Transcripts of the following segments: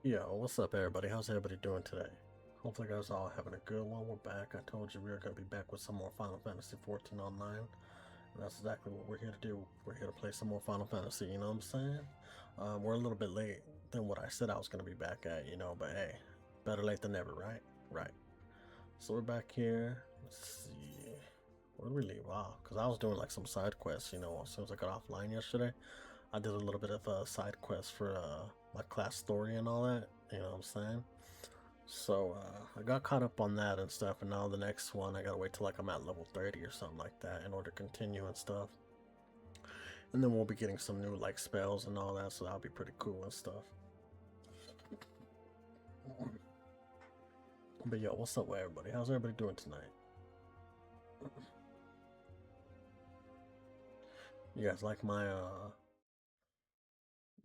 Yo, what's up, everybody? How's everybody doing today? Hopefully, you guys all having a good one. We're back. I told you we were going to be back with some more Final Fantasy 14 online. And that's exactly what we're here to do. We're here to play some more Final Fantasy, you know what I'm saying? We're a little bit late than what I said I was going to be back at, but hey, better late than never, right? Right. So we're back here. Let's see. Where did we leave off? Because I was doing like some side quests, as soon as I got offline yesterday. I did a little bit of a side quest for my class story and all that, you know what I'm saying? So I got caught up on that and stuff, and now the next one I gotta wait till like I'm at level 30 or something like that in order to continue and stuff. And then we'll be getting some new like spells and all that, so that'll be pretty cool and stuff. But yo, what's up with everybody? How's everybody doing tonight? You guys like my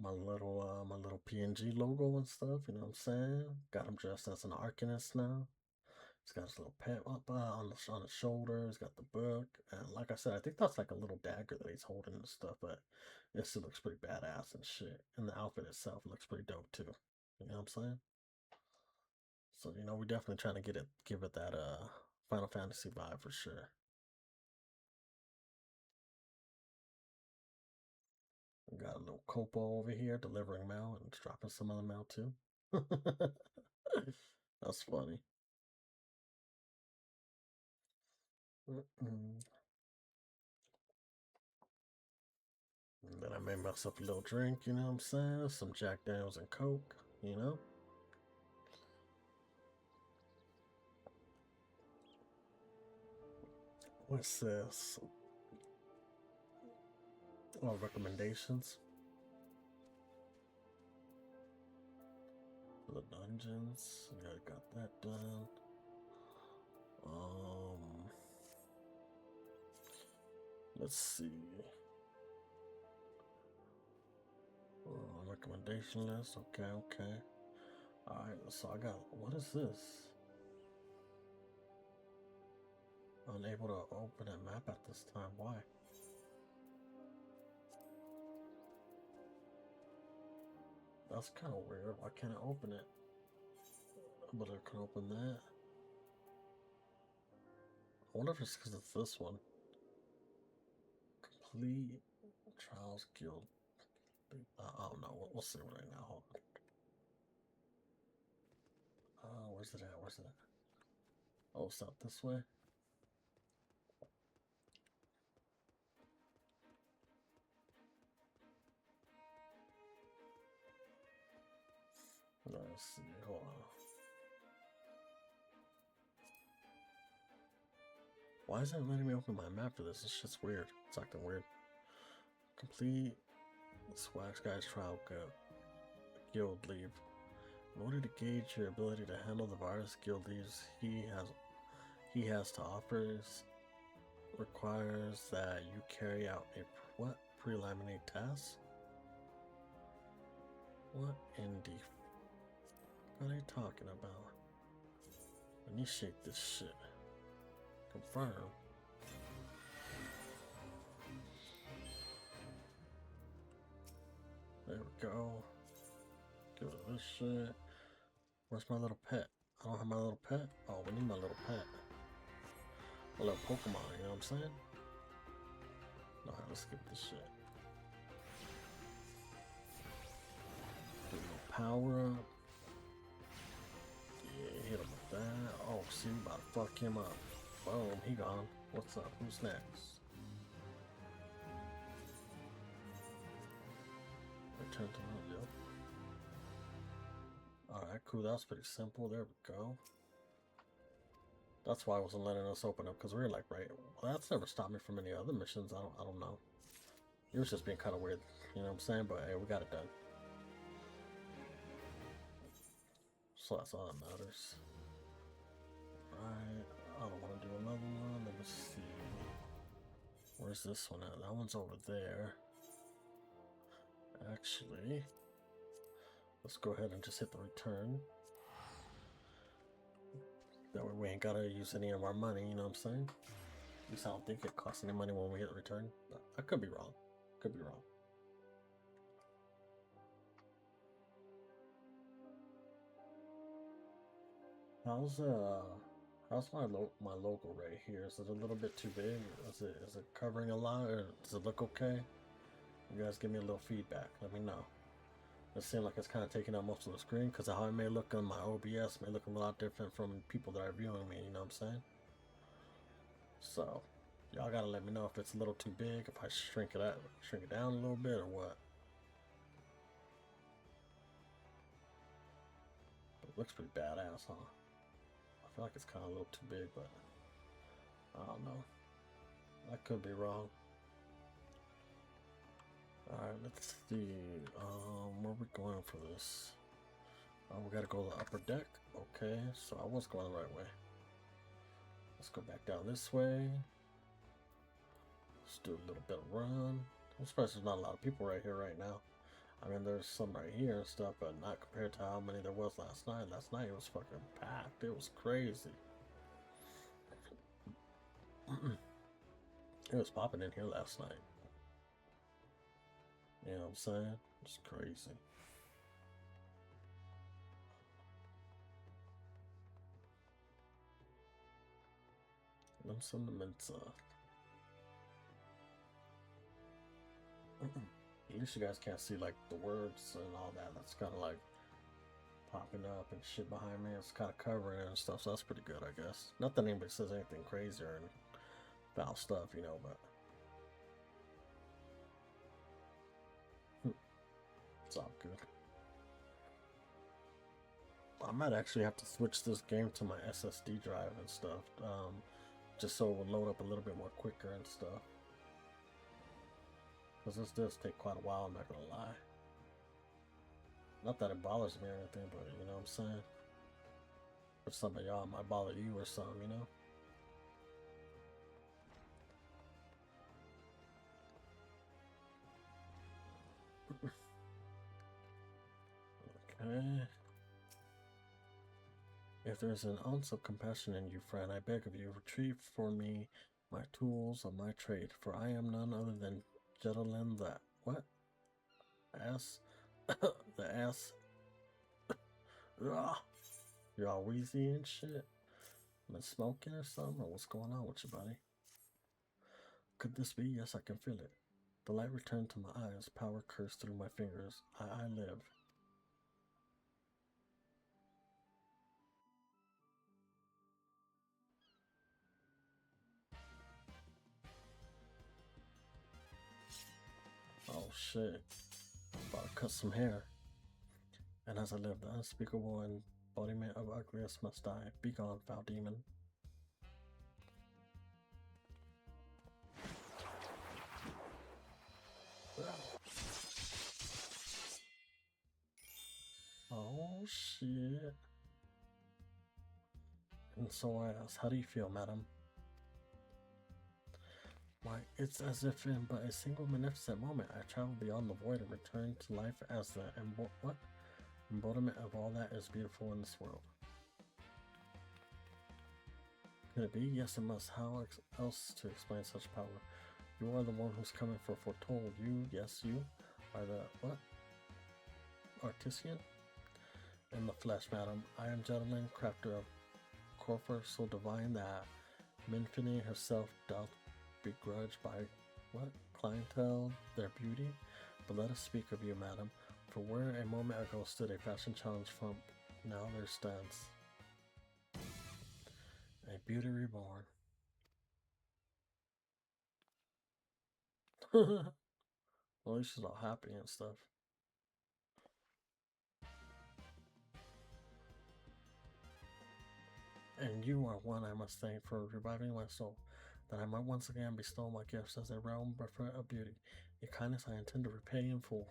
little PNG logo and stuff? You know what I'm saying? Got him dressed as an Arcanist now. He's got his little pet up on his shoulder. He's got the book, and like I said, I think that's like a little dagger that he's holding and stuff. But it still looks pretty badass and shit. And the outfit itself looks pretty dope too. You know what I'm saying? So we're definitely trying to give it that Final Fantasy vibe for sure. We got a little Copo over here delivering mail and dropping some other mail too. That's funny. And then I made myself a little drink, you know what I'm saying? Some Jack Daniels and Coke, you know? What's this? Oh, recommendations. The dungeons. Yeah, I got that done. Um, let's see. Recommendation list. Okay, okay. Alright, so I got. What is this? Unable to open a map at this time. Why? That's kind of weird. Why can't I open it? But I can open that. I wonder if it's because it's this one. Complete Trials Guild. I don't know. We'll see right now. Hold on. Where's it at? Where's it at? Oh, it's out this way. Let's see. Hold on. Why isn't it letting me open my map for this? This shit's weird. It's acting weird. Complete Swag Guys Trial Guild Leave. In order to gauge your ability to handle the virus guild leaves he has to offer requires that you carry out a what preliminary task? What in the what are you talking about? Initiate this shit. Confirm. There we go. Give it this shit. Where's my little pet? I don't have my little pet. Oh, we need my little pet. A little Pokemon, you know what I'm saying? Alright, let's skip this shit. Do a little power up. Yeah, hit him with that. Oh, see, we about to fuck him up. Boom, he gone. What's up? Who's next? Return to the yep. Alright, cool. That was pretty simple. There we go. That's why I wasn't letting us open up, because we were like, right, well, that's never stopped me from any other missions. I don't know. It was just being kind of weird, you know what I'm saying? But hey, we got it done. So that's all that matters. Right, I don't want to do another one. Let me see. Where's this one at? That one's over there. Actually, let's go ahead and just hit the return. That way we ain't gotta use any of our money, you know what I'm saying? At least I don't think it costs any money when we hit return. I could be wrong. Could be wrong. How's my logo right here? Is it a little bit too big? Is it covering a lot, or does it look okay? You guys give me a little feedback. Let me know. It seems like it's kind of taking up most of the screen because how it may look on my OBS may look a lot different from people that are viewing me. You know what I'm saying? So y'all gotta let me know if it's a little too big, if I shrink it down a little bit, or what. But it looks pretty badass, huh? I feel like it's kind of a little too big, but I don't know. I could be wrong. Alright, let's see. Where we going for this? Oh, we gotta go to the upper deck. Okay, so I was going the right way. Let's go back down this way. Let's do a little bit of run. I'm surprised there's not a lot of people right here right now. I mean, there's some right here and stuff, but not compared to how many there was last night. Last night it was fucking packed. It was crazy. It was popping in here last night. You know what I'm saying? It's crazy. Sentiments. At least you guys can't see like the words and all that. That's kind of like popping up and shit behind me. It's kind of covering it and stuff, so that's pretty good, I guess. Not that anybody says anything crazy or foul stuff, you know, but it's all good. I might actually have to switch this game to my SSD drive and stuff, just so it will load up a little bit more quicker and stuff. Because this does take quite a while, I'm not gonna lie. Not that it bothers me or anything, but you know what I'm saying? If some of y'all might bother you or something, you know? Okay. If there is an ounce of compassion in you, friend, I beg of you, retrieve for me my tools of my trade, for I am none other than Jetalin the what? Ass? The ass? You're all wheezy and shit? Been smoking or something? Or what's going on with you, buddy? Could this be? Yes, I can feel it. The light returned to my eyes, power coursed through my fingers. I live. Oh shit. About to cut some hair. And as I live, the unspeakable embodiment of ugliest must die. Be gone, foul demon. Oh shit. And so I asked, how do you feel, madam? Why, it's as if in but a single magnificent moment I traveled beyond the void and returned to life as the embodiment of all that is beautiful in this world. Could it be? Yes, it must. How else to explain such power? You are the one who's coming for foretold. You, yes, you are the what? Artisan? In the flesh, madam. I am Jetalin, crafter of Corfer so divine that Minfini herself doth begrudge by what? Clientele their beauty? But let us speak of you, madam, for where a moment ago stood a fashion challenge from, now there stands a beauty reborn. Well, at least she's all happy and stuff. And you are one I must thank for reviving my soul, that I might once again bestow my gifts as a realm breath of beauty. Your kindness I intend to repay in full.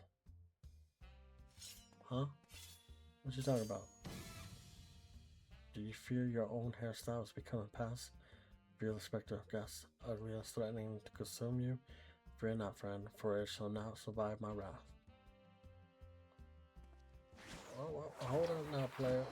Huh? What you talking about? Do you fear your own hairstyle is becoming past? Fear the specter of gas, ugliness threatening to consume you? Fear not, friend, for it shall not survive my wrath. Oh, hold on now, player.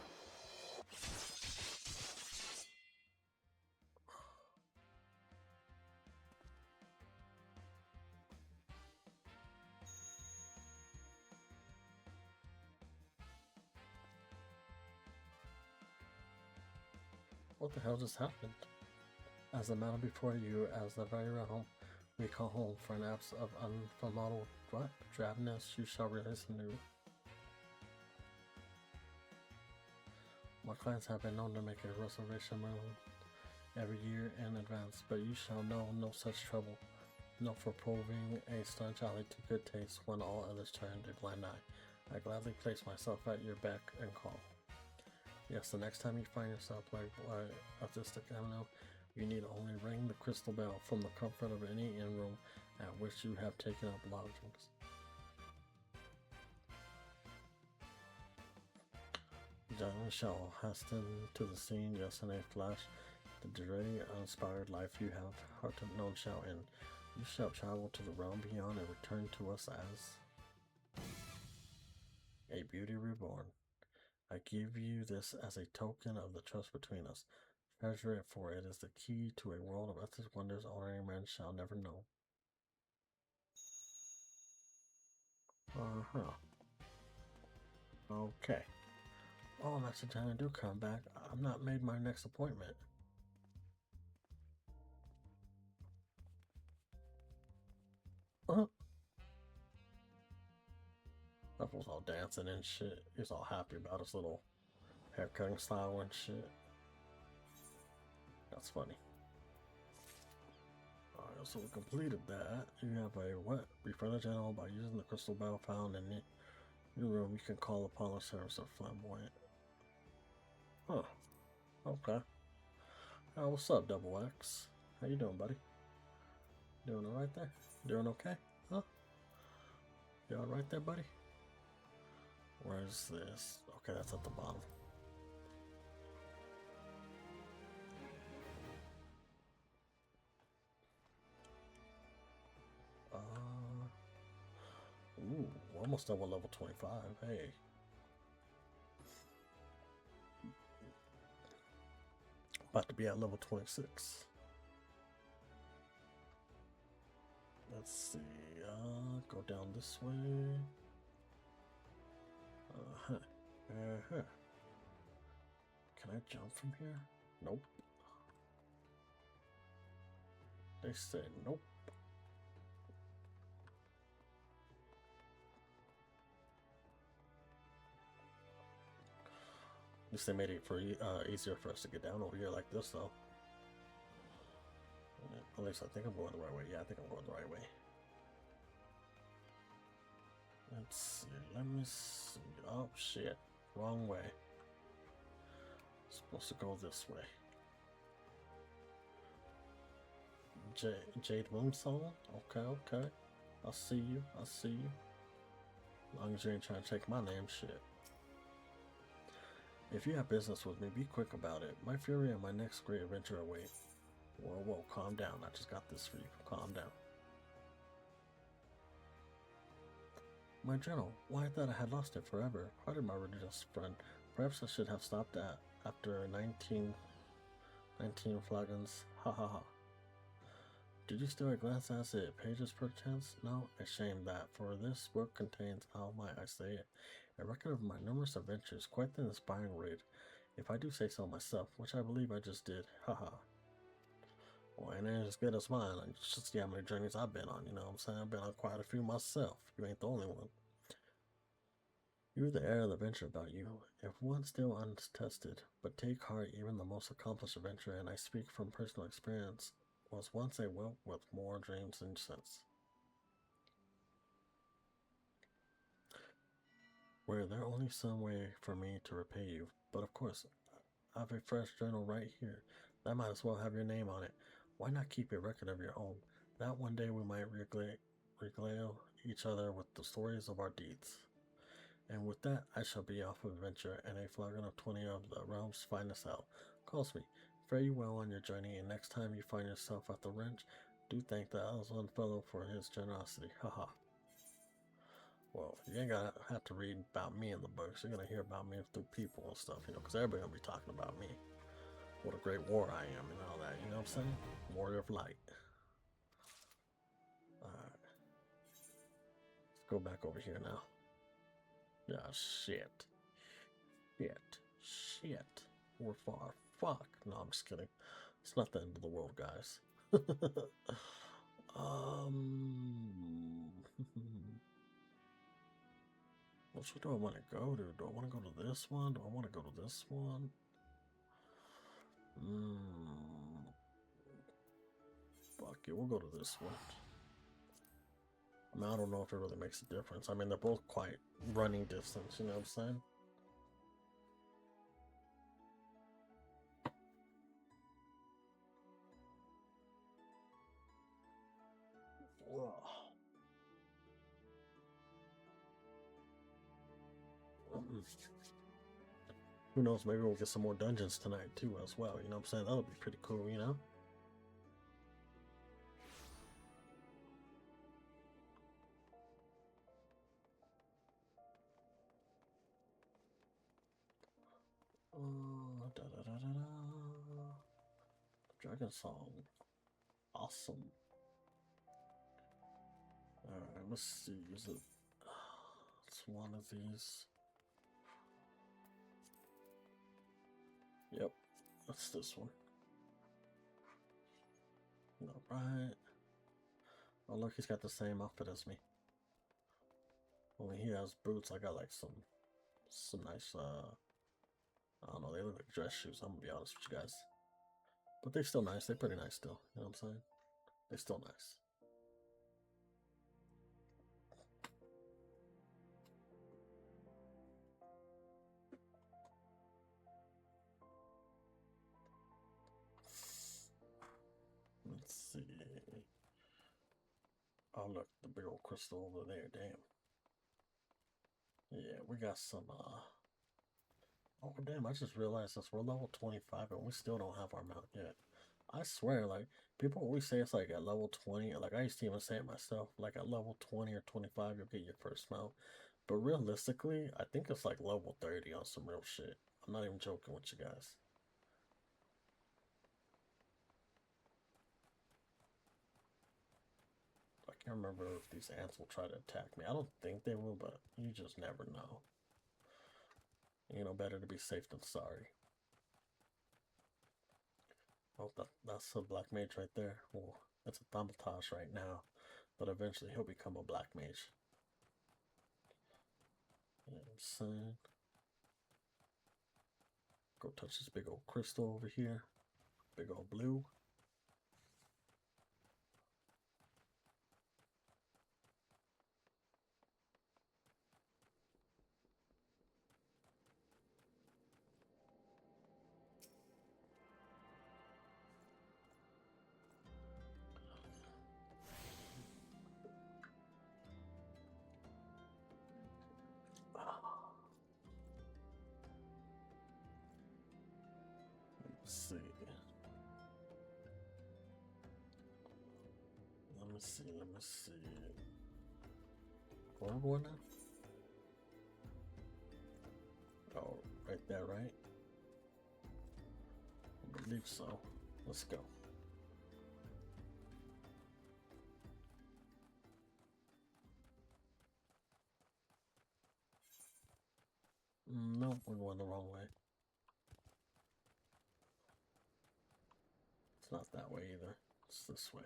What the hell just happened? As the matter before you, as the very realm we call home, for an apse of unfamiliar what? Drabness, you shall release anew. My clients have been known to make a reservation room every year in advance, but you shall know no such trouble. No for proving a staunch ally to good taste when all others turn a blind eye. I gladly place myself at your beck and call. Yes, the next time you find yourself plagued by autistic avenue, you need only ring the crystal bell from the comfort of any inn room at which you have taken up lodgings. John shall hasten to the scene, yes, in a flash. The dreary, uninspired life you have heart known shall end. You shall travel to the realm beyond and return to us as a beauty reborn. I give you this as a token of the trust between us. Treasure it, for it is the key to a world of earth's wonders ordinary men shall never know. Okay. Oh, that's the time I do come back. I'm not made my next appointment. That was all dancing and shit. He's all happy about his little haircutting style and shit. That's funny. Alright, so we completed that. You have a what? Refer the general by using the crystal bell found in your room. You can call upon the service of flamboyant. Huh. Okay. What's up, Double X? How you doing, buddy? Doing alright there? Doing okay? Huh? You alright there, buddy? Where's this? Okay, that's at the bottom. Ooh, almost double level 25. Hey. About to be at level 26. Let's see. Go down this way. Can I jump from here? Nope. They said nope. At least they made it for easier for us to get down over here like this, though. At least I think I'm going the right way. Yeah, I think I'm going the right way. Let's see. Let me see. Oh, shit. Wrong way. Supposed to go this way. Jade Moonsong? Okay, okay. I'll see you. I'll see you. As long as you ain't trying to take my name, shit. If you have business with me, be quick about it. My fury and my next great adventure await. Whoa, calm down. I just got this for you. Calm down. My journal. Why, I thought I had lost it forever. Pardon my religious friend. Perhaps I should have stopped after 19 flagons. Ha ha ha. Did you steal a glance at it? Pages perchance? No, a shame that, for this book contains, how might I say it, a record of my numerous adventures, quite an inspiring read, if I do say so myself, which I believe I just did. Haha. Well, ain't as good as mine. I just see how many journeys I've been on, you know what I'm saying? I've been on quite a few myself. You ain't the only one. You're the air of the adventure about you, if one still untested, but take heart, even the most accomplished adventurer, and I speak from personal experience, was once a whelp with more dreams than sense. Were there only some way for me to repay you, but of course, I have a fresh journal right here. That might as well have your name on it. Why not keep a record of your own? That one day we might regale each other with the stories of our deeds. And with that, I shall be off of adventure, and a flagon of 20 of the realm's finest ale calls me. Fare you well on your journey, and next time you find yourself at the wrench, do thank the Alzon fellow for his generosity. Haha. Well, you ain't gonna have to read about me in the books. You're gonna hear about me through people and stuff, you know, because everybody gonna be talking about me. What a great warrior I am and all that, you know what I'm saying? Warrior of light. Alright. Let's go back over here now. Yeah, shit. Shit. We're far Fuck. No, I'm just kidding. It's not the end of the world, guys. Which one do I want to go to? Do I want to go to this one? Do I want to go to this one? Fuck it, we'll go to this one. I mean, I don't know if it really makes a difference. I mean, they're both quite running distance, you know what I'm saying? Who knows, maybe we'll get some more dungeons tonight too as well, you know what I'm saying? That'll be pretty cool, you know? Da, da, da, da, da. Dragon Song. Awesome. Alright, let's see, is it... It's one of these. Yep, that's this one. Alright. Oh look, he's got the same outfit as me. Only he has boots. I got like some nice I don't know, they look like dress shoes, I'm gonna be honest with you guys. But they're still nice, they're pretty nice still, you know what I'm saying? They're still nice. Let's see. Oh look, the big old crystal over there, damn. Yeah, we got some oh damn, I just realized this, we're level 25 and we still don't have our mount yet. I swear, like, people always say it's like at level 20, like I used to even say it myself, like at level 20 or 25 you'll get your first mount. But realistically, I think it's like level 30 on some real shit. I'm not even joking with you guys. I can't remember if these ants will try to attack me. I don't think they will, but you just never know. You know, better to be safe than sorry. Oh, that's a black mage right there. Well, it's a Thaumatage right now, but eventually he'll become a black mage. You know what I'm saying? Go touch this big old crystal over here. Big old blue. Let's see. Let me see. Let me see. Where am I going now? Oh, right there, right? I believe so. Let's go. Nope, we're going the wrong way. It's not that way either. It's this way.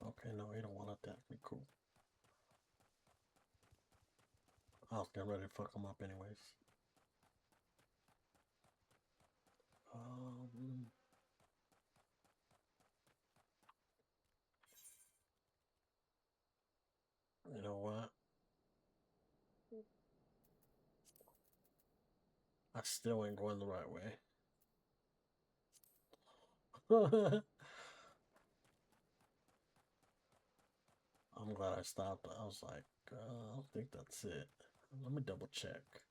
Okay, no, he don't want to attack me. Cool. I was getting ready to fuck him up anyways. You know what? I still ain't going the right way. I'm glad I stopped. I was like, I don't think that's it. Let me double check.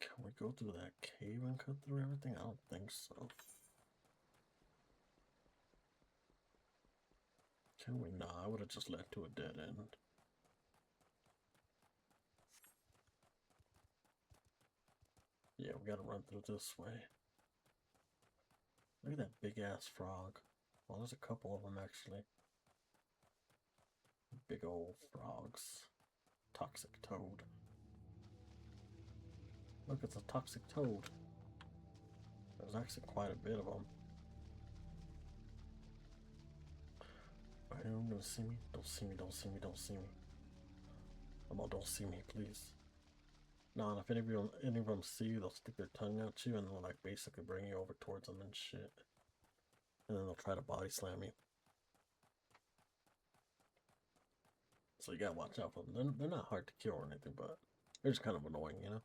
Can we go through that cave and cut through everything? I don't think so. Can we? Nah, I would have just led to a dead end. Yeah, we gotta run through this way. Look at that big ass frog. Well, there's a couple of them actually. Big old frogs. Toxic toad. Look, it's a toxic toad. There's actually quite a bit of them. Are anyone gonna see me? Don't see me, don't see me, don't see me. Come on, don't see me, please. No, and if any of them see you, they'll stick their tongue out you and they'll like basically bring you over towards them and shit. And then they'll try to body slam you. So you gotta watch out for them. They're not hard to kill or anything, but they're just kind of annoying, you know?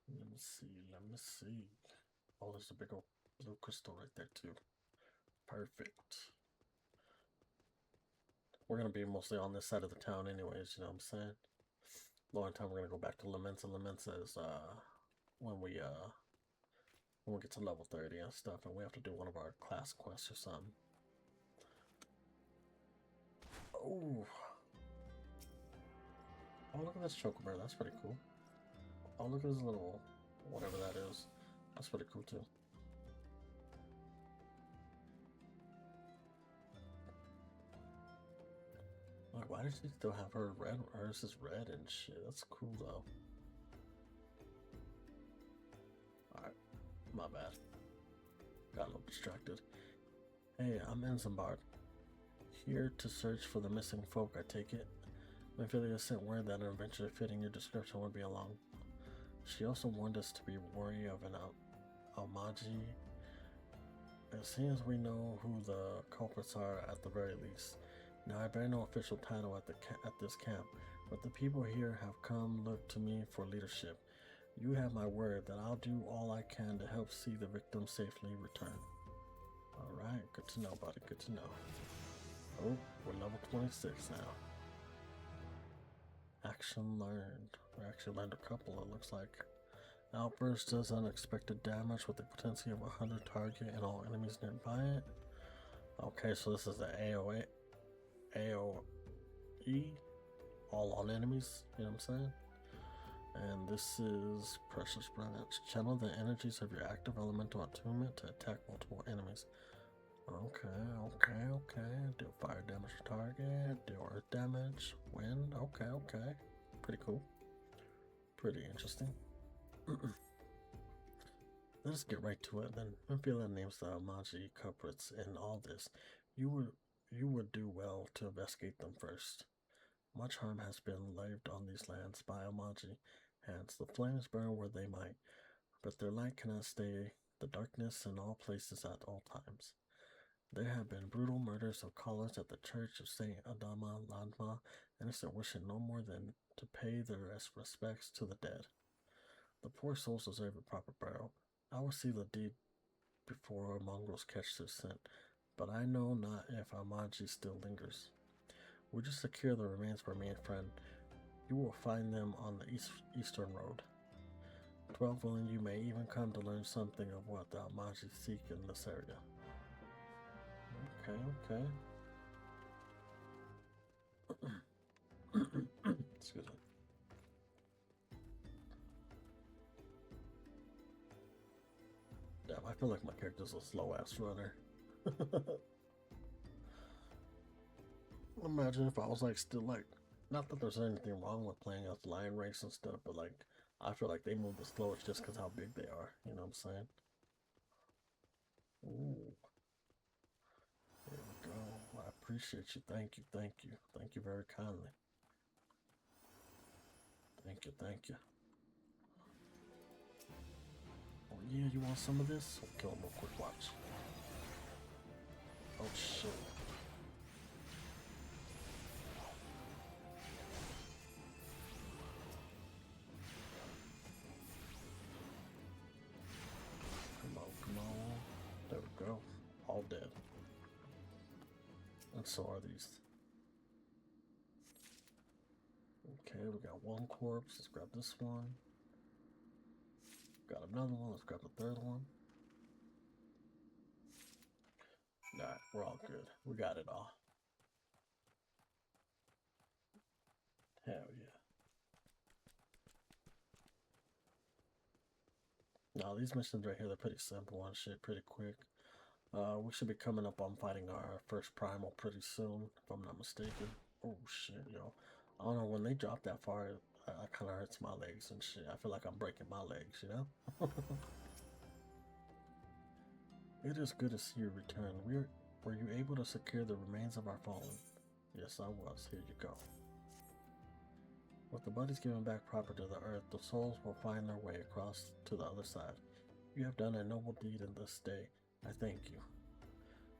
Let me see, let me see. Oh, there's a big old blue crystal right there too. Perfect. We're gonna be mostly on this side of the town anyways, you know what I'm saying? The only time we're gonna go back to Lamenta. Lamenta is when we get to level 30 and stuff and we have to do one of our class quests or something. Oh. Oh, look at this chocobear, that's pretty cool. Oh, look at this little whatever that is. That's pretty cool too. Like, why does she still have her red? Hers is red and shit. That's cool though. Alright, my bad. Got a little distracted. Hey, I'm Enzembard. Here to search for the missing folk, I take it. Mephilia sent word that an adventure fitting your description would be along. She also warned us to be wary of an Almaji. As soon as we know who the culprits are at the very least. Now I bear no official title at this camp, but the people here have come look to me for leadership. You have my word that I'll do all I can to help see the victim safely return. Alright, good to know, buddy, good to know. Oh, we're level 26 now. Action learned. We actually learned a couple, it looks like. Outburst does unexpected damage with the potential of 100 target and all enemies nearby it. Okay, so this is the AoE, all on enemies, you know what I'm saying? And this is Precious Branch. Channel the energies of your active elemental attunement to attack multiple enemies. Okay. Deal fire damage to target, deal earth damage, wind, okay. Pretty cool. Pretty interesting. Let's get right to it then. Mephilia names the Almaji culprits in all this. You would do well to investigate them first. Much harm has been laid on these lands by Almaji hands. The flames burn where they might, but their light cannot stay the darkness in all places at all times. There have been brutal murders of callers at the Church of Saint Adama Landma, innocent wishing no more than to pay their respects to the dead. The poor souls deserve a proper burial. I will see the deed before our mongrels catch their scent, but I know not if Almaji still lingers. Would you secure the remains for me and friend? You will find them on the eastern road. 12 willing, you may even come to learn something of what the Almaji seek in this area. Okay. Excuse me. Damn, I feel like my character's a slow-ass runner. Imagine if I was like still like, not that there's anything wrong with playing as lion race and stuff, but like I feel like they move the slowest just because how big they are. You know what I'm saying? Ooh, there we go. I appreciate you. Thank you very kindly. Thank you. Oh yeah, you want some of this? I'll kill him real quick. Watch. Oh shit. Come on. so are these. Okay, we got one corpse. Let's grab this one. Got another one. Let's grab the third one. Alright, we're all good. We got it all. Hell yeah. Now, these missions right here, they're pretty simple and shit, pretty quick. We should be coming up on fighting our first primal pretty soon, if I'm not mistaken. Oh shit, yo. I don't know, when they drop that far, it kind of hurts my legs and shit. I feel like I'm breaking my legs, you know? It is good to see you return. Were you able to secure the remains of our fallen? Yes, I was. Here you go. With the bodies given back proper to the earth, the souls will find their way across to the other side. You have done a noble deed in this day. I thank you.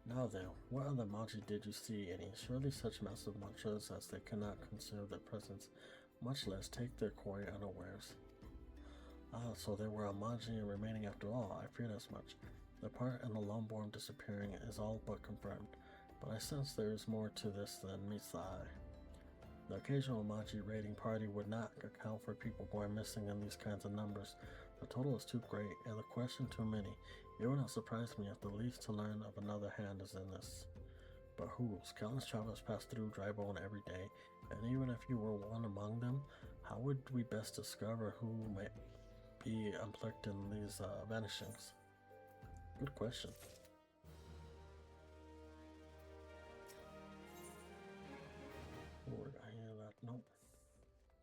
Now then, what other Magi did you see any? Surely such massive monsters as they cannot conceal their presence, much less take their quarry unawares. Ah, so there were a Magi remaining after all. I feared as much. The part in the Longborn disappearing is all but confirmed, but I sense there is more to this than meets the eye. The occasional Magi raiding party would not account for people going missing in these kinds of numbers. The total is too great, and the question too many. It would not surprise me if the least to learn of another hand is in this. But whose? Countless travelers pass through Drybone every day, and even if you were one among them, how would we best discover who may be implicated in these vanishings? Good question. Oh, I hear that. Nope.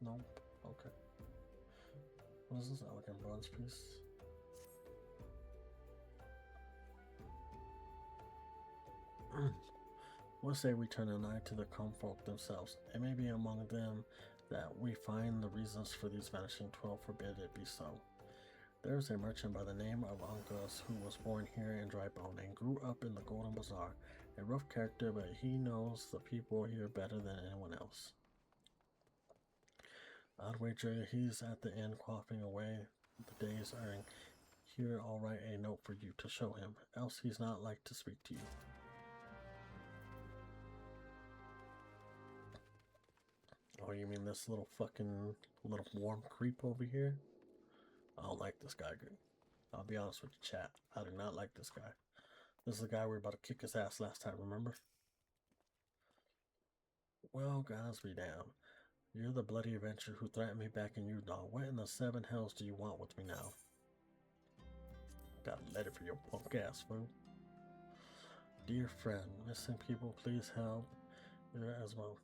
Nope. Okay. What is this? Elegant bronze piece. What say we turn an eye to the Comfolk themselves? It may be among them that we find the reasons for these vanishing 12 forbid it be so. There is a merchant by the name of Ankas who was born here in Drybone and grew up in the Golden Bazaar. A rough character, but he knows the people here better than anyone else. I'd wager he's at the inn quaffing away the day's earning. Here, I'll write a note for you to show him, else he's not like to speak to you. Oh, you mean this little fucking little warm creep over here? I don't like this guy. I'll be honest with you, chat. I do not like this guy. This is the guy we were about to kick his ass last time, remember? Well, guys, be damned. You're the bloody adventurer who threatened me back in Udall. What in the seven hells do you want with me now? Got a letter for your punk ass, fool. Dear friend, missing people, please help. You're as well.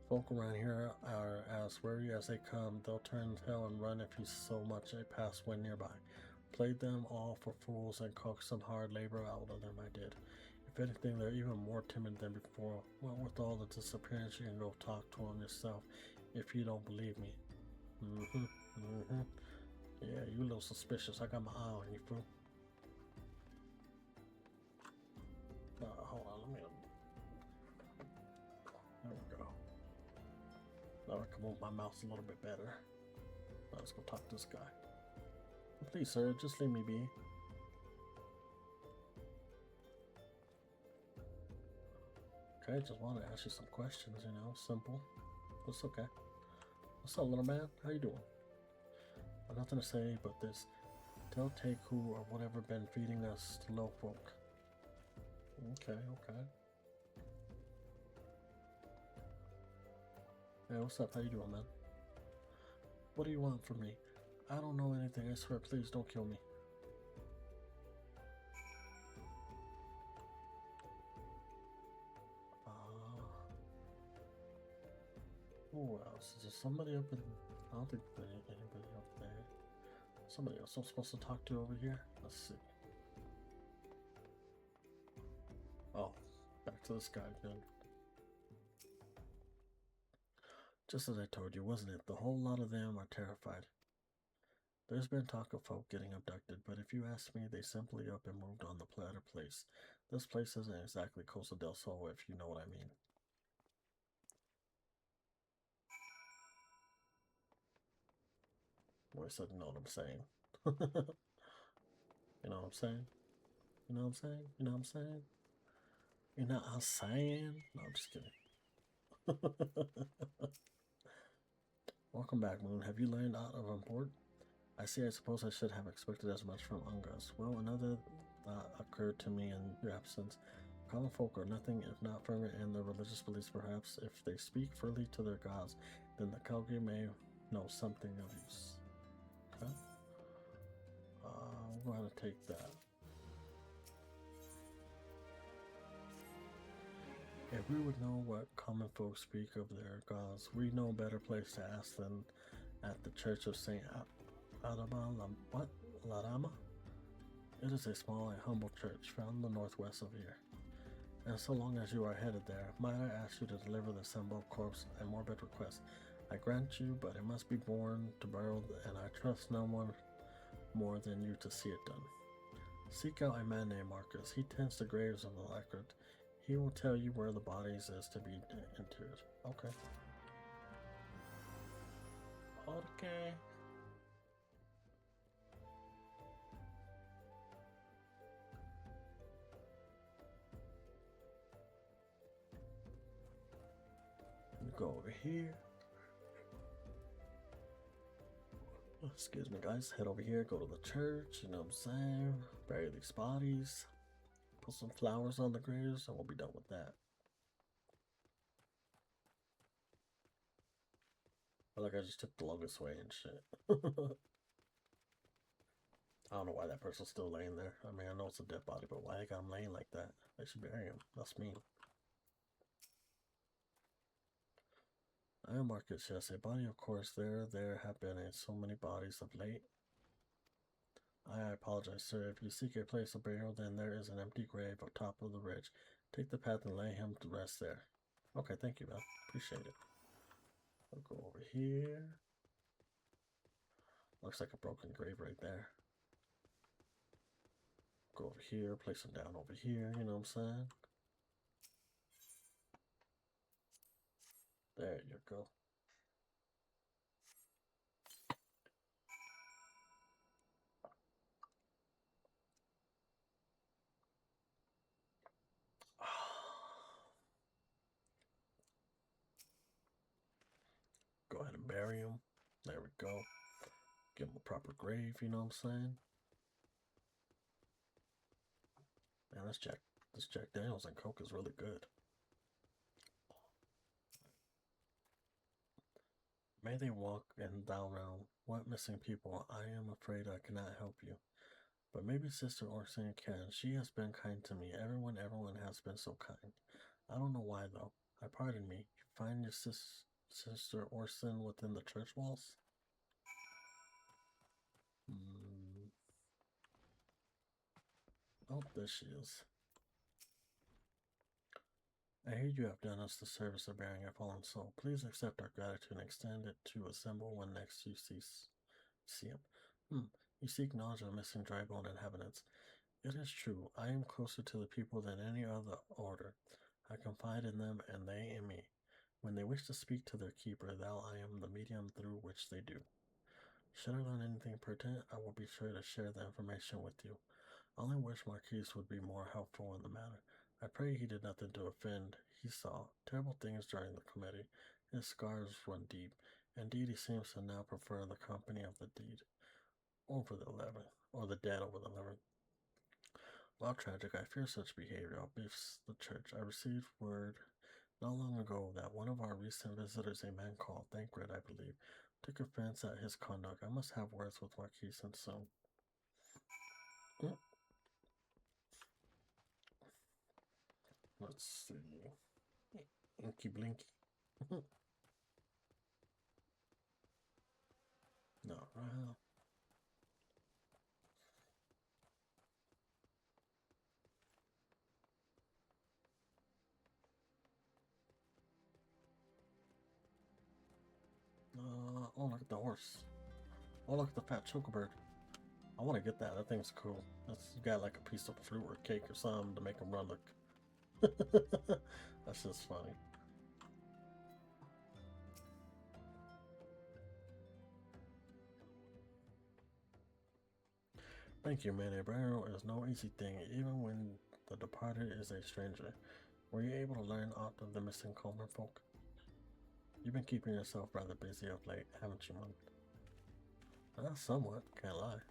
Folk around here are as wary as they come. They'll turn tail and run if you so much a pass when nearby. Played them all for fools and coaxed some hard labor out of them, I did. If anything, they're even more timid than before. What with all the disappearance, you can go talk to them yourself if you don't believe me. Yeah, you a little suspicious. I got my eye on you, fool. Hold on, let me... There we go. Now I can move my mouse a little bit better. Now let's go talk to this guy. Please, sir, just leave me be. Okay, just want to ask you some questions, you know, simple. It's okay. What's up, little man? How you doing? I've nothing to say but this. Tell Take who or whatever been feeding us to low folk. Okay. Hey, what's up? How you doing, man? What do you want from me? I don't know anything, I swear, please don't kill me. Who else? Is there somebody up in... I don't think there's anybody up there. Somebody else I'm supposed to talk to over here? Let's see. Oh, back to this guy again. Just as I told you, wasn't it? The whole lot of them are terrified. There's been talk of folk getting abducted, but if you ask me, they simply up and moved on the platter place. This place isn't exactly Costa del Sol, if you know what I mean. Boy said, you know what I'm saying. You know what I'm saying? You know what I'm saying? You know what I'm saying? You're not outside? No, I'm just kidding. Welcome back, Moon. Have you learned out of import? I see. I suppose I should have expected as much from Ungus. Well, another occurred to me in your absence. Common folk are nothing if not fervent in their religious beliefs. Perhaps if they speak freely to their gods, then the Calgary may know something of use. Okay. We'll go ahead and take that. If we would know what common folk speak of their gods, we know a better place to ask than at the Church of Saint Larama? It is a small and humble church found in the northwest of here. And so long as you are headed there, might I ask you to deliver the assembled corpse a morbid request? I grant you, but it must be borne to burial, and I trust no one more than you to see it done. Seek out a man named Marcus. He tends the graves of the lacquered. He will tell you where the bodies is to be interred. Okay. Okay. Go over here. Excuse me, guys. Head over here, go to the church, you know what I'm saying? Bury these bodies. Put some flowers on the graves, and we'll be done with that. I feel like I just took the longest way and shit. I don't know why that person's still laying there. I mean, I know it's a dead body, but why I got him laying like that? They should bury him. That's mean. I am Marcus, yes. A body, of course. There have been so many bodies of late. I apologize, sir. If you seek a place of burial, then there is an empty grave atop of the ridge. Take the path and lay him to rest there. Okay, thank you, man. Appreciate it. I'll go over here. Looks like a broken grave right there. Go over here, place him down over here, you know what I'm saying? There you go. Go ahead and bury him. There we go. Give him a proper grave, you know what I'm saying? Man, this Jack Daniels and Coke is really good. May they walk in thou realm. What missing people? I am afraid I cannot help you. But maybe Sister Orson can. She has been kind to me. Everyone has been so kind. I don't know why though. Pardon me. You find your Sister Orson within the church walls? Oh, there she is. I hear you have done us the service of bearing a fallen soul. Please accept our gratitude and extend it to assemble when next you see him. You seek knowledge of the missing dry bone inhabitants. It is true. I am closer to the people than any other order. I confide in them and they in me. When they wish to speak to their keeper, I am the medium through which they do. Should I learn anything pertinent, I will be sure to share the information with you. I only wish Marquis would be more helpful in the matter. I pray he did nothing to offend. He saw terrible things during the committee. His scars run deep. Indeed, he seems to now prefer the company of the dead over the living, or the dead over the living. While tragic, I fear such behavior outbiffs the church. I received word not long ago that one of our recent visitors, a man called Thancred, I believe, took offense at his conduct. I must have words with Marquis and soon. Let's see. Inky Blinky. No, oh, look at the horse. Oh, look at the fat chocobird. I want to get that. That thing's cool. That's got like a piece of fruit or cake or something to make him run. Look. That's just funny. Thank you, man. A burial is no easy thing, even when the departed is a stranger. Were you able to learn aught of the missing Coleman folk? You've been keeping yourself rather busy of late, haven't you, man? Somewhat, can't lie.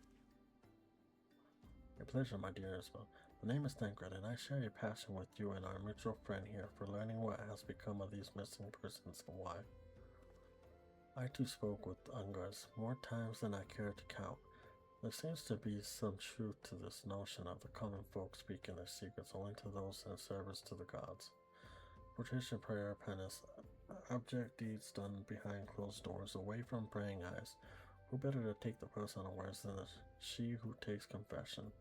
A pleasure, my dear Isabel. My name is Thancred, and I share a passion with you and our mutual friend here for learning what has become of these missing persons and why. I too spoke with Ungar's more times than I care to count. There seems to be some truth to this notion of the common folk speaking their secrets only to those in service to the gods. Quotation, prayer, penance, abject deeds done behind closed doors, away from praying eyes. Who better to take the person unawares than she who takes confession,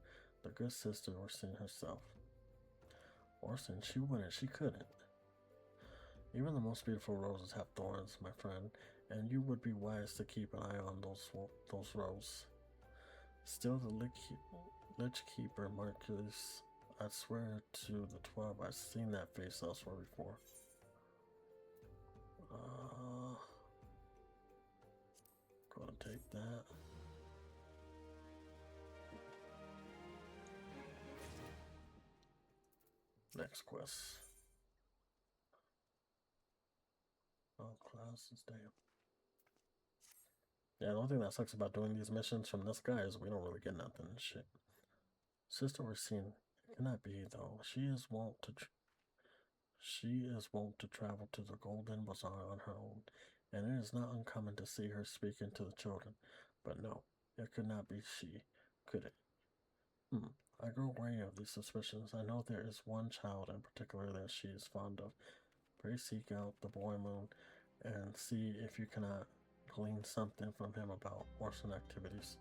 the good sister Orson herself. Orson, she wouldn't, she couldn't. Even the most beautiful roses have thorns, my friend, and you would be wise to keep an eye on those roses. Still, the lich keeper Marcus, I swear to the 12, I've seen that face elsewhere before. Gonna take that. Next quest. Oh, classes, damn. Yeah, the only thing that sucks about doing these missions from this guy is we don't really get nothing and shit. Sister Racine, it cannot be though. She is wont to travel to the Golden Bazaar on her own, and it is not uncommon to see her speaking to the children. But no, it could not be she, could it? I grow wary of these suspicions. I know there is one child in particular that she is fond of. Pray seek out the boy Moon and see if you cannot glean something from him about Orson activities.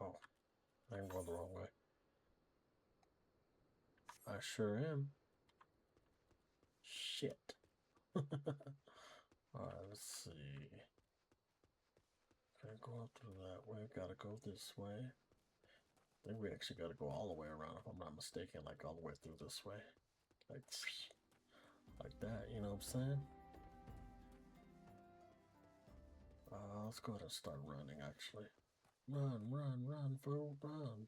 Oh, I'm going the wrong way. I sure am. Shit. Alright, let's see. Can't go up through that way. Gotta go this way. I think we actually gotta go all the way around if I'm not mistaken, like all the way through this way. Like that, you know what I'm saying? Let's go ahead and start running actually. Run, run, run, fool, run.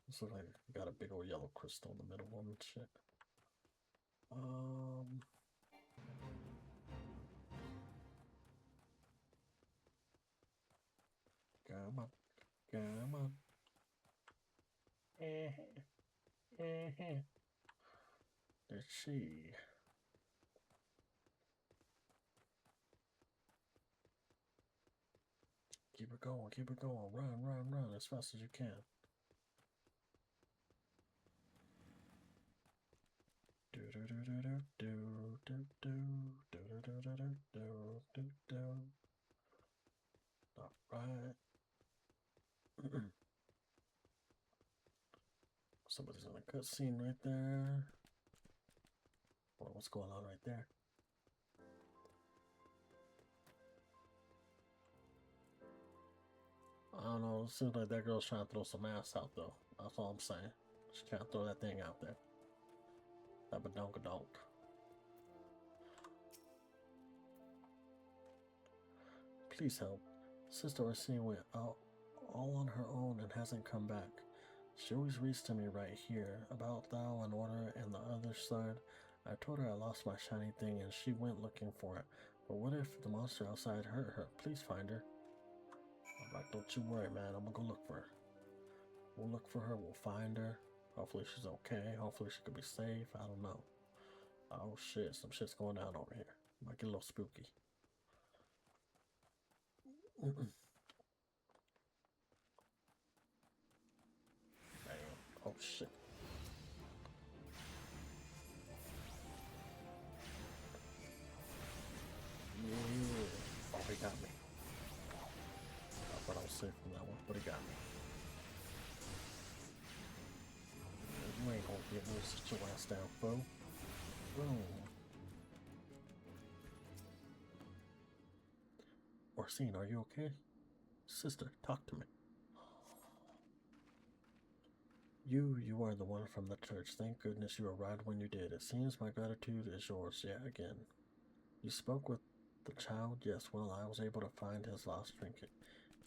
This looks like we got a big old yellow crystal in the middle of and shit. Come on, come on. Let's see. Keep it going, keep it going. Run, run, run as fast as you can. Do do do do do do do do do do do do do do. All right. Somebody's in a cutscene right there. What's going on right there? I don't know. It seems like that girl's trying to throw some ass out, though. That's all I'm saying. She's trying to throw that thing out there. That badonka-donk. Please help. Sister Orsine went out all on her own and hasn't come back. She always reads to me right here, about thou and order and the other side. I told her I lost my shiny thing and she went looking for it. But what if the monster outside hurt her? Please find her. I'm like, don't you worry, man. I'm gonna go look for her. We'll look for her. We'll find her. Hopefully she's okay. Hopefully she could be safe. I don't know. Oh shit, some shit's going down over here. Might get a little spooky. Damn. Oh shit. safe from that one, but he got me. You ain't gonna get me, sit your ass down, fool. Boom. Orsine, are you okay? Sister, talk to me. You are the one from the church. Thank goodness you arrived when you did. It seems my gratitude is yours yet again. You spoke with the child? Yes, well, I was able to find his lost trinket.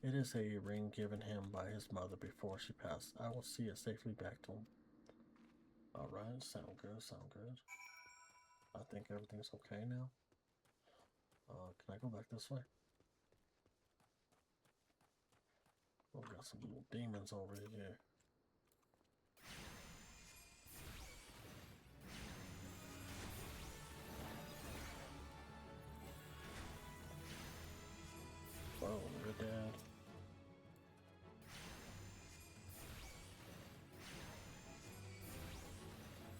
It is a ring given him by his mother before she passed. I will see it safely back to him. Alright, sound good, sound good. I think everything's okay now. Can I go back this way? Oh, we got some little demons over here. Oh, you're dead.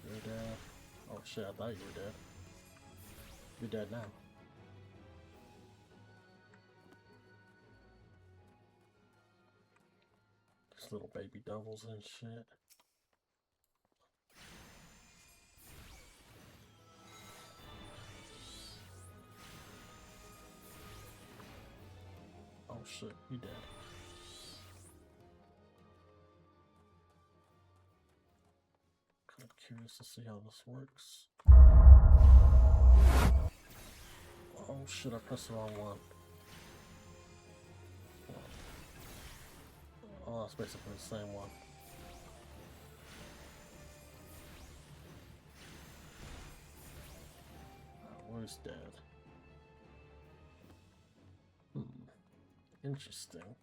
You're dead. Oh shit, I thought you were dead. You're dead now. These little baby devils and shit. Oh shit, you dead. Kind of curious to see how this works. Oh shit, I pressed the wrong one. Oh, that's basically the same one. Where's dead? Interesting.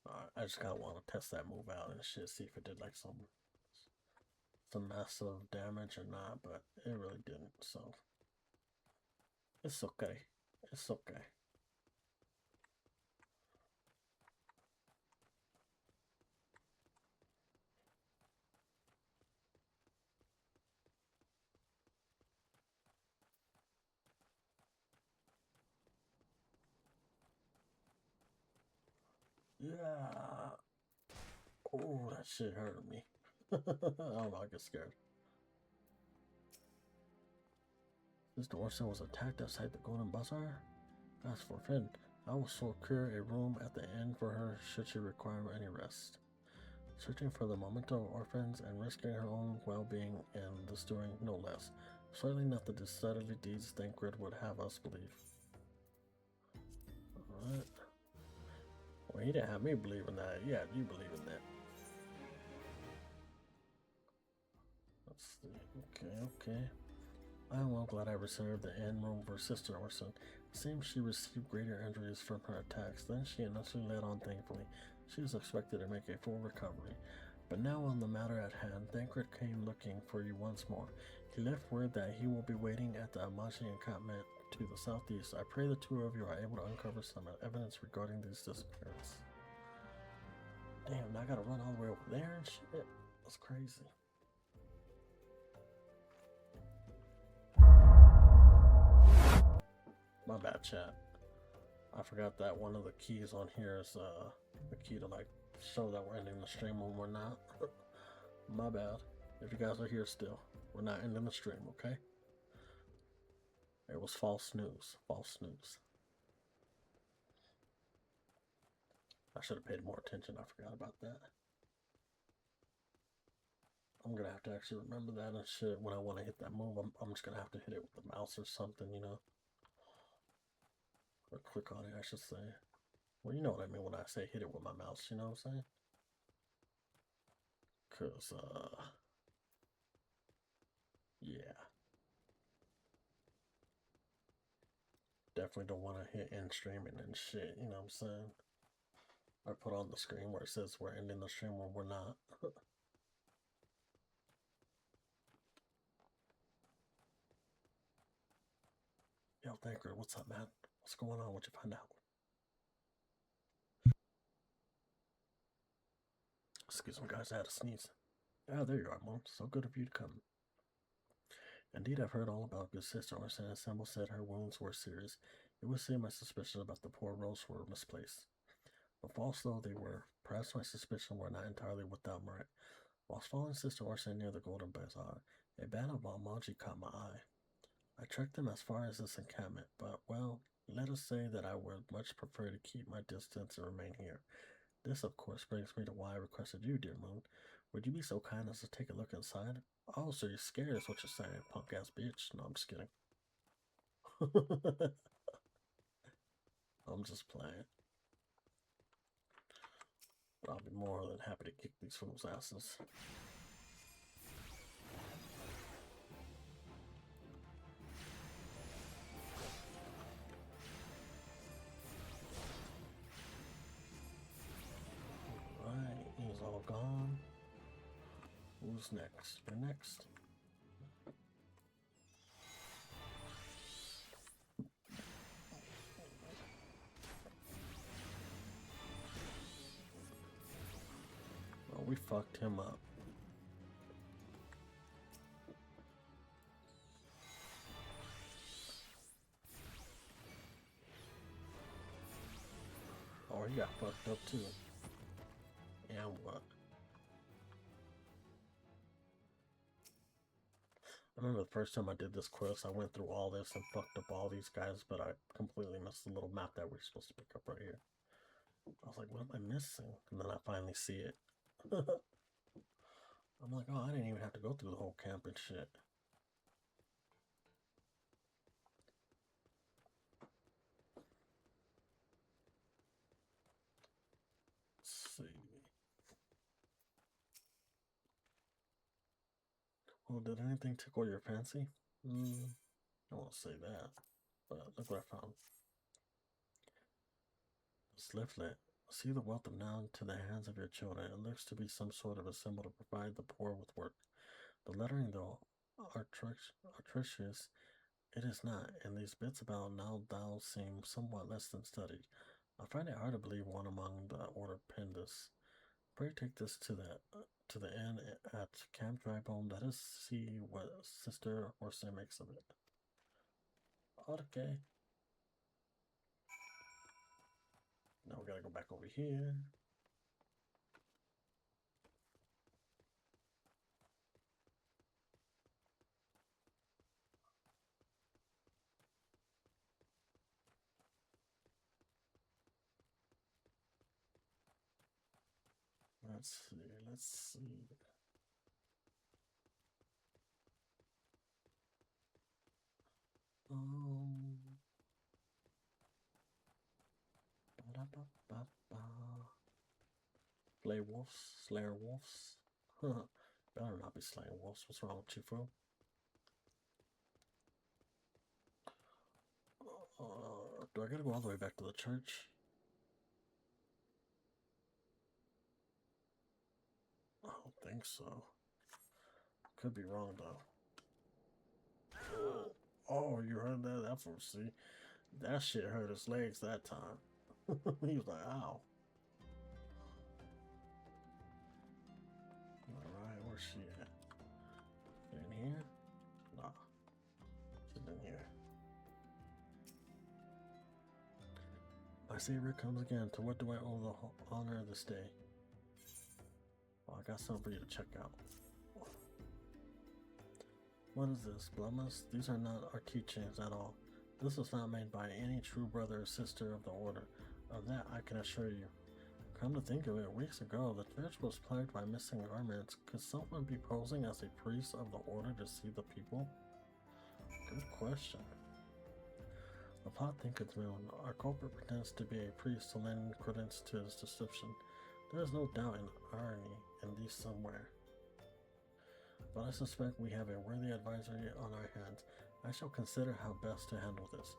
Alright, I just kinda wanna test that move out and shit, see if it did like some massive damage or not, but it really didn't, so it's okay. It's okay. Yeah. Oh, that shit hurt me. I don't know, I get scared. Sister Orson was attacked outside the Golden Bazaar? As for Finn, I will secure a room at the inn for her should she require any rest. Searching for the memento of orphans and risking her own well-being in this doing no less. Certainly not the decidedly deeds Thancred would have us believe. Alright. Well, he didn't have me believe in that. Yeah, you believe in that. Let's see. Okay. I am well glad I reserved the inn room for Sister Orson. It seems she received greater injuries from her attacks than she initially let on. Thankfully, she was expected to make a full recovery. But now on the matter at hand, Thancred came looking for you once more. He left word that he will be waiting at the Amashi encampment to the southeast. I pray the two of you are able to uncover some evidence regarding these disappearances. Damn, I gotta run all the way over there and shit. That's crazy. My bad, chat. I forgot that one of the keys on here is the key to like show that we're ending the stream when we're not. My bad. If you guys are here still, we're not ending the stream, okay? It was false news. False news. I should have paid more attention. I forgot about that. I'm gonna have to actually remember that and shit when I want to hit that move. I'm just gonna have to hit it with the mouse or something, you know? Or click on it, I should say. Well, you know what I mean when I say hit it with my mouse, you know what I'm saying? Cause, yeah. Definitely don't want to hit end streaming and shit, you know what I'm saying? Or put on the screen where it says we're ending the stream when we're not. Yo, Thancred, what's up, man? What's going on? What'd you find out? Excuse me, guys, I had a sneeze. Ah, there you are, Mom. So good of you to come. Indeed, I've heard all about good Sister Arsene. Assemble said her wounds were serious. It would seem my suspicions about the poor Rose were misplaced. But false though they were, perhaps my suspicions were not entirely without merit. Whilst following Sister Arsene near the Golden Bazaar, a band of Malmaji caught my eye. I trekked them as far as this encampment, but, well, let us say that I would much prefer to keep my distance and remain here. This, of course, brings me to why I requested you, dear Moon. Would you be so kind as to take a look inside? Oh, so you're scared is what you're saying, punk-ass bitch. No, I'm just kidding. I'm just playing. But I'll be more than happy to kick these fools' asses. Alright, he's all gone. Who's next? You're next. Oh, we fucked him up. Oh, he got fucked up too. And what? I remember the first time I did this quest, I went through all this and fucked up all these guys, but I completely missed the little map that we're supposed to pick up right here. I was like, what am I missing? And then I finally see it. I'm like, oh, I didn't even have to go through the whole camp and shit. Let's see. Well, did anything tickle your fancy? I won't say that, but look what I found. This leaflet. See the wealth of now into the hands of your children. It looks to be some sort of a symbol to provide the poor with work. The lettering, though, atrocious, it is not, and these bits about now thou seem somewhat less than studied. I find it hard to believe one among the order penned this. Pray take this to the inn at Camp Drybone. Let us see what Sister Orson makes of it. Okay. Now we gotta go back over here. Let's see. Ba-da-ba-ba-ba. Slay wolves, slayer wolves. Better not be slaying wolves. What's wrong with you, fool? Do I gotta go all the way back to the church? I don't think so. Could be wrong though. Oh, you heard that? That fool, see? That shit hurt his legs that time. He was like, ow. Alright, where's she at? In here? Nah. She's in here. My savior comes again. To what do I owe the honor of this day? Well, I got something for you to check out. What is this, Blummus? These are not our keychains at all. This was not made by any true brother or sister of the order. Of that I can assure you. Come to think of it, weeks ago, the church was plagued by missing garments. Could someone be posing as a priest of the order to see the people? Good question. The plot thinketh Moon. Our culprit pretends to be a priest to lend credence to his deception. There is no doubt in irony in these somewhere. But I suspect we have a worthy advisory on our hands. I shall consider how best to handle this.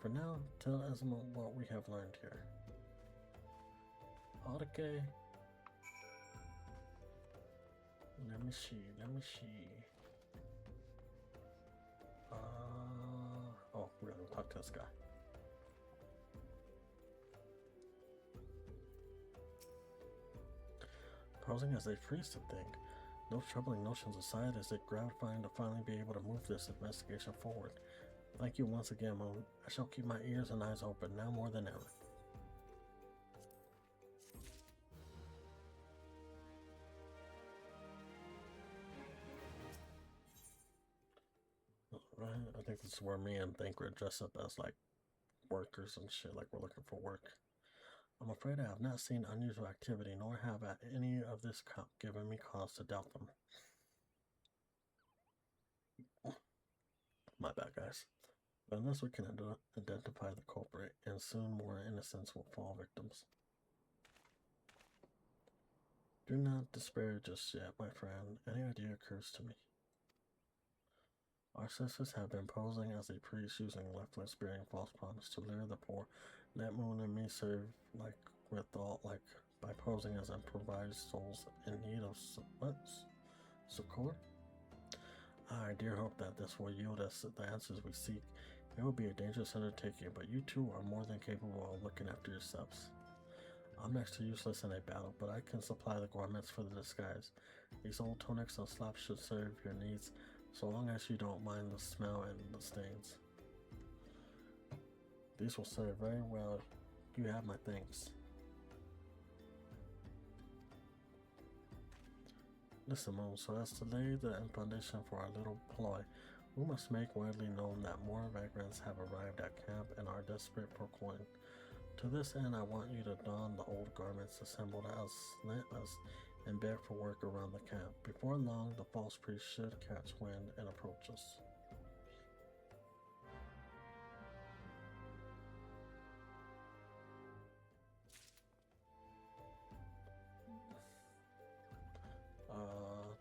For now, tell Esmond what we have learned here. Okay. Let me see. Oh, we're gonna talk to this guy. Posing as a priest to think. No troubling notions aside, is it gratifying to finally be able to move this investigation forward. Thank you once again, Moon. I shall keep my ears and eyes open now more than ever. Right? I think this is where me and Thancred dress up as like workers and shit, like we're looking for work. I'm afraid I have not seen unusual activity, nor have any of this given me cause to doubt them. My bad, guys. But unless we can identify the culprit, and soon more innocents will fall victims. Do not despair just yet, my friend. Any idea occurs to me. Our sisters have been posing as a priest using leaflets bearing false promise to lure the poor. Let Moon and me serve like with thought, like by posing as improvised souls in need of succor. I dear hope that this will yield us the answers we seek. It will be a dangerous undertaking, but you two are more than capable of looking after yourselves. I'm next to useless in a battle, but I can supply the garments for the disguise. These old tunics and slops should serve your needs, so long as you don't mind the smell and the stains. These will serve very well. You have my thanks. Listen, Moon, so as to lay the foundation for our little ploy, we must make widely known that more vagrants have arrived at camp and are desperate for coin. To this end, I want you to don the old garments assembled as us and beg for work around the camp. Before long, the false priest should catch wind and approach us.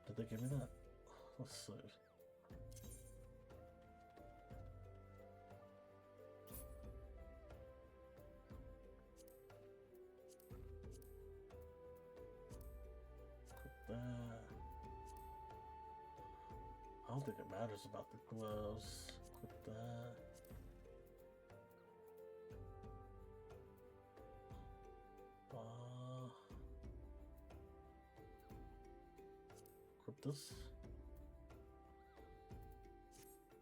Did they give me that? Let's see. I don't think it matters about the gloves. Equip that. Equip this.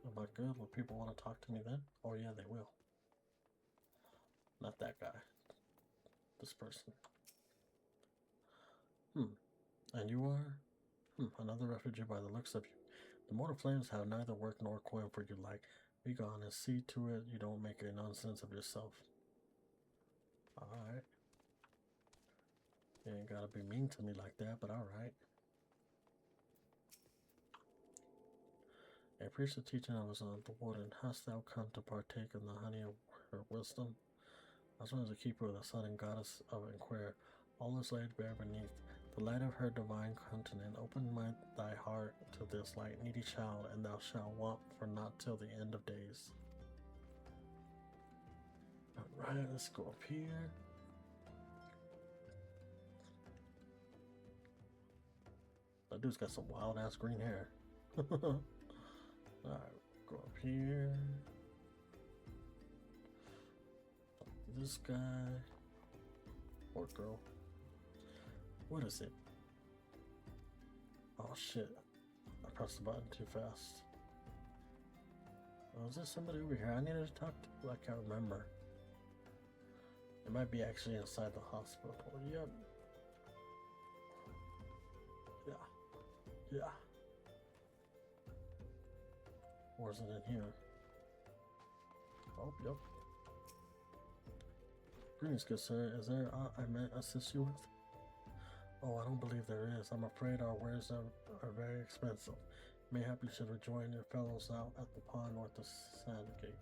Am I good? Will people want to talk to me then? Oh yeah, they will. Not that guy. This person. And you are? Another refugee by the looks of you. The mortal flames have neither work nor coin for you like. Be gone and see to it you don't make a nonsense of yourself. Alright. You ain't gotta be mean to me like that, but alright. A priest of teaching I was on the warden. Hast thou come to partake in the honey of her wisdom? As well as the keeper of the sun and goddess of inquire, all is laid bare beneath. The light of her divine countenance, open thy heart to this light needy child, and thou shalt want for not till the end of days. Alright, let's go up here. That dude's got some wild ass green hair. Alright, go up here. This guy. Or girl. What is it? Oh shit. I pressed the button too fast. Oh, is there somebody over here I needed to talk to? I can't remember. It might be actually inside the hospital. Yep. Yeah. Or is it in here? Oh, yep. Greetings, good sir. Is there I may assist you with? Oh, I don't believe there is. I'm afraid our wares are very expensive. Mayhap you should rejoin your fellows out at the pond north of Sandgate.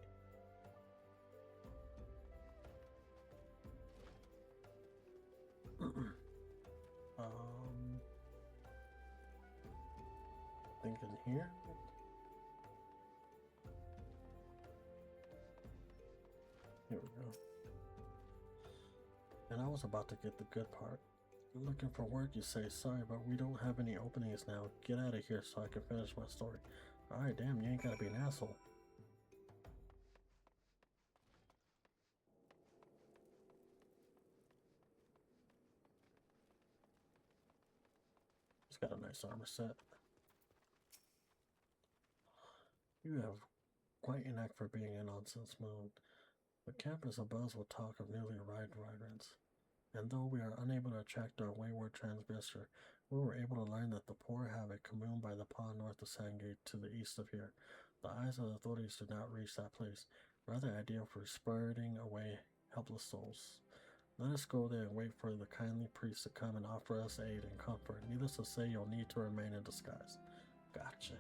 Think in here? Here we go. And I was about to get the good part. You're looking for work, you say. Sorry, but we don't have any openings now. Get out of here so I can finish my story. Alright, damn, you ain't gotta be an asshole. Got a nice armor set. You have quite an act for being a nonsense moon. The camp is abuzz with talk of newly arrived migrants. And though we are unable to attract our wayward transgressor, we were able to learn that the poor have a commune by the pond north of Sandgate to the east of here. The eyes of the authorities do not reach that place, rather ideal for spiriting away helpless souls. Let us go there and wait for the kindly priest to come and offer us aid and comfort. Needless to say, you'll need to remain in disguise. Gotcha.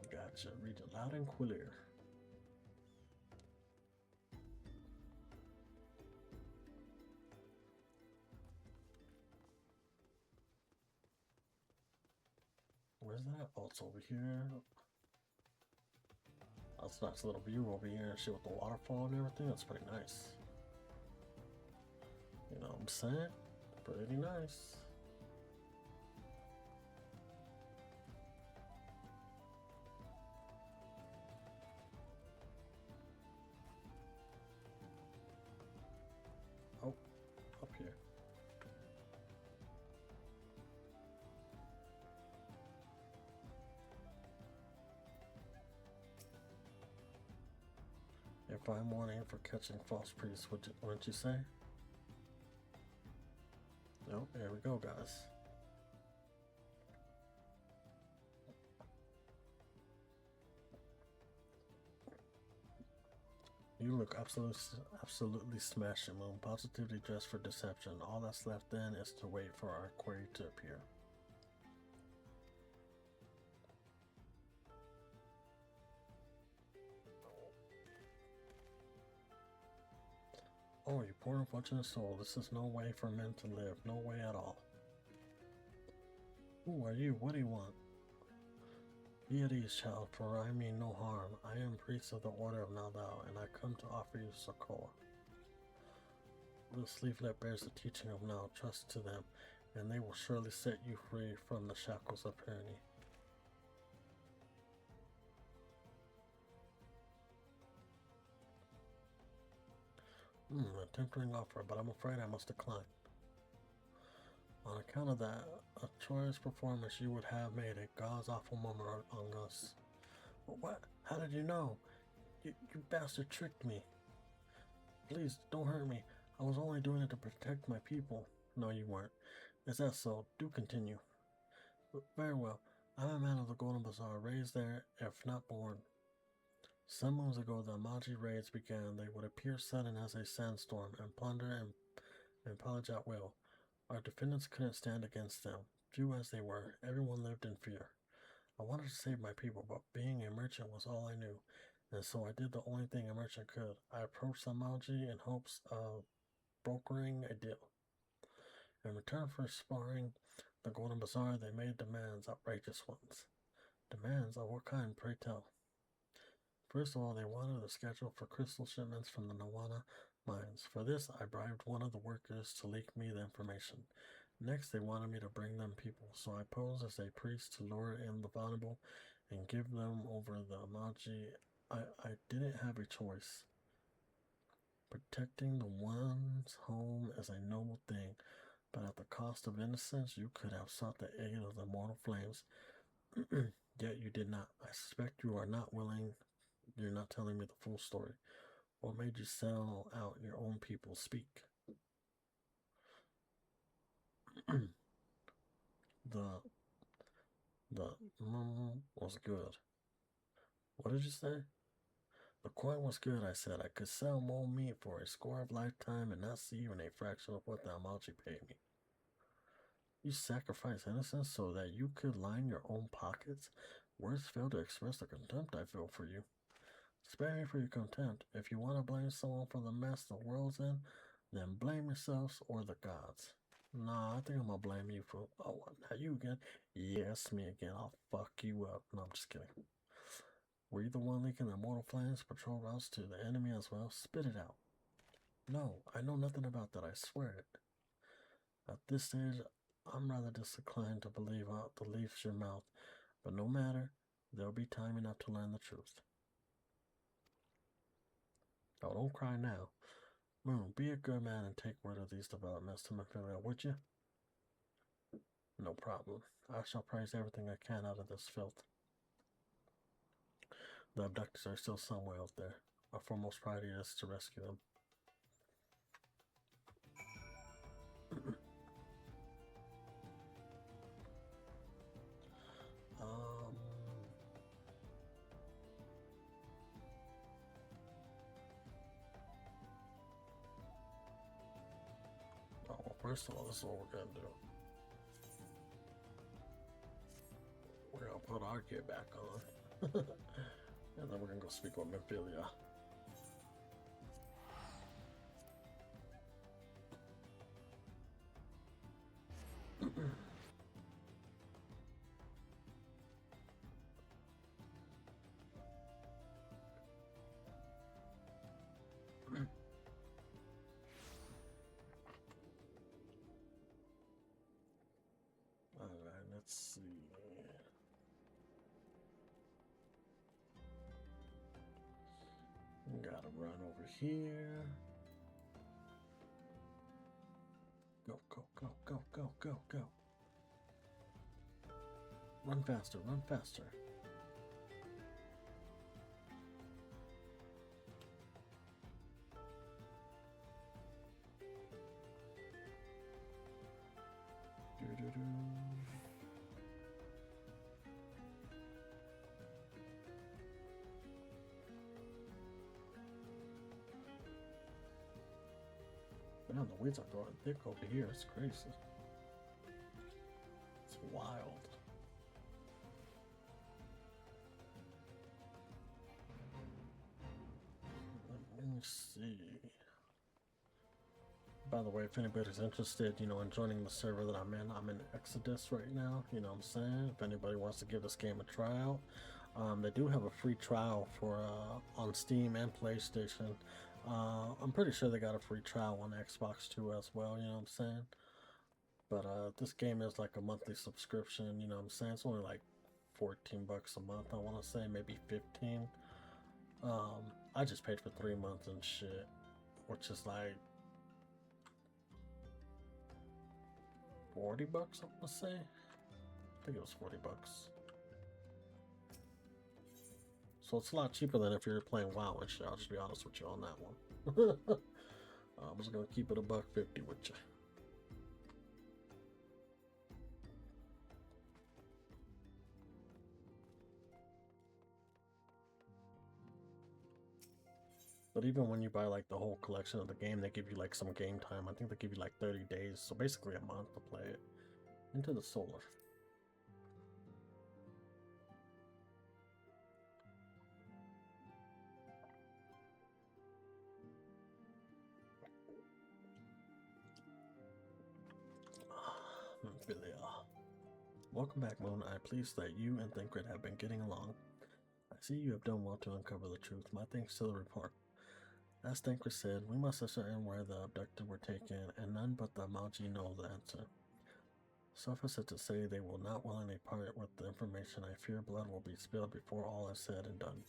Gotcha. Read it loud and clear. Where's that? Oh, it's over here. That's a nice little view over here and shit with the waterfall and everything. That's pretty nice. You know what I'm saying? Pretty nice. Oh, up here. If I'm warning for catching false priests, wouldn't you say? Oh, there we go, guys. You look absolutely smashing, Moon. Positively dressed for deception. All that's left then is to wait for our quarry to appear. Oh, you poor unfortunate soul. This is no way for men to live. No way at all. Who are you? What do you want? Be at ease, child, for I mean no harm. I am priest of the Order of Naldao, and I come to offer you succor. This leaflet bears the teaching of Nal. Trust to them, and they will surely set you free from the shackles of tyranny. A tempting offer, but I'm afraid I must decline. On account of that atrocious performance you would have made a God's awful murmur on us. What? How did you know? You bastard tricked me. Please, don't hurt me. I was only doing it to protect my people. No, you weren't. Is that so? Do continue. Very well. I'm a man of the Golden Bazaar, raised there, if not born. Some moons ago, the Amaji raids began. They would appear sudden as a sandstorm and plunder and pillage at will. Our defendants couldn't stand against them. Few as they were, everyone lived in fear. I wanted to save my people, but being a merchant was all I knew, and so I did the only thing a merchant could. I approached the Amaji in hopes of brokering a deal. In return for sparring the Golden Bazaar, they made demands, outrageous ones. Demands of what kind, pray tell? First of all, they wanted a schedule for crystal shipments from the Nawana mines. For this, I bribed one of the workers to leak me the information. Next, they wanted me to bring them people, so I posed as a priest to lure in the vulnerable and give them over the Amaji. I didn't have a choice. Protecting the one's home is a noble thing, but at the cost of innocence, you could have sought the aid of the mortal flames. Yet you did not. I suspect you are not willing. You're not telling me the full story. What made you sell out your own people? Speak. the was good. What did you say? The coin was good, I said. I could sell more meat for a score of lifetime and not see even a fraction of what the Amaji paid me. You sacrificed innocence so that you could line your own pockets? Words fail to express the contempt I feel for you. Spare me for your contempt. If you want to blame someone for the mess the world's in, then blame yourselves or the gods. Nah, I think I'm gonna blame you for. Oh, now you again? Yes, me again. I'll fuck you up. No, I'm just kidding. Were you the one leaking the mortal flames patrol routes to the enemy as well? Spit it out. No, I know nothing about that. I swear it. At this stage, I'm rather disinclined to believe out the leaves your mouth, but no matter. There'll be time enough to learn the truth. Oh, don't cry now. Moon, be a good man and take word of these developments to Mephilia, would you? No problem. I shall praise everything I can out of this filth. The abductors are still somewhere out there. Our foremost priority is to rescue them. Oh, first of all, this is what we're gonna do. We're gonna put our gear back on. And then we're gonna go speak with Mephilia. Alright, let's see. Gotta run over here. Go, go, go, go, go, go, go. Run faster, run faster. Doo-doo-doo. Man, the winds are throwing thick over here. It's crazy. It's wild. Let me see. By the way, if anybody's interested, you know, in joining the server that I'm in Exodus right now. You know what I'm saying? If anybody wants to give this game a try out, they do have a free trial for on Steam and PlayStation. I'm pretty sure they got a free trial on Xbox too as well, you know what I'm saying? But this game is like a monthly subscription, you know what I'm saying? It's only like 14 bucks a month, I want to say, maybe 15. I just paid for 3 months and shit, which is like 40 bucks, I want to say. I think it was 40 bucks. So it's a lot cheaper than if you're playing WoW and shit. I'll just be honest with you on that one. I'm just gonna keep it $1.50 with you. But even when you buy like the whole collection of the game, they give you like some game time. I think they give you like 30 days, so basically a month to play it. Into the solar. Welcome back, Moon. I'm pleased that you and Thinkred have been getting along. I see you have done well to uncover the truth. My thanks to the report. As Thinkred said, we must ascertain where the abducted were taken, and none but the Magi know the answer. Suffice it to say, they will not willingly part with the information. I fear blood will be spilled before all is said and done.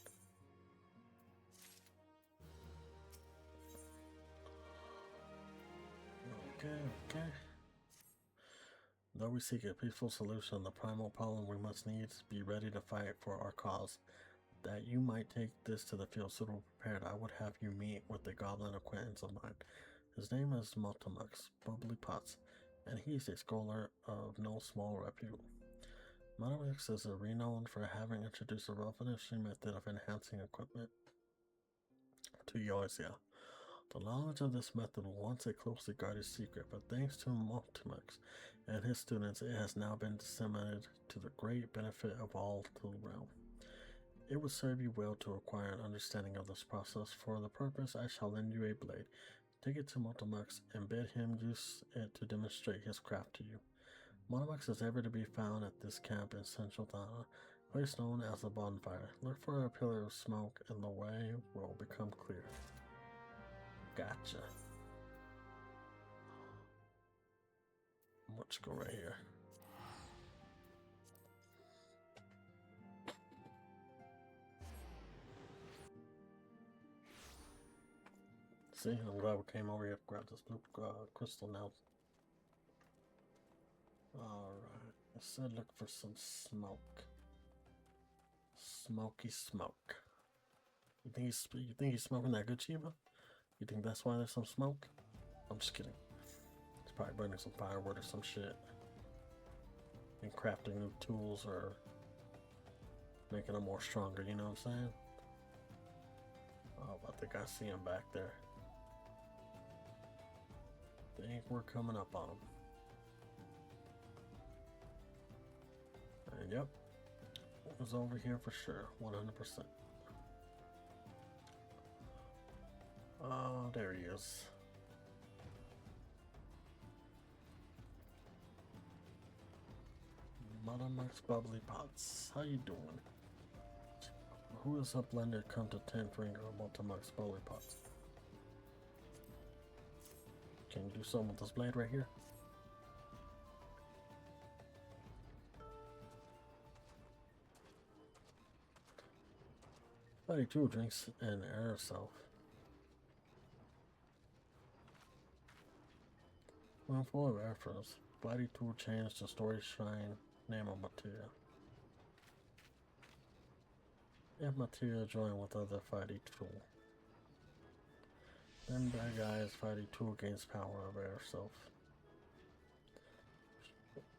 Okay. Though we seek a peaceful solution, the primal problem we must needs be ready to fight for our cause. That you might take this to the field suitably prepared, I would have you meet with a goblin acquaintance of mine. His name is Multimux, Bubbly Potts, and he is a scholar of no small repute. Multimux is renowned for having introduced a revolutionary method of enhancing equipment to Eorzea. The knowledge of this method was once a closely guarded secret, but thanks to Multimux and his students, it has now been disseminated to the great benefit of all the realm. It would serve you well to acquire an understanding of this process. For the purpose, I shall lend you a blade. Take it to Multimux and bid him use it to demonstrate his craft to you. Multimux is ever to be found at this camp in Central Thana, a place known as the Bonfire. Look for a pillar of smoke and the way will become clear. Gotcha. Let's go right here. See, I'm glad we came over here to grab this blue crystal now. Alright, I said look for some smoke. Smoky smoke. You think he's smoking that good, Chiba? You think that's why there's some smoke? I'm just kidding. He's probably burning some firewood or some shit. And crafting new tools or making them more stronger, you know what I'm saying? Oh, I think I see him back there. Think we're coming up on him. And yep, it was over here for sure, 100%. Oh, there he is. Mother Max Bubbly Pots, how you doing? Who is up blender come to 10 finger Multimax Bubbly Pots? Can you do something with this blade right here? Buddy 2 drinks an air self. When full of air froze, Buddy 2 changed the story shrine name of material. If material join with other 5D tool. Then bad guys 5D tool gains power of air self.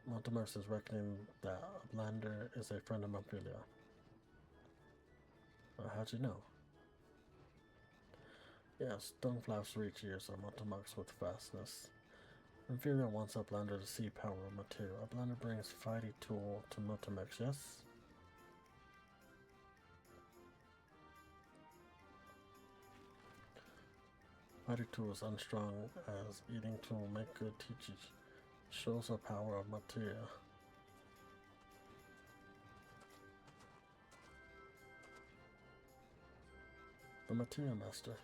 Montemarx is reckoning that Blander is a friend of Mophilia. How'd you know? Yes, Dungflaps reach ears of Montemarx with fastness. Mophilia wants Uplander to see power of material. Uplander brings 5D tool to Montemarx, yes? Fighting tool is unstrong as eating tool make good teachers. Shows the power of material. The Material Master.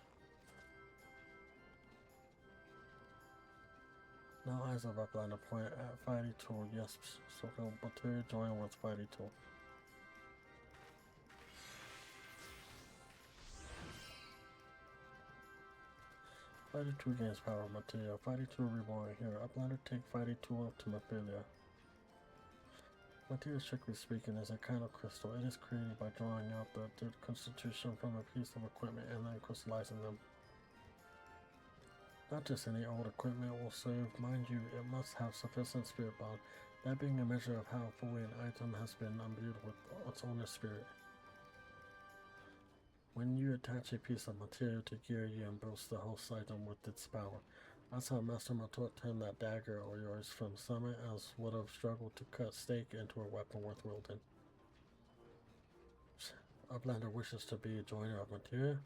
Now eyes of Uplander point at fighting tool. Yes, so material join with fighting tool. Fighting 2 gains power of material. Fighting 2 reborn here. Uplander take Fighting 2 up to Mophilia. Material, strictly speaking, is a kind of crystal. It is created by drawing out the constitution from a piece of equipment and then crystallizing them. Not just any old equipment will serve. Mind you, it must have sufficient spirit bond, that being a measure of how fully an item has been imbued with its owner's spirit. When you attach a piece of material to gear, you imbue the host item with its power. That's how Master Matot turned that dagger of yours from summit as would have struggled to cut steak into a weapon worth wielding. Uplander wishes to be a joiner of material.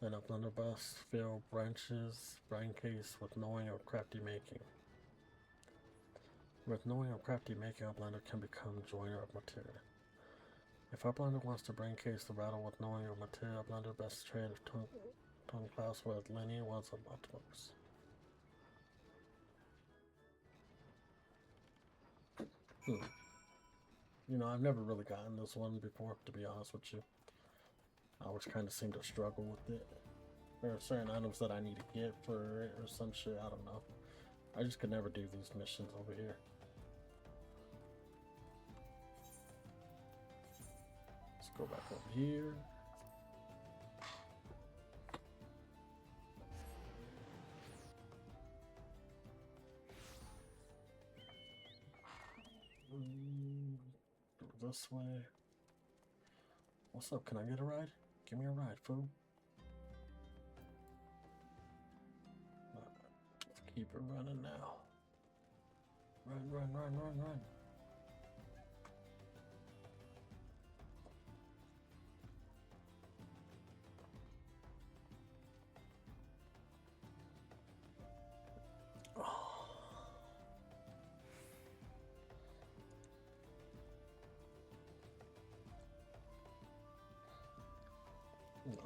Then Uplander busts fill branches, brine case with knowing of crafty making. With knowing of crafty making, Uplander can become joiner of material. If Uplander wants to bring case the battle with knowing of material, Uplander best trade of tongue class with Lenny was a Multimax. You know, I've never really gotten this one before, to be honest with you. I always kind of seem to struggle with it. There are certain items that I need to get for it or some shit, I don't know. I just could never do these missions over here. Let's go back over here. This way. What's up? Can I get a ride? Give me a ride, fool. Let's keep it running now. Run, run, run, run, run.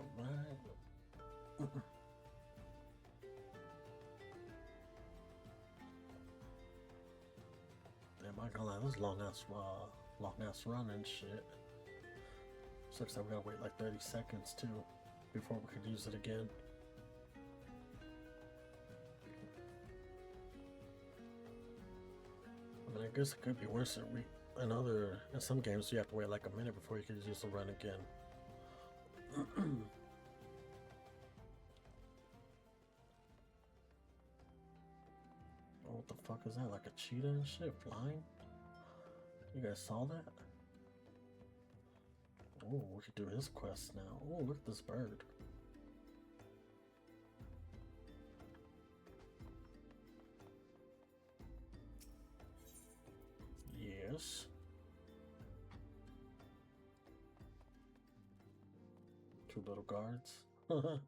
Alright. Damn, I gonna lie, this long ass run and shit. Sucks that we gotta wait like 30 seconds too before we could use it again. mean, I guess it could be worse. In some games, you have to wait like a minute before you can use the run again. Oh, what the fuck is that? Like a cheetah and shit flying? You guys saw that? Oh, we could do his quest now. Oh, look at this bird. Yes. Two little guards. Alright.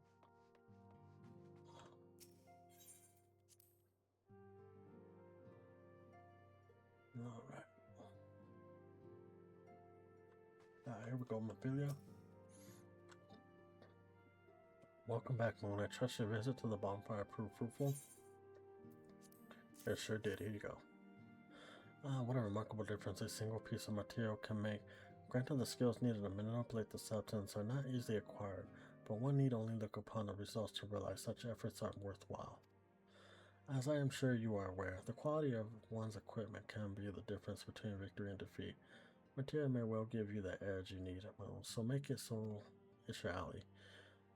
Here we go, Mephilia. Welcome back, Moon. I trust your visit to the bonfire proved fruitful. It sure did. Here you go. What a remarkable difference a single piece of material can make. Granted, the skills needed to manipulate the substance are not easily acquired, but one need only look upon the results to realize such efforts are worthwhile. As I am sure you are aware, the quality of one's equipment can be the difference between victory and defeat. Material may well give you the edge you need, so make it so it's your alley.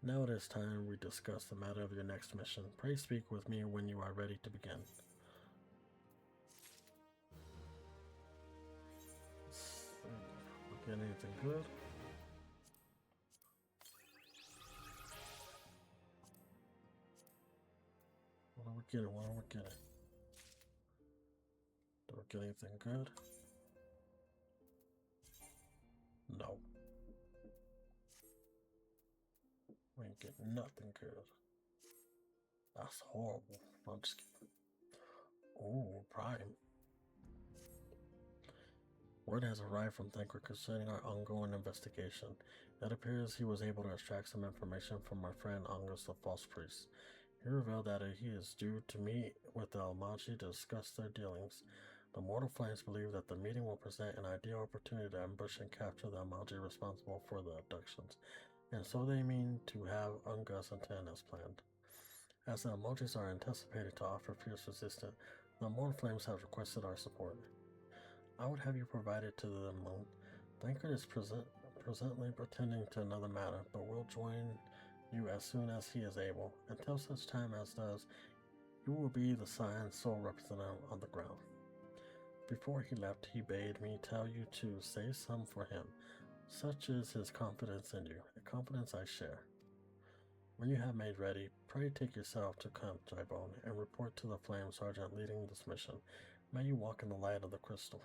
Now it is time we discuss the matter of your next mission. Pray speak with me when you are ready to begin. Get anything good? What are we getting? What are we getting? Do we get anything good? No. We ain't getting nothing good. That's horrible. I'm just kidding. Ooh, Prime. Word has arrived from Thinker concerning our ongoing investigation. It appears he was able to extract some information from my friend Angus the False Priest. He revealed that he is due to meet with the Almaji to discuss their dealings. The Mortal Flames believe that the meeting will present an ideal opportunity to ambush and capture the Almaji responsible for the abductions, and so they mean to have Angus attend as planned. As the Almajis are anticipated to offer fierce resistance, the Mortal Flames have requested our support. I would have you provided to the Moon. Thankred is presently pretending to another matter, but will join you as soon as he is able. Until such time as does, you will be the Science sole representative on the ground. Before he left, he bade me tell you to say some for him. Such is his confidence in you, a confidence I share. When you have made ready, pray take yourself to Camp Drybone and report to the Flame Sergeant leading this mission. May you walk in the light of the crystal.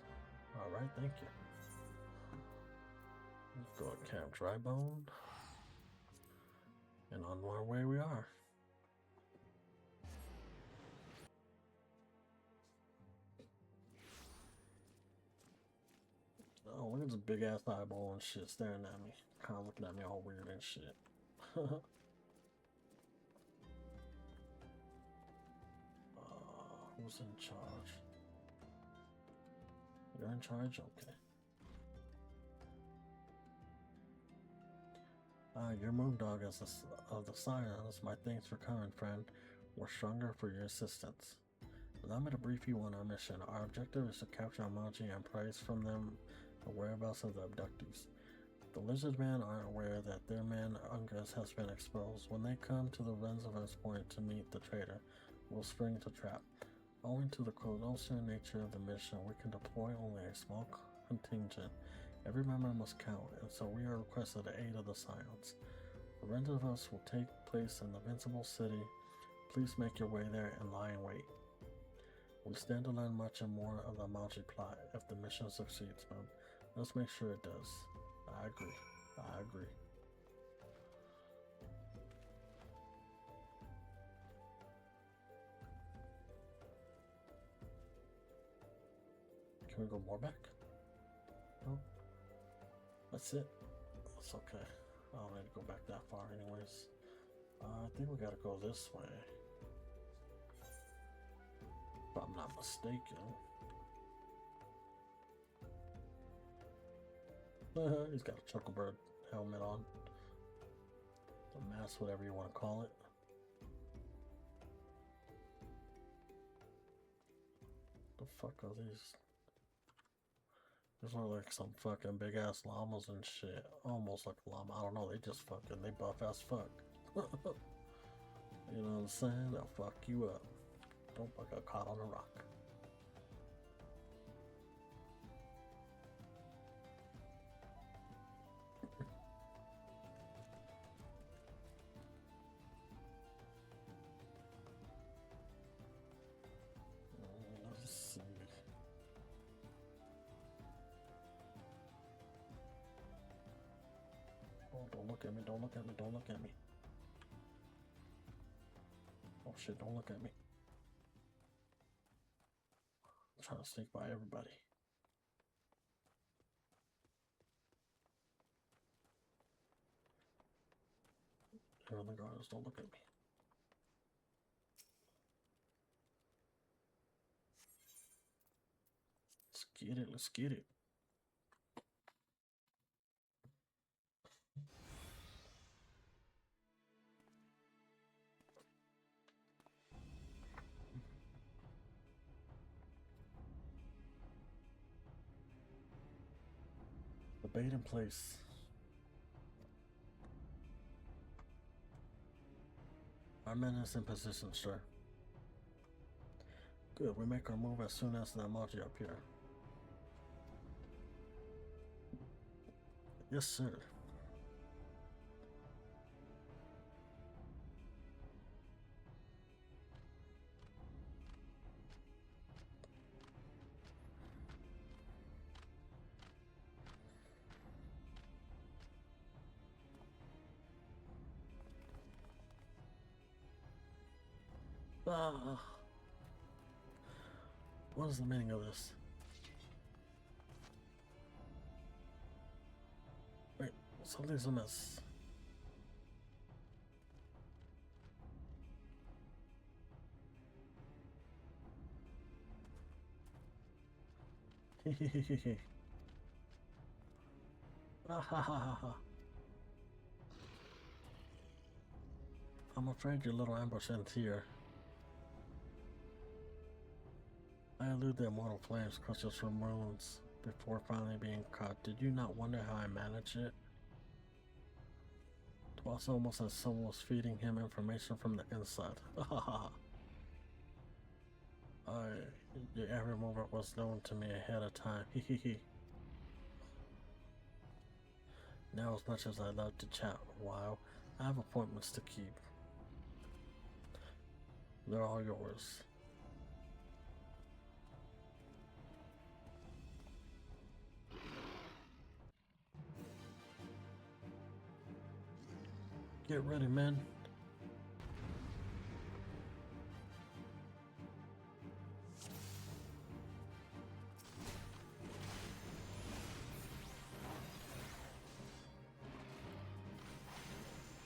Alright, thank you. Let's go to Camp Drybone. And on our way we are. Oh, look at this big ass eyeball and shit staring at me. Kinda looking at me all weird and shit. Who's in charge? You're in charge? Okay. Your Moondog is of the Scions. My thanks for coming, friend. We're stronger for your assistance. Allow me to brief you on our mission. Our objective is to capture Almaji and prize from them the whereabouts of the abductees. The Lizard Men aren't aware that their man Angus has been exposed. When they come to the Renzover's point to meet the traitor, we'll spring to trap. Owing to the closer nature of the mission, we can deploy only a small contingent. Every member must count, and so we are requested the aid of the Scions. The rest of us will take place in the Invincible City. Please make your way there and lie in wait. We stand to learn much and more of the Almaji plot if the mission succeeds, man. Let's make sure it does. I agree. I agree. Can we go more back? No? That's it. That's okay. I don't need to go back that far anyways. I think we gotta go this way. If I'm not mistaken. He's got a Chucklebird helmet on. A mask, whatever you want to call it. The fuck are these There's like some fucking big ass llamas and shit. Almost like a llama. I don't know, they just fucking, they buff as fuck. You know what I'm saying? They'll fuck you up. Don't get caught on a rock. Let's see. Oh, don't look at me, don't look at me, don't look at me. Oh shit, don't look at me. I'm trying to sneak by everybody. Here on the guards, don't look at me. Let's get it, let's get it. The bait in place. Our men is in position, sir. Good, we make our move as soon as the emoji appear. Yes, sir. Ah. What is the meaning of this? Wait, something's amiss. Hehehehe. Ah ha ha ha ha. I'm afraid your little ambush ends here. I elude the immortal flames, crushes from ruins before finally being caught. Did you not wonder how I managed it? It was almost as someone was feeding him information from the inside. Your every movement was known to me ahead of time. Hehehe. Now, as much as I love to chat a while, I have appointments to keep. They're all yours. Get ready, men.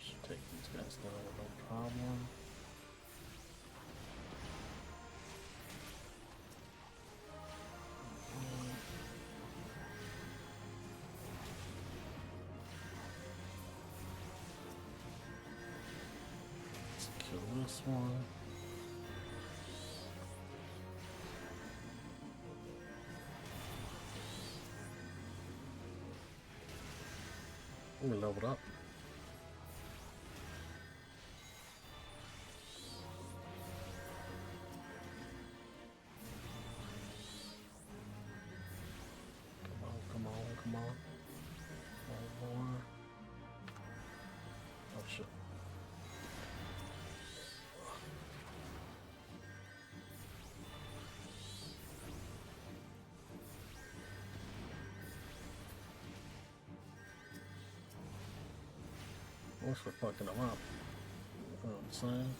Should take these guys down with no problem. Let's kill this one. We leveled up. Come on, come on, come on. One more. Oh shit. I wish we're fucking them up. You know what I'm saying?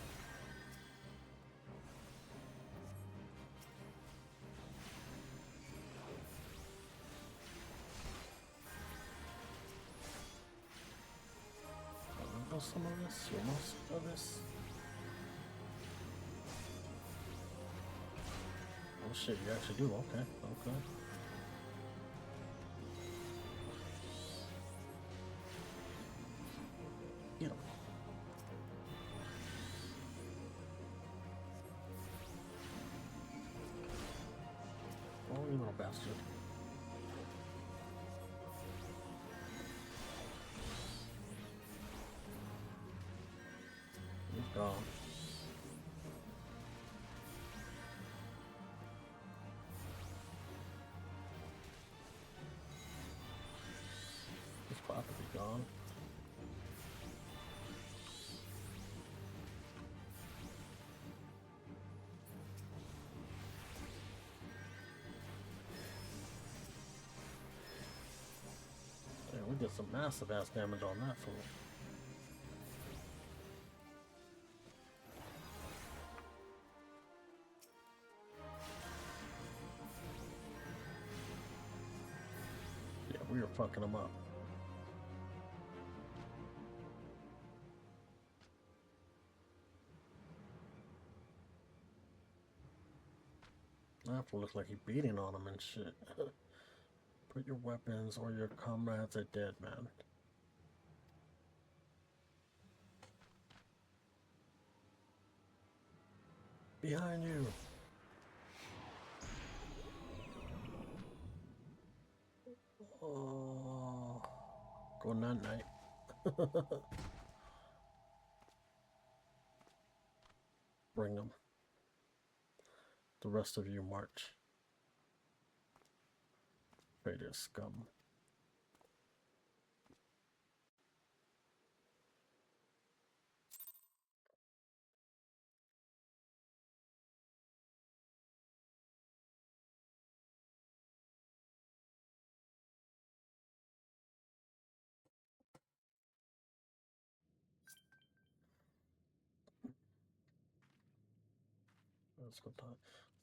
Some of this, or most of this. Oh shit, you actually do, okay, okay. Get him. Oh, you little bastard. Gone. Yeah, we did some massive ass damage on that fool. Yeah, we were fucking him up. That fool looks like he beating on him and shit. Put your weapons or your comrades are dead, man. Behind you. Oh, go night night. Bring them. The rest of you march. Traitor scum. That's good time.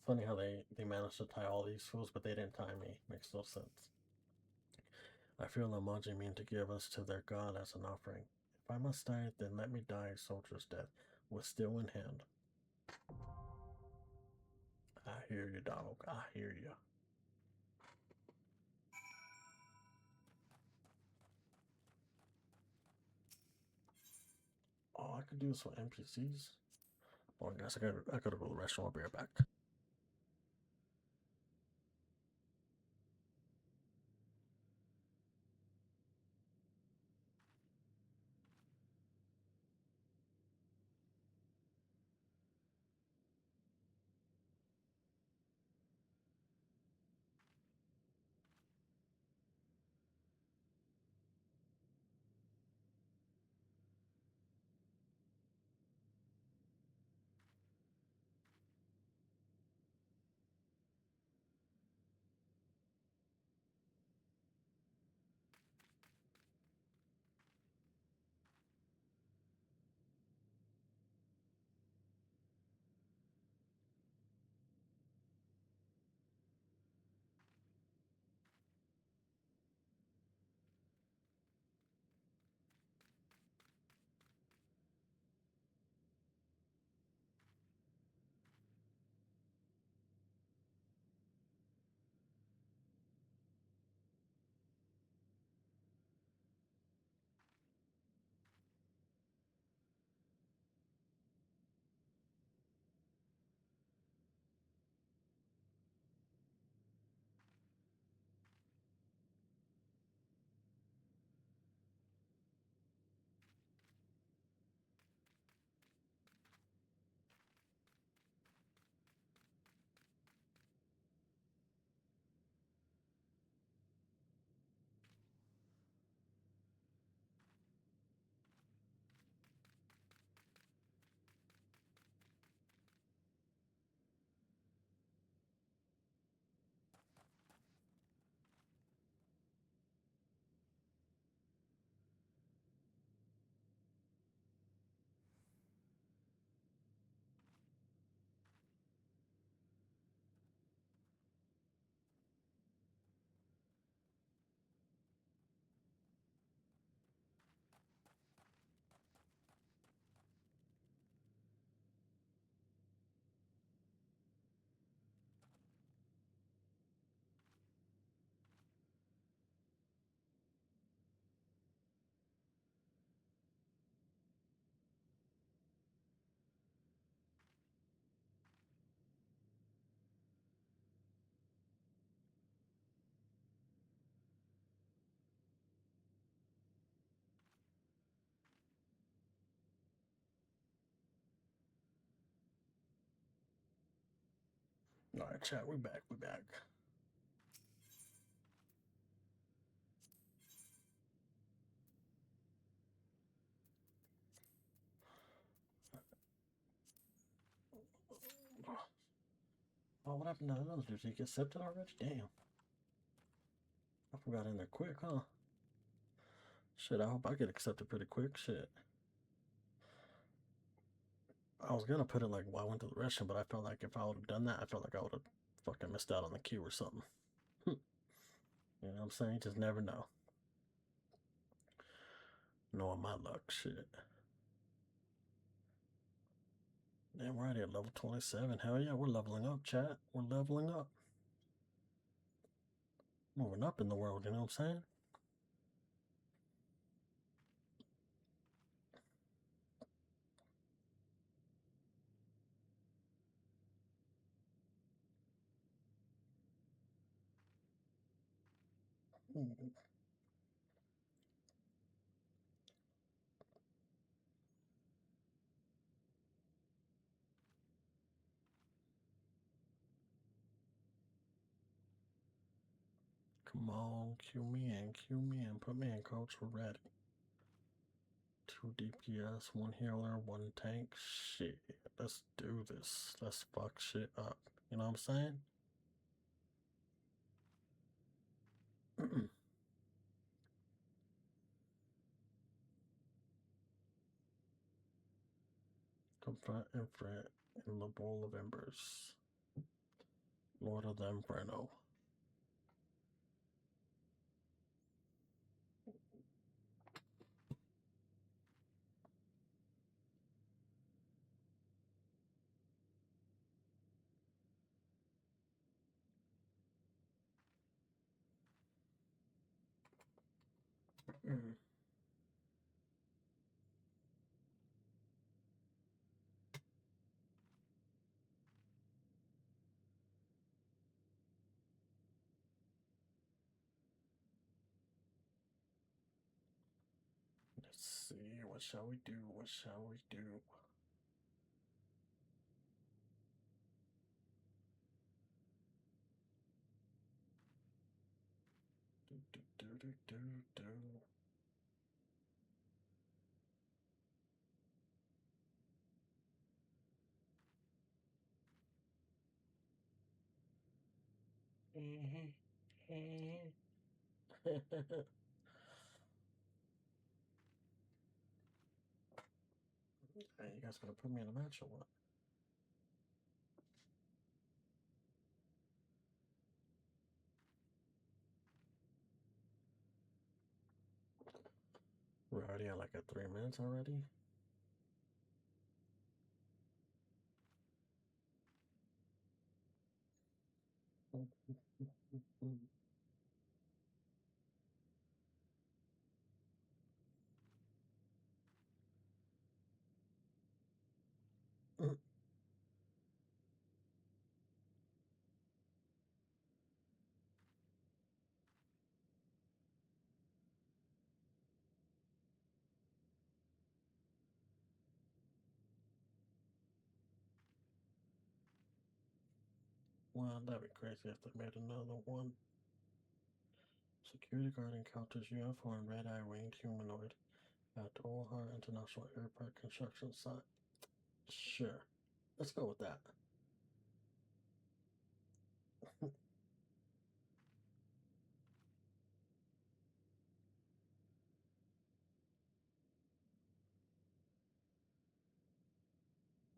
Funny how they managed to tie all these fools, but they didn't tie me. Makes no sense. I feel the Maji mean to give us to their god as an offering. If I must die, then let me die a soldier's death, with steel in hand. I hear you, dog. I hear you. Oh, I could do this for NPCs. Oh, guys, I gotta go to the restaurant. I'll be right back. All right, chat. We back. We back. Oh, what happened to the others? Did he get accepted already? Damn. I forgot in there quick, huh? Shit, I hope I get accepted pretty quick. Shit. I was gonna put it like while I went to the restroom, but I felt like if I would have done that, I felt like I would have fucking missed out on the queue or something. You know what I'm saying? You just never know. Knowing my luck, shit. Damn, we're already at level 27. Hell yeah, we're leveling up, chat. We're leveling up. Moving up in the world, you know what I'm saying? Come on, cue me in, put me in, coach. We're ready. 2 DPS, 1 healer, 1 tank. Shit, let's do this. Let's fuck shit up. You know what I'm saying? Confront Infront in the Bowl of Embers. Lord of the Inferno. Let's see, what shall we do? What shall we do? Do. Hey, you guys gonna put me in a match or what? We're already at like at 3 minutes already. Well, that'd be crazy if they made another one. Security guard encounters UFO and red-eye winged humanoid at Doha International Airport construction site. Sure. Let's go with that.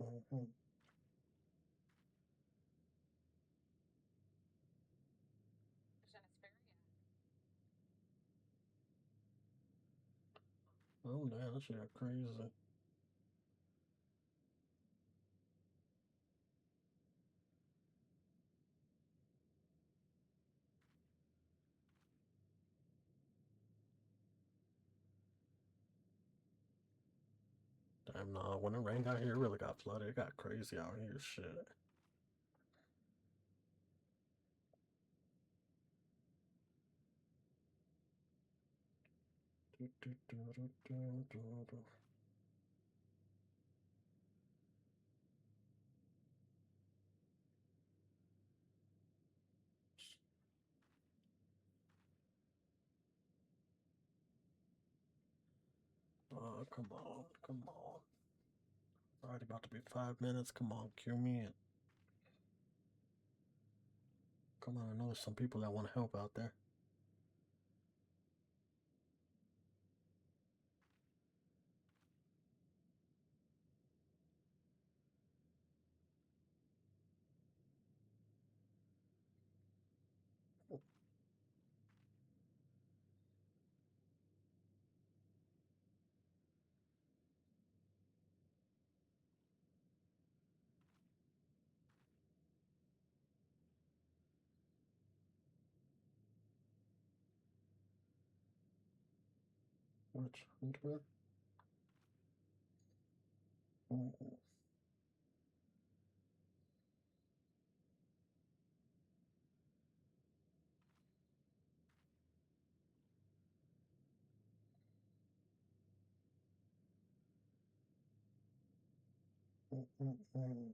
Mm-hmm. Oh, damn, that shit got crazy. Damn, nah, when it rained out here, it really got flooded. It got crazy out here, shit. Oh, come on, come on. Already about to be 5 minutes. Come on, cue me in. Come on, I know there's some people that want to help out there. Which one?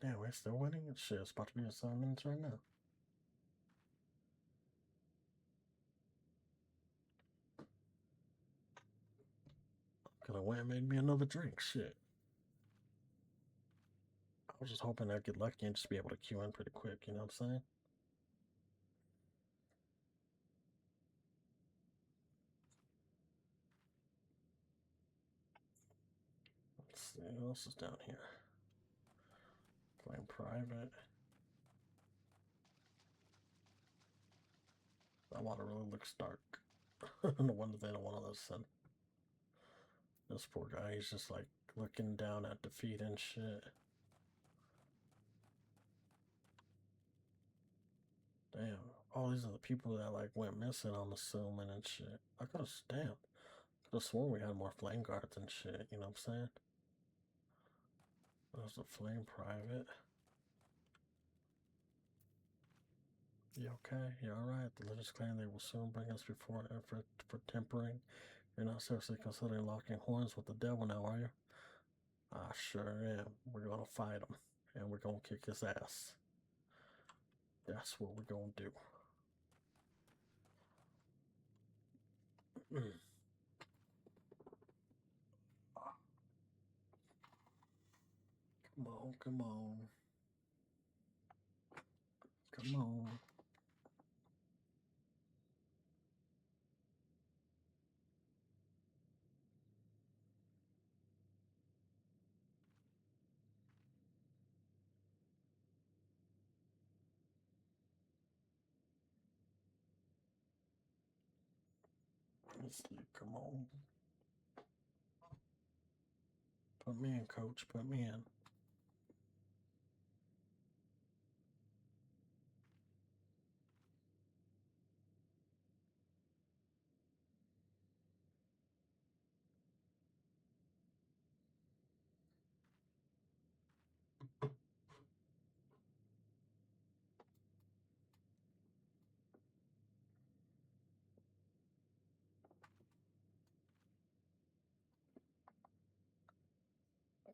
Yeah, we're still winning. Shit, it's about to be 7 minutes right now. Cause I went and made me another drink. Shit. I was just hoping I'd get lucky and just be able to queue in pretty quick, you know what I'm saying? Let's see what else is down here. Playing private. That water really looks dark. No wonder they don't want to listen. This poor guy, he's just like looking down at defeat and shit. Damn. Oh, these are the people that like went missing, I'm assuming, and shit. I could have, damn. Could have sworn we had more flame guards and shit, you know what I'm saying? There's the flame private. You okay? You alright? The Legends claim they will soon bring us before an effort for tempering. You're not seriously considering locking horns with the devil now, are you? I sure am. We're gonna fight him, and we're gonna kick his ass. That's what we're gonna do. Come on, come on. Come on. Let's see. Come on. Put me in, coach. Put me in.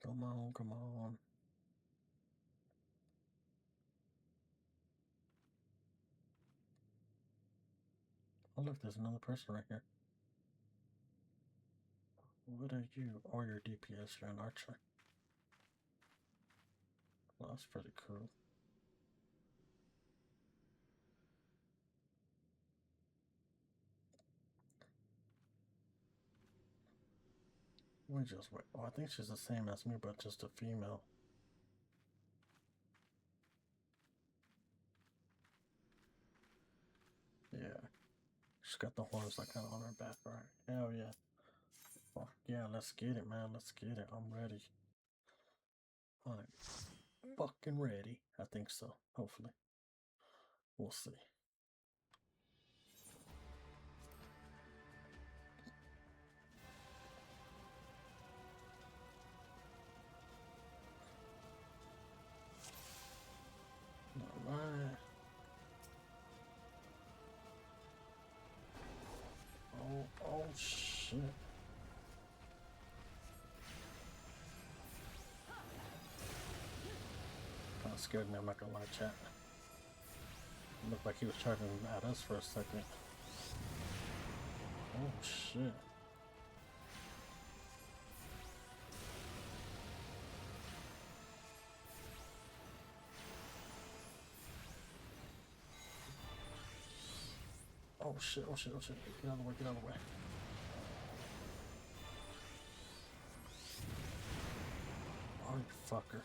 Come on, come on. Oh, look, there's another person right here. What are you? Oh, you're DPS. You're an archer. Well, that's pretty cool. We just wait. Oh, I think she's the same as me, but just a female. Yeah. She's got the horns like kind of on her back, right? Hell yeah. Fuck yeah, let's get it, man. Let's get it. I'm ready. I'm fucking ready. I think so. Hopefully. We'll see. Alright. Oh shit. Kinda scared me, I'm not gonna lie, chat. It looked like he was charging at us for a second. Oh shit. Oh shit, oh shit, oh shit. Get out of the way, get out of the way. Oh, you fucker.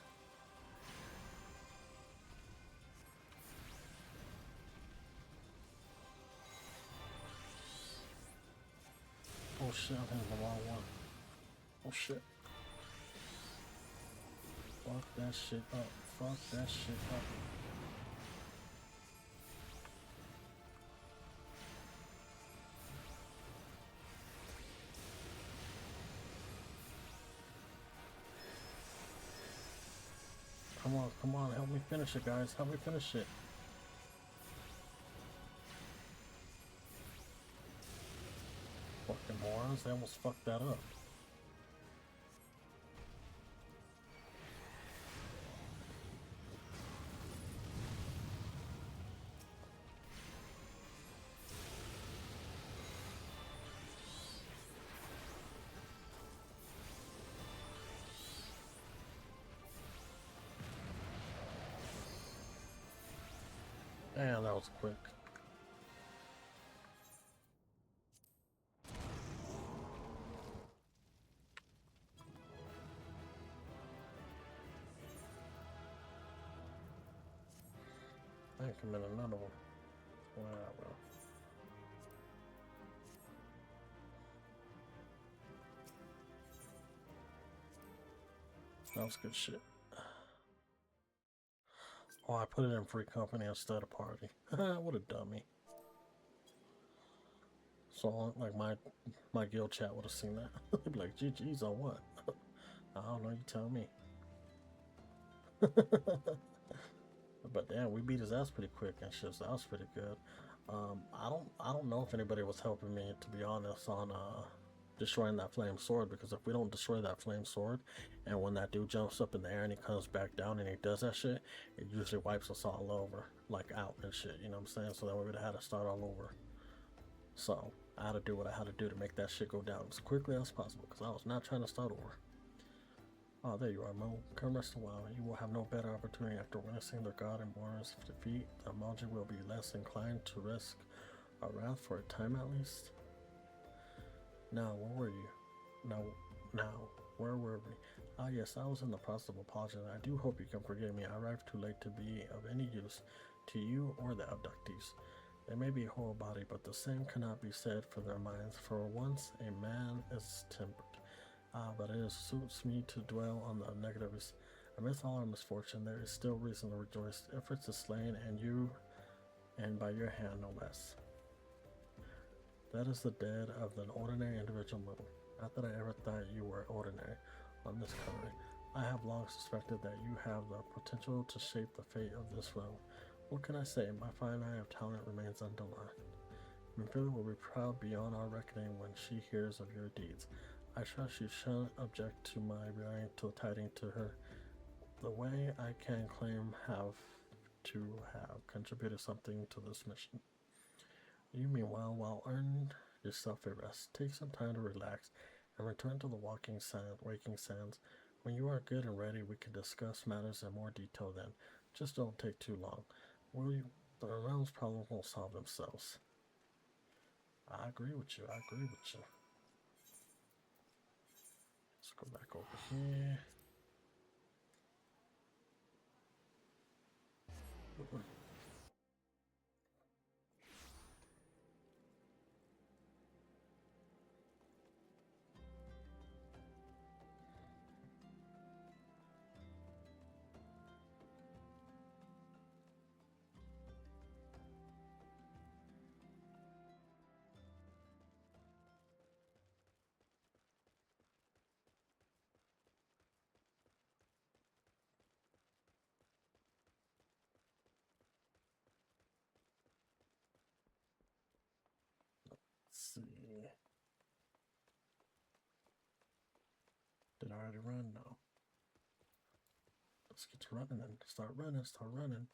Oh shit, I'm hitting the wrong one. Oh shit. Fuck that shit up. Fuck that shit up. Come on, help me finish it, guys. Help me finish it. Fucking morons, they almost fucked that up. Damn, that was quick. I ain't committed another one. Well. That was good shit. Oh, I put it in free company instead of party. What a dummy. So, like, my guild chat would have seen that. They'd be like, GG's on what? I don't know, you tell me. But damn, we beat his ass pretty quick and shit, so that was pretty good. I don't know if anybody was helping me, to be honest, on destroying that flame sword, because if we don't destroy that flame sword, and when that dude jumps up in the air and he comes back down and he does that shit, it usually wipes us all over, like out and shit, you know what I'm saying? So then we would have had to start all over. So I had to do what I had to do to make that shit go down as quickly as possible, because I was not trying to start over. Oh, there you are, Mo. Come rest a while. You will have no better opportunity after witnessing the god and Moira's defeat. The Malji will be less inclined to risk a wrath for a time at least. Now, where were you? Now, where were we? Ah, yes, I was in the process of apologizing. I do hope you can forgive me. I arrived too late to be of any use to you or the abductees. They may be a whole body, but the same cannot be said for their minds. For once, a man is tempered. Ah, but it suits me to dwell on the negatives. Amidst all our misfortune, there is still reason to rejoice. Efforts is slain, and you, and by your hand no less. That is the dead of an ordinary individual moon. Not that I ever thought you were ordinary on this country. I have long suspected that you have the potential to shape the fate of this realm. What can I say? My fine eye of talent remains undenied. Minfila will be proud beyond our reckoning when she hears of your deeds. I trust you shan't object to my bearing to tiding to her. The way I can claim have contributed something to this mission. You meanwhile, while earn yourself a rest, take some time to relax and return to the waking sands. When you are good and ready, we can discuss matters in more detail then. Just don't take too long. The realm's problems won't solve themselves. I agree with you. Let's go back over here. already run now. Let's get to running and start running.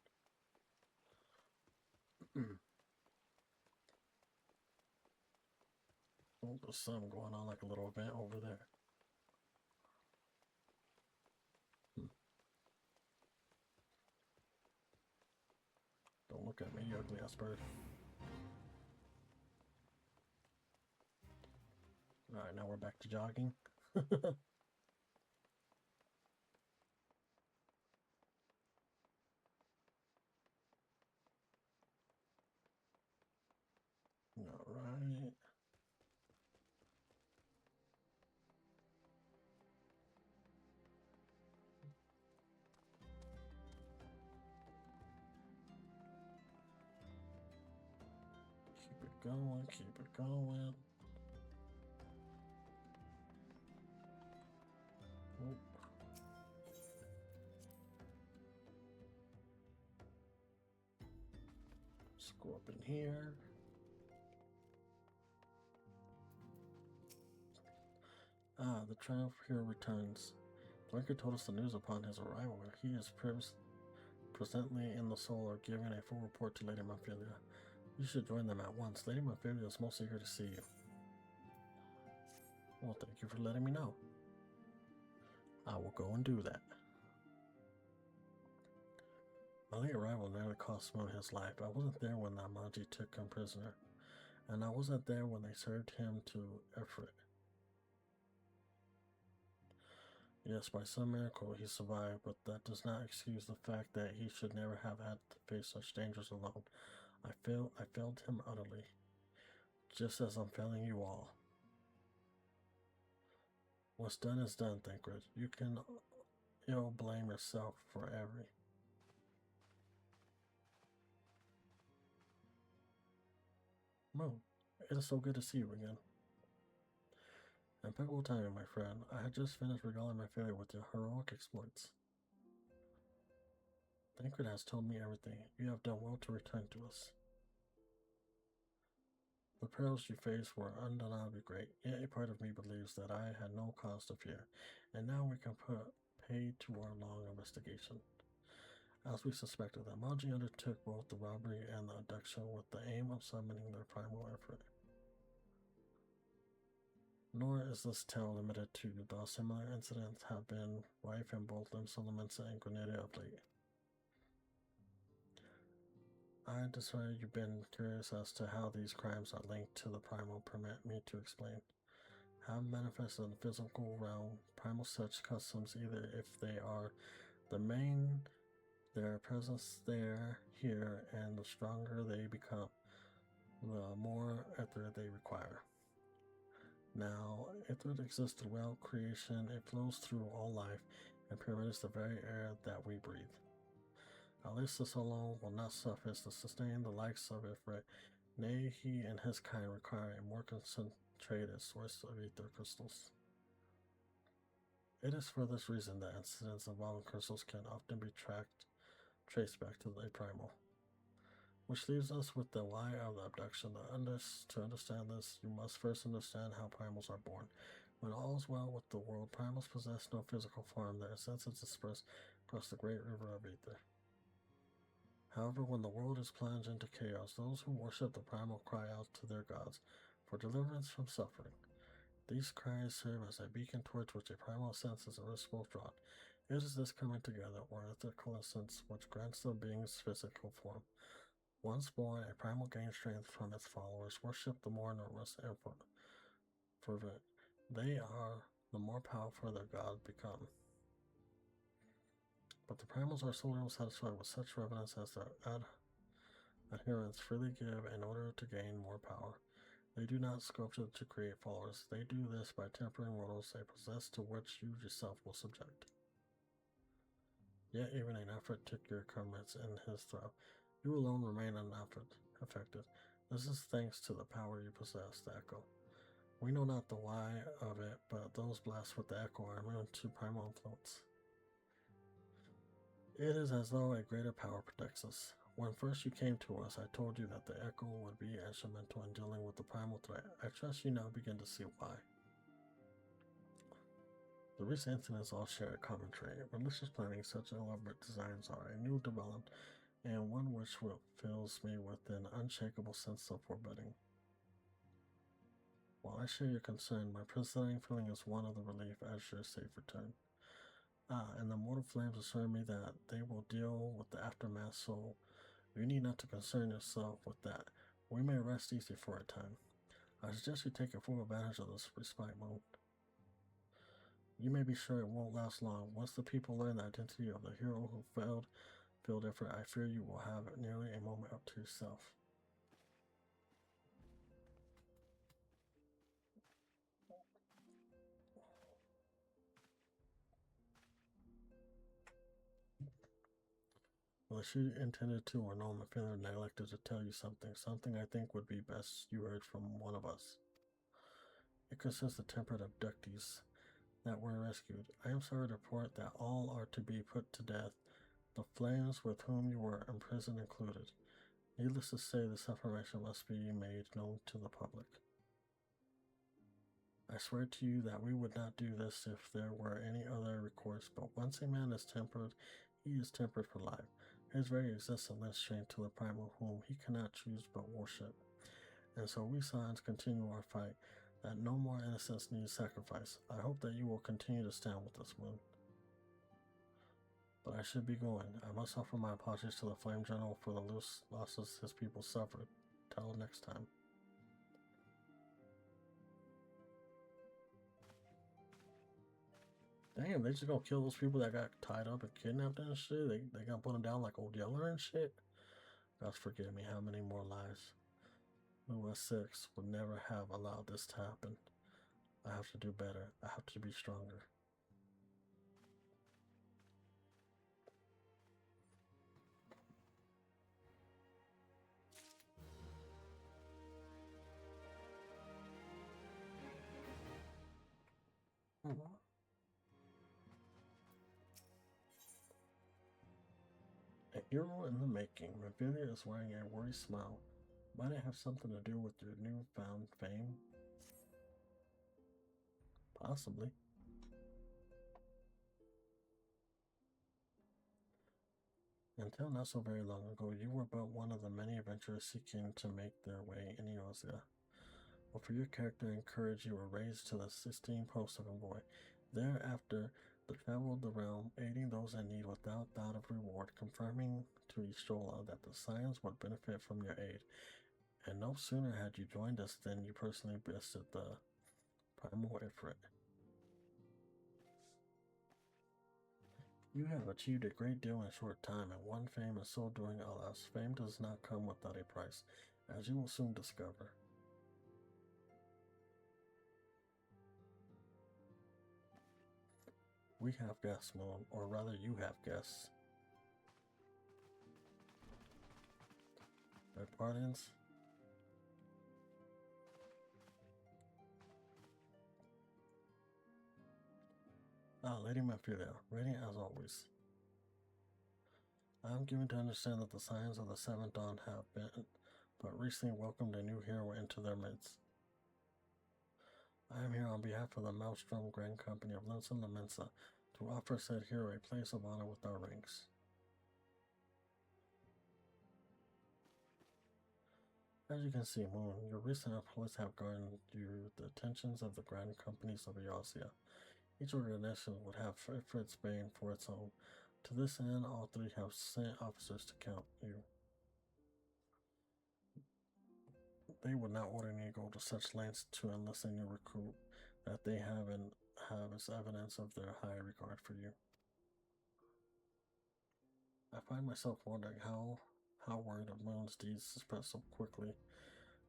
Oh, there's something going on like a little event over there. Don't look at me, you ugly ass bird. Alright, now we're back to jogging. Alright. Keep it going, keep it going. Oop. Let's go up in here. Ah, the triumph hero returns. Blinker told us the news upon his arrival. He is presently in the solar, giving a full report to Lady Monfilia. You should join them at once. Lady Monfilia is most eager to see you. Well, thank you for letting me know. I will go and do that. My late arrival nearly cost Moon his life. I wasn't there when the Amaji took him prisoner, and I wasn't there when they served him to Efrit. Yes, by some miracle he survived, but that does not excuse the fact that he should never have had to face such dangers alone. I failed him utterly, just as I'm failing you all. What's done is done, Thancred. You can ill blame yourself for every. Moon, it is so good to see you again. Impeccable timing, my friend. I had just finished regaling my family with your heroic exploits. Thancred has told me everything. You have done well to return to us. The perils you faced were undeniably great, yet a part of me believes that I had no cause to fear, and now we can put paid to our long investigation. As we suspected, the Amaji undertook both the robbery and the abduction with the aim of summoning their primal effort. Nor is this tale limited to the similar incidents have been rife in both Lim Solomons and Grenada of late. I decided you've been curious as to how these crimes are linked to the primal. Permit me to explain. Have manifested in the physical realm, primal such customs, either if they are the main, their presence there, here, and the stronger they become, the more ether they require. Now, ether exists throughout creation, it flows through all life, and permits the very air that we breathe. Alistus alone will not suffice to sustain the likes of Ifrit. Nay, he and his kind require a more concentrated source of ether crystals. It is for this reason that incidents involving crystals can often be traced back to the primal. Which leaves us with the why of the abduction. To understand this, you must first understand how primals are born. When all is well with the world, primals possess no physical form. Their essence is dispersed across the great river of ether. However, when the world is plunged into chaos, those who worship the primal cry out to their gods for deliverance from suffering. These cries serve as a beacon towards which a primal sense is irresistible drawn. It is this coming together, or ethical essence, which grants the being's physical form. Once born, a primal gains strength from its followers. Worship the more enormous and fervent they are, the more powerful their god become. But the primals are seldom satisfied with such reverence as their adherents freely give in order to gain more power. They do not sculpture to create followers. They do this by tempering mortals they possess to which you yourself will subject. Yet even an effort took your comments in his throat. You alone remain unaffected. This is thanks to the power you possess, the Echo. We know not the why of it, but those blessed with the Echo are immune to primal influence. It is as though a greater power protects us. When first you came to us, I told you that the Echo would be instrumental in dealing with the primal threat. I trust you now begin to see why. The recent incidents all share a common trait. Malicious planning, such elaborate designs are a new development, and one which fills me with an unshakable sense of foreboding. While I share your concern, my presiding feeling is one of the relief as your safe return. And the mortal flames assure me that they will deal with the aftermath, so you need not to concern yourself with that. We may rest easy for a time. I suggest you take full advantage of this respite mode. You may be sure it won't last long. Once the people learn the identity of the hero who failed field effort, I fear you will have nearly a moment up to yourself. Well, she intended to, or no, my father neglected to tell you something I think would be best you heard from one of us. It concerns the temperate abductees that were rescued. I am sorry to report that all are to be put to death, the flames with whom you were imprisoned included. Needless to say, this information must be made known to the public. I swear to you that we would not do this if there were any other recourse, but once a man is tempered, he is tempered for life. His very existence links straight to the primal whom he cannot choose but worship. And so we Scions continue our fight, that no more innocence needs sacrifice. I hope that you will continue to stand with us, Moon. But I should be going. I must offer my apologies to the Flame General for the losses his people suffered. Till next time. Damn, they just gonna kill those people that got tied up and kidnapped and shit? They gonna put them down like Old Yeller and shit? God forgive me, how many more lives? Lua 6 would never have allowed this to happen. I have to do better. I have to be stronger. A hero in the making. Ravilia is wearing a worried smile. Might it have something to do with your newfound fame? Possibly. Until not so very long ago, you were but one of the many adventurers seeking to make their way in Eosia. But for your character and courage, you were raised to the 16th post of envoy. Thereafter, you traveled the realm, aiding those in need without doubt of reward, confirming to Ishola that the Scions would benefit from your aid. And no sooner had you joined us than you personally bested the primal Ifrit. You have achieved a great deal in a short time, and won fame and so doing, alas, fame does not come without a price, as you will soon discover. We have guests, Moon, or rather you have guests. Red Guardians? Lady Mephilia, radiant as always. I am given to understand that the Scions of the Seventh Dawn have been, but recently welcomed a new hero into their midst. I am here on behalf of the Maelstrom Grand Company of Linson Lamensa to offer said hero a place of honor with our ranks. As you can see, Moon, your recent exploits have garnered you the attentions of the Grand Companies of Eosia. Each organization would have Ifrit's bane for its own. To this end, all three have sent officers to count you. They would not ordinarily go to such lengths to enlist a new recruit that they have as evidence of their high regard for you. I find myself wondering how word of Moon's deeds spread so quickly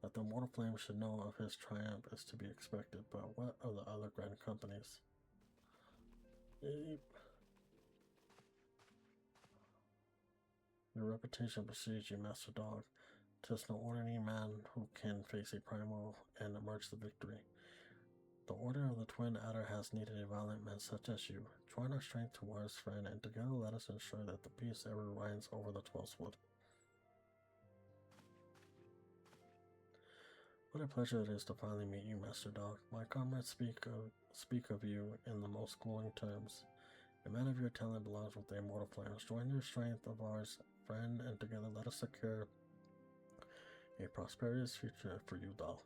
that the mortal flame should know of his triumph is to be expected, but what of the other grand companies? Your reputation precedes you, Master Dog. 'Tis no ordinary man who can face a primal and emerge the victory. The Order of the Twin Adder has needed a valiant man such as you. Join our strength towards friend, and together let us ensure that the peace ever reigns over the Twelfth Wood. What a pleasure it is to finally meet you, Master Dog. My comrades speak of you in the most glowing terms. A man of your talent belongs with the immortal flames. Join your strength of ours, friend, and together let us secure a prosperous future for you, doll.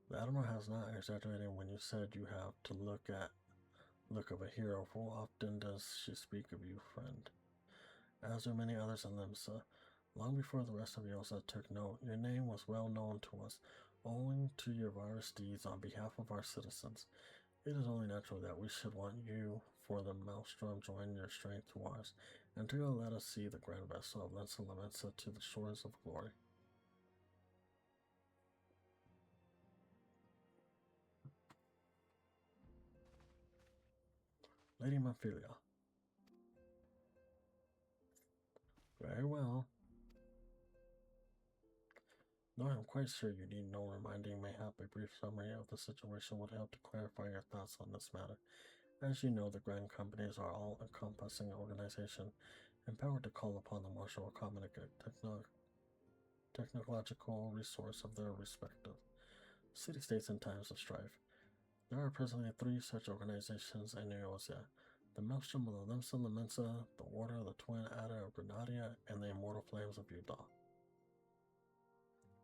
The Admiral has not exaggerated when you said you have to look of a hero. Full often does she speak of you, friend. As do many others in Limsa. Long before the rest of Yosa took note, your name was well known to us, owing to your virus deeds on behalf of our citizens. It is only natural that we should want you for the Maelstrom join your strength to ours, and together let us see the grand vessel of Lensa Lamensa to the shores of glory. Lady Memphilia. Very well. Though I am quite sure you need no reminding, mayhap a brief summary of the situation would help to clarify your thoughts on this matter. As you know, the grand companies are all-encompassing organization, empowered to call upon the martial or common technological resource of their respective city-states in times of strife. There are presently 3 such organizations in Eosia: the Maelstrom of the Limsa Lamensa, the Order of the Twin Adder of Grenadia, and the Immortal Flames of Utah.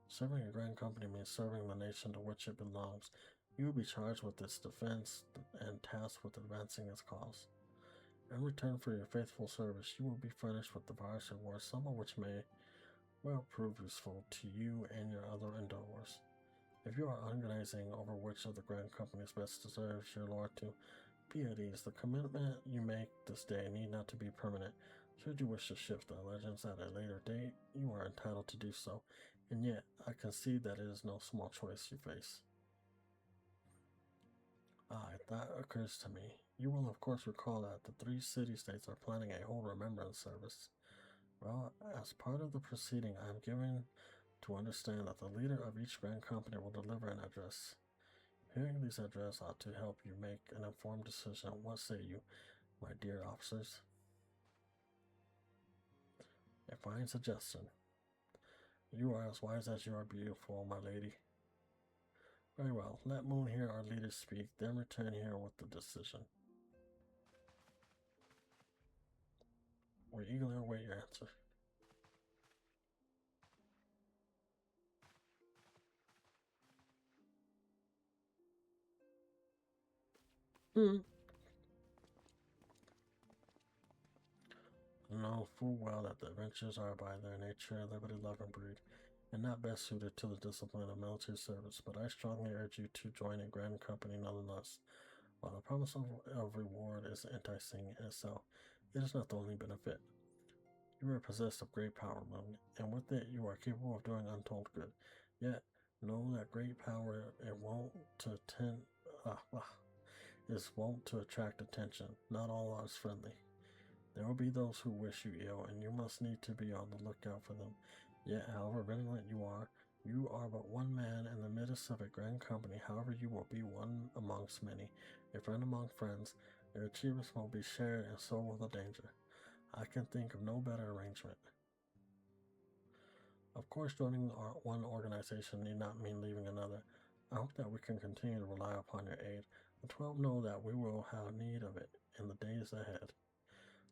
Serving a grand company means serving the nation to which it belongs. You will be charged with its defense and tasked with advancing its cause. In return for your faithful service, you will be furnished with the various rewards, some of which may well prove useful to you and your other endeavors. If you are organizing over which of the grand companies best deserves your lord to be at ease, the commitment you make this day need not to be permanent. Should you wish to shift the allegiance at a later date, you are entitled to do so, and yet I concede that it is no small choice you face. That occurs to me. You will of course recall that the 3 city-states are planning a whole remembrance service. Well, as part of the proceeding, I am given to understand that the leader of each grand company will deliver an address. Hearing these addresses ought to help you make an informed decision. What say you, my dear officers? A fine suggestion. You are as wise as you are beautiful, my lady. Very well. Let Moon hear our leaders speak, then return here with the decision. We eagerly await your answer. I know full well that the adventures are by their nature liberty-loving breed, and not best suited to the discipline of military service, but I strongly urge you to join a grand company nonetheless. While the promise of reward is enticing in itself, it is not the only benefit. You are possessed of great power, Moon, and with it you are capable of doing untold good. Yet, know that great power is wont to attract attention. Not all are friendly. There will be those who wish you ill, and you must need to be on the lookout for them. Yet, however vigilant you are but one man in the midst of a grand company. However, you will be one amongst many, a friend among friends. Their achievements will be shared, and so will the danger. I can think of no better arrangement. Of course, joining one organization need not mean leaving another. I hope that we can continue to rely upon your aid. The 12 know that we will have need of it in the days ahead.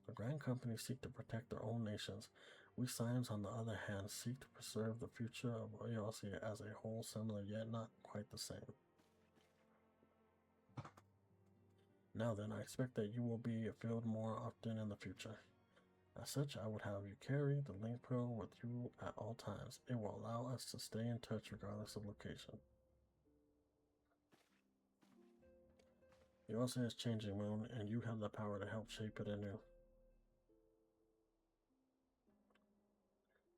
The grand companies seek to protect their own nations. We Scions, on the other hand, seek to preserve the future of Eosia as a whole, similar yet not quite the same. Now then, I expect that you will be afield more often in the future. As such, I would have you carry the link pearl with you at all times. It will allow us to stay in touch regardless of location. Eosia is changing, Moon, and you have the power to help shape it anew.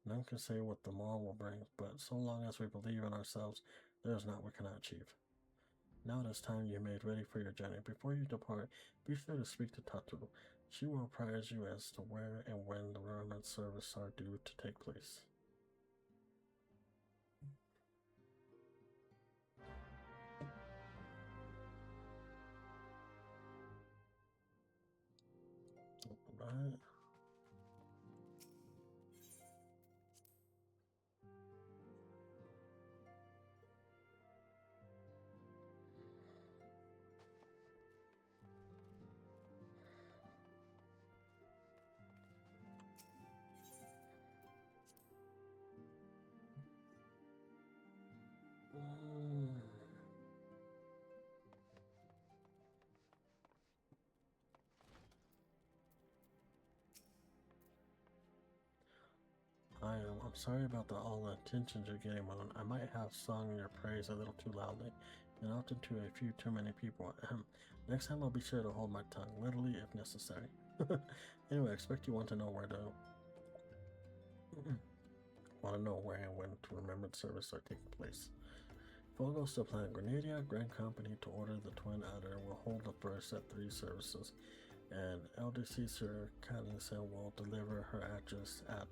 None can say what the morrow will bring, but so long as we believe in ourselves, there is naught we cannot achieve. Now it is time you made ready for your journey. Before you depart, be sure to speak to Tatu. She will apprise you as to where and when the remembrance service are due to take place. Alright. Sorry about all the attention you're getting, Moon. I might have sung your praise a little too loudly, and often to a few too many people. Next time I'll be sure to hold my tongue, literally if necessary. Anyway, I expect you want to know where to want to know where and when to remembered service are taking place. Fogo's to plan Grenadia Grand Company to order the Twin Adder will hold the first at 3 services, and Elder Caesar Catlinson will deliver her address at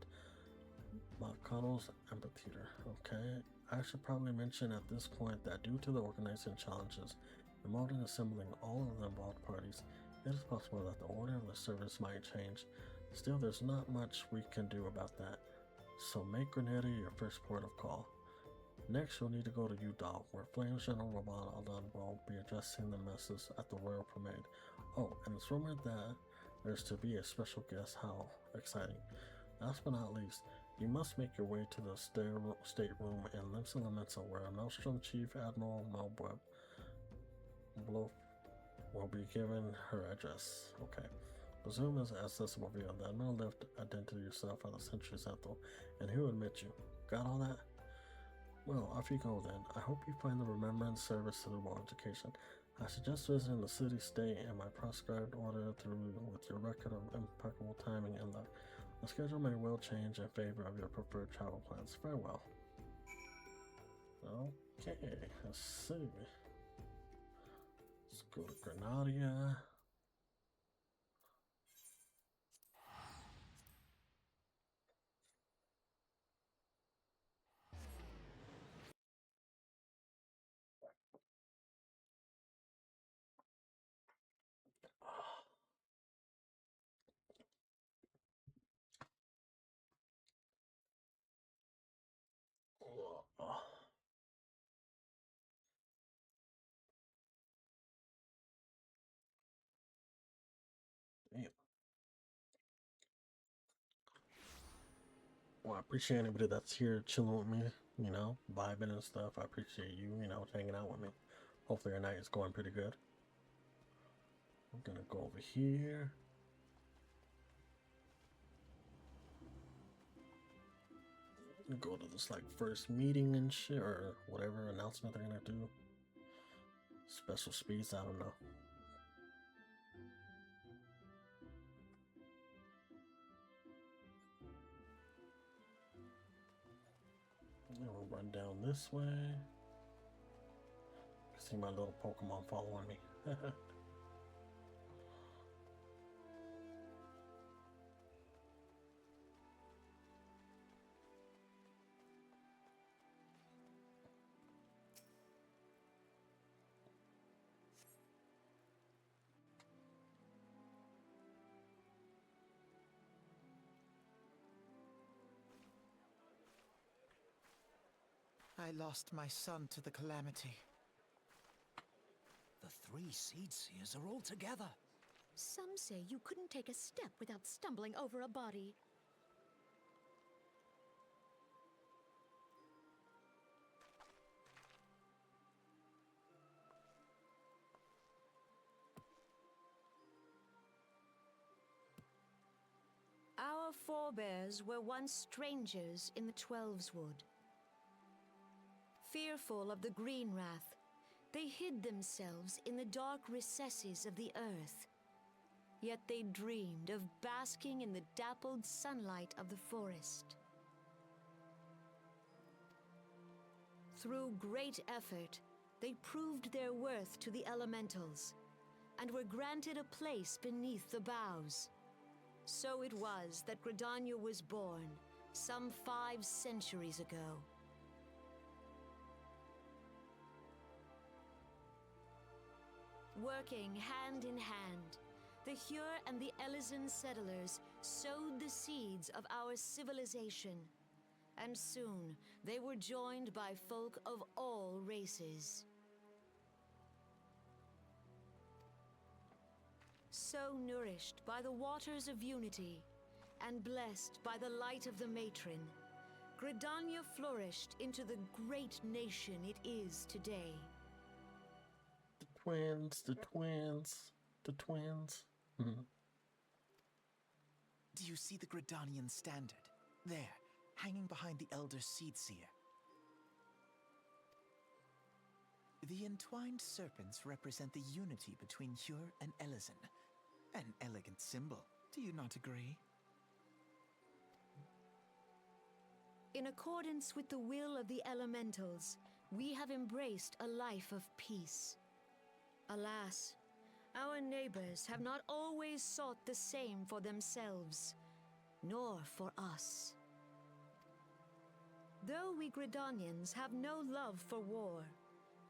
McConnell's Amphitheater. Okay, I should probably mention at this point that due to the organizing challenges involved in assembling all of the involved parties, it is possible that the order of the service might change. Still, there's not much we can do about that, so make Grenada your first port of call. Next, you'll need to go to Udall, where Flames General Robon Aldan will be addressing the masses at the Royal Parade. Oh, and it's rumored that there's to be a special guest. How exciting! Last but not least, you must make your way to the stateroom in Limsa Lamenta, where Maelstrom Chief Admiral Melbweb will be given her address. Okay. The Zoom is accessible via the admiral lift. Identify yourself at the Century Central, and he'll admit you. Got all that? Well, off you go then. I hope you find the remembrance service suitable education. I suggest visiting the city state in my prescribed order through with your record of impeccable timing and luck. The schedule may well change in favor of your preferred travel plans. Farewell. Okay, let's see. Let's go to Grenadia. Damn. Well, I appreciate anybody that's here chilling with me, vibing and stuff. I appreciate you, hanging out with me. Hopefully your night is going pretty good. I'm gonna go over here. Go to this first meeting and shit, or whatever announcement they're gonna do. Special speeds, I don't know. We'll run down this way. See my little Pokemon following me. I lost my son to the calamity. The 3 Seed Seers are all together. Some say you couldn't take a step without stumbling over a body. Our forebears were once strangers in the Twelveswood. Fearful of the Green Wrath, they hid themselves in the dark recesses of the earth. Yet they dreamed of basking in the dappled sunlight of the forest. Through great effort, they proved their worth to the elementals, and were granted a place beneath the boughs. So it was that Gridania was born, some 5 centuries ago. Working hand in hand, the Hyur and the Elysian settlers sowed the seeds of our civilization, and soon they were joined by folk of all races. So nourished by the waters of unity, and blessed by the light of the matron, Gridania flourished into the great nation it is today. The twins. Do you see the Gridanian standard? There, hanging behind the Elder Seedseer. The entwined serpents represent the unity between Hyur and Elezen. An elegant symbol, do you not agree? In accordance with the will of the elementals, we have embraced a life of peace. Alas, our neighbors have not always sought the same for themselves, nor for us. Though we Gridanians have no love for war,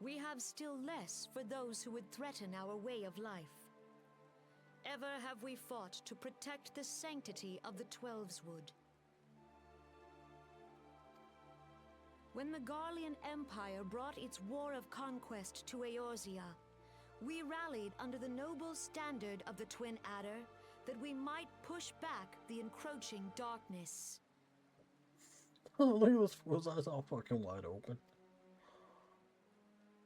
we have still less for those who would threaten our way of life. Ever have we fought to protect the sanctity of the Twelveswood. When the Garlean Empire brought its war of conquest to Eorzea, we rallied under the noble standard of the Twin Adder that we might push back the encroaching darkness. Look at those fool's eyes all fucking wide open.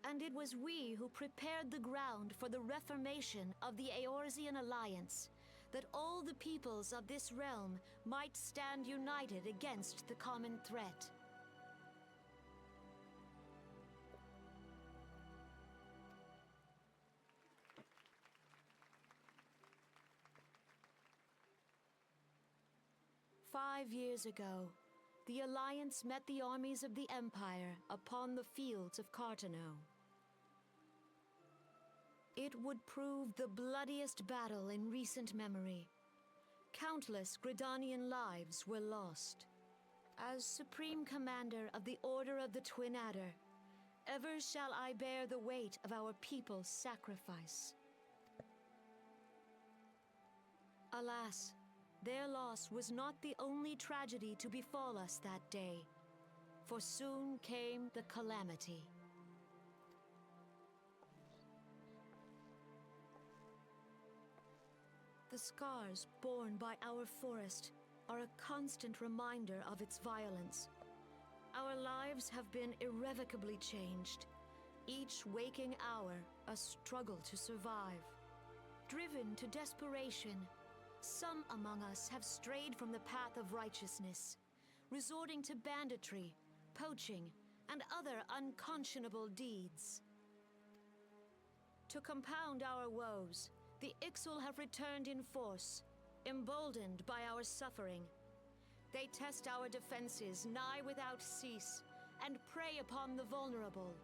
And it was we who prepared the ground for the reformation of the Eorzean Alliance, that all the peoples of this realm might stand united against the common threat. "5 years ago, the Alliance met the armies of the Empire upon the fields of Cartano. It would prove the bloodiest battle in recent memory. Countless Gridanian lives were lost. As Supreme Commander of the Order of the Twin Adder, ever shall I bear the weight of our people's sacrifice. Alas, their loss was not the only tragedy to befall us that day, for soon came the calamity. The scars borne by our forest are a constant reminder of its violence. Our lives have been irrevocably changed, each waking hour a struggle to survive. Driven to desperation, some among us have strayed from the path of righteousness, resorting to banditry, poaching, and other unconscionable deeds. To compound our woes, the Ixal have returned in force, emboldened by our suffering. They test our defenses nigh without cease, and prey upon the vulnerable.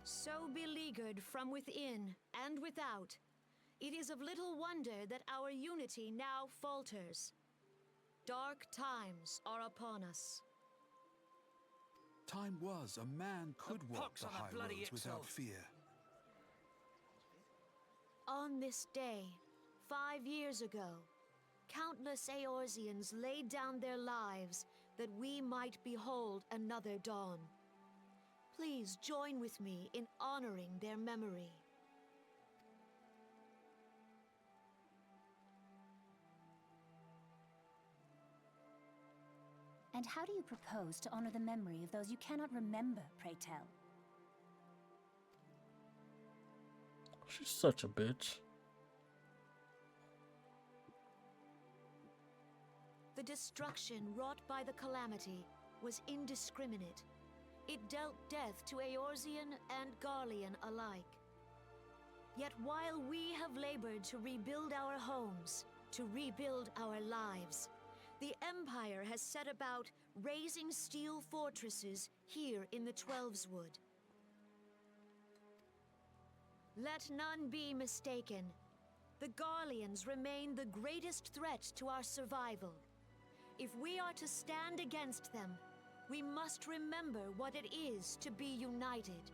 So beleaguered from within and without, it is of little wonder that our unity now falters. Dark times are upon us. Time was a man could walk pox the on that high bloody roads without Ixal. fear. On this day, 5 years ago, countless Eorzeans laid down their lives that we might behold another dawn. Please join with me in honoring their memory. And how do you propose to honor the memory of those you cannot remember, pray tell? She's such a bitch. The destruction wrought by the calamity was indiscriminate. It dealt death to Eorzean and Garlean alike. Yet while we have labored to rebuild our homes, to rebuild our lives, the Empire has set about raising steel fortresses here in the Twelveswood. Let none be mistaken. The Garleans remain the greatest threat to our survival. If we are to stand against them, we must remember what it is to be united.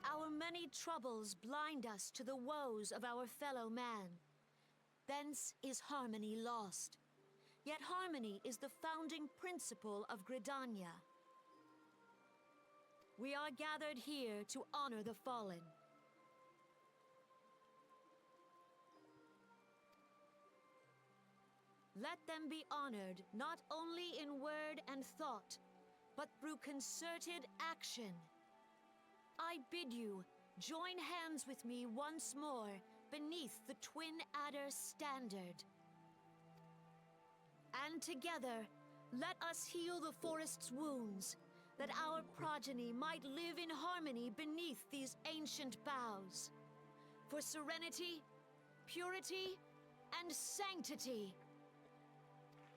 Our many troubles blind us to the woes of our fellow man. Thence is harmony lost. Yet harmony is the founding principle of Gridania. We are gathered here to honor the fallen. Let them be honored not only in word and thought, but through concerted action. I bid you join hands with me once more beneath the Twin Adder standard. And together, let us heal the forest's wounds, that our progeny might live in harmony beneath these ancient boughs. For serenity, purity, and sanctity.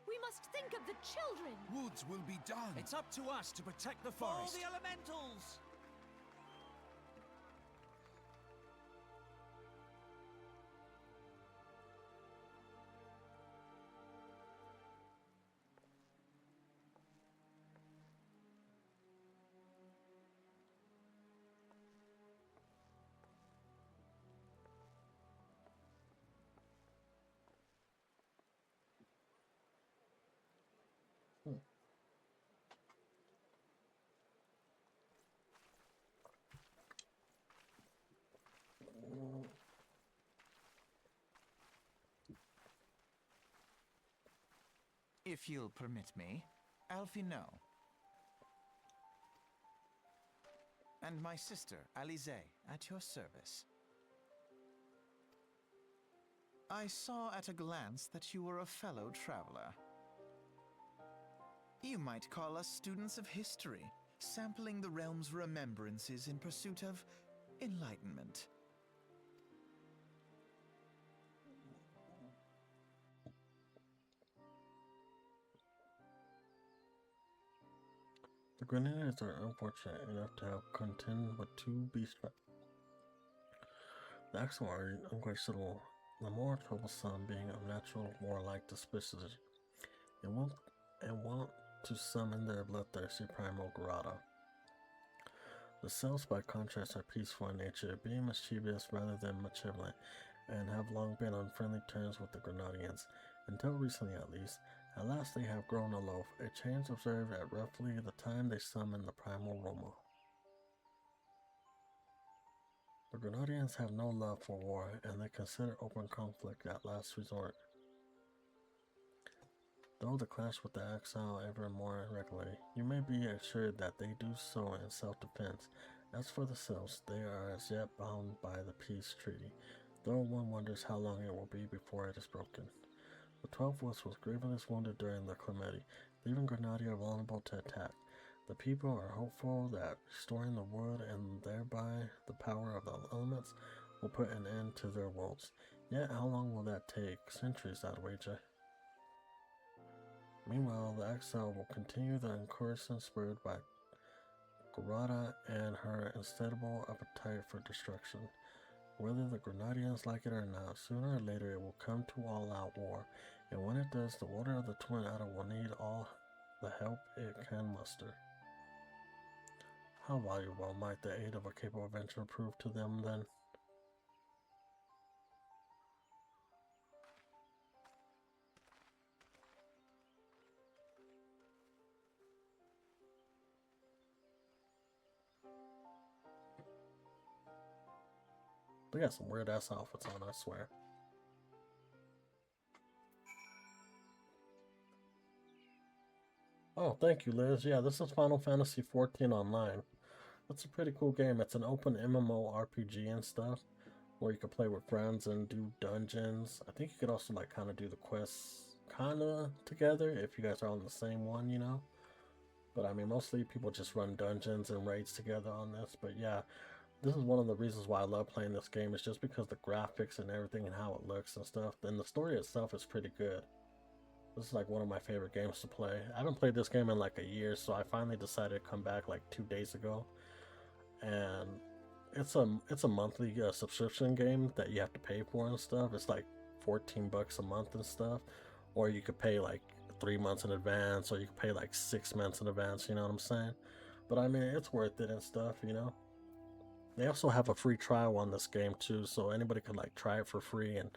We must think of the children. Woods will be done. It's up to us to protect the Follow forest. the elementals! If you'll permit me, Alfie no. And my sister, Alize, at your service. I saw at a glance that you were a fellow traveler. You might call us students of history, sampling the realm's remembrances in pursuit of enlightenment. The Grenadiers are unfortunate enough to have contend with two beast tribes. The Axel are unquestionable, the more troublesome being of natural warlike disposition, and want to summon their bloodthirsty primal Garada. The Celts, by contrast, are peaceful in nature, being mischievous rather than malevolent, and have long been on friendly terms with the Grenadians, until recently at least. At last they have grown aloof, a change observed at roughly the time they summoned the primal Roma. The Grenadians have no love for war, and they consider open conflict at last resort. Though they clash with the exile ever more regularly, you may be assured that they do so in self-defense. As for the Celts, they are as yet bound by the peace treaty, though one wonders how long it will be before it is broken. The 12th was grievously wounded during the calamity, leaving Grenadier vulnerable to attack. The people are hopeful that restoring the wood and thereby the power of the elements will put an end to their worlds. Yet how long will that take? Centuries, I'd wager. Meanwhile, the exile will continue the incursion spurred by Garada and her insatiable appetite for destruction. Whether the Grenadians like it or not, sooner or later it will come to all-out war, and when it does, the Order of the Twin Adder will need all the help it can muster. How valuable might the aid of a capable adventurer prove to them then? They got some weird ass outfits on, I swear. Oh, thank you, Liz. Yeah, this is Final Fantasy XIV Online. It's a pretty cool game. It's an open MMO RPG and stuff, where you can play with friends and do dungeons. I think you could also like kind of do the quests kind of together if you guys are on the same one, you know. But I mean, mostly people just run dungeons and raids together on this. But yeah, this is one of the reasons why I love playing this game. Is just because the graphics and everything and how it looks and stuff. And the story itself is pretty good. This is like one of my favorite games to play. I haven't played this game in like a year, so I finally decided to come back like 2 days ago. And it's a monthly subscription game that you have to pay for and stuff. It's like $14 a month and stuff, or you could pay like 3 months in advance, or you could pay like 6 months in advance. You know what I'm saying? But I mean, it's worth it and stuff. You know. They also have a free trial on this game too, so anybody could like try it for free and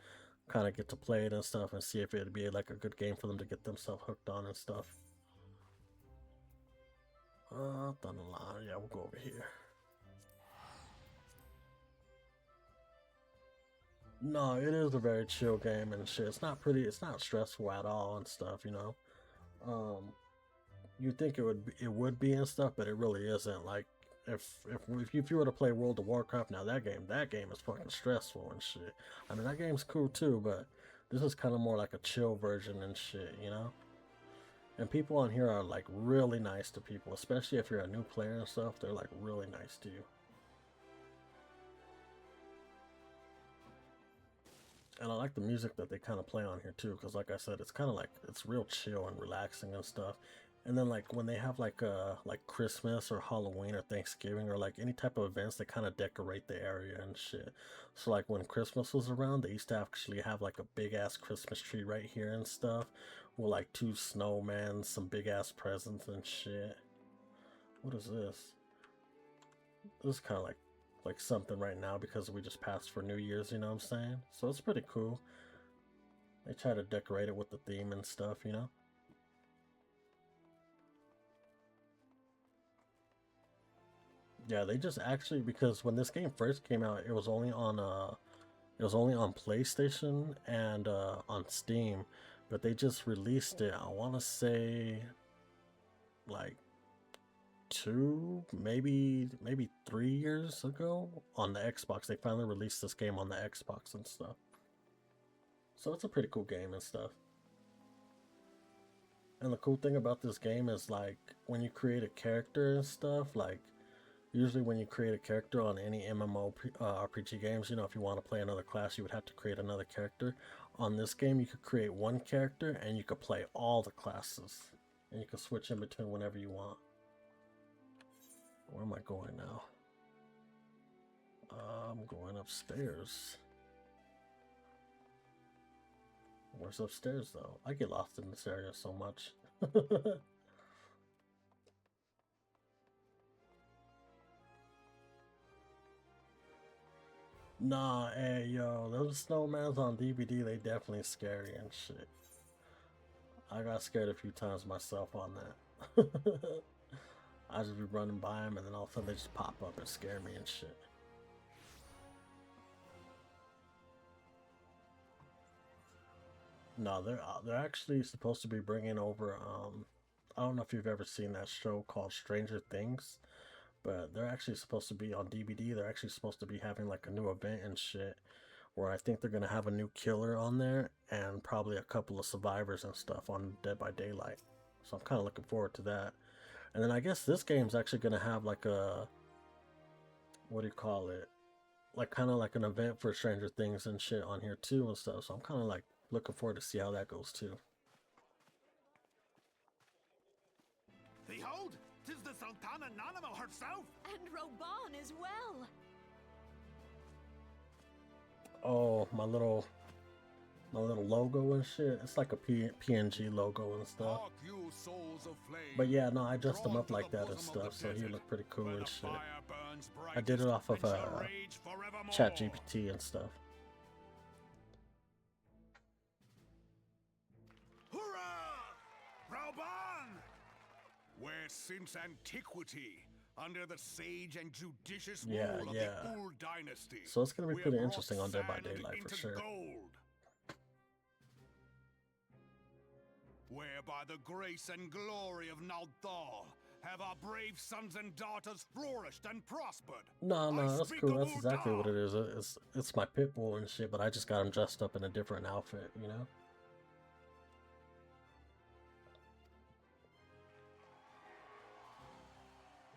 kind of get to play it and stuff and see if it'd be like a good game for them to get themselves hooked on and stuff. Yeah, we'll go over here. No, it is a very chill game and shit. It's not stressful at all and stuff, you know. You think it would be and stuff, but it really isn't. Like if you were to play World of Warcraft, now that game is fucking stressful and shit. I mean, that game's cool too, but this is kind of more like a chill version and shit, you know. And people on here are like really nice to people, especially if you're a new player and stuff. They're like really nice to you. And I like the music that they kind of play on here too, because like I said, it's kind of like, it's real chill and relaxing and stuff. And then like when they have like Christmas or Halloween or Thanksgiving or like any type of events, they kind of decorate the area and shit. So like when Christmas was around, they used to actually have like a big ass Christmas tree right here and stuff, with like 2 snowmen, some big ass presents and shit. What is this? This is kind of like something right now because we just passed for New Year's, you know what I'm saying? So it's pretty cool. They try to decorate it with the theme and stuff, you know? Yeah, they just actually, because when this game first came out, it was only on PlayStation and on Steam, but they just released it, I want to say like 2, maybe 3 years ago on the Xbox. They finally released this game on the Xbox and stuff. So it's a pretty cool game and stuff. And the cool thing about this game is like when you create a character and stuff, like usually when you create a character on any MMO RPG games, you know, if you want to play another class, you would have to create another character. On this game, you could create one character and you could play all the classes. And you can switch in between whenever you want. Where am I going now? I'm going upstairs. Where's upstairs though? I get lost in this area so much. Nah, hey yo, those snowmans on DVD, they definitely scary and shit. I got scared a few times myself on that. I just be running by them and then all of a sudden they just pop up and scare me and shit. No, they're actually supposed to be bringing over I don't know if you've ever seen that show called Stranger Things, but they're actually supposed to be on DVD. They're actually supposed to be having like a new event and shit where I think they're gonna have a new killer on there and probably a couple of survivors and stuff on Dead by Daylight. So I'm kind of looking forward to that. And then I guess this game's actually gonna have like a, what do you call it? Like kind of like an event for Stranger Things and shit on here too and stuff. So I'm kind of like looking forward to see how that goes too. Behold, 'tis the Sultana Nanamo herself! And Roban as well. Oh, my little logo and shit. It's like a PNG logo and stuff. Hark you, souls of flame. But yeah, no, I dressed him Drawn up to like the that and bosom of stuff, the so he desert, looked pretty cool where and the shit. fire burns I did it brightest off of and shall rage forevermore. ChatGPT and stuff. Hurrah! Rauban! Where since antiquity, under the sage and judicious rule of the Ul dynasty, So it's gonna be we pretty have interesting on brought Dead by sand Daylight for into sure. gold. Where by the grace and glory of Naldal have our brave sons and daughters flourished and prospered. No, I that's speak cool. of That's exactly what it Uldar. is. It's my pit bull and shit, but I just got him dressed up in a different outfit, you know?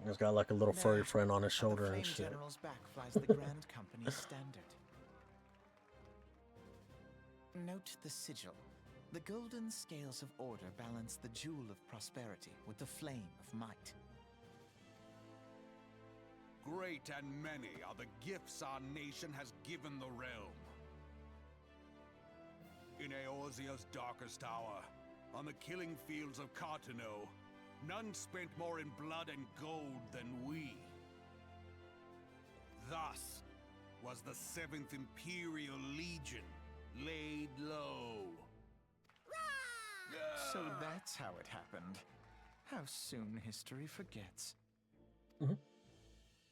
He's got like a little furry friend on his shoulder At the and Flame shit. General's back flies the Grand Company's standard. Note the sigil. The golden scales of order balance the jewel of prosperity with the flame of might. Great and many are the gifts our nation has given the realm. In Eorzea's darkest hour, on the killing fields of Cartano, none spent more in blood and gold than we. Thus was the 7th Imperial Legion laid low. So that's how it happened. How soon history forgets.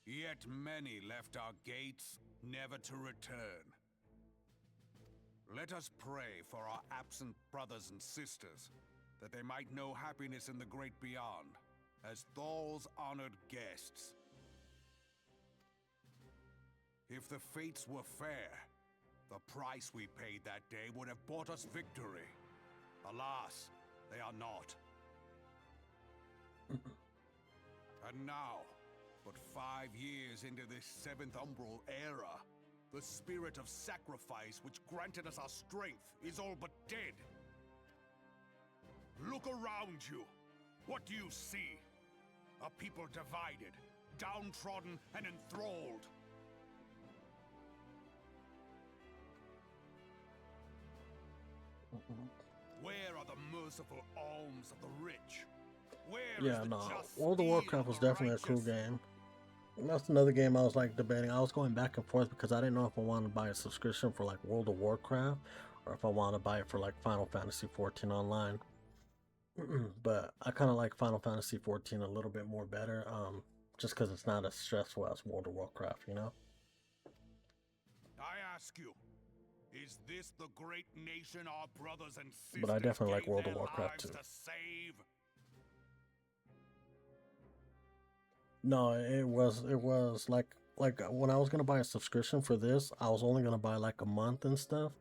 Yet many left our gates, never to return. Let us pray for our absent brothers and sisters, that they might know happiness in the great beyond, as Thal's honored guests. If the fates were fair, the price we paid that day would have bought us victory. Alas, they are not. And now, but 5 years into this 7th Umbral era, the spirit of sacrifice which granted us our strength is all but dead. Look around you. What do you see? A people divided, downtrodden, and enthralled. Where are the merciful alms of the rich? Where Yeah, is the no. just World of steel Warcraft was the definitely a cool righteous? game. And that's another game I was like debating. I was going back and forth because I didn't know if I wanted to buy a subscription for like World of Warcraft or if I want to buy it for like Final Fantasy 14 online. But I kind of like Final Fantasy 14 a little bit more better, just because it's not as stressful as World of Warcraft, you know? I ask you, is this the great nation our brothers and sisters But I definitely like gave World of their Warcraft lives too. to save? No, it was like when I was gonna buy a subscription for this, I was only gonna buy like a month and stuff.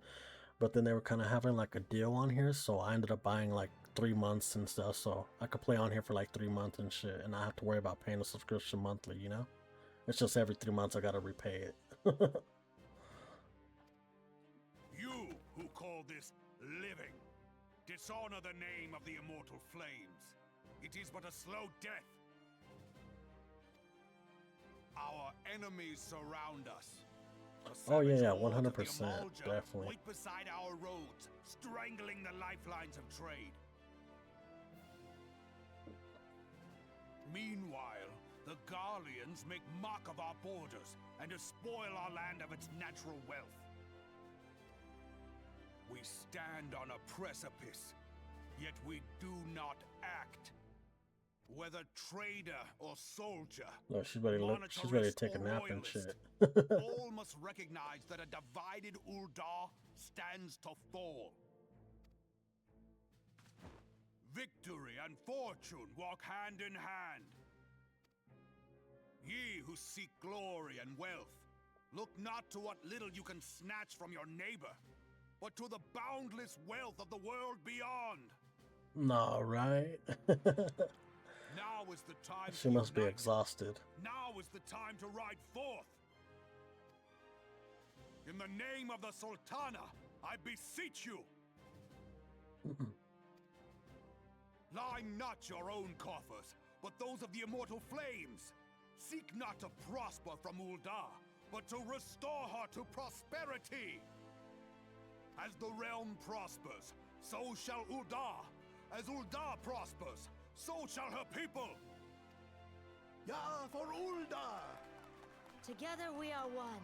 But then they were kind of having like a deal on here, so I ended up buying like 3 months and stuff, so I could play on here for like 3 months and shit, and I have to worry about paying a subscription monthly, you know? It's just every 3 months I gotta repay it. You who call this living, dishonor the name of the immortal flames. It is but a slow death. Our enemies surround us. The Oh yeah, savage yeah, hordes of the 100%, Amalja definitely. wait beside our roads, strangling the lifelines of trade. Meanwhile, the Garleans make mock of our borders and despoil our land of its natural wealth. We stand on a precipice, yet we do not act. Whether trader or soldier, No, she's ready to monetarist take a or nap and royalist, shit. all must recognize that a divided Uldar stands to fall. Victory and fortune walk hand in hand. Ye who seek glory and wealth, look not to what little you can snatch from your neighbor, but to the boundless wealth of the world beyond. No, right? Now is the time She to must be unite. exhausted. Now is the time to ride forth. In the name of the Sultana, I beseech you. Line not your own coffers, but those of the immortal flames. Seek not to prosper from Uldar, but to restore her to prosperity. As the realm prospers, so shall Uldar. As Uldar prospers, so shall her people. Ja, for Uldar! Together we are one.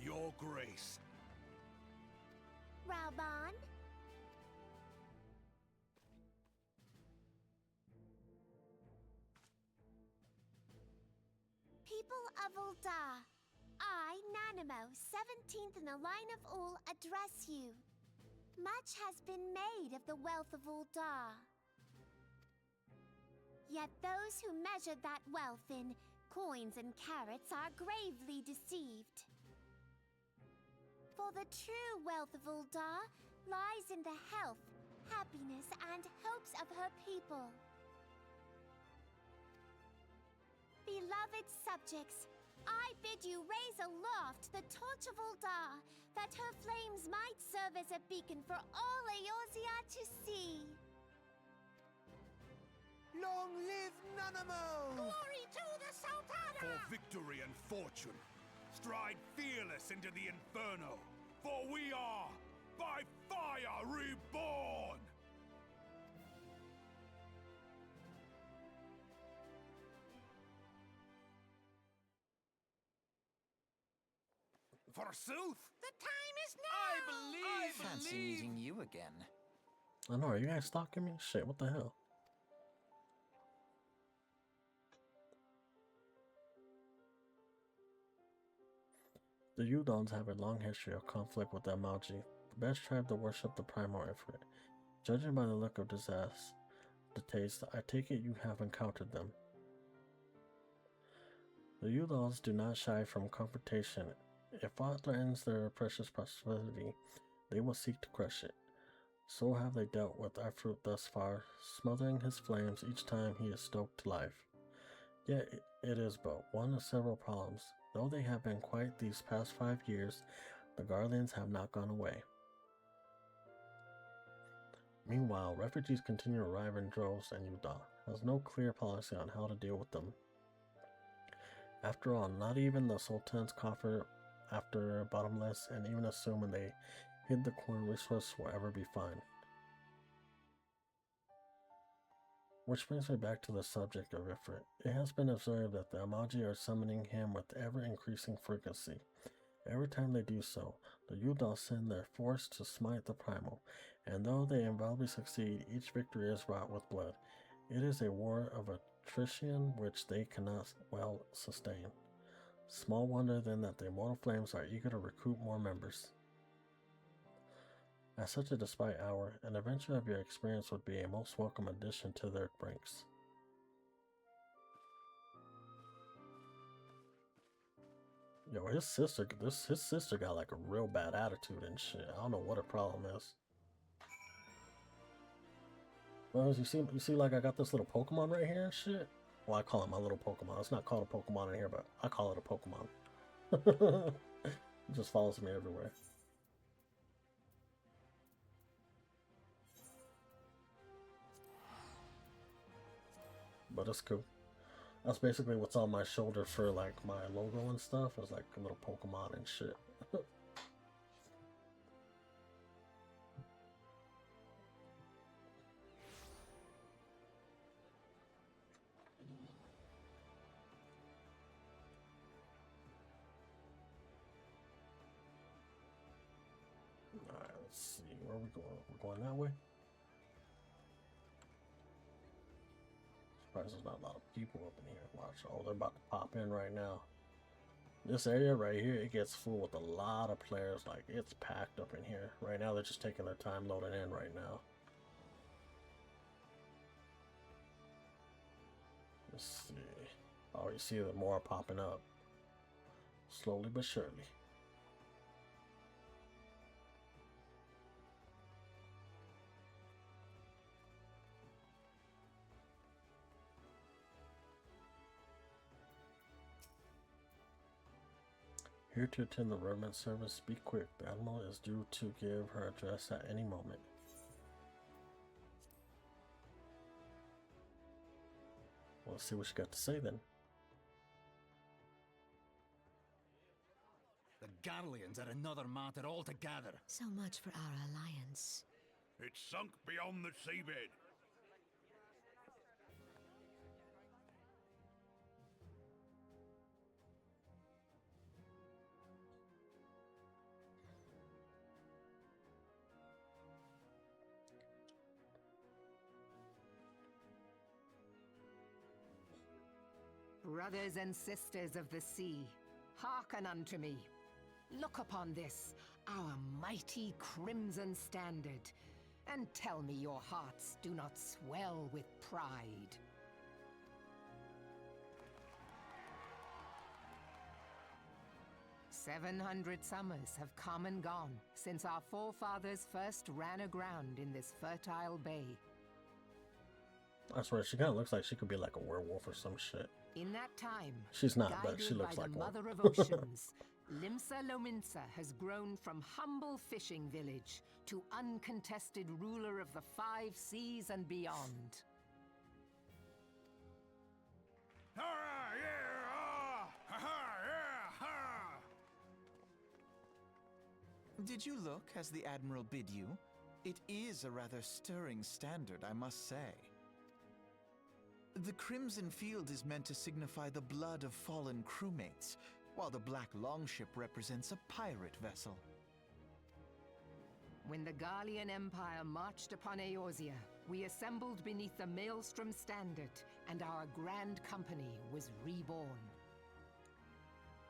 Your grace. Raoban? People of Uldar, I, Nanimo, 17th in the line of Ul, address you. Much has been made of the wealth of Uldar. Yet those who measured that wealth in coins and carats are gravely deceived. For the true wealth of Uldar lies in the health, happiness, and hopes of her people. Beloved subjects, I bid you raise aloft the torch of Uldar, that her flames might serve as a beacon for all Eorzea to see. Long live Nanamo! Glory to the Sultana! For victory and fortune, stride fearless into the inferno, for we are, by fire, reborn! Forsooth! The time is now! Fancy meeting you again. I know, are you guys stalking me? Shit, what the hell? The Udons have a long history of conflict with the Amalji, the best tribe to worship the primal Ifrit. Judging by the look of disaster, the taste, I take it you have encountered them. The Udons do not shy from confrontation. If aught threatens their precious prosperity, they will seek to crush it. So have they dealt with our fruit thus far, smothering his flames each time he is stoked to life. Yet it is but one of several problems. Though they have been quiet these past 5 years, the Guardians have not gone away. Meanwhile, refugees continue to arrive in droves, and Utah has no clear policy on how to deal with them. After all, not even the Sultan's coffer after bottomless, and even assuming they hid the coin resource will ever be fine. Which brings me back to the subject of Ifrit. It has been observed that the Amaji are summoning him with ever-increasing frequency. Every time they do so, the Udal send their force to smite the Primal, and though they invariably succeed, each victory is wrought with blood. It is a war of attrition which they cannot well sustain. Small wonder then that the Immortal Flames are eager to recruit more members. At such a despite hour, an adventure of your experience would be a most welcome addition to their ranks. Yo, his sister got like a real bad attitude and shit. I don't know what her problem is. Well, you see like I got this little Pokemon right here and shit. Well, I call it my little Pokemon. It's not called a Pokemon in here, but I call it a Pokemon. It just follows me everywhere. But it's cool. That's basically what's on my shoulder for like my logo and stuff. It's like a little Pokemon and shit. Alright, let's see. Where are we going? We're going that way? Surprised there's not a lot of people up in here. Watch. Oh, they're about to pop in right now. This area right here, it gets full with a lot of players. Like, it's packed up in here. Right now, they're just taking their time loading in right now. Let's see. Oh, you see the more popping up. Slowly but surely. Here to attend the reverend service, be quick. The Admiral is due to give her address at any moment. Well, let's see what she got to say then. The Garleans are another matter altogether. So much for our alliance. It's sunk beyond the seabed. Brothers and sisters of the sea, hearken unto me. Look upon this, our mighty crimson standard, and tell me your hearts do not swell with pride. "700 summers have come and gone since our forefathers first ran aground in this fertile bay. I swear, she kind of looks like she could be like a werewolf or some shit. In that time, She's not, but she guided looks by like the one. Mother of Oceans, Limsa Lominsa has grown from humble fishing village to uncontested ruler of the 5 seas and beyond. Ah, yeah, ah, ha, ha, yeah, ha. Did you look as the Admiral bid you? It is a rather stirring standard, I must say. The crimson field is meant to signify the blood of fallen crewmates, while the black longship represents a pirate vessel. When the Garlean Empire marched upon Eorzea, we assembled beneath the Maelstrom Standard, and our grand company was reborn.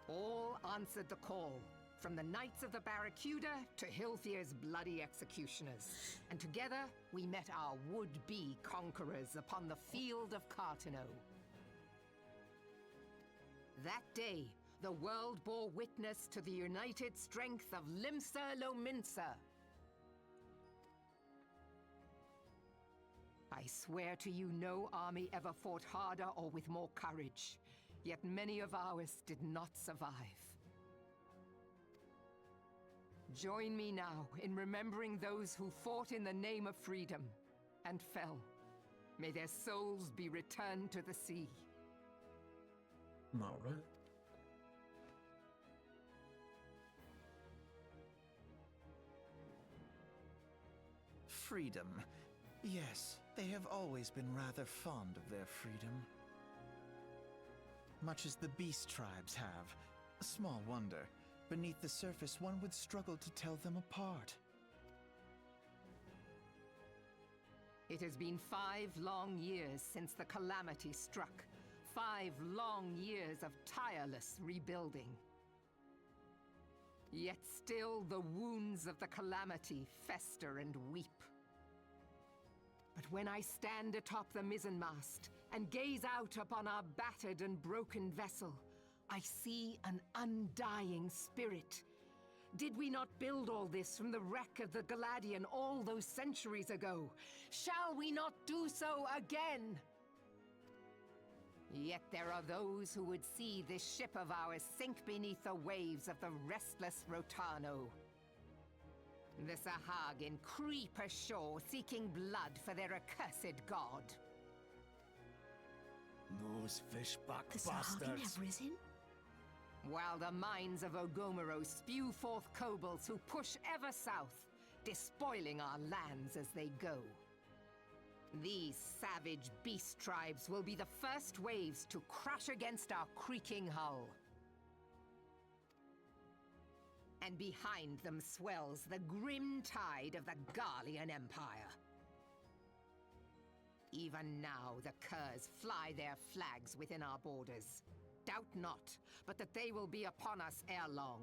All answered the call, from the Knights of the Barracuda to Hilthier's bloody executioners. And together, we met our would-be conquerors upon the field of Cartano. That day, the world bore witness to the united strength of Limsa Lominsa. I swear to you, no army ever fought harder or with more courage. Yet many of ours did not survive. Join me now in remembering those who fought in the name of freedom and fell. May their souls be returned to the sea. All right. Freedom. Yes, they have always been rather fond of their freedom. Much as the beast tribes have. Small wonder. Beneath the surface, one would struggle to tell them apart. It has been 5 long years since the calamity struck. 5 long years of tireless rebuilding. Yet still the wounds of the calamity fester and weep. But when I stand atop the mizzenmast and gaze out upon our battered and broken vessel, I see an undying spirit. Did we not build all this from the wreck of the Galadian all those centuries ago? Shall we not do so again? Yet there are those who would see this ship of ours sink beneath the waves of the restless Rotano. The Sahagin creep ashore seeking blood for their accursed god. Those fishback The Sahagin have risen? While the mines of Ogomoro spew forth kobolds who push ever south, despoiling our lands as they go. These savage beast tribes will be the first waves to crash against our creaking hull. And behind them swells the grim tide of the Garlean Empire. Even now, the Curs fly their flags within our borders. Doubt not, but that they will be upon us ere long.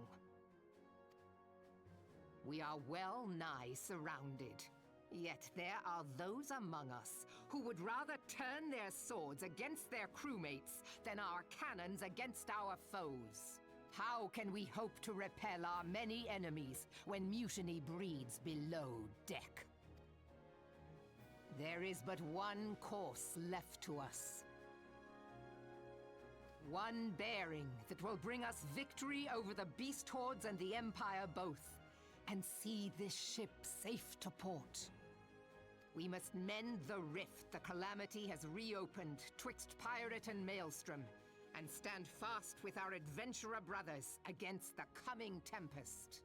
We are well nigh surrounded. Yet there are those among us who would rather turn their swords against their crewmates than our cannons against our foes. How can we hope to repel our many enemies when mutiny breeds below deck? There is but one course left to us. One bearing that will bring us victory over the beast hordes and the Empire both, and see this ship safe to port. We must mend the rift the Calamity has reopened twixt pirate and maelstrom, and stand fast with our adventurer brothers against the coming tempest.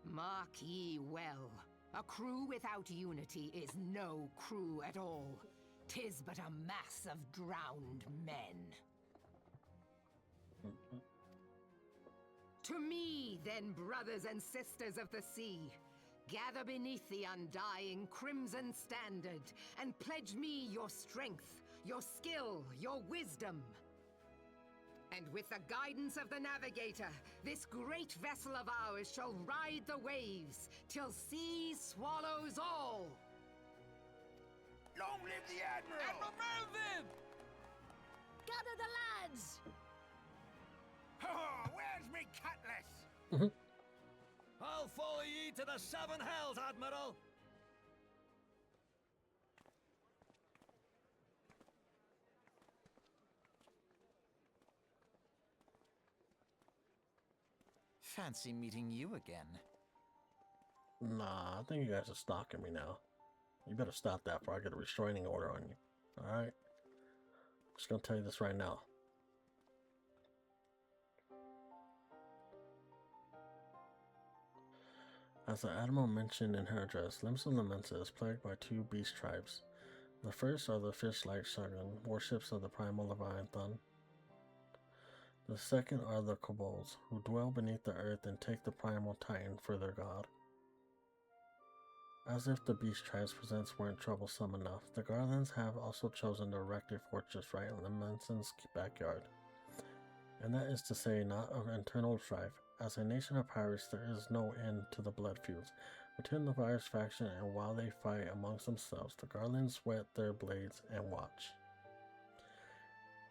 Mark ye well, a crew without unity is no crew at all. 'Tis but a mass of drowned men. To me, then, brothers and sisters of the sea, gather beneath the undying crimson standard, and pledge me your strength, your skill, your wisdom. And with the guidance of the navigator, this great vessel of ours shall ride the waves, till sea swallows all! Long live the Admiral! Admiral Melvin! Gather the lads! Ha! Where's me cutlass? I'll follow ye to the 7 hells, Admiral! Fancy meeting you again. Nah, I think you guys are stalking me now. You better stop that before I get a restraining order on you. Alright? Just gonna tell you this right now. As the Admiral mentioned in her address, Limsa Lamensa is plagued by 2 beast tribes. The first are the fish-like Shogun, warships of the primal Leviathan. The second are the kobolds, who dwell beneath the earth and take the primal Titan for their god. As if the beast tribes' presence weren't troublesome enough, the Garlands have also chosen to erect a fortress right in Lemensen's backyard. And that is to say, not of internal strife. As a nation of pirates, there is no end to the blood feuds between the virus faction, and while they fight amongst themselves, the Garlands whet their blades and watch.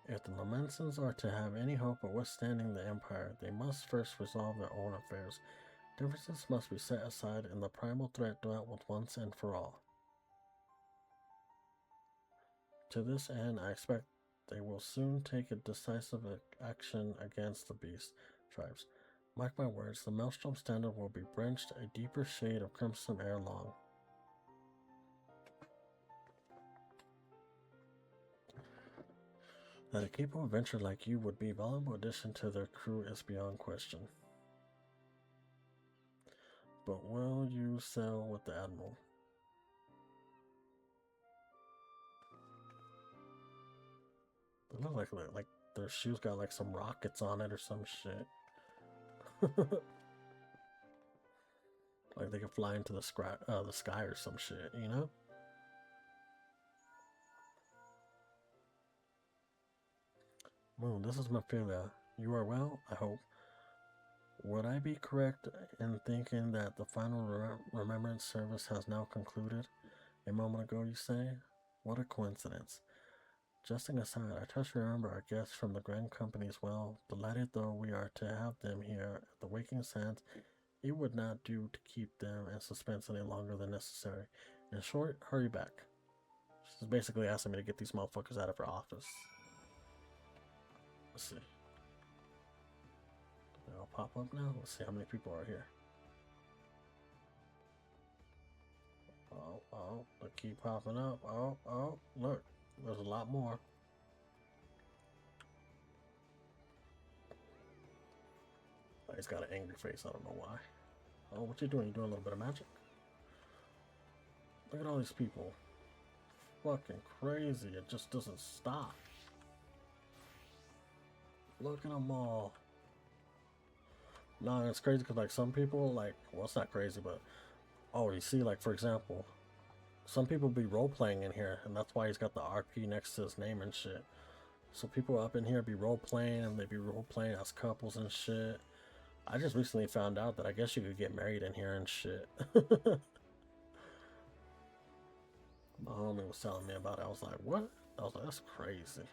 If the Lamensons are to have any hope of withstanding the Empire, they must first resolve their own affairs. Differences must be set aside and the primal threat dealt with once and for all. To this end, I expect they will soon take a decisive action against the beast tribes. Mark my words, the Maelstrom Standard will be drenched a deeper shade of crimson ere long. That a capable adventurer like you would be a valuable addition to their crew is beyond question. But will you sail with the Admiral? They look like their shoes got like some rockets on it or some shit. Like they could fly into the sky or some shit, you know? Moon, this is Mephilia. You are well, I hope. Would I be correct in thinking that the final remembrance service has now concluded? A moment ago, you say? What a coincidence. Jesting aside, I trust you remember our guests from the Grand Companies well. Delighted though we are to have them here at the Waking Sands, it would not do to keep them in suspense any longer than necessary. In short, hurry back. She's basically asking me to get these motherfuckers out of her office. Let's see. They'll pop up now. Let's see how many people are here. Oh, they keep popping up. Oh, look. There's a lot more. Oh, he's got an angry face. I don't know why. Oh, what you doing? You doing a little bit of magic? Look at all these people. Fucking crazy. It just doesn't stop. Look at them all. No, it's crazy because like some people like, well, it's not crazy, but oh, you see, like for example, some people be role playing in here, and that's why he's got the RP next to his name and shit. So people up in here be role playing, and they be role playing as couples and shit. I just recently found out that I guess you could get married in here and shit. My homie was telling me about it. I was like, what? I was like, that's crazy.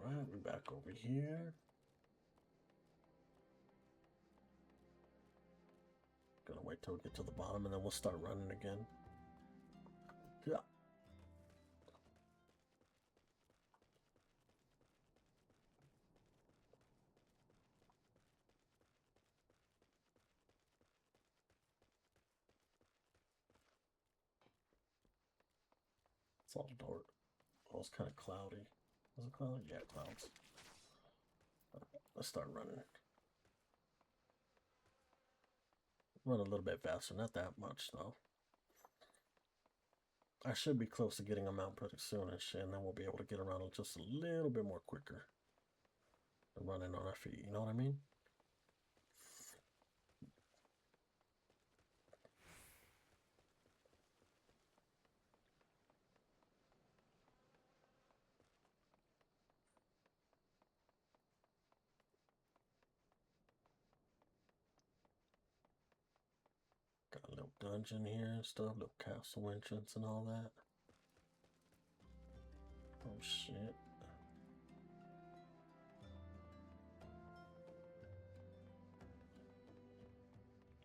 Alright, we're back over here. Gonna wait till we get to the bottom and then we'll start running again. Yeah. It's all dark. Oh, it's kind of cloudy. Is it cloudy? Yeah, clouds. Right, let's start running. Run a little bit faster, not that much though. I should be close to getting them out pretty soon and shit, and then we'll be able to get around just a little bit more quicker than running on our feet, you know what I mean? Got a little dungeon here and stuff, little castle entrance and all that. Oh shit.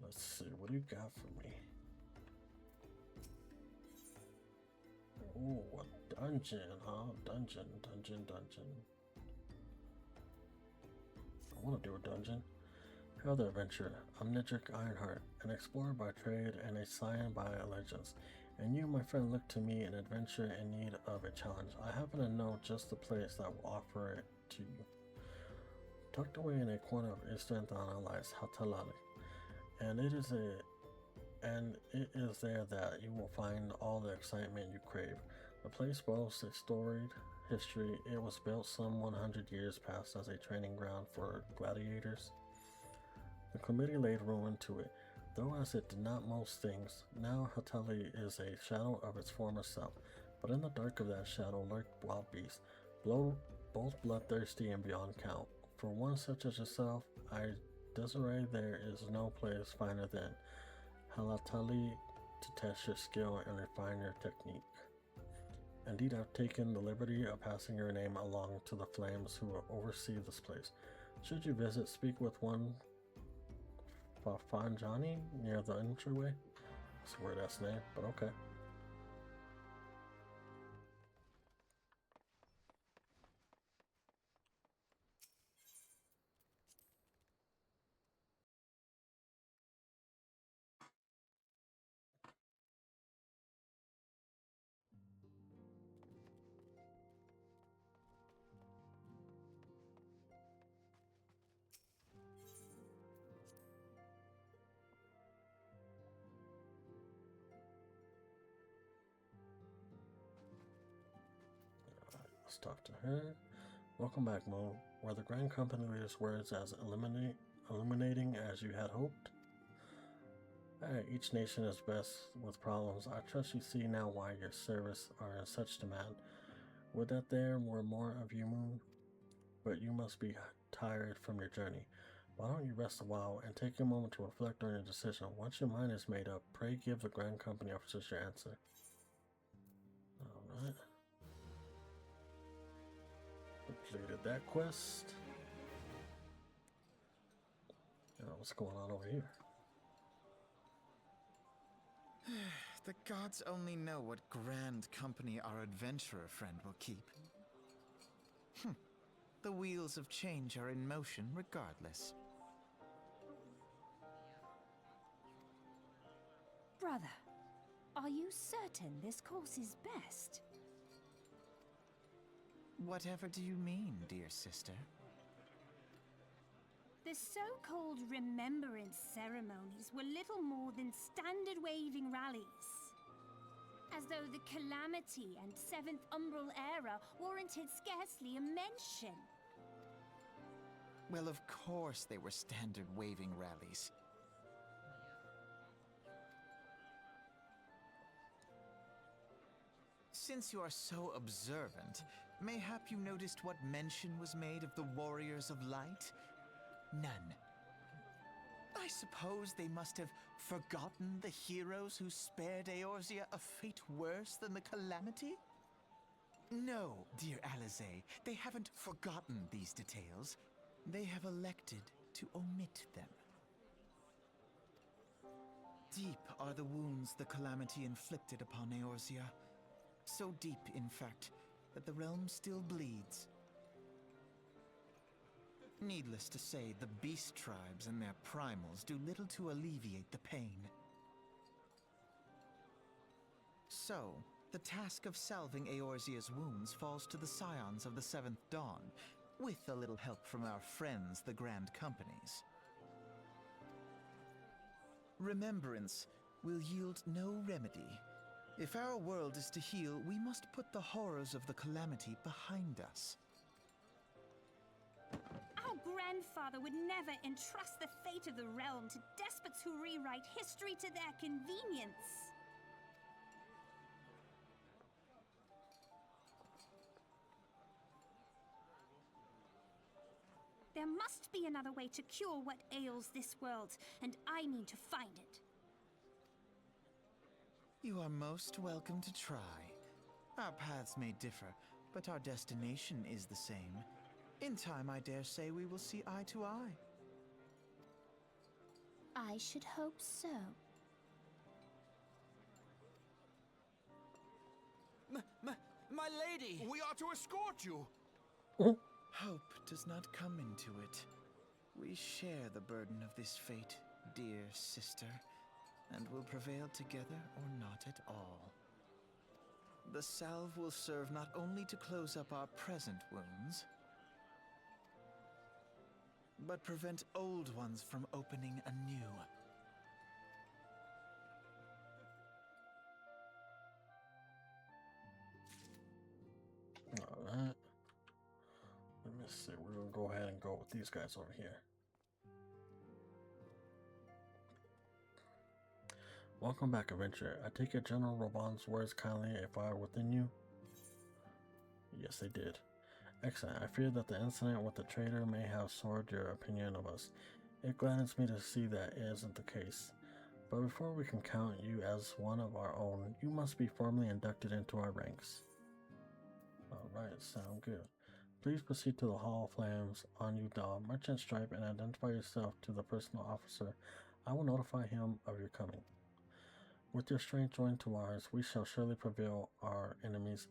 Let's see, what do you got for me? Oh, a dungeon, huh? Dungeon. I want to do a dungeon. Hail there, adventurer. I'm Nidric Ironheart, an explorer by trade and a scion by allegiance. And you, my friend, look to me, an adventurer in need of a challenge. I happen to know just the place that will offer it to you. Tucked away in a corner of Eastern Thana lies Hatalali, and it is there that you will find all the excitement you crave. The place boasts a storied history. It was built some 100 years past as a training ground for gladiators. The committee laid ruin to it, though as it did not most things. Now Hatali is a shadow of its former self, but in the dark of that shadow lurk wild beasts, both bloodthirsty and beyond count. for one such as yourself, Desiree, there is no place finer than Halatali to test your skill and refine your technique. Indeed, I've taken the liberty of passing your name along to the flames who will oversee this place. Should you visit, speak with one Fafanjani near the entryway. That's a weird ass name, but okay. Let's talk to her. Welcome back, Mo. Were the Grand Company leader's words as illuminating as you had hoped? Each nation is best with problems. I trust you see now why your service are in such demand. Would that there were more of you, Moon? But you must be tired from your journey. Why don't you rest a while and take a moment to reflect on your decision? Once your mind is made up, pray give the Grand Company officers your answer. Alright. Completed that quest. What's going on over here? The gods only know what grand company our adventurer friend will keep. The wheels of change are in motion regardless. Brother, are you certain this course is best? Whatever do you mean, dear sister? The so-called remembrance ceremonies were little more than standard waving rallies. As though the Calamity and Seventh Umbral Era warranted scarcely a mention. Well, of course they were standard waving rallies. Since you are so observant, mayhap you noticed what mention was made of the Warriors of Light? None. I suppose they must have forgotten the heroes who spared Eorzea a fate worse than the Calamity? No, dear Alize, they haven't forgotten these details. They have elected to omit them. Deep are the wounds the Calamity inflicted upon Eorzea. So deep, in fact, that the realm still bleeds. Needless to say, the beast tribes and their primals do little to alleviate the pain. So, the task of salving Eorzea's wounds falls to the scions of the Seventh Dawn, with a little help from our friends, the Grand Companies. Remembrance will yield no remedy. If our world is to heal, we must put the horrors of the Calamity behind us. Our grandfather would never entrust the fate of the realm to despots who rewrite history to their convenience. There must be another way to cure what ails this world, and I mean to find it. You are most welcome to try. Our paths may differ, but our destination is the same. In time, I dare say we will see eye to eye. I should hope so. My lady! We are to escort you. Hope does not come into it. We share the burden of this fate, dear sister, and will prevail together or not at all. The salve will serve not only to close up our present wounds, but prevent old ones from opening anew. Alright. Let me see. We're going to go ahead and go with these guys over here. Welcome back, adventurer. I take it General Robon's words kindly if I were within you? Yes, they did. Excellent. I fear that the incident with the traitor may have soured your opinion of us. It gladdens me to see that it isn't the case. But before we can count you as one of our own, you must be formally inducted into our ranks. Alright, sound good. Please proceed to the Hall of Flames on Udall, Merchant Stripe, and identify yourself to the personal officer. I will notify him of your coming. With your strength joined to ours, we shall surely prevail our enemies,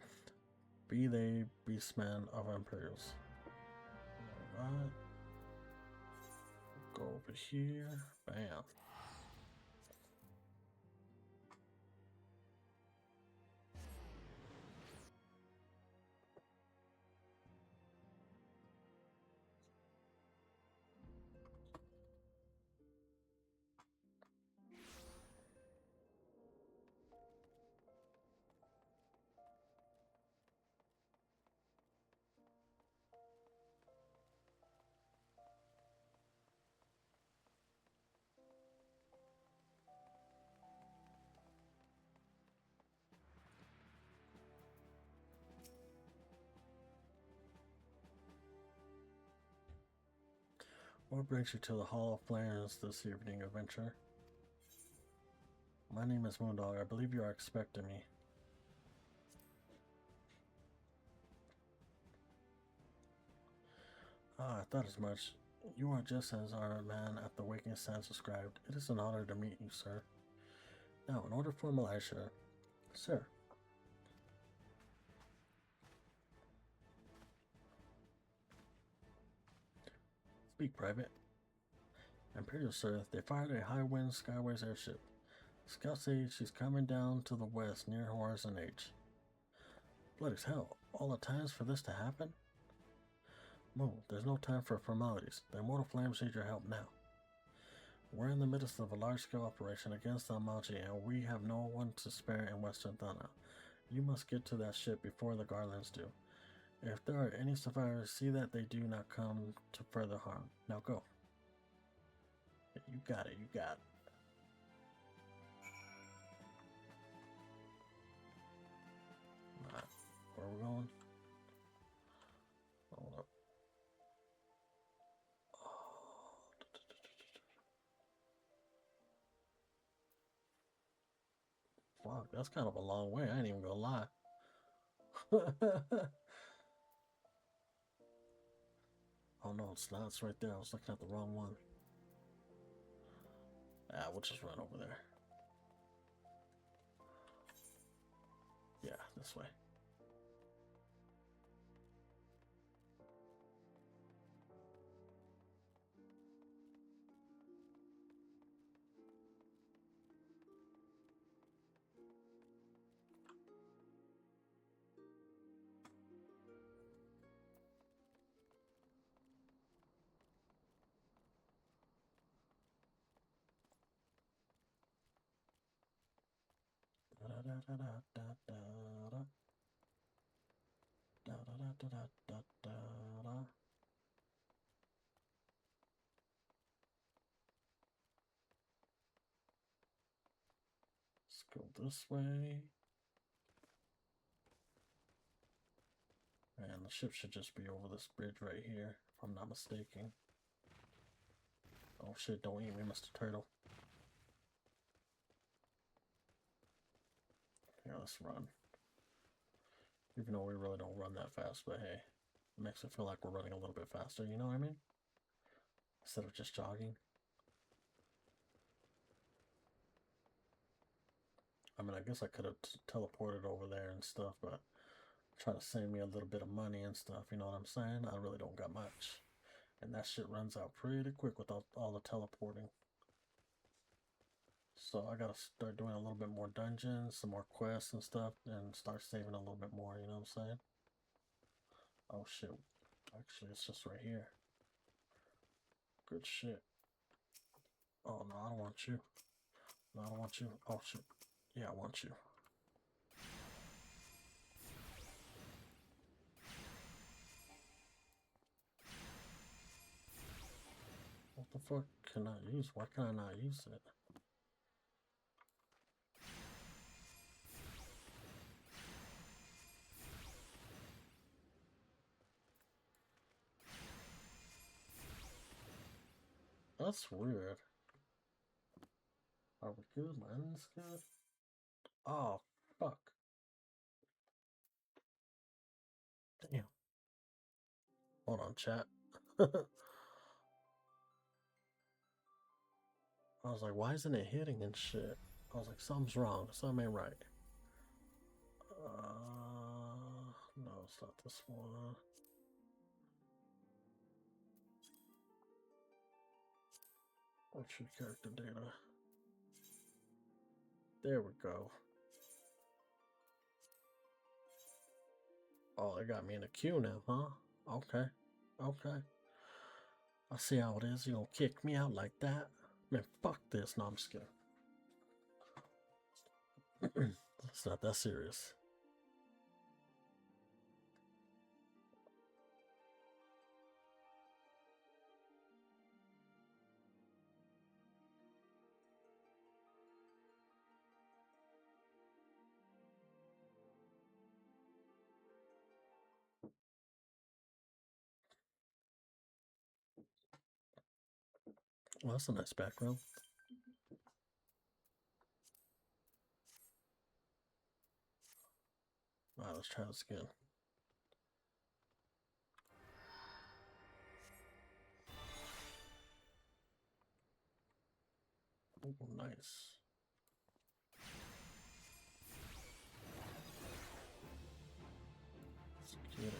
be they beastmen of Imperials. Alright. Go over here. Bam. What brings you to the Hall of Flames this evening, adventurer? My name is Moondog. I believe you are expecting me. Ah, I thought as much. You are just as our man at the Waking Sands described. It is an honor to meet you, sir. Now, in order for Elisha, sir. Speak, Private. Imperial, sir, they fired a high-wind Skyways airship. Scouts say she's coming down to the west near Horizon H. Bloody hell, all the times for this to happen? Move, there's no time for formalities. The Immortal Flames need your help now. We're in the midst of a large-scale operation against the Almaji, and we have no one to spare in Western Thana. You must get to that ship before the Garlands do. If there are any survivors, see that they do not come to further harm. Now go. You got it, you got it. Alright, where are we going? Hold up. Fuck, that's kind of a long way. I ain't even gonna lie. Oh no, it's not. It's right there. I was looking at the wrong one. Ah, we'll just run over there. Yeah, this way. Let's go this way. And the ship should just be over this bridge right here, if I'm not mistaken. Oh shit, don't eat me, Mr. Turtle. Here, let's run. Even though we really don't run that fast, but hey, it makes it feel like we're running a little bit faster, you know what I mean? Instead of just jogging. I mean, I guess I could have teleported over there and stuff, but try to save me a little bit of money and stuff, you know what I'm saying? I really don't got much. And that shit runs out pretty quick without all the teleporting. So I gotta start doing a little bit more dungeons, some more quests and stuff, and start saving a little bit more, you know what I'm saying? Oh shit. Actually, it's just right here. Good shit. Oh no, I don't want you. No, I don't want you. Oh shit. Yeah, I want you. What the fuck can I use? Why can I not use it? That's weird. Are we good? My ending's good? Oh, fuck. Damn. Hold on, chat. I was like, why isn't it hitting and shit? I was like, something's wrong. Something ain't right. No, it's not this one. What's your character data? There we go. Oh, they got me in a queue now, huh? Okay. Okay. I see how it is. You gonna kick me out like that? Man, fuck this. No, I'm just kidding. It's not that serious. Well, that's a nice background. Alright, let's try this again. Oh, nice. Let's get it.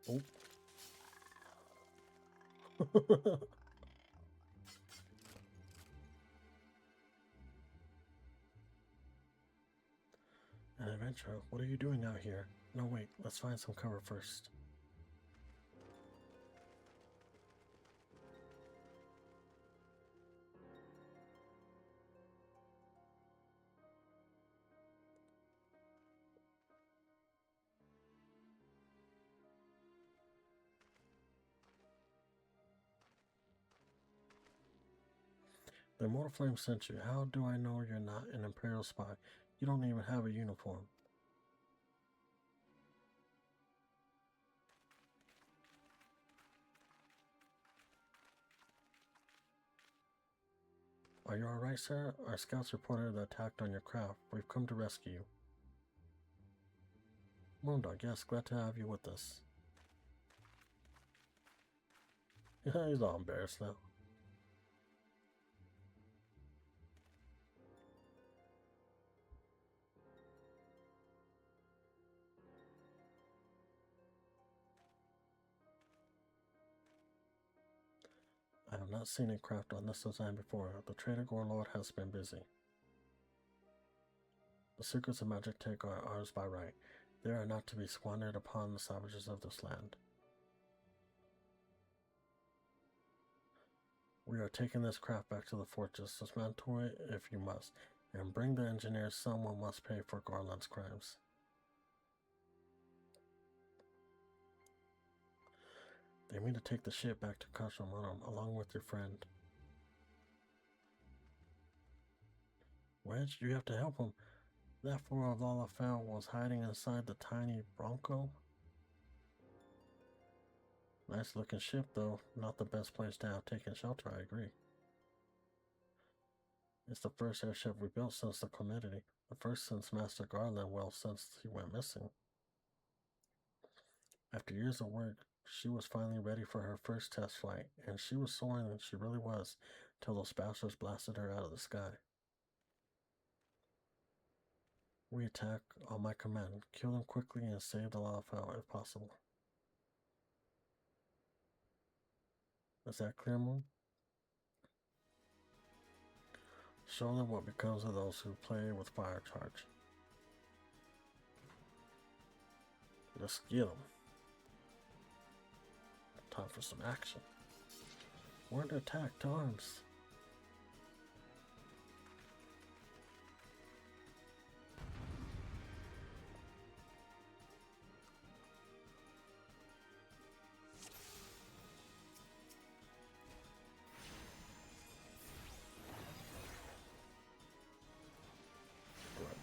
Oh. An adventure? What are you doing out here? No, wait, let's find some cover first. The Immortal Flame sent you. How do I know you're not an Imperial spy? You don't even have a uniform. Are you alright, sir? Our scouts reported the attack on your craft. We've come to rescue you. Moondog, yes, glad to have you with us. He's all embarrassed now. I have not seen a craft on this design before. The trader Gorlord has been busy. The secrets of magic take are ours by right. They are not to be squandered upon the savages of this land. We are taking this craft back to the fortress. Dismantle it if you must, and bring the engineers. Someone must pay for Garland's crimes. They mean to take the ship back to Kashamanam along with your friend. Wedge, you have to help him. That fool of Lalafell was hiding inside the tiny Bronco. Nice looking ship, though. Not the best place to have taken shelter, I agree. It's the first airship we built since the community. The first since Master Garland, well, since he went missing. After years of work, she was finally ready for her first test flight, and she was soaring, and she really was, till those bastards blasted her out of the sky. We attack on my command. Kill them quickly and save the Lalafell if possible. Is that clear, Moon? Show them what becomes of those who play with fire charge. Let's get them. Time for some action. Weren't attacked arms.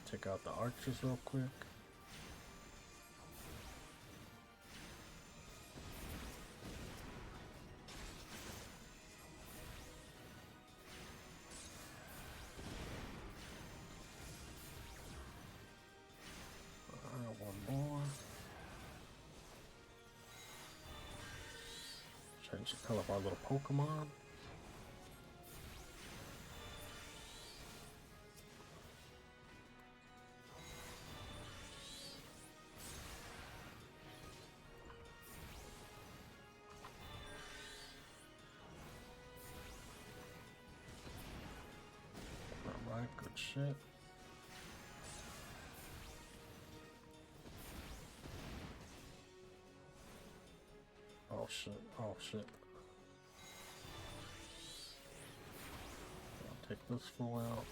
Take out the archers real quick. Alright, one more. Change the color of our little Pokemon. Alright, good shit. Oh shit, oh shit. I'll take this fool out.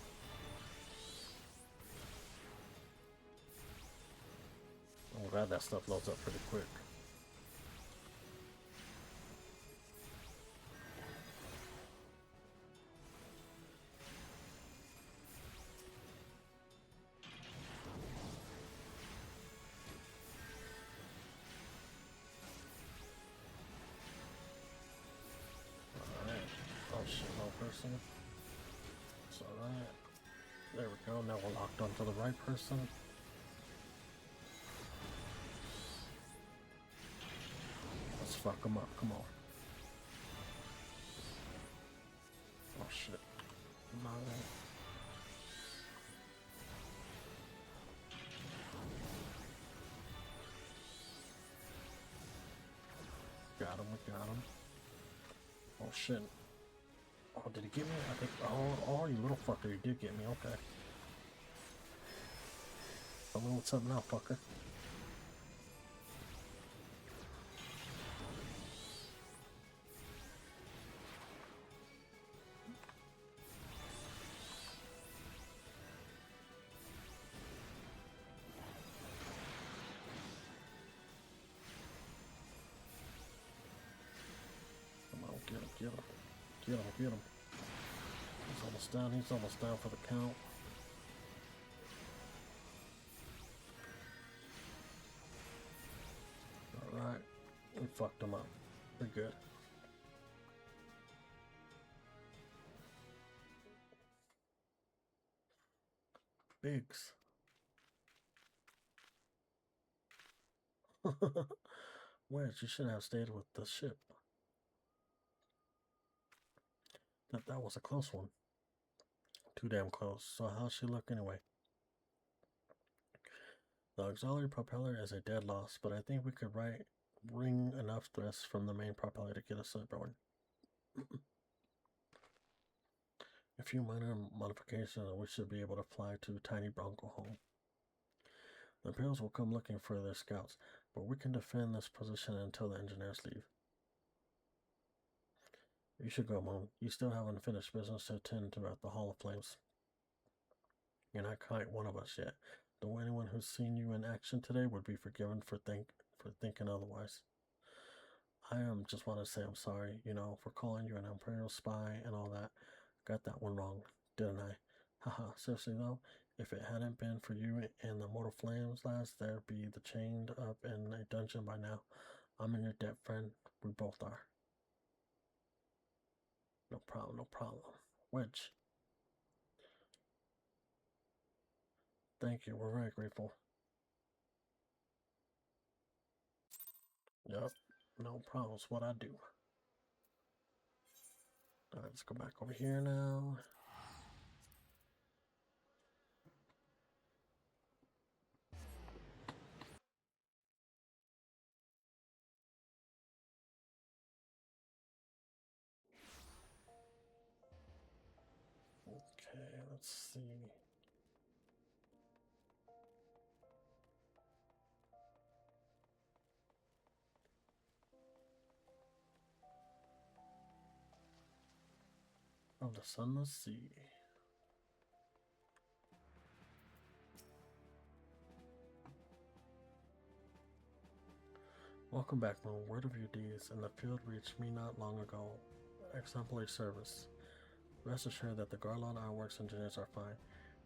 I'm glad that stuff loads up pretty quick. Person. It's alright. There we go. Now we're locked onto the right person. Let's fuck them up. Come on. Oh shit. No. Got him. We got him. Oh shit. Oh, did he get me? I think. Oh, you little fucker, you did get me. Okay. Tell me what's up now, fucker. Come on, get him, get him. Get him, get him. He's almost down for the count. Alright, we fucked him up. We're good. Biggs. Wedge, you should have stayed with the ship. That was a close one. Too damn close. So how's she look anyway? The auxiliary propeller is a dead loss, but I think we could wring enough thrust from the main propeller to get us going. A few minor modifications and we should be able to fly to Tiny Bronco home. The Imperials will come looking for their scouts, but we can defend this position until the engineers leave. You should go, Moon. You still have unfinished business to attend to at the Hall of Flames. You're not quite one of us yet, though anyone who's seen you in action today would be forgiven for thinking otherwise. I just want to say I'm sorry, for calling you an Imperial spy and all that. Got that one wrong, didn't I? Haha, seriously though, if it hadn't been for you and the Mortal Flames lads, there'd be the chained up in a dungeon by now. I'm in your debt, friend. We both are. No problem, no problem. Wedge. Thank you, we're very grateful. Yep, no problems, what I do. Alright, let's go back over here now. Okay, let's see. of the Sunless Sea. Welcome back, Moon. Word of your deeds in the field reached me not long ago. Exemplary service. Rest assured that the Garland Ironworks engineers are fine.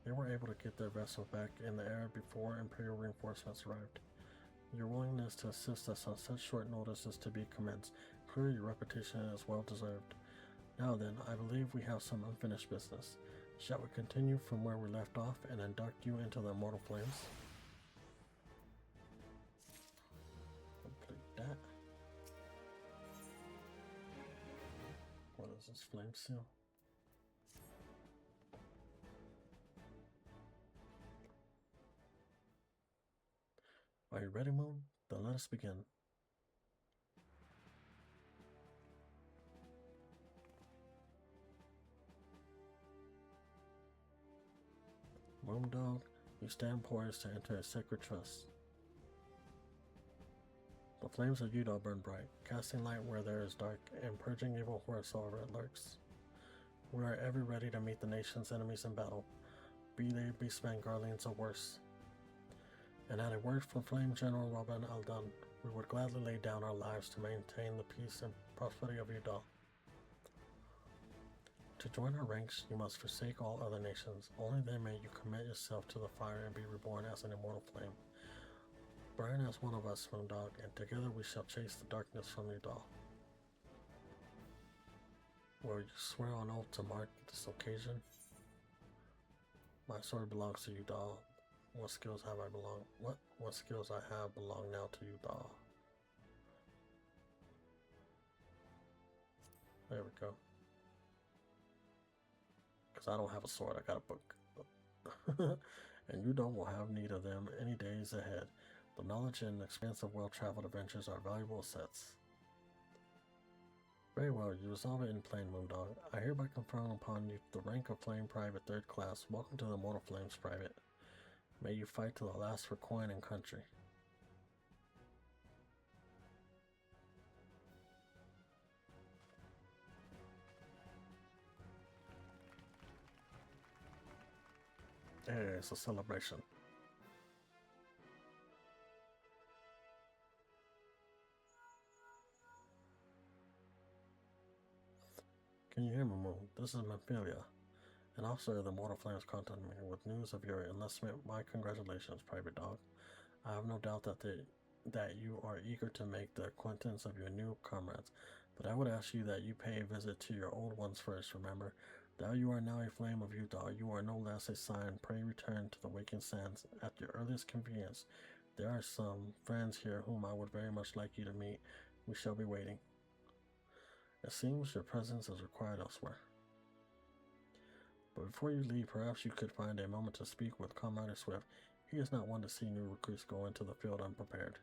They were able to get their vessel back in the air before Imperial reinforcements arrived. Your willingness to assist us on such short notice is to be commended. Clearly, your reputation is well deserved. Now then, I believe we have some unfinished business. Shall we continue from where we left off and induct you into the immortal flames? Complete that. What is this flame seal? Are you ready, Moon? Then let us begin. Moondog, you stand poised to enter a sacred trust. The flames of Udall burn bright, casting light where there is dark, and purging evil wheresoever it lurks. We are ever ready to meet the nation's enemies in battle, be they beastmen, Garleans, or worse. And at a word from Flame General Robin Aldan, we would gladly lay down our lives to maintain the peace and prosperity of Udall. To join our ranks, you must forsake all other nations. Only then may you commit yourself to the fire and be reborn as an immortal flame. Burn as one of us, Moondog, and together we shall chase the darkness from Udall. Will you swear on oath to mark this occasion? My sword belongs to Udall. What skills have I belong? What skills I have belong now to Udall. There we go. Because I don't have a sword, I got a book. And Udall will have need of them any days ahead. The knowledge and experience of well-traveled adventures are valuable assets. Very well, you resolve it in plain, Moondog. I hereby confer upon you the rank of Flame Private 3rd Class. Welcome to the Immortal Flames, Private. May you fight to the last for coin and country. Hey, it's a celebration. Can you hear me, Moon? This is Memphilia. An officer of the Mortal Flames contacted me with news of your enlistment. My congratulations, Private Dog. I have no doubt that you are eager to make the acquaintance of your new comrades, but I would ask you that you pay a visit to your old ones first. Remember, though you are now a flame of Udall, you are no less a sign. Pray return to the Waking Sands at your earliest convenience. There are some friends here whom I would very much like you to meet. We shall be waiting. It seems your presence is required elsewhere. But before you leave, perhaps you could find a moment to speak with Commander Swift. He is not one to see new recruits go into the field unprepared.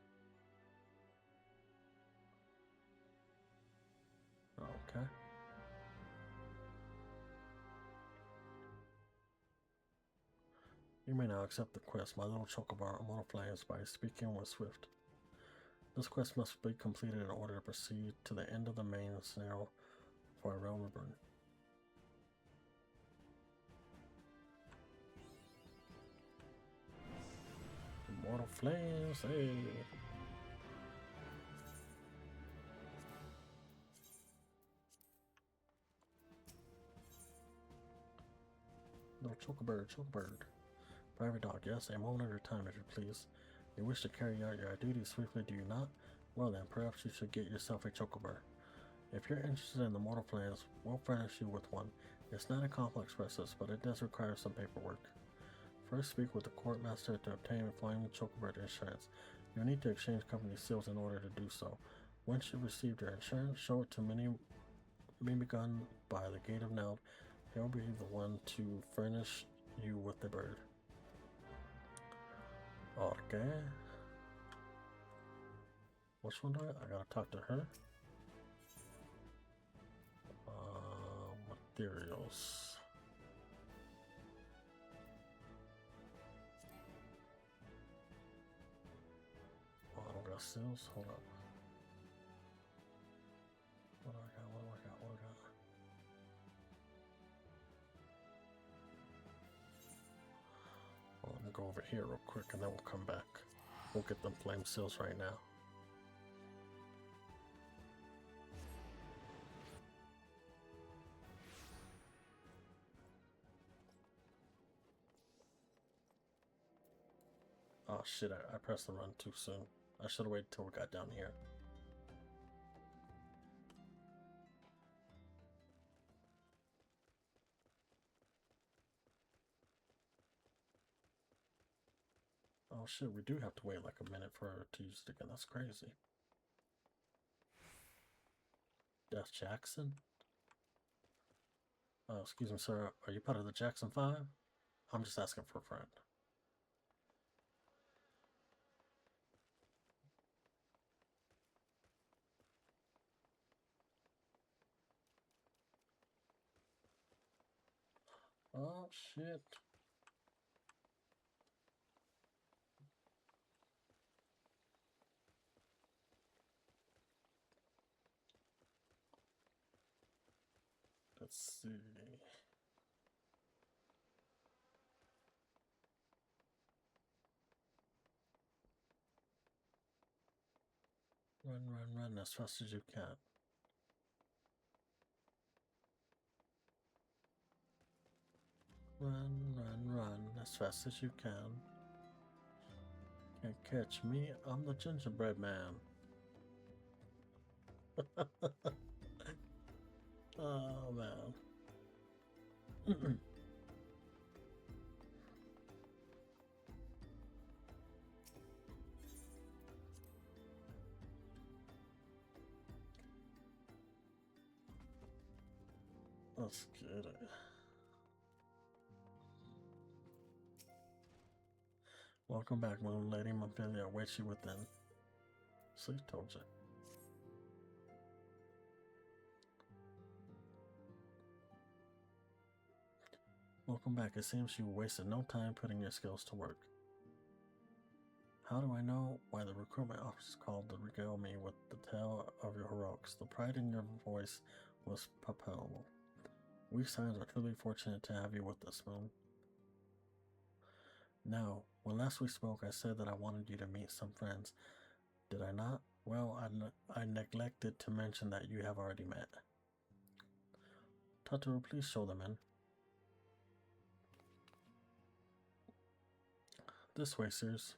Okay. You may now accept the quest, My Little Chocobar Immortal Flames, by speaking with Swift. This quest must be completed in order to proceed to the end of the main scenario for a realm reborn. Immortal Flames, hey! Little Chocobird, Chocobird. Private Dog, yes, a moment of your time, if you please. You wish to carry out your duties swiftly, do you not? Well then, perhaps you should get yourself a Chocobar. If you're interested in the Mortal Flames, we'll furnish you with one. It's not a complex process, but it does require some paperwork. First, speak with the court master to obtain a flying Chocobar insurance. You'll need to exchange company seals in order to do so. Once you've received your insurance, show it to Mimigun by the Gate of Neld. He'll be the one to furnish you with the bird. Okay. Which one do I gotta talk to her? Materials. Oh, I don't got seals? Hold up. What do I got? What do I got? What do I got? go over here real quick and then we'll come back. We'll get them flame seals right now. Oh shit, I pressed the run too soon. I should have waited till we got down here. Oh shit, we do have to wait like a minute for her to use it again. That's crazy. Death Jackson? Excuse me, sir. Are you part of the Jackson 5? I'm just asking for a friend. Oh shit. Let's see. Run as fast as you can. Run as fast as you can. Can't catch me, I'm the gingerbread man. Oh man. Let's get it. Welcome back, Moon Lady. My family awaits you within. See, told you. Welcome back. It seems you wasted no time putting your skills to work. How do I know? Why, the recruitment office called to regale me with the tale of your heroics. The pride in your voice was palpable. We Scions are truly fortunate to have you with us, Moon. Now, when last we spoke, I said that I wanted you to meet some friends. Did I not? Well, I neglected to mention that you have already met. Totoro, please show them in. This way, sirs.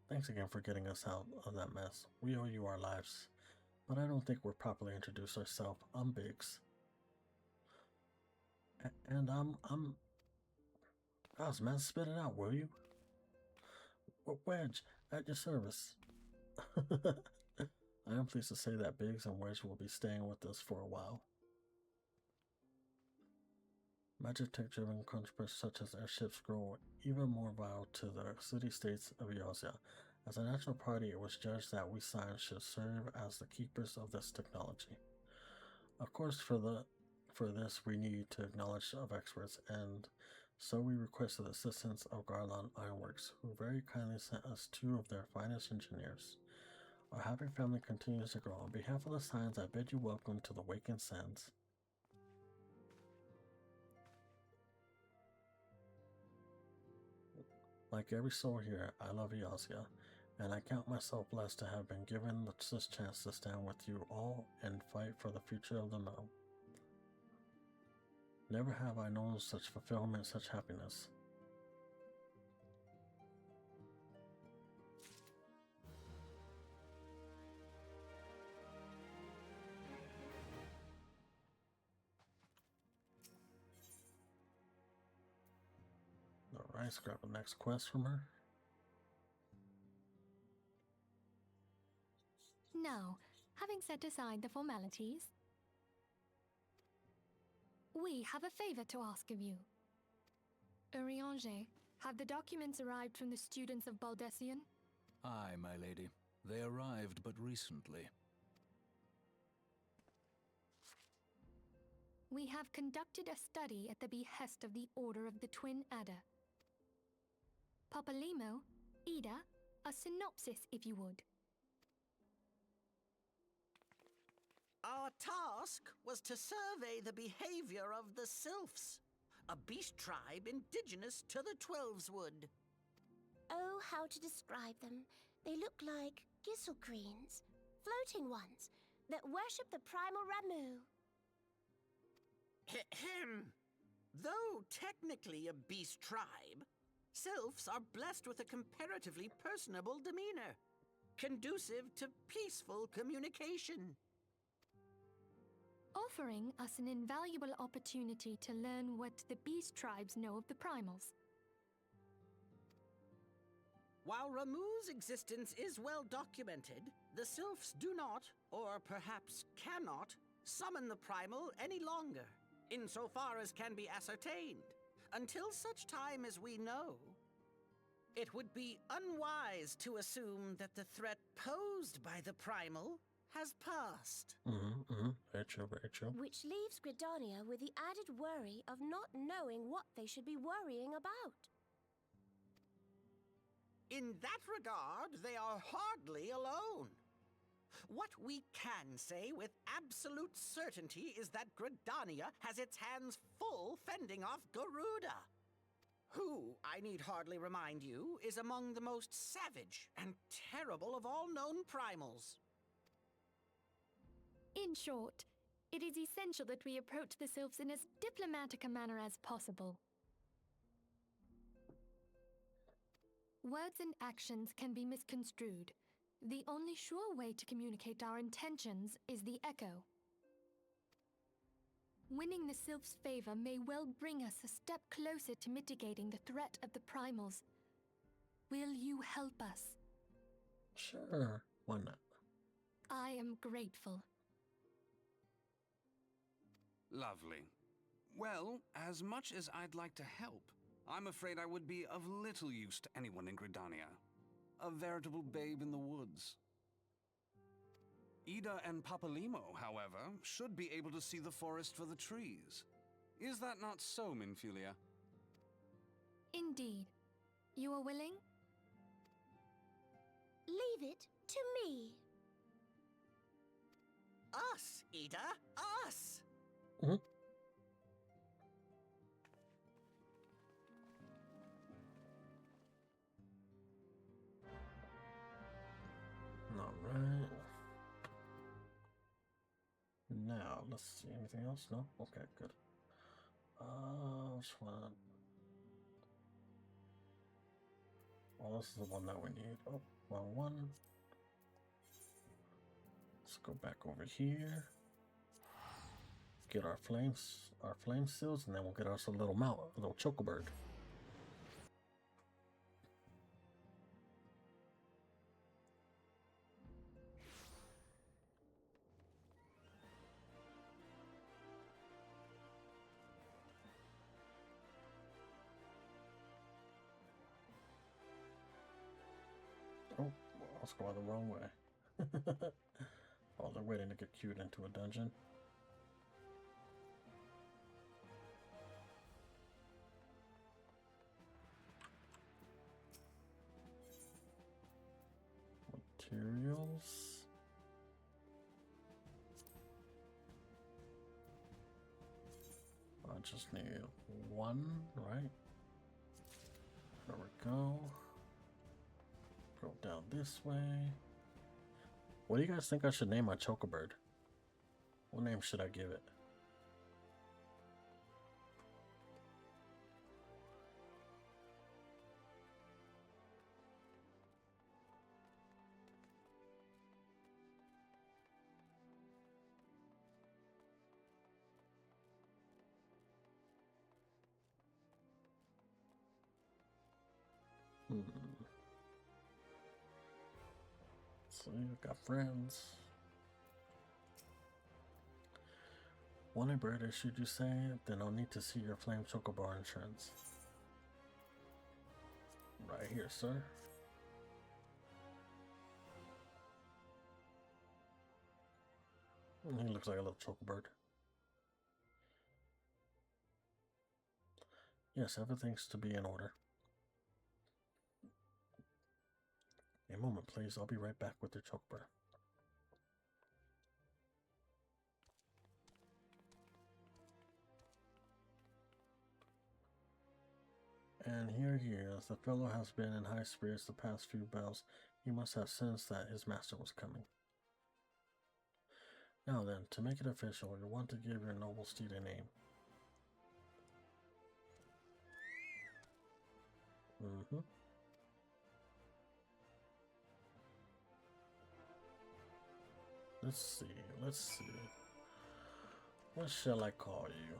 Thanks again for getting us out of that mess. We owe you our lives. But I don't think we're properly introduced ourselves. I'm Biggs. And I'm... Gosh, man, spit it out, will you? Wedge, at your service. I am pleased to say that Biggs and Wedge will be staying with us for a while. Magic-tech-driven controversies such as airships grow even more vital to the city-states of Eorzea. As a national party, it was judged that we Scions should serve as the keepers of this technology. Of course, for this, we need to acknowledge of experts, and so we requested the assistance of Garland Ironworks, who very kindly sent us 2 of their finest engineers. Our happy family continues to grow. On behalf of the Scions, I bid you welcome to the Wakened Sands. Like every soul here, I love Eorzea, and I count myself blessed to have been given this chance to stand with you all and fight for the future of the realm. Never have I known such fulfillment, such happiness. Alright, let's grab the next quest from her. Now, having set aside the formalities, we have a favor to ask of you. Urianger, have the documents arrived from the students of Baldessian? Aye, my lady. They arrived but recently. We have conducted a study at the behest of the Order of the Twin Adder. Papalimo, Ida, a synopsis if you would. Our task was to survey the behavior of the Sylphs, a beast tribe indigenous to the Twelveswood. Oh, how to describe them. They look like gisselcreens, floating ones, that worship the primal Ramu. Ahem. Though technically a beast tribe, Sylphs are blessed with a comparatively personable demeanor, conducive to peaceful communication. Offering us an invaluable opportunity to learn what the beast tribes know of the primals. While Ramu's existence is well documented, the Sylphs do not, or perhaps cannot, summon the primal any longer, insofar as can be ascertained, until such time as we know. It would be unwise to assume that the threat posed by the primal has passed. Very true, very true. Which leaves Gridania with the added worry of not knowing what they should be worrying about. In that regard, they are hardly alone. What we can say with absolute certainty is that Gridania has its hands full fending off Garuda, who, I need hardly remind you, is among the most savage and terrible of all known primals. In short, it is essential that we approach the Sylphs in as diplomatic a manner as possible. Words and actions can be misconstrued. The only sure way to communicate our intentions is the echo. Winning the Sylph's favor may well bring us a step closer to mitigating the threat of the primals. Will you help us? Sure, why not? I am grateful. Lovely. Well, as much as I'd like to help, I'm afraid I would be of little use to anyone in Gridania. A veritable babe in the woods. Ida and Papalimo, however, should be able to see the forest for the trees. Is that not so, Minfilia? Indeed. You are willing? Leave it to me. Us, Ida, us! Alright. Now, let's see. Anything else? No? Okay, good. Which one? Oh, this is the one that we need. Oh, wrong one. Let's go back over here. Get our flame seals, and then we'll get us a little a little chocobird. Oh, I was going the wrong way. Oh, they're waiting to get queued into a dungeon. Materials. I just need one, right? There we go. Go down this way. What do you guys think I should name my chocobird? What name should I give it? So you got friends. Want a bird, should you say? Then I'll need to see your flame chocobar insurance. Right here, sir. He looks like a little chocobird. Yes, everything's to be in order. A moment, please. I'll be right back with your chocobird. And here he is. The fellow has been in high spirits the past few battles. He must have sensed that his master was coming. Now then, to make it official, you want to give your noble steed a name. Let's see. What shall I call you?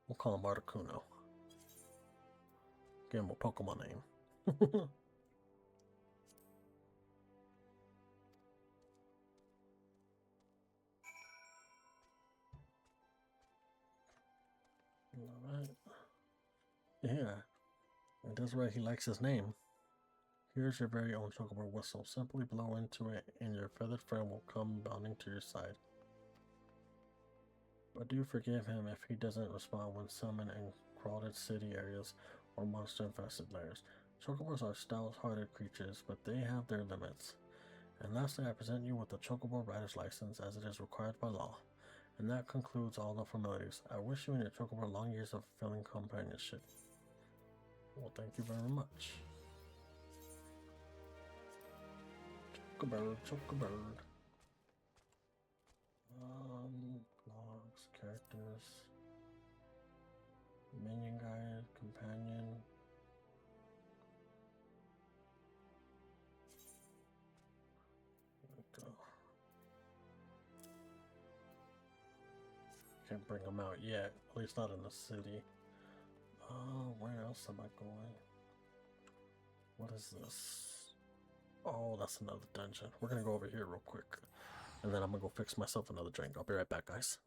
We'll call him Articuno. Give him a Pokemon name. Alright. Yeah. And that's right, he likes his name. Here's your very own chocobo whistle. Simply blow into it and your feathered friend will come bounding to your side. But do forgive him if he doesn't respond when summoned in crowded city areas or monster-infested lairs. Chocobos are stout-hearted creatures, but they have their limits. And lastly, I present you with the Chocobo Rider's License as it is required by law. And that concludes all the formalities. I wish you and your Chocobo long years of fulfilling companionship. Well, thank you very much. Chocobird, Chocobird. Logs, characters, minion guide, companion. There we go. Can't bring them out yet, at least not in the city. Where else am I going? What is this? Oh, that's another dungeon. We're gonna go over here real quick. And then I'm gonna go fix myself another drink. I'll be right back, guys.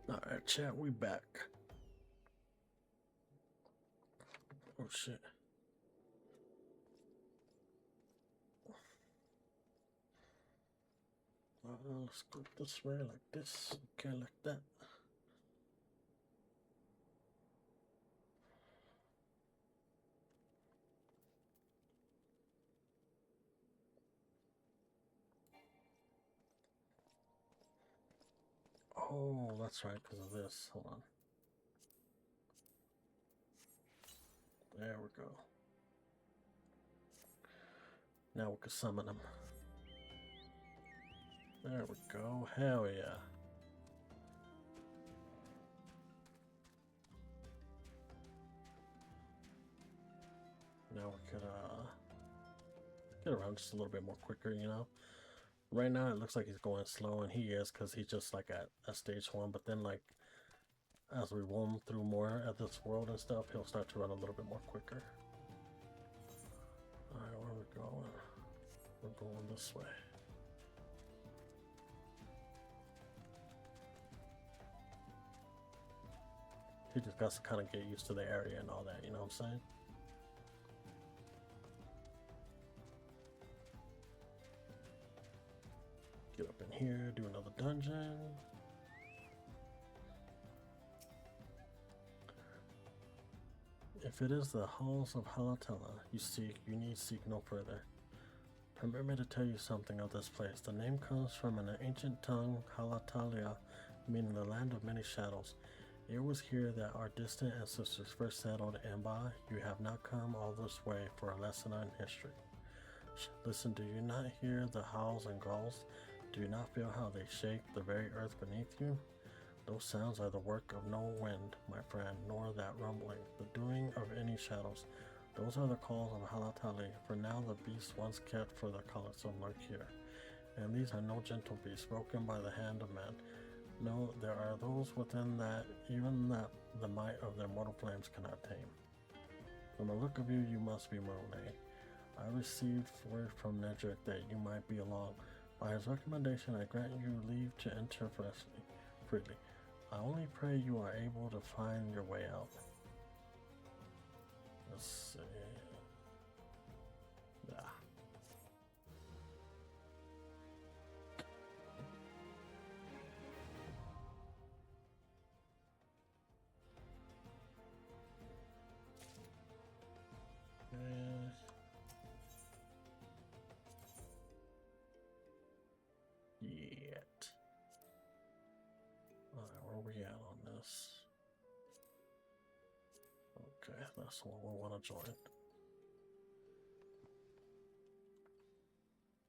Alright, chat, we back. Oh shit. Let's go this way like this. Okay, like that. Oh, that's right, because of this. Hold on. There we go. Now we can summon him. There we go. Hell yeah. Now we could get around just a little bit more quicker, you know. Right now it looks like he's going slow, and he is, because he's just like at stage 1, but then like as we roam through more of this world and stuff, he'll start to run a little bit more quicker. Alright, where are we going? We're going this way. He just got to kind of get used to the area and all that, you know what I'm saying? Get up in here, do another dungeon. If it is the halls of Halatala you need seek no further. Permit me to tell you something of this place. The name comes from an ancient tongue, Halatalia, meaning the land of many shadows. It was here that our distant ancestors first settled, and by you have now come all this way for a lesson on history. Listen, do you not hear the howls and growls? Do you not feel how they shake the very earth beneath you? Those sounds are the work of no wind, my friend, nor that rumbling, the doing of any shadows. Those are the calls of Halatali, for now the beasts once kept for the colors of lurk here. And these are no gentle beasts, broken by the hand of man. No, there are those within that, even that the might of their mortal flames cannot tame. From the look of you, you must be Morone. I received word from Nedrick that you might be along. By his recommendation, I grant you leave to enter freely. I only pray you are able to find your way out. Let's see. Yeah. Yet. Alright, where are we at on this? Okay, that's the one we want to join.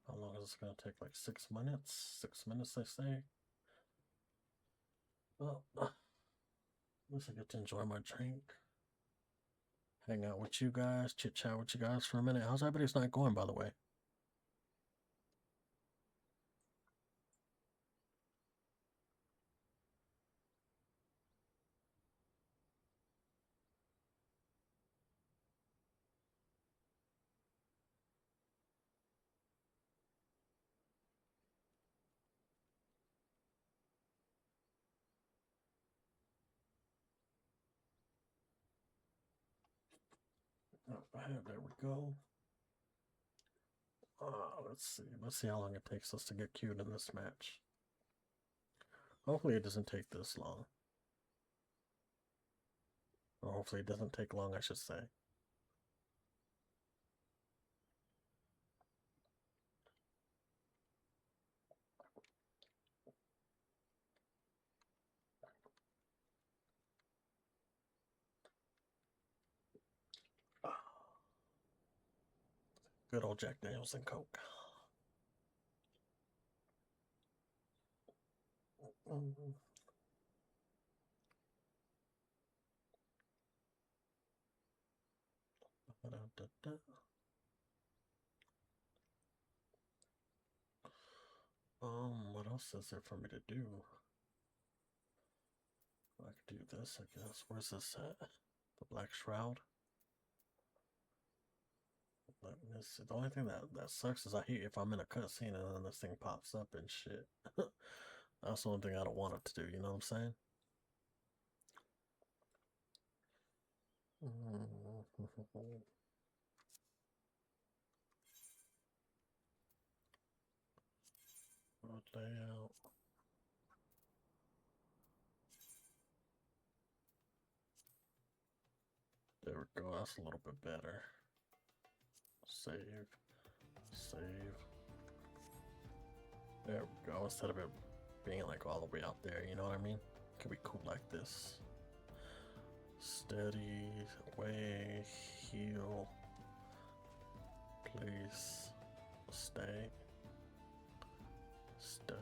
How long is this going to take? Like 6 minutes? 6 minutes, they say? Well, at least I get to enjoy my drink. Hang out with you guys, chit chat with you guys for a minute. How's everybody's night going, by the way? There we go. Let's see. Let's see how long it takes us to get queued in this match. Hopefully it doesn't take this long. Or hopefully it doesn't take long, I should say. Good old Jack Daniels and Coke. What else is there for me to do? I could do this, I guess. Where's this at? The Black Shroud? The only thing that sucks is I hate if I'm in a cutscene and then this thing pops up and shit. That's the only thing I don't want it to do, you know what I'm saying? Layout. There we go, that's a little bit better. Save. There we go, instead of it being like all the way out there, you know what I mean? It could be cool like this. Steady, away, heal, place, stay, study.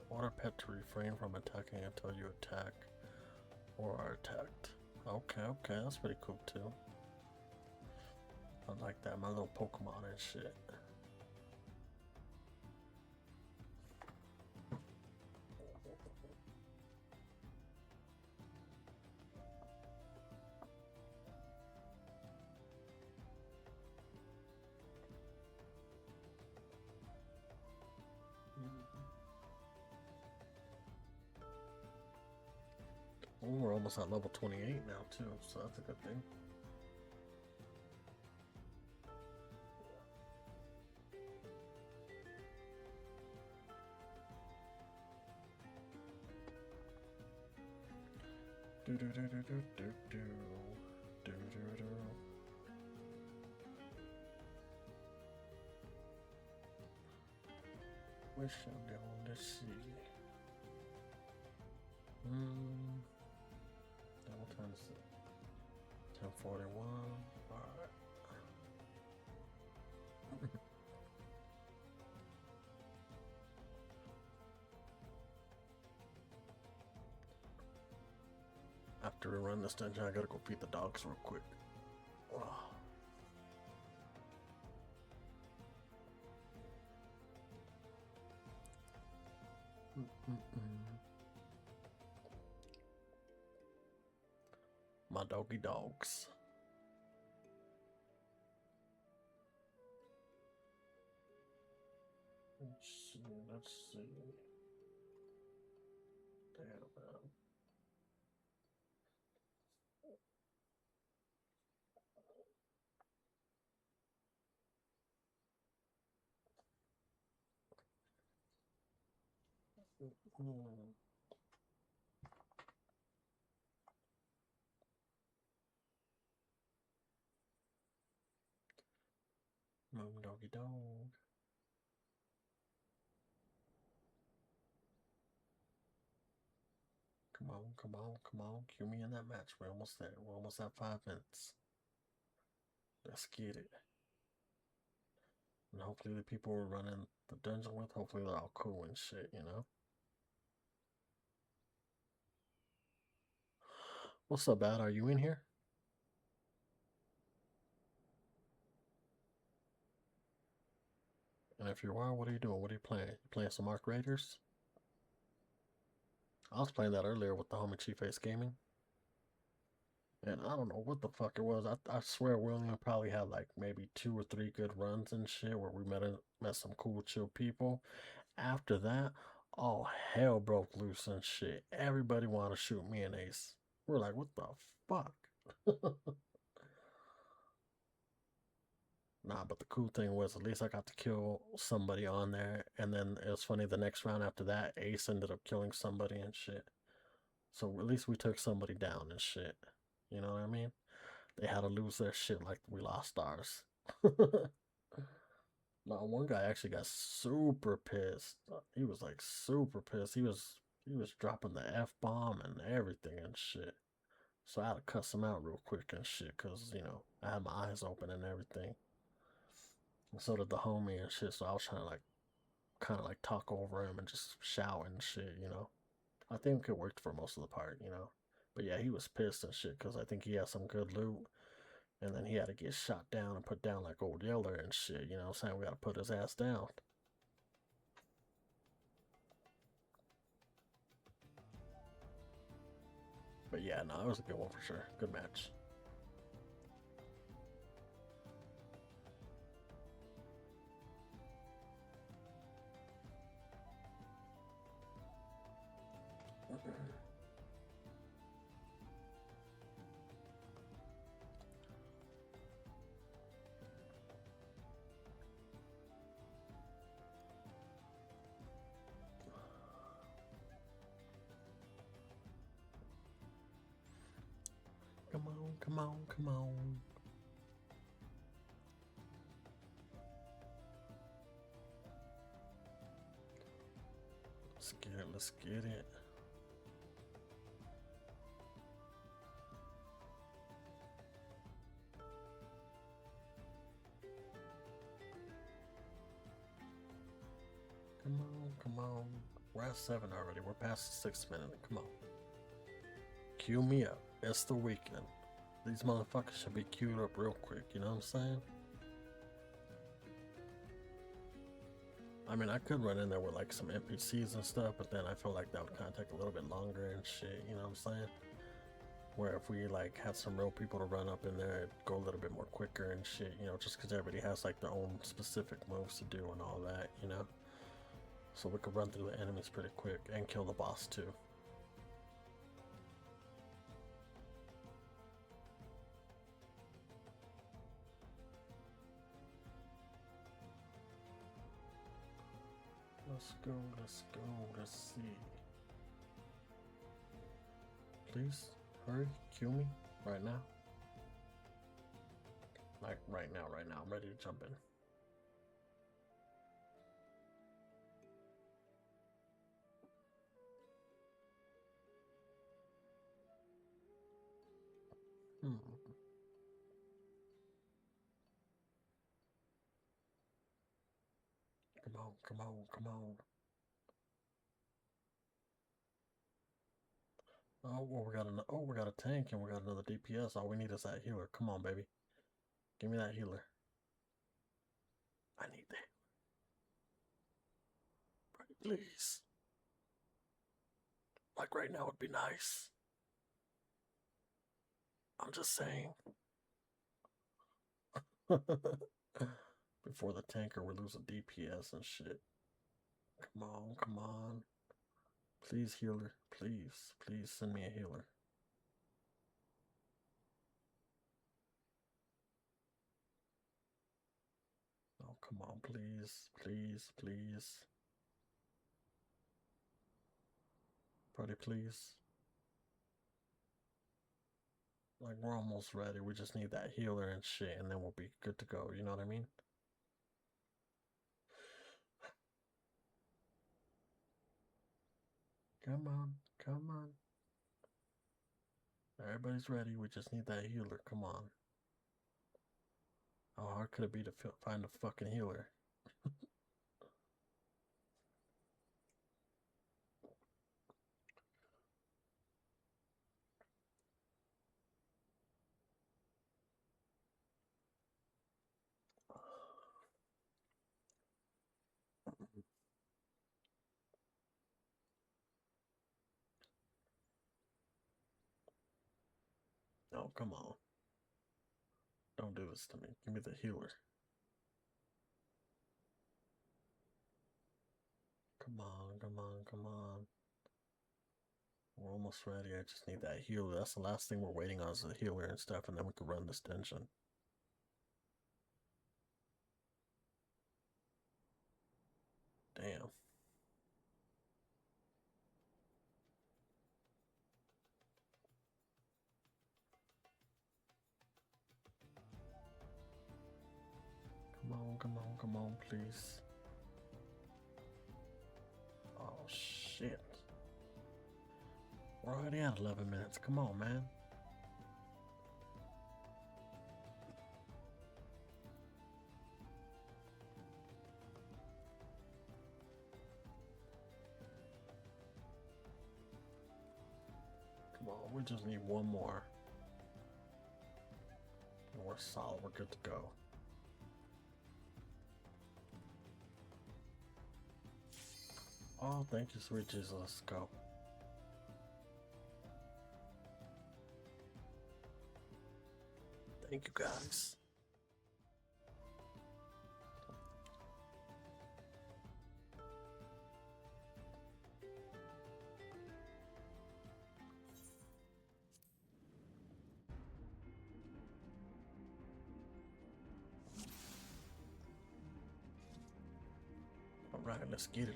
Order pet to refrain from attacking until you attack or are attacked. Okay, that's pretty cool too. I like that, my little Pokemon and shit. Well, we're almost at level 28 now too, so that's a good thing. Do do do do do do do do do do. Wish I'm down to see. What time is it? 10:41. Alright. After we run this dungeon, I gotta go feed the dogs real quick. My doggy dogs. Let's see. Damn, man. Doggy dog. Come on. Cue me in that match. We're almost there. We're almost at 5 minutes. Let's get it. And hopefully the people we're running the dungeon with, hopefully they're all cool and shit, you know? What's up, Bad? Are you in here? And if you are, what are you doing? What are you playing? You playing some Arc Raiders? I was playing that earlier with the homie Chief Ace Gaming. And I don't know what the fuck it was. I swear we only probably had like maybe 2 or 3 good runs and shit where we met some cool, chill people. After that, all hell broke loose and shit. Everybody wanted to shoot me and Ace. We're like, what the fuck? Nah, but the cool thing was at least I got to kill somebody on there. And then it was funny, the next round after that, Ace ended up killing somebody and shit. So at least we took somebody down and shit. You know what I mean? They had to lose their shit like we lost ours. No, one guy actually got super pissed. He was like super pissed. He was dropping the F-bomb and everything and shit. So I had to cuss him out real quick and shit, cause you know I had my eyes open and everything. And so did the homie and shit. So I was trying to like, kind of like talk over him and just shout and shit, you know. I think it worked for most of the part, you know. But yeah, he was pissed and shit because I think he had some good loot. And then he had to get shot down and put down like Old Yeller and shit, you know what I'm saying? We gotta put his ass down. But yeah, no, it was a good one for sure. Good match. Come on. Let's get it. Come on. We're at 7 already. We're past the 6 minute. Come on. Cue me up. It's the weekend. These motherfuckers should be queued up real quick, you know what I'm saying? I mean, I could run in there with like some NPCs and stuff, but then I feel like that would kind of take a little bit longer and shit, you know what I'm saying? Where if we like had some real people to run up in there, it'd go a little bit more quicker and shit, you know, just because everybody has like their own specific moves to do and all that, you know? So we could run through the enemies pretty quick and kill the boss too. Let's go, let's see. Please, hurry, cue me, right now. Like, right now, I'm ready to jump in. Come on. Oh, well, we got a tank and we got another DPS. All we need is that healer. Come on, baby. Give me that healer. I need that. Please. Like right now would be nice. I'm just saying. Before the tanker would lose a DPS and shit. Come on. Please, healer. Please send me a healer. Oh, come on, please. Buddy, please. Like, we're almost ready. We just need that healer and shit, and then we'll be good to go. You know what I mean? Come on. Everybody's ready. We just need that healer. Come on. How hard could it be to find a fucking healer? Oh, come on. Don't do this to me. Give me the healer. Come on. We're almost ready. I just need that healer. That's the last thing we're waiting on is the healer and stuff, and then we can run this dungeon. Damn. Come on, please. Oh, shit. We're already at 11 minutes. Come on, man. Come on, we just need one more. And we're solid. We're good to go. Oh, thank you, sweet Jesus. Let's go. Thank you, guys. All right, let's get it.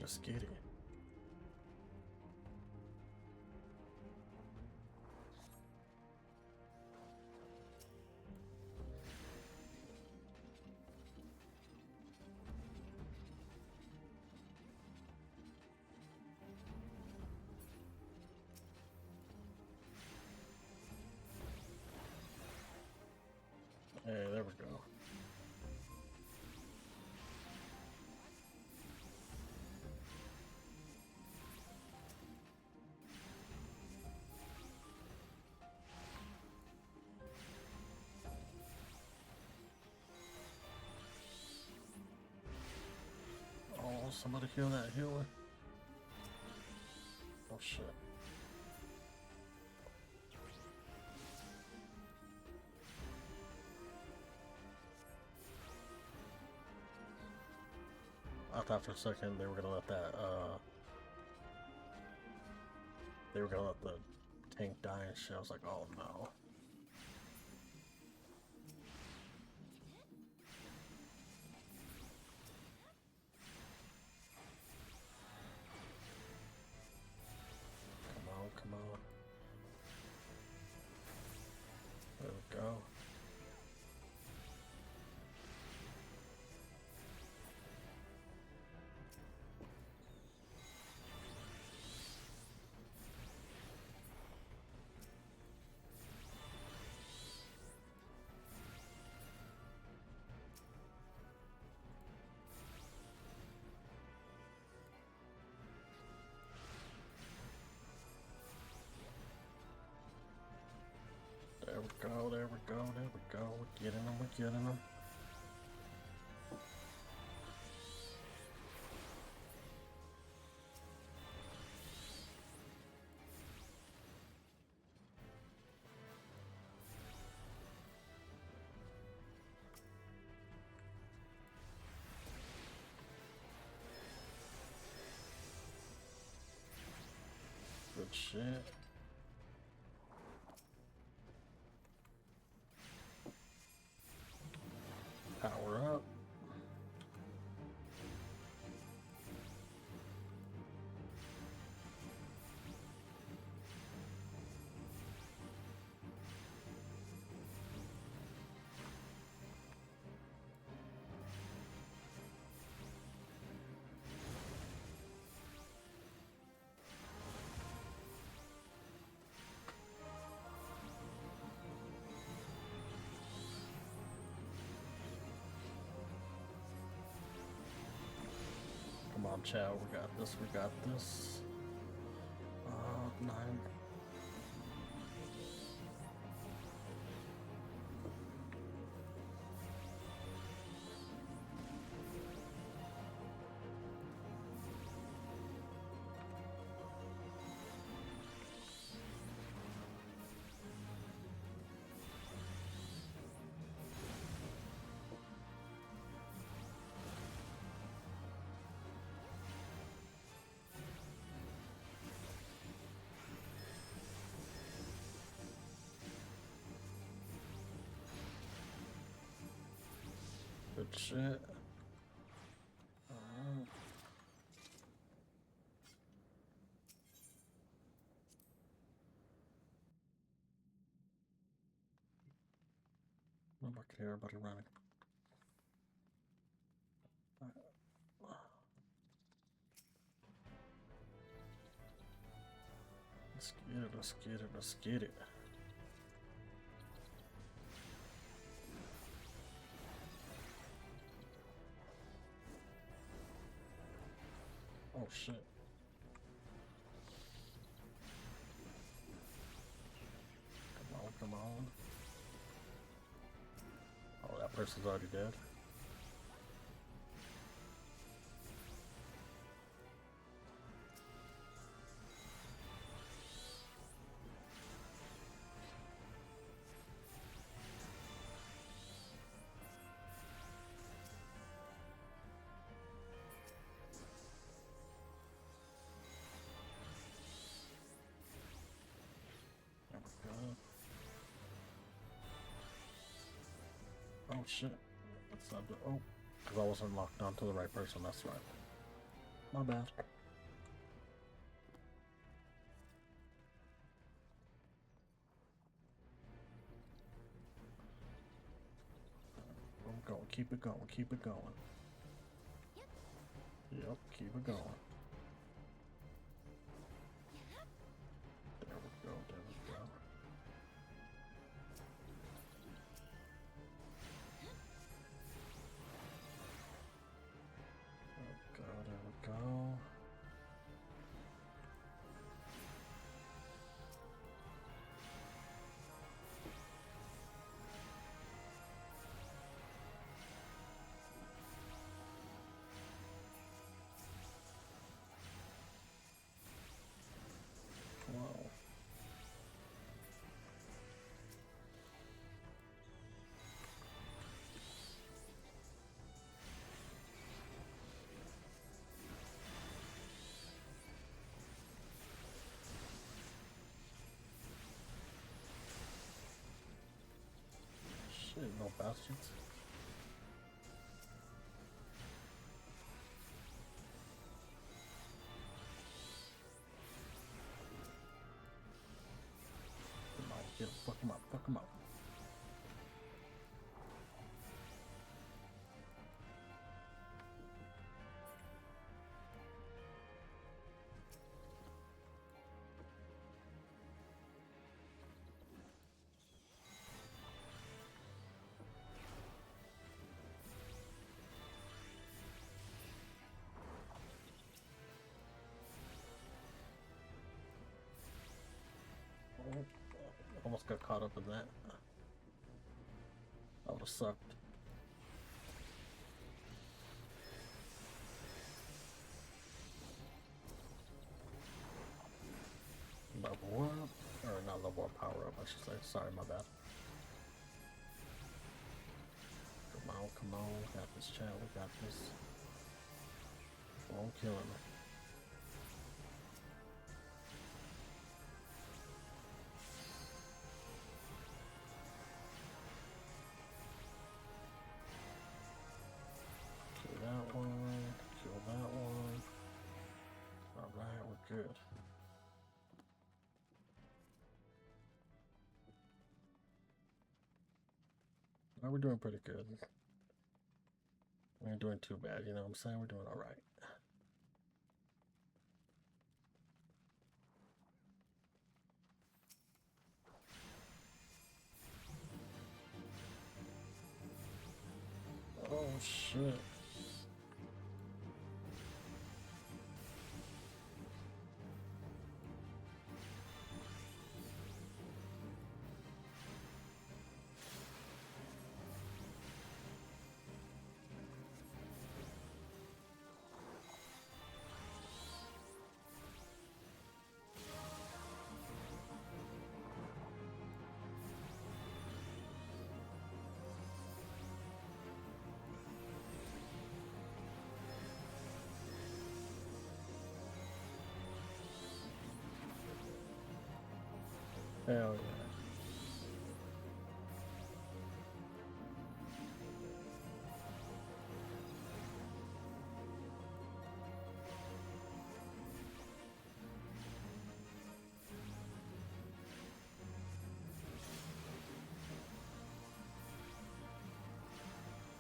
Hey, there we go. somebody heal that healer? Oh shit. I thought for a second they were gonna let that, they were gonna let the tank die and shit. I was like, oh no. Come on, come on. There we go. There we go, there we go, there we go. We're getting them, we're getting them. Good shit. Power up. Come on, Chow, we got this, we got this. 9. Good shit. I can hear everybody running. Let's get it, let's get it, let's get it. Oh shit. Come on, come on. Oh, that person's already dead. There we go. Oh shit. That's not the, oh, because I wasn't locked onto the right person, that's right. My bad. Keep going, keep it going, keep it going. Yep, keep it going. There we go, there we go. There we go. bastards. Get him, fuck him up, fuck him up. Almost got caught up in that. That would have sucked. Level up, or not level up, power up, I should say. Sorry, my bad. Come on, we got this, chat, we got this. Won't kill him. Kill that one. Alright, we're good. Now we're doing pretty good. We ain't doing too bad, you know what I'm saying? We're doing alright. Oh shit. Hell yeah.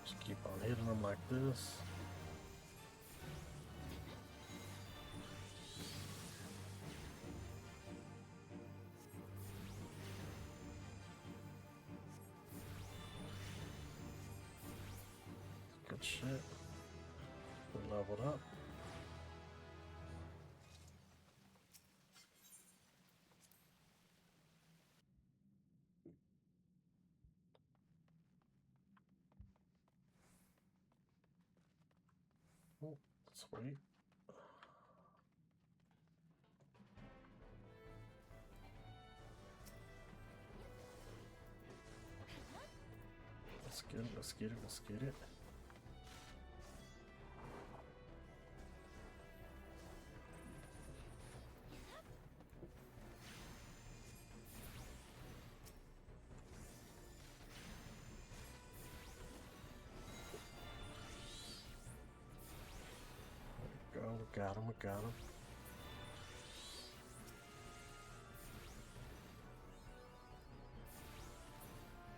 Just keep on hitting them like this. Good shit. We leveled up. Oh, sweet. Let's get it, let's get it, let's get it. There we go, we got him, we got him.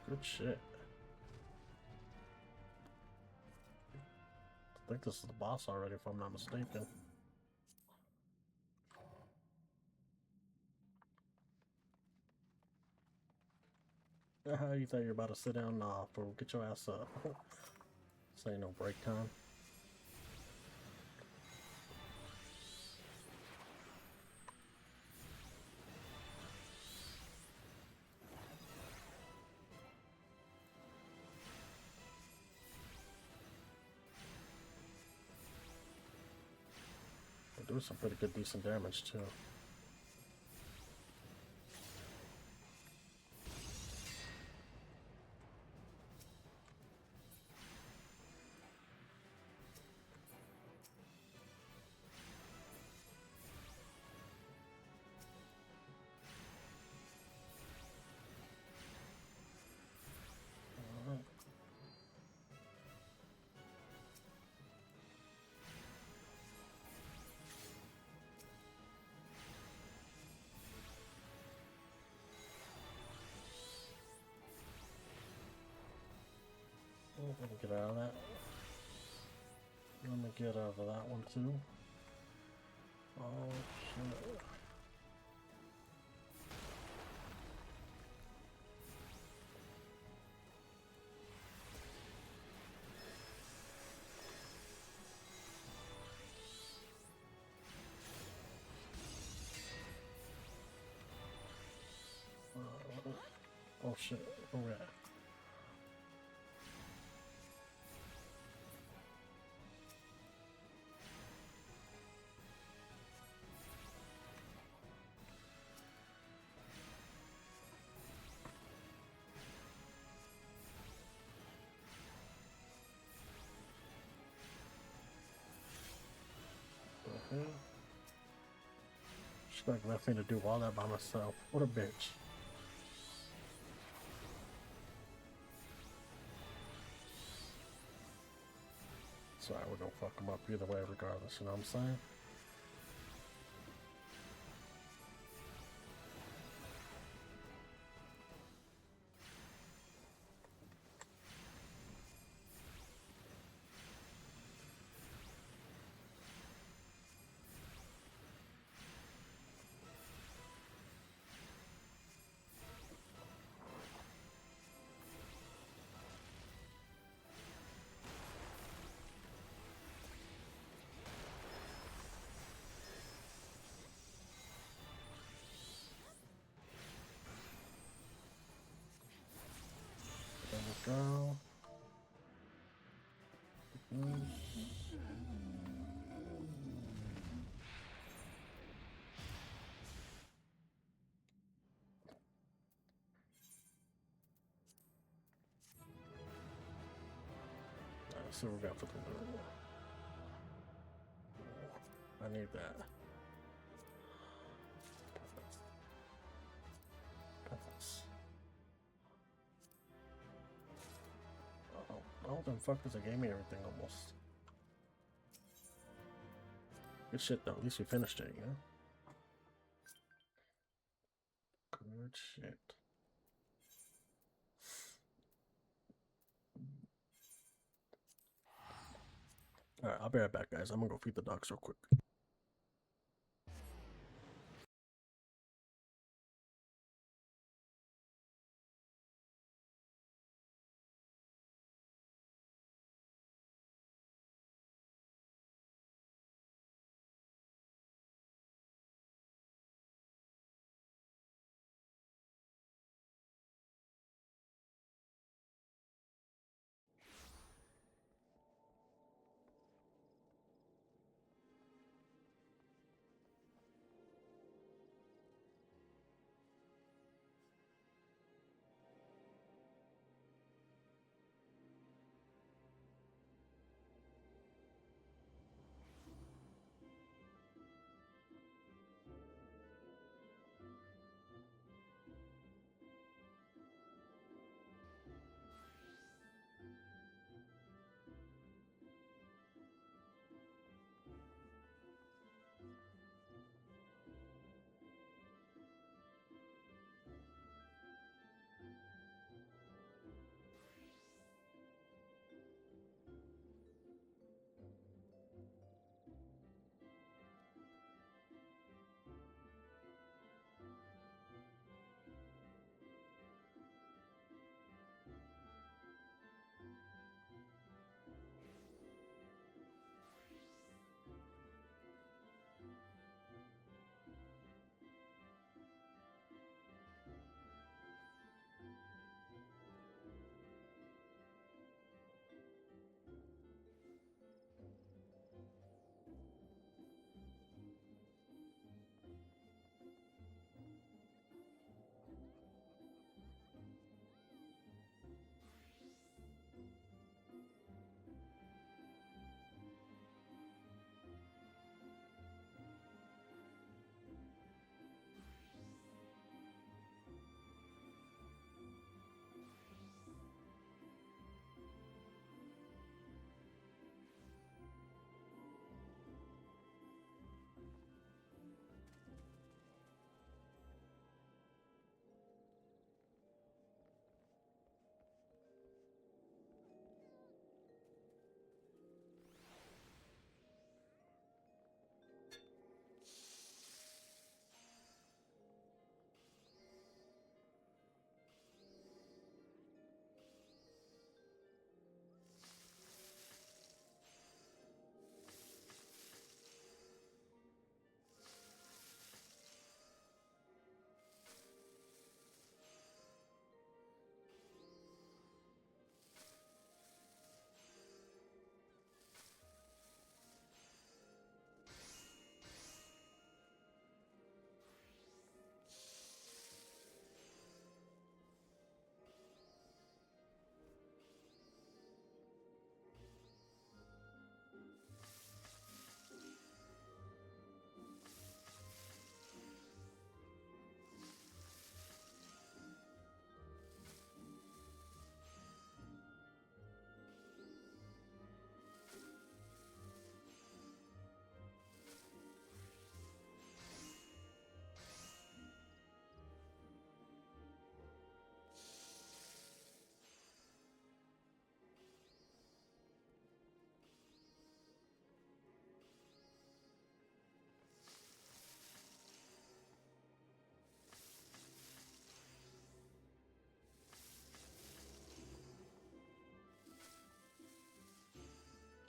Good shit. I think this is the boss already, if I'm not mistaken. You thought you were about to sit down? Nah, fool, get your ass up. This ain't no break time. They do some pretty good, decent damage too. Let me get out of that. Let me get out of that one too. Oh shit. Oh shit, where we at? Expect left me to do all that by myself. What a bitch. Sorry, we're gonna fuck him up either way regardless, you know what I'm saying? There we go. Let's see what we got for the loot. I need that. Oh, them fuckers, they gave me everything almost. Good shit though, at least we finished it, you know? Good shit. Alright, I'll be right back, guys. I'm gonna go feed the dogs real quick.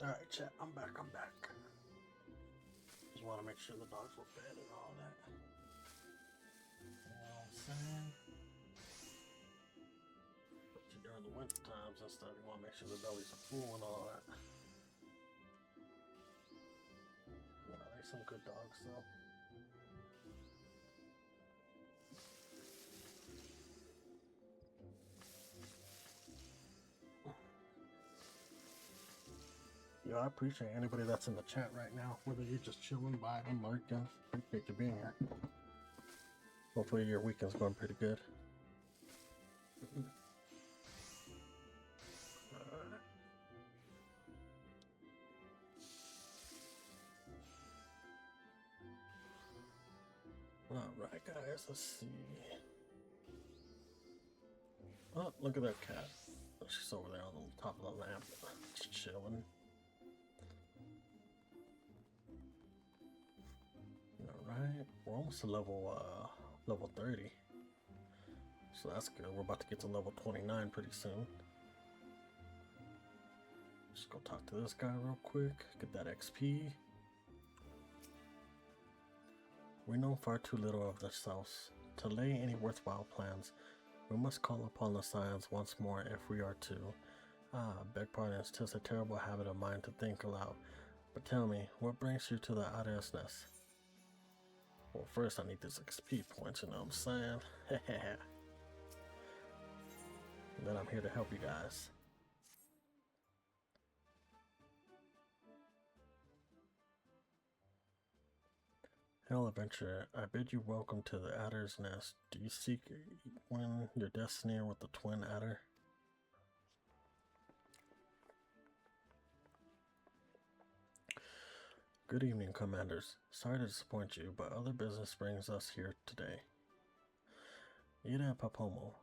Alright, chat, I'm back. Just want to make sure the dogs were fed and all that. You know what I'm saying? Especially during the winter times and stuff, you want to make sure the bellies are full and all that. You know, there's some good dogs though. Yo, I appreciate anybody that's in the chat right now, whether you're just chilling, vibing, lurking. Appreciate you being here. Hopefully your weekend's going pretty good. Alright guys, let's see. Oh, look at that cat. She's over there on the top of the lamp, just chilling. Alright, we're almost to level 30. So that's good. We're about to get to level 29 pretty soon. Just go talk to this guy real quick, get that XP. We know far too little of ourselves. To lay any worthwhile plans, we must call upon the signs once more if we are to. Beg pardon, it's just a terrible habit of mine to think aloud. But tell me, what brings you to the Arcanist? Well, first I need this XP points, you know what I'm saying? And then I'm here to help you guys. Hail adventurer, I bid you welcome to the Adder's Nest. Do you seek win your destiny with the twin adder? Good evening, commanders. Sorry to disappoint you, but other business brings us here today. Ida and Papomo,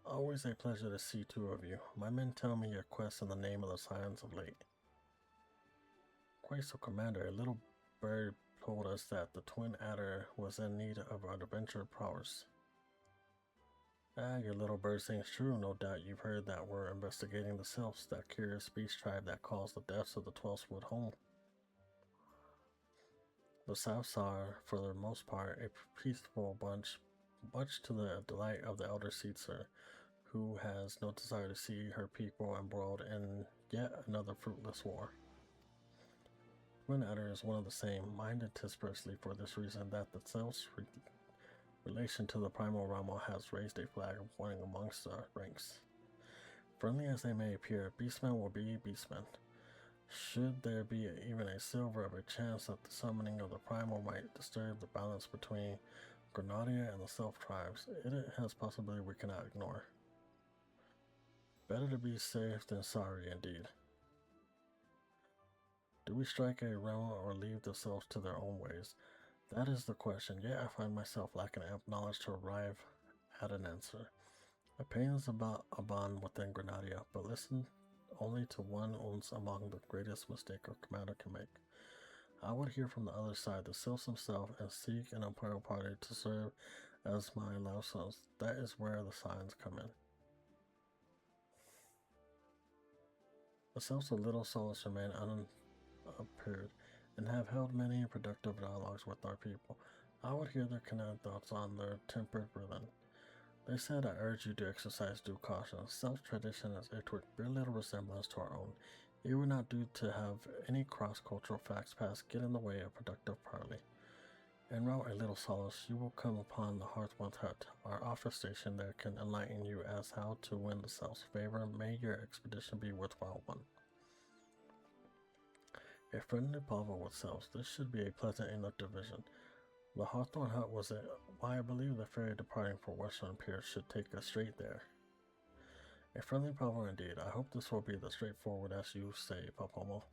always a pleasure to see two of you. My men tell me your quest in the name of the Scions of late. Quite so, Commander. A little bird told us that the twin adder was in need of our adventure prowess. Your little bird sings true. No doubt you've heard that we're investigating the Sylphs, that curious beast tribe that caused the deaths of the 12th Wood home. The Souths are, for the most part, a peaceful bunch, much to the delight of the elder Seetser, who has no desire to see her people embroiled in yet another fruitless war. Twin Adder is one of the same, minded dispersely for this reason that the Sylphs' relation to the primal Ramo has raised a flag of warning amongst the ranks. Friendly as they may appear, beastmen will be beastmen. Should there be even a silver of a chance that the summoning of the primal might disturb the balance between Grenadia and the Sylph tribes, it has possibility we cannot ignore. Better to be safe than sorry indeed. Do we strike a realm or leave the Sylphs to their own ways? That is the question, yet I find myself lacking ample knowledge to arrive at an answer. Opinion is about a bond within Grenadia, but listen only to one owns among the greatest mistake a commander can make. I would hear from the other side, the Sylphs themselves, and seek an imperial party to serve as my lieutenants. That is where the signs come in. The Sylphs of Little Solace remain unimpaired and have held many productive dialogues with our people. I would hear their candid thoughts on their tempered brethren. They said I urge you to exercise due caution. Self-tradition as it would bear little resemblance to our own. It would not do to have any cross-cultural facts pass get in the way of productive parley. En route a little solace, you will come upon the Hearthwood Hut. Our office station there can enlighten you as how to win the South's favor. May your expedition be worthwhile one. A friendly pavo with Souths. This should be a pleasant enough division. The Hawthorne Hut was it. Why I believe the ferry departing for Western Pier should take us straight there. A friendly pavo indeed. I hope this will be the straightforward as you say, Papomo.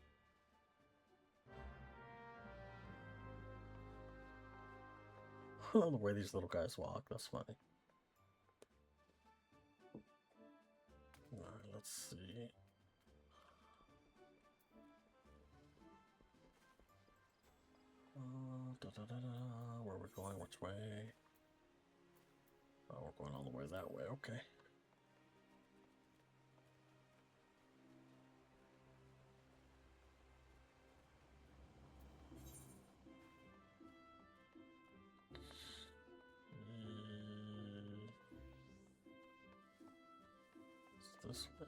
The way these little guys walk, that's funny. Alright, let's see. Where are we going? Which way? Oh, we're going all the way that way. Okay. this way.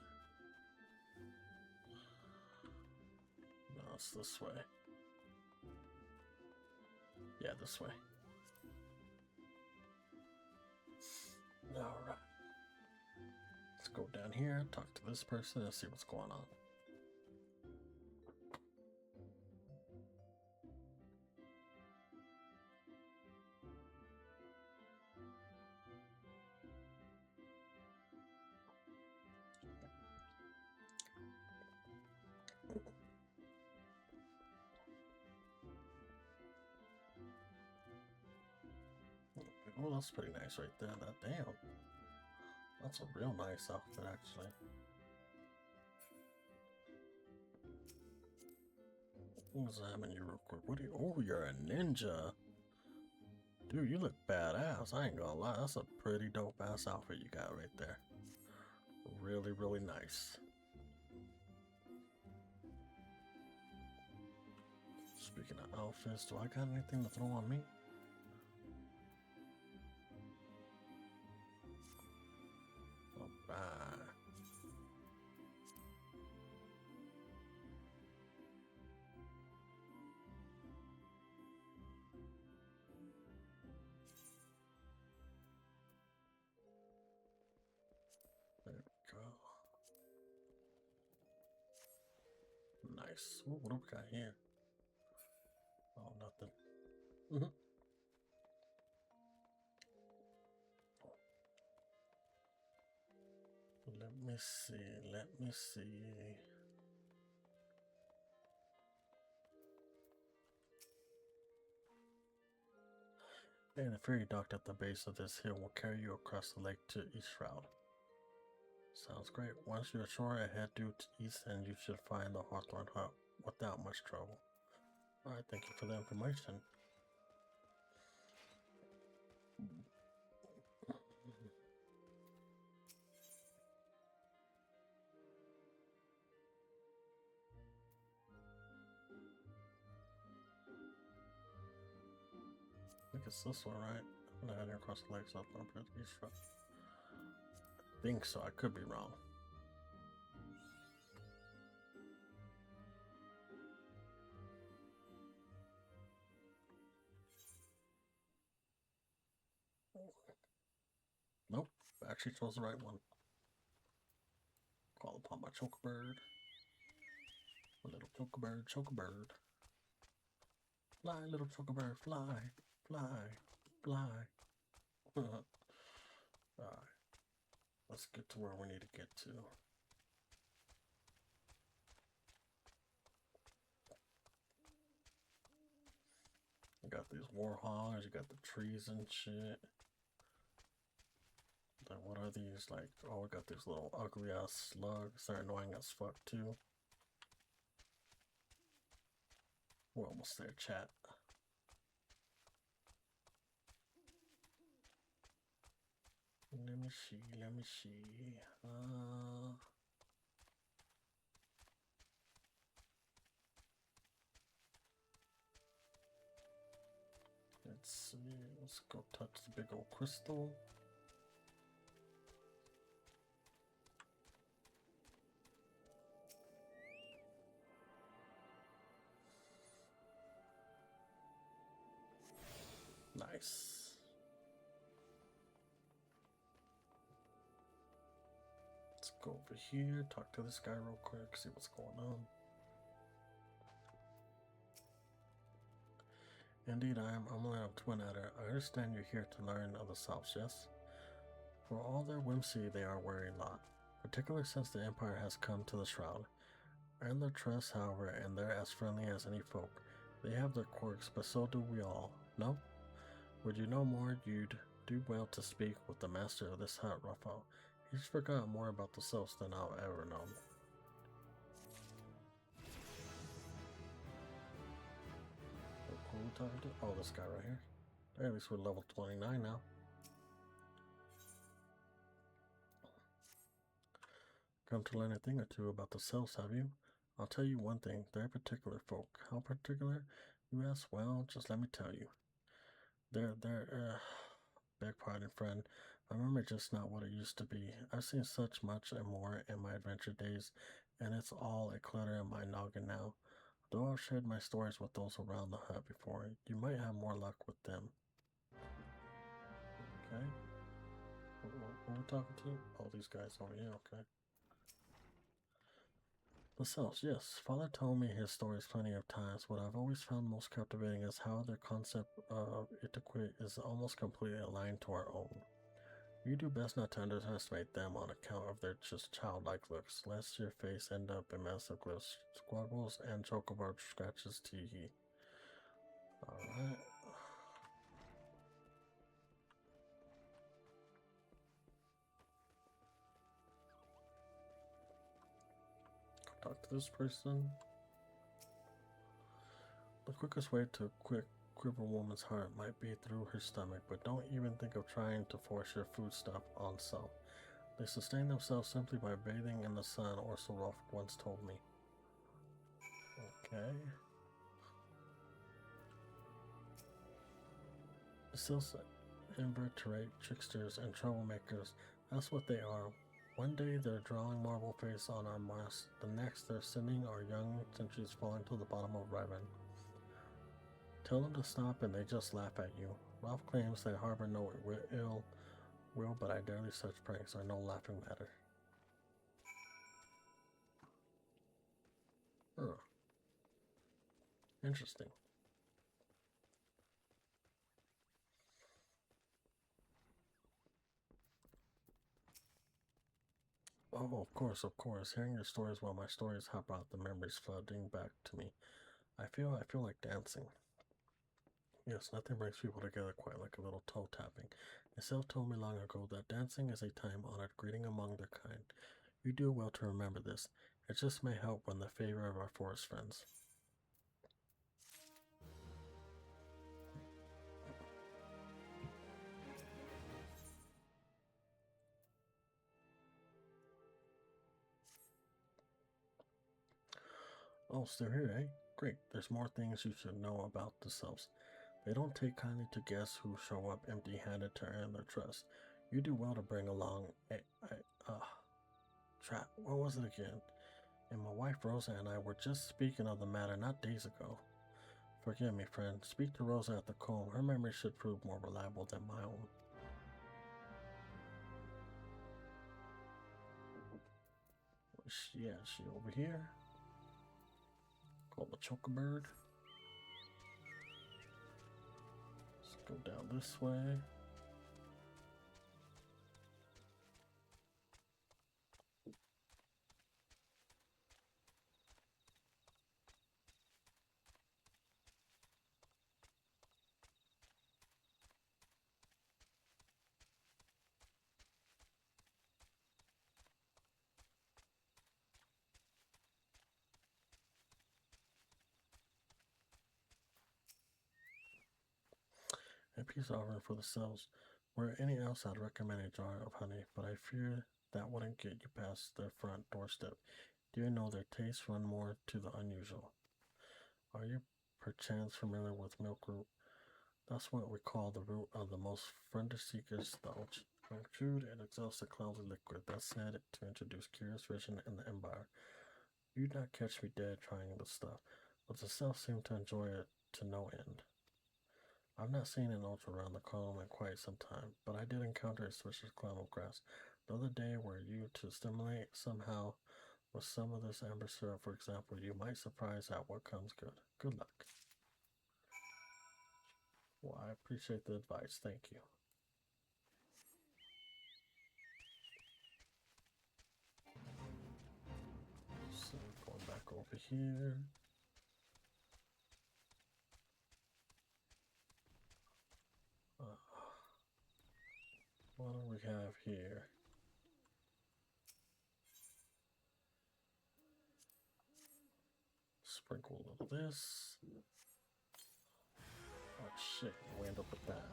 No, it's this way. Yeah, this way. Alright. Let's go down here, talk to this person, and see what's going on. Oh, that's pretty nice right there. That damn. That's a real nice outfit, actually. Examine you real quick. What are you? Oh, you're a ninja. Dude, you look badass. I ain't gonna lie. That's a pretty dope ass outfit you got right there. Really, really nice. Speaking of outfits, do I got anything to throw on me? Alright. There we go. Nice. Ooh, what do we got here? Oh, nothing. Let me see. Let me see. And the ferry docked at the base of this hill will carry you across the lake to East Shroud. Sounds great. Once you're ashore, head due to east and you should find the Hawthorne Hut without much trouble. Alright, thank you for the information. I think it's this one, right? I'm gonna head across the lake so I'm pretty sure. I think so, I could be wrong. Nope, actually chose the right one. Call upon my chocobird. A little chocobird, chocobird. Fly, little chocobird, fly, fly, fly. Alright, let's get to where we need to get to. You got these warhogs, you got the trees and shit. Then what are these like? Oh, we got these little ugly ass slugs. They're annoying as fuck too. We're almost there, chat. Let me see, let me see. Let's see, let's go touch the big old crystal. Nice. Let's go over here, talk to this guy real quick, see what's going on. Indeed, I'm Amulet of Twin Adder. I understand you're here to learn of the Souths, yes? For all their whimsy, they are wary lot, particularly since the Empire has come to the Shroud. Earn their trust, however, and they're as friendly as any folk. They have their quirks, but so do we all, no? Would you know more, you'd do well to speak with the master of this hut, Raphael. He's forgotten more about the Souths than I've ever known. Who are we talking to? Oh, this guy right here. At least we're level 29 now. Come to learn a thing or two about the Souths, have you? I'll tell you one thing, they're particular folk. How particular? You ask, well, just let me tell you. Beg pardon, friend, I remember just not what it used to be. I've seen such much and more in my adventure days, and it's all a clutter in my noggin now. Though I've shared my stories with those around the hut before, you might have more luck with them. Okay. Who are we talking to? Oh, these guys over here, okay. The cells, yes. Father told me his stories plenty of times. What I've always found most captivating is how their concept of etiquette is almost completely aligned to our own. You do best not to underestimate them on account of their just childlike looks, lest your face end up in massive glyphs, squaggles, and chocobo scratches to ye. Alright. Talk to this person. The quickest way to quiver a woman's heart might be through her stomach, but don't even think of trying to force your food stuff on self. They sustain themselves simply by bathing in the sun, or so Rolf once told me. Okay. The Sils, invertebrate tricksters and troublemakers, that's what they are. One day they're drawing marble face on our mast, the next they're sending our young sentries falling to the bottom of Riven. Tell them to stop and they just laugh at you. Ralph claims they harbor no ill will, but I dare such pranks are no laughing matter. Interesting. Oh, of course, of course. Hearing your stories while my stories have brought the memories flooding back to me. I feel like dancing. Yes, nothing brings people together quite like a little toe tapping. Myself told me long ago that dancing is a time-honored greeting among their kind. You do well to remember this. It just may help win the favor of our forest friends. Oh, still here, eh? Great. There's more things you should know about the selves. They don't take kindly to guests who show up empty-handed to earn their trust. You do well to bring along trap. What was it again? And my wife Rosa and I were just speaking of the matter not days ago. Forgive me, friend. Speak to Rosa at the comb. Her memory should prove more reliable than my own. Yeah, she over here. Called the Chocobird. Let's go down this way. A peace offering for the cells. Were any else, I'd recommend a jar of honey, but I fear that wouldn't get you past their front doorstep. Do you know their tastes run more to the unusual? Are you perchance familiar with milk root? That's what we call the root of the most friend-seeker's thoughts. When chewed, it exhausts a cloudy liquid that's said to introduce curious vision in the empire. You'd not catch me dead trying this stuff, but the cells seem to enjoy it to no end. I've not seen an ultra around the column in quite some time, but I did encounter a suspicious cloud of grass the other day. Were you to stimulate somehow with some of this amber syrup, for example, you might surprise at what comes good. Good luck. Well, I appreciate the advice. Thank you. So, going back over here. What do we have here? Sprinkle a little this. Oh shit, we end up with that.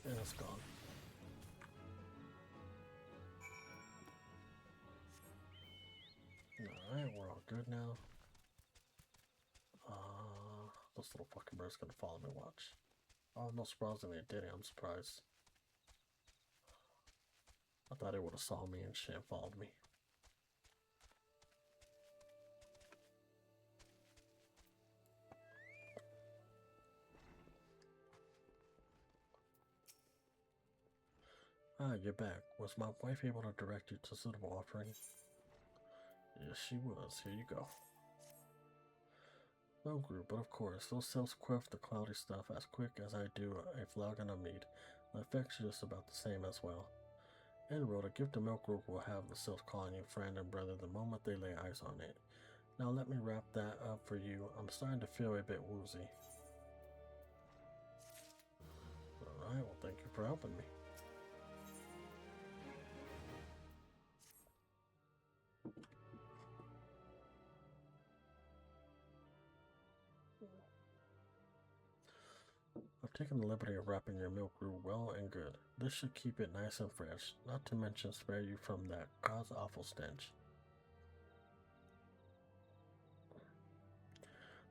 And it's gone. good now? This little fucking bird's gonna follow me, watch. Oh, no surprisingly it didn't, I'm surprised. I thought it would have saw me and shit and followed me. Ah, you're back. Was my wife able to direct you to suitable offering? Yes, she was. Here you go. Well, Groot, but of course, those cells quiff the cloudy stuff as quick as I do a flagon of mead. The effect's just about the same as well. En road, a gift of milk group will have the cells calling you friend and brother the moment they lay eyes on it. Now let me wrap that up for you. I'm starting to feel a bit woozy. Alright, well thank you for helping me. I've taken the liberty of wrapping your milk brew well and good. This should keep it nice and fresh, not to mention spare you from that god's awful stench.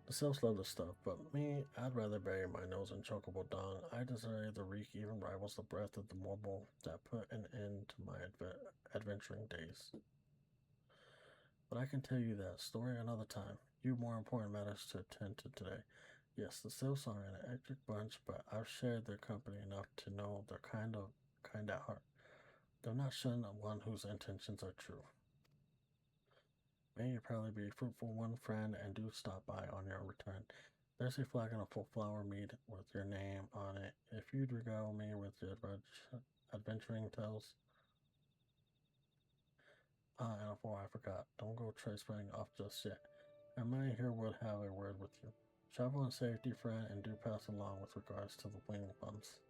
The cells love this stuff, but me, I'd rather bury my nose in chocobo dung. I desire the reek even rivals the breath of the marble that put an end to my adventuring days. But I can tell you that story another time. You more important matters to attend to today. Yes, the Sylphs are an eclectic bunch, but I've shared their company enough to know they're kind at heart. They'll not shun one whose intentions are true. May you probably be a fruitful one, friend, and do stop by on your return. There's a flagon of full flower mead with your name on it. If you'd regale me with your adventuring tales. And before I forgot, don't go trespassing off just yet. A man here would have a word with you. Travel in safety, friend, and do pass along with regards to the wing bumps.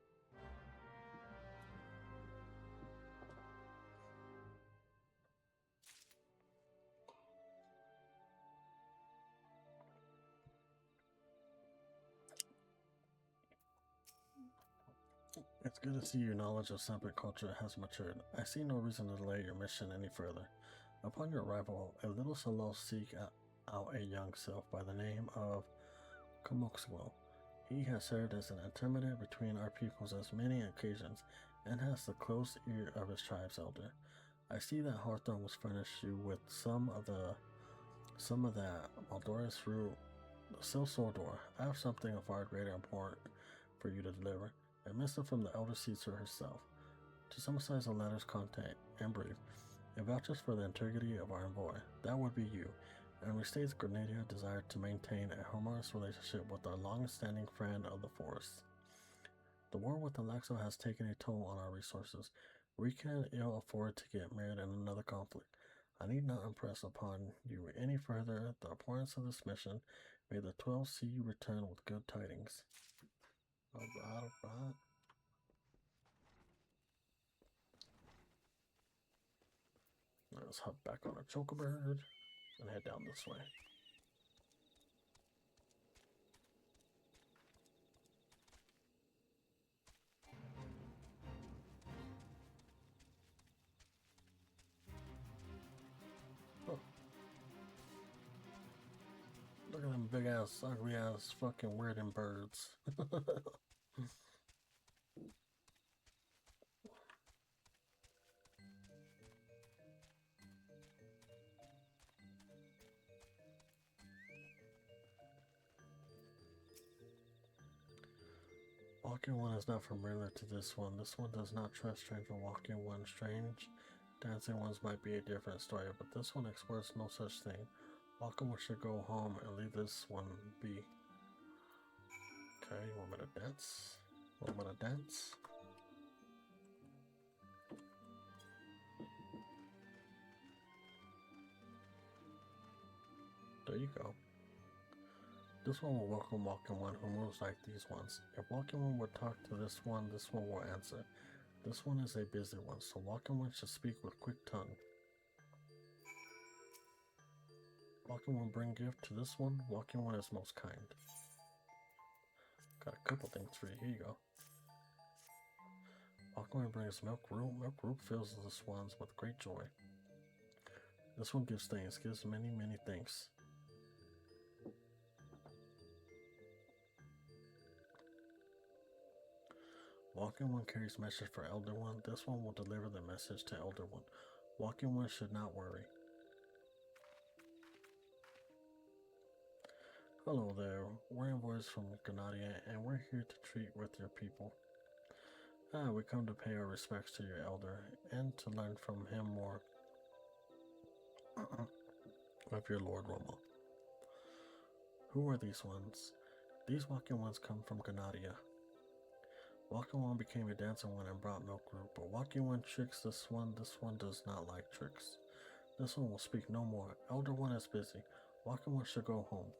It's good to see your knowledge of Sampic culture has matured. I see no reason to delay your mission any further. Upon your arrival, a little solo seek out a young sylph by the name of Kamoxwell. He has served as an intermediary between our peoples on many occasions, and has the close ear of his tribe's elder. I see that Hawthorne was furnished you with some of that Maldorous fruit. Still Sordor, I have something of far greater import for you to deliver. A missive from the elder Caesar herself. To summarize the letter's content and brief, it vouches for the integrity of our envoy. That would be you, and restates Grenadier desire to maintain a harmonious relationship with our long-standing friend of the forest. The war with Alaxo has taken a toll on our resources. We can ill afford to get married in another conflict. I need not impress upon you any further the importance of this mission. May the 12 see you return with good tidings. Alright. Let's hop back on a chocobird and head down this way. Oh. Look at them big ass, ugly ass, fucking weirding birds. Walking one is not familiar to this one. This one does not trust stranger. Walking one strange. Dancing ones might be a different story, but this one explores no such thing. Walking one should go home and leave this one be. Okay, you want me to dance? Want me to dance? There you go. This one will welcome walking one who moves like these ones. If walking one would talk to this one will answer. This one is a busy one, so walking one should speak with quick tongue. Walking one bring gift to this one. Walking one is most kind. Got a couple things for you. Here you go. Walking one brings milk root. Milk root fills this one's with great joy. This one gives thanks, gives many, many thanks. Walking One carries message for Elder One. This one will deliver the message to Elder One. Walking One should not worry. Hello there, we're envoys from Ganadia, and we're here to treat with your people. We come to pay our respects to your elder, and to learn from him more of your Lord Roma. Who are these ones? These walking ones come from Ganadia. Walking One became a dancing one and brought Milk Root, but Walking One tricks this one does not like tricks. This one will speak no more. Elder One is busy. Walking One should go home.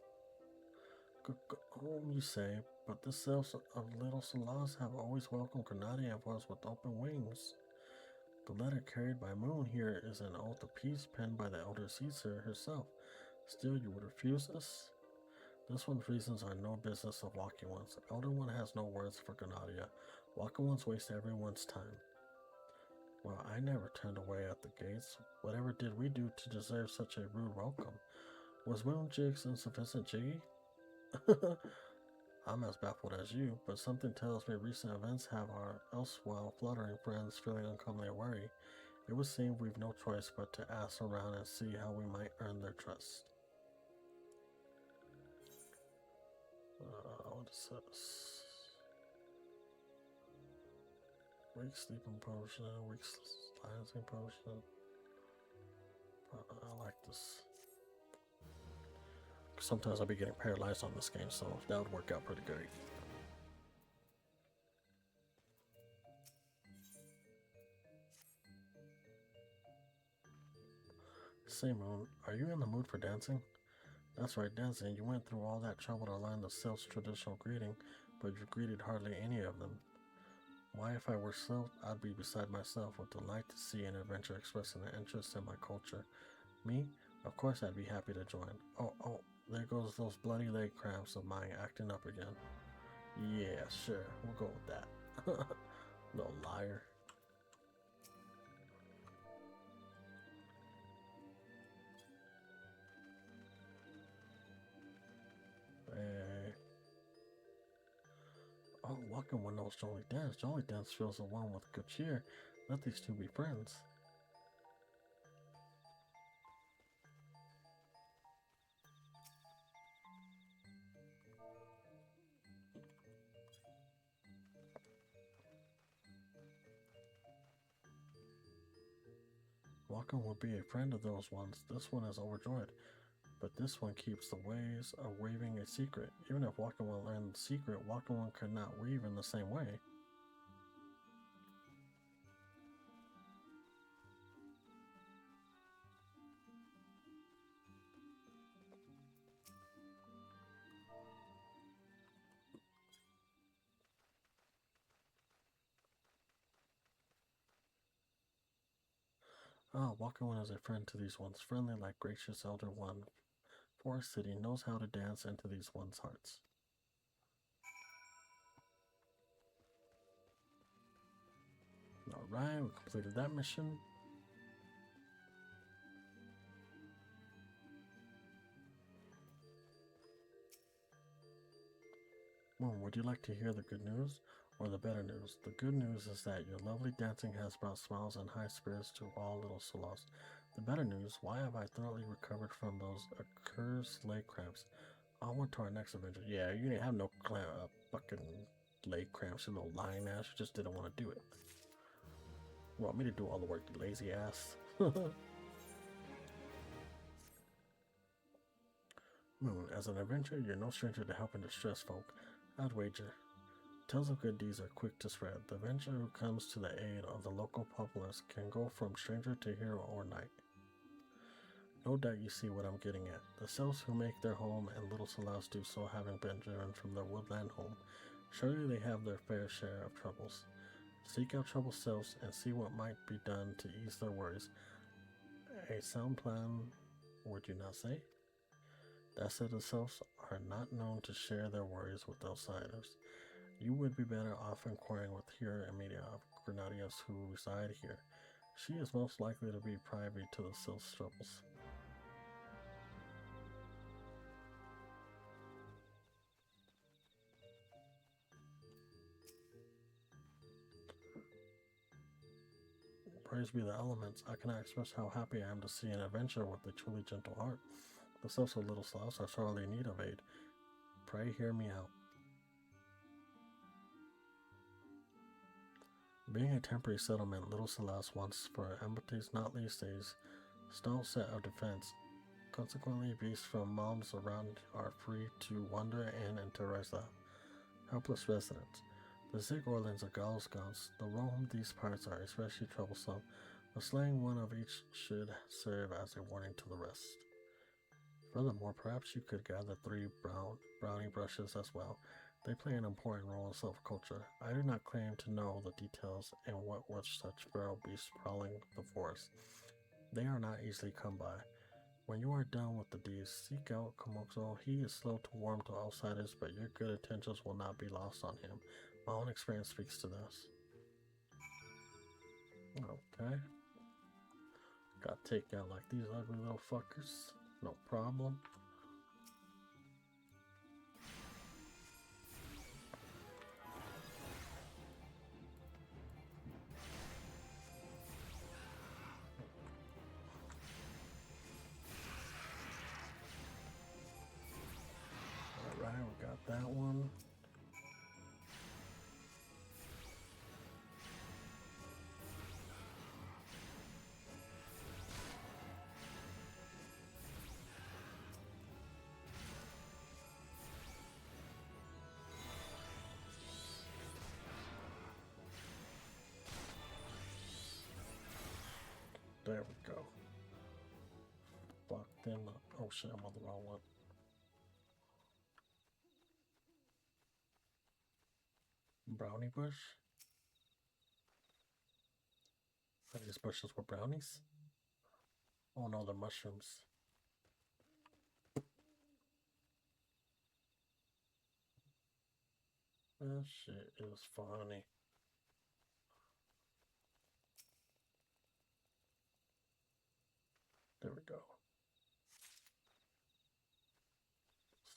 Go home, you say, but the selves of Little Salas have always welcomed Grenadier envoys with open wings. The letter carried by Moon here is an oath of peace penned by the Elder Caesar herself. Still, you would refuse this? This one's reasons are no business of Walking One's. Elder One has no words for Grenadier. Walking One's waste everyone's time. Well, I never turned away at the gates. Whatever did we do to deserve such a rude welcome? Was Moon Jigs insufficient jiggy? I'm as baffled as you, but something tells me recent events have our else while fluttering friends feeling uncommonly wary. It would seem we've no choice but to ask around and see how we might earn their trust. What is this? Weak sleeping potion, weak silencing potion. I like this. Sometimes I'll be getting paralyzed on this game, so that would work out pretty great. Say, Moon, are you in the mood for dancing? That's right, dancing. You went through all that trouble to learn the Sylph's traditional greeting, but you greeted hardly any of them. Why, if I were Sylph, I'd be beside myself with delight to see an adventure expressing an interest in my culture. Me? Of course I'd be happy to join. Oh, there goes those bloody leg cramps of mine acting up again. Yeah, sure, we'll go with that. Little liar. Hey. Oh, Walking One knows Jolly Dance. Jolly Dance feels the one with good cheer. Let these two be friends. Walking will be a friend of those ones. This one is overjoyed, but this one keeps the ways of weaving a secret. Even if Walking One learned the secret, Walking One could not weave in the same way. Walking One is a friend to these ones, friendly like gracious Elder One. Forest City knows how to dance into these ones' hearts. Alright, we completed that mission. Moon, would you like to hear the good news or the better news? The good news is that your lovely dancing has brought smiles and high spirits to all Little Solas. The better news, why have I thoroughly recovered from those accursed leg cramps? On to our next adventure. Yeah, you didn't have no fucking leg cramps, you little lying ass. You just didn't want to do it. You want me to do all the work, you lazy ass? Moon, as an adventurer, you're no stranger to helping distressed folk. I'd wager. Tales of good deeds are quick to spread. The adventurer who comes to the aid of the local populace can go from stranger to hero overnight. No doubt you see what I'm getting at. The Sylphs who make their home and Little Solas do so, having been driven from their woodland home. Surely they have their fair share of troubles. Seek out troubled Sylphs and see what might be done to ease their worries. A sound plan, would you not say? That said, the Sylphs are not known to share their worries with outsiders. You would be better off inquiring with Hira Emilia of Grenadiers who reside here. She is most likely to be privy to the Sylph's troubles. Praise be the elements. I cannot express how happy I am to see an adventurer with a truly gentle heart. The subs of Little Celeste are sorely in need of aid. Pray hear me out. Being a temporary settlement, Little Celeste wants for embodies not least a stout set of defense. Consequently, beasts from mounds around are free to wander in and terrorize the helpless residents. The Zig Orleans are Gallus Guns. The roam these parts are especially troublesome, but slaying one of each should serve as a warning to the rest. Furthermore, perhaps you could gather 3 brownie brushes as well. They play an important role in silviculture. I do not claim to know the details and what was such feral beasts prowling the forest. They are not easily come by. When you are done with the deeds, seek out Komoxo. He is slow to warm to outsiders, but your good intentions will not be lost on him. My own experience speaks to this. Okay. Gotta take out like these ugly little fuckers. No problem. Alright, we got that one. There we go. Fuck them up. Oh shit, I'm on the wrong one. Brownie bush? Are these bushes were brownies? Oh no, they're mushrooms. That shit is funny. There we go.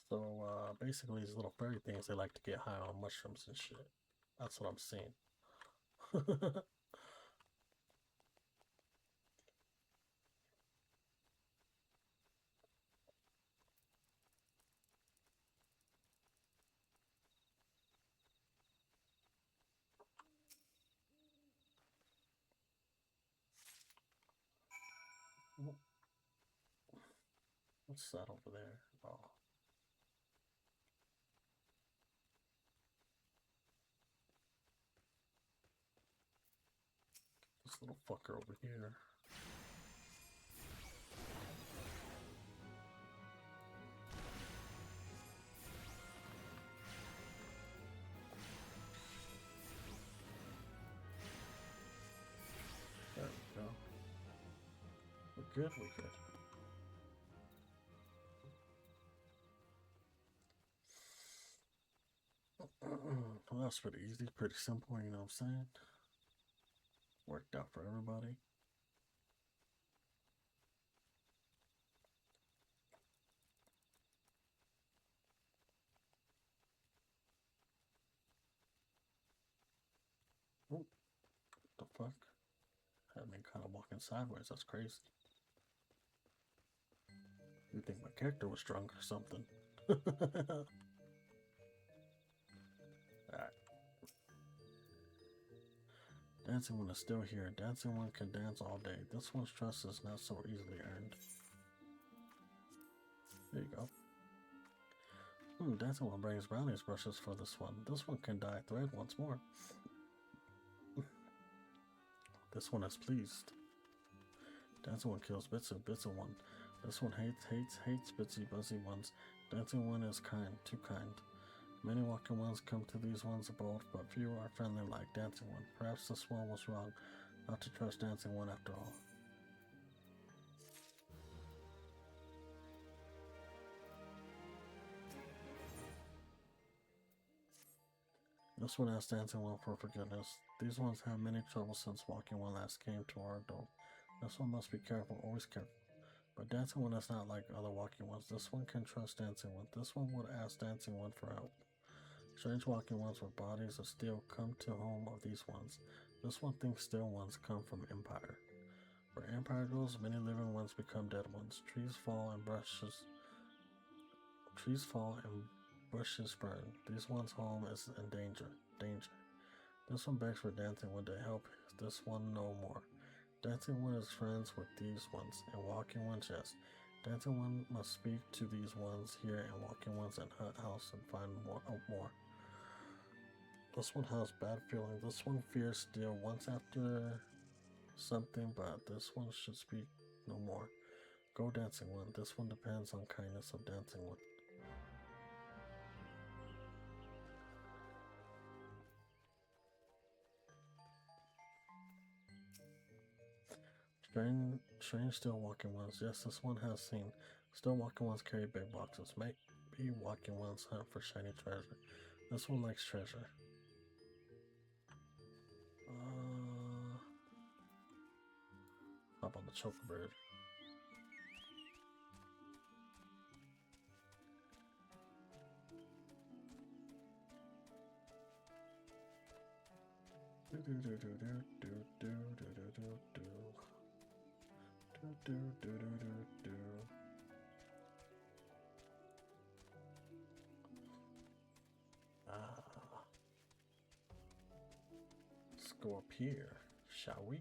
So, basically these little fairy things, they like to get high on mushrooms and shit. That's what I'm seeing. What's that over there? Oh. This little fucker over here. There we go. We're good, we're good. Well, that's pretty easy, pretty simple, you know what I'm saying? Worked out for everybody. Oh, what the fuck? Had me kind of walking sideways, that's crazy. You think my character was drunk or something? Alright. Dancing One is still here. Dancing One can dance all day. This one's trust is not so easily earned. There you go. Dancing One brings brownies brushes for this one. This one can dye thread once more. This one is pleased. Dancing One kills Bitsy One. This one hates Bitsy Buzzy ones. Dancing One is kind, too kind. Many walking ones come to these ones' abode, but few are friendly like Dancing One. Perhaps this one was wrong, not to trust Dancing One after all. This one asks Dancing One for forgiveness. These ones have many troubles since Walking One last came to our door. This one must be careful, always careful. But Dancing One is not like other Walking Ones. This one can trust Dancing One. This one would ask Dancing One for help. Strange walking ones with bodies of steel come to home of these ones. This one thinks still ones come from Empire. Where Empire goes, many living ones become dead ones. Trees fall and bushes burn. These ones' home is in danger. This one begs for Dancing One to help. This one no more. Dancing One is friends with these ones, and Walking Ones, yes. Dancing One must speak to these ones here and Walking Ones and Hut House and find more. This one has bad feeling. This one fears still once after something, but this one should speak no more. Go Dancing One. This one depends on kindness of Dancing One. Strange still walking ones. Yes, this one has seen. Still walking ones carry big boxes. Maybe walking ones hunt for shiny treasure. This one likes treasure. Hop on the choker bird. Let's go up here, shall we?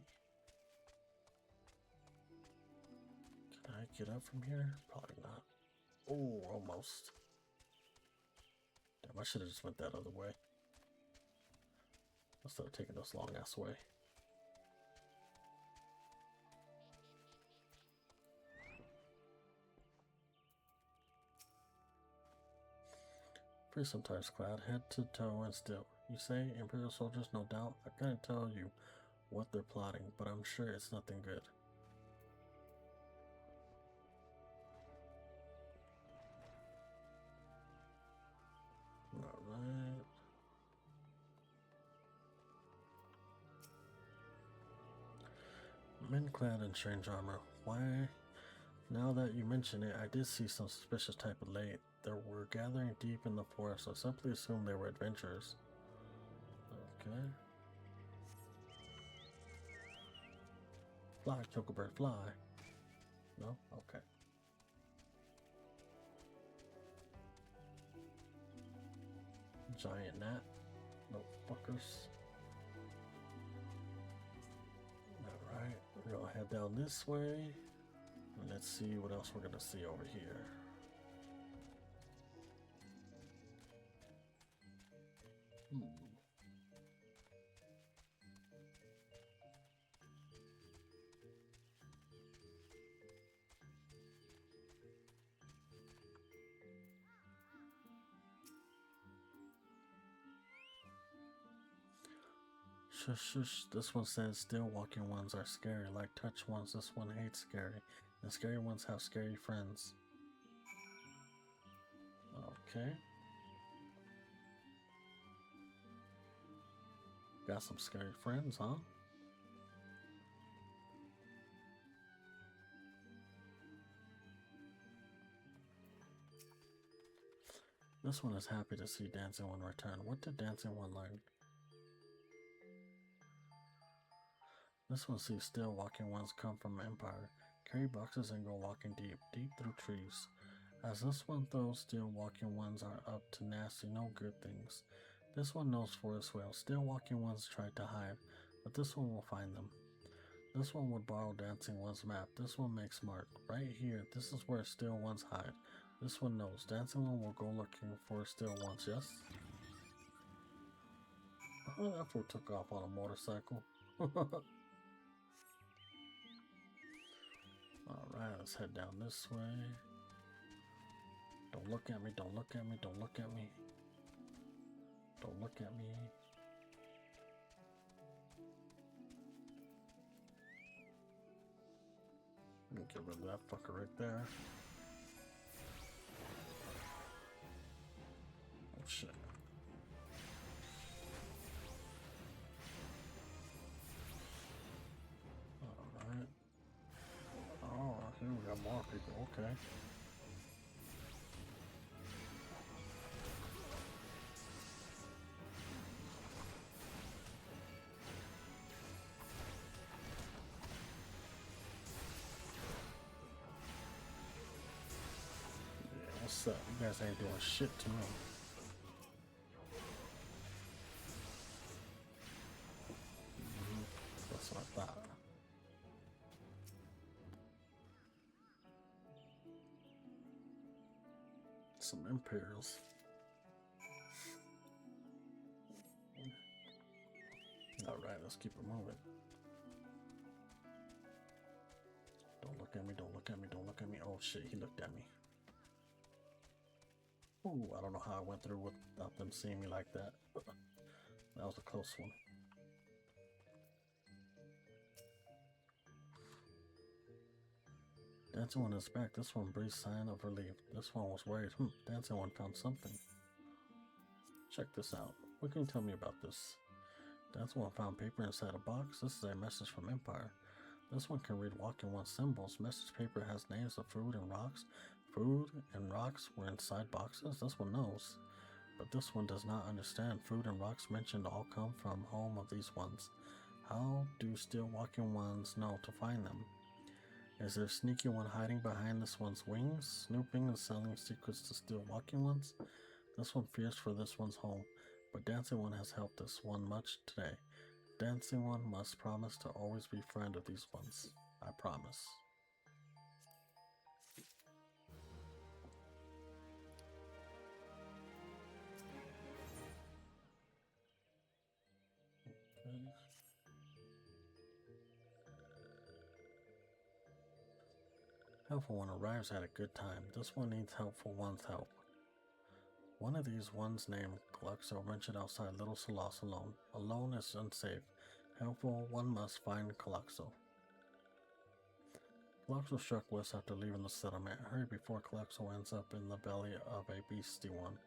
Can I get up from here? Probably not. Oh, almost. Damn, I should have just went that other way. Instead of taking this long ass way. Free sometimes clad, head to toe and still. You say Imperial soldiers, no doubt. I can't tell you what they're plotting, but I'm sure it's nothing good. Alright. Men clad in strange armor. Why? Now that you mention it, I did see some suspicious type of late. They were gathering deep in the forest, so simply assumed they were adventurers. Okay. Fly, chocobird, fly. No? Okay. Giant gnat. No fuckers. Alright, we're gonna head down this way. And let's see what else we're gonna see over here. Shush, shush. This one says still walking ones are scary, like touch ones. This one hates scary. And scary ones have scary friends. Okay. Got some scary friends, huh? This one is happy to see Dancing One return. What did Dancing One learn? This one sees still walking ones come from Empire. Carry boxes and go walking deep through trees. As this one those still walking ones are up to nasty, no good things. This one knows forest well. Still walking ones tried to hide, but this one will find them. This one would borrow Dancing One's map. This one makes smart. Right here, this is where still ones hide. This one knows. Dancing One will go looking for still ones, yes? Oh, that fool took off on a motorcycle. Alright, let's head down this way. Don't look at me, don't look at me, don't look at me. Don't look at me. Let me get rid of that fucker right there. Oh shit. Alright. Oh, here we got more people, okay. What's up? You guys ain't doing shit to me. That's what I thought. Some Imperials. Alright, let's keep it moving. Don't look at me, don't look at me, don't look at me. Oh shit, he looked at me. Ooh, I don't know how I went through without them seeing me like that. That was a close one. Dancing one is back. This one breathes sign of relief. This one was worried. Dancing one found something. Check this out. What can you tell me about this? Dancing one found paper inside a box. This is a message from Empire. This one can read Walking One symbols. Message paper has names of food and rocks. Food and rocks were inside boxes? This one knows. But this one does not understand. Food and rocks mentioned all come from home of these ones. How do still walking ones know to find them? Is there a sneaky one hiding behind this one's wings, snooping and selling secrets to still walking ones? This one fears for this one's home, but Dancing One has helped this one much today. Dancing One must promise to always be friend of these ones. I promise. Okay. Helpful One arrives at a good time. This one needs Helpful One's help. One of these ones named Gluxo ventured outside Little Salas alone. Alone is unsafe. Helpful One must find Gluxo. Gluxo struck west after leaving the settlement. Hurry before Gluxo ends up in the belly of a beastie one.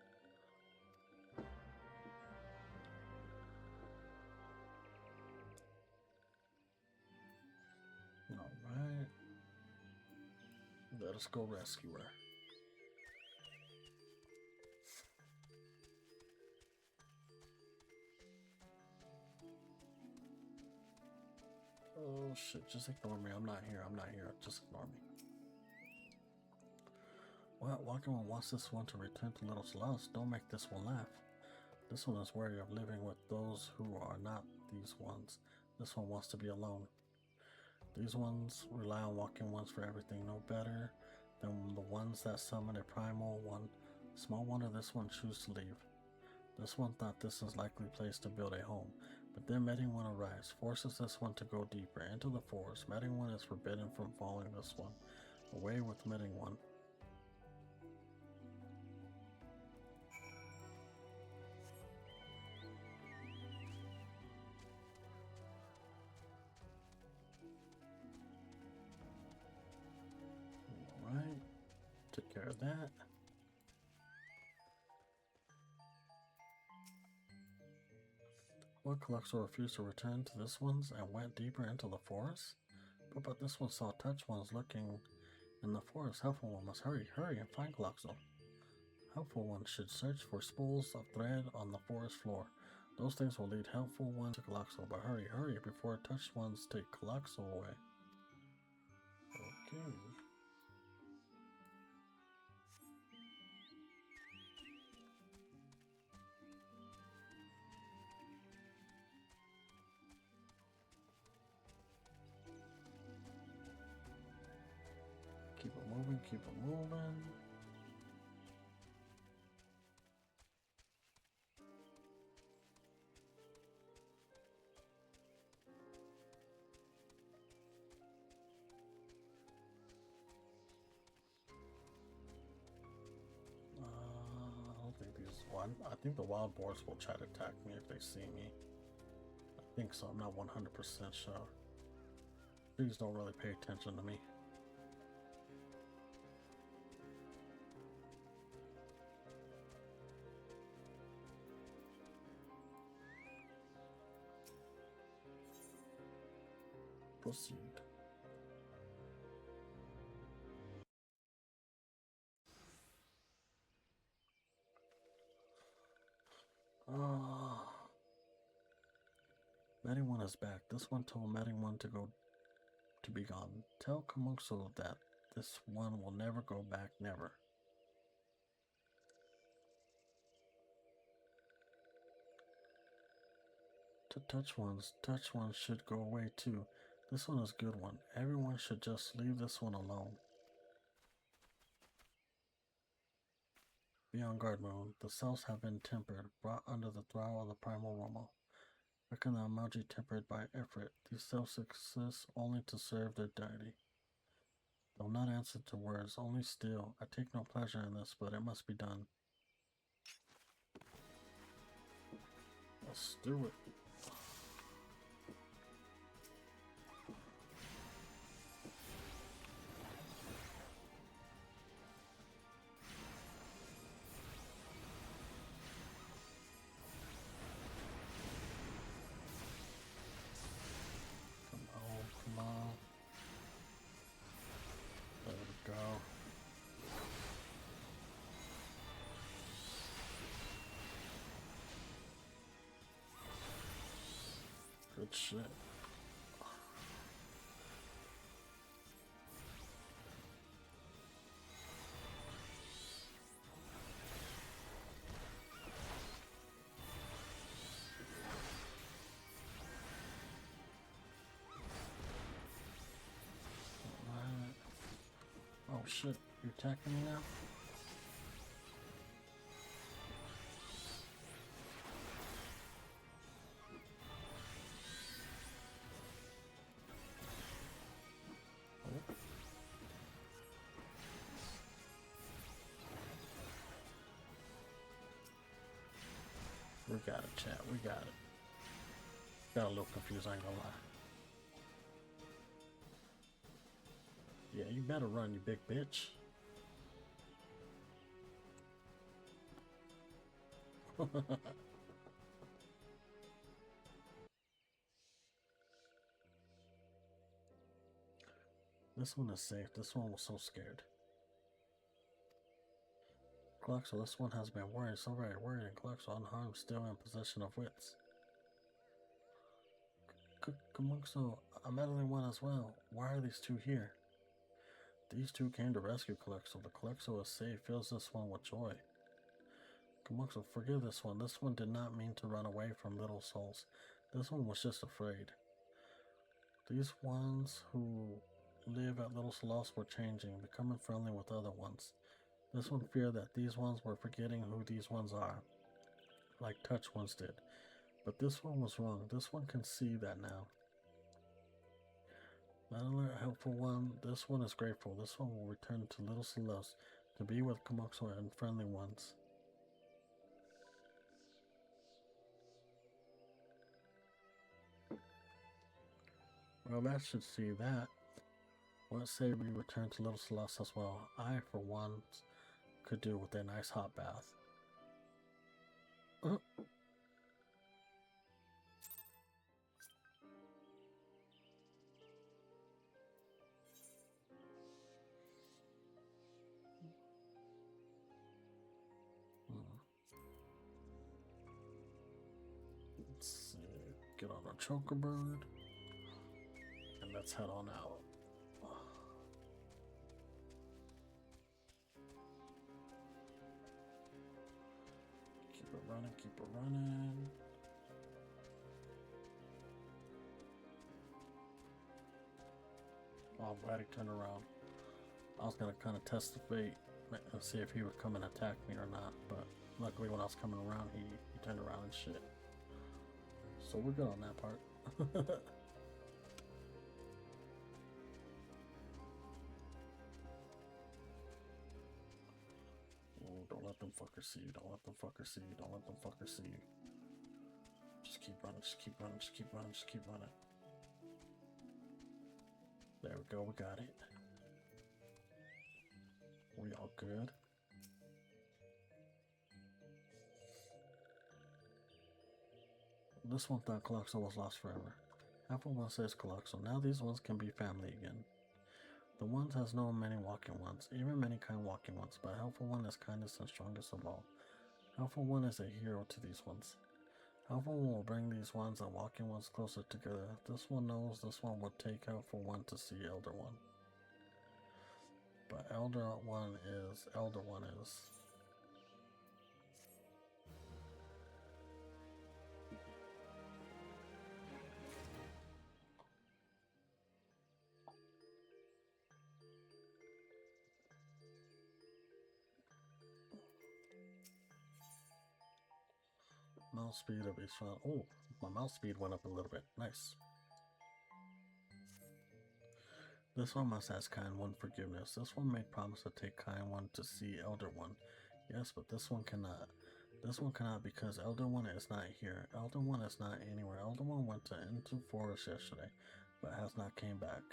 Alright. Let us go rescue her. Oh shit, just ignore me. I'm not here. Just ignore me. Well, Walking One wants this one to return to Little Salas. Don't make this one laugh. This one is wary of living with those who are not these ones. This one wants to be alone. These ones rely on Walking Ones for everything, no better than the ones that summon a primal one. Small wonder this one chooses to leave. This one thought this is a likely place to build a home, but then Medding One arrives, forces this one to go deeper into the forest. Medding One is forbidden from following this one. Away with Medding One. Alright, took care of that. Well, Gluxo refused to return to this one's and went deeper into the forest. But this one saw Touch Ones looking in the forest. Helpful One must hurry and find Gluxo. Helpful One should search for spools of thread on the forest floor. Those things will lead Helpful One to Gluxo, but hurry before Touch Ones take Gluxo away. Okay. Keep it moving, keep it moving. I don't think these one. I think the wild boars will try to attack me if they see me. I think so. I'm not 100% sure. Please don't really pay attention to me. Proceed. Medding One is back. This one told Medding One to be gone. Tell Kamuxo that this one will never go back, never. Touch ones should go away too. This one is a good one. Everyone should just leave this one alone. Be on guard, Moon. The cells have been tempered, brought under the thrall of the primal Romo. Reckon the Amaji tempered by effort. These cells exist only to serve their deity. They'll not answer to words, only still. I take no pleasure in this, but it must be done. Let's do it. Come on. There we go. Good shit. Oh shit, you're attacking me now? We got it, chat. We got it. Got a little confused, I ain't gonna lie. Yeah, you better run, you big bitch. This one is safe. This one was so scared. Cloxo, this one has been worried, so very worried, and Cloxo unharmed, still in possession of wits. Kamuxo, a meddling one as well. Why are these two here? These two came to rescue Cloxo. The Cloxo is safe, fills this one with joy. Kamuxo, forgive this one. This one did not mean to run away from little souls. This one was just afraid. These ones who live at Little Solos were changing, becoming friendly with other ones. This one feared that these ones were forgetting who these ones are, like Touch ones did. But this one was wrong. This one can see that now. Another helpful one. This one is grateful. This one will return to Little Solos to be with Kamuxo and friendly ones. Well, that should see that. Let's say we return to Little Solos as well. I, for one, could do with a nice hot bath. Let's see. Get on our choker bird. And let's head on out. Keep it running, keep it running. Oh, I'm glad he turned around. I was gonna kind of test the fate and see if he would come and attack me or not, but luckily when I was coming around, he turned around and shit. So we're good on that part. Oh, don't let them fuckers see you. Don't let them fuckers see you. Don't let them fuckers see you. Just keep running. Just keep running. Just keep running. Just keep running. There we go. We got it. We all good. This one thought Coloxo was lost forever. Half of one says Coloxo. Now these ones can be family again. The ones has known many walking ones, even many kind walking ones, but Helpful One is kindest and strongest of all. Helpful One is a hero to these ones. Helpful One will bring these ones and walking ones closer together. This one knows this one would take Helpful One to see Elder One. But Elder One is. Mouse speed of each round. Oh, my mouse speed went up a little bit. Nice. This one must ask Kind One forgiveness. This one made promise to take Kind One to see Elder One. Yes, but this one cannot. This one cannot because Elder One is not here. Elder One is not anywhere. Elder One went into forest yesterday, but has not came back.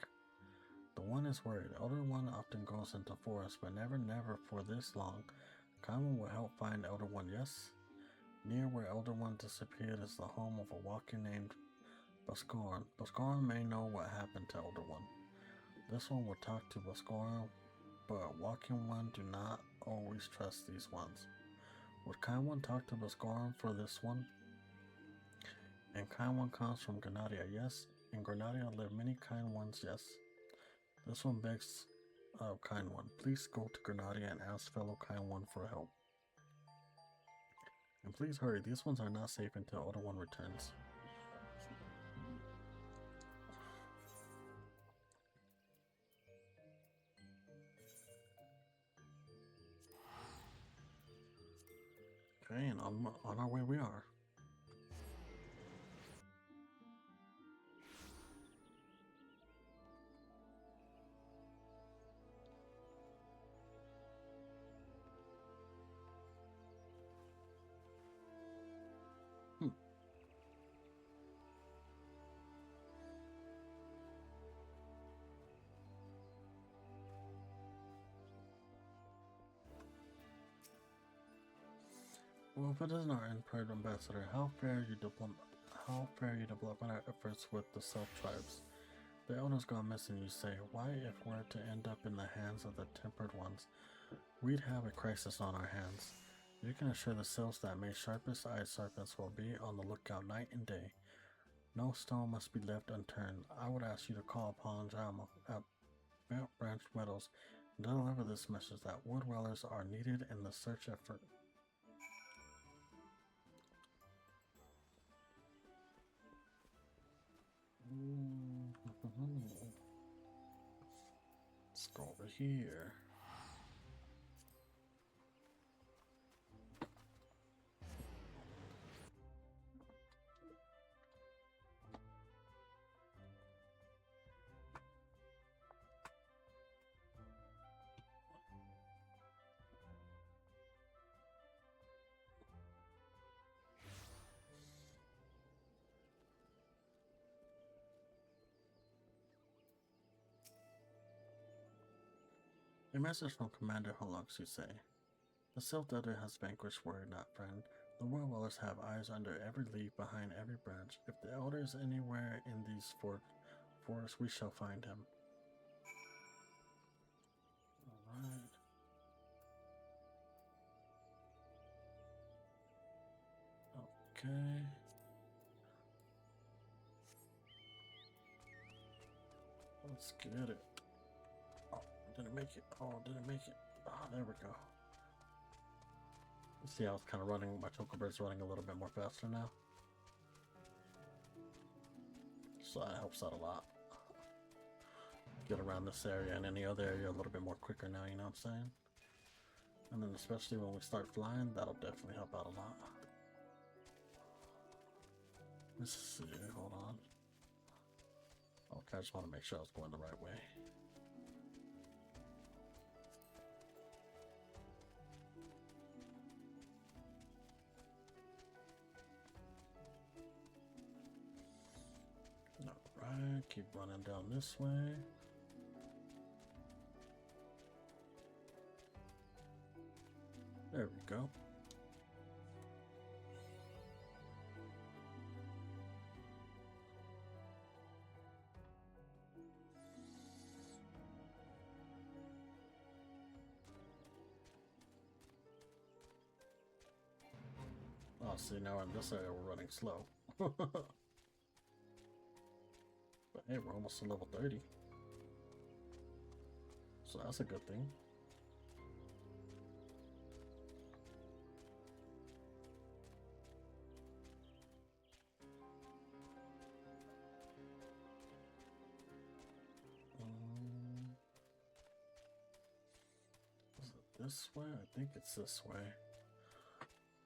The one is worried. Elder One often goes into forest, but never for this long. Kind One will help find Elder One, yes? Near where Elder One disappeared is the home of a walker named Buscoran. Buscoran may know what happened to Elder One. This one will talk to Buscoran, but Walking One do not always trust these ones. Would Kind One talk to Buscoran for this one? And Kind One comes from Granadia, yes? In Granadia live many Kind Ones, yes? This one begs Kind One, please go to Granadia and ask fellow Kind One for help. And please hurry, these ones are not safe until Elder One returns. Okay, and on our way we are. Well, if it isn't our Empire Ambassador, how fare you diplomatic efforts with the self-tribes? The elders gone missing, you say. Why, if we're to end up in the hands of the tempered ones, we'd have a crisis on our hands. You can assure the selves that may sharpest-eyed serpents will be on the lookout night and day. No stone must be left unturned. I would ask you to call upon Jama at Branch Meadows and deliver this message that wood dwellers are needed in the search effort. Let's go over here. A message from Commander Holux, you say. The Self-Elder has vanquished, worry not, friend. The World Dwellers have eyes under every leaf, behind every branch. If the Elder is anywhere in these forests, we shall find him. Alright. Okay. Let's get it. Oh, didn't make it. Oh, didn't make it. Ah, there we go. You see how it's kind of running, my Chocobird's running a little bit more faster now. So that helps out a lot. Get around this area and any other area a little bit more quicker now, you know what I'm saying? And then especially when we start flying, that'll definitely help out a lot. Let's see, hold on. Okay, I just want to make sure I was going the right way. Alright, keep running down this way. There we go. Oh, see, now in this area we're running slow. But hey, we're almost to level 30. So that's a good thing. Is it this way? I think it's this way.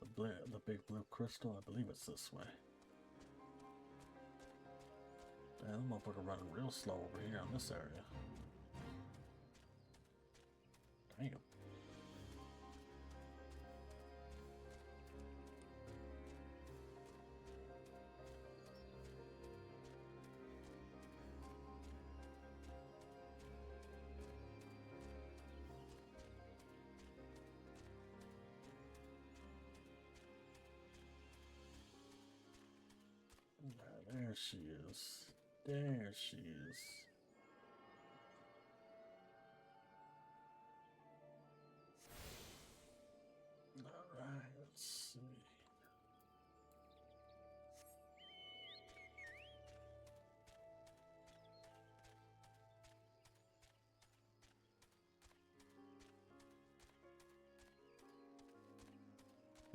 The the big blue crystal? I believe it's this way. Damn, that motherfucker running real slow over here in this area. Damn. There she is. There she is. Alright, let's see.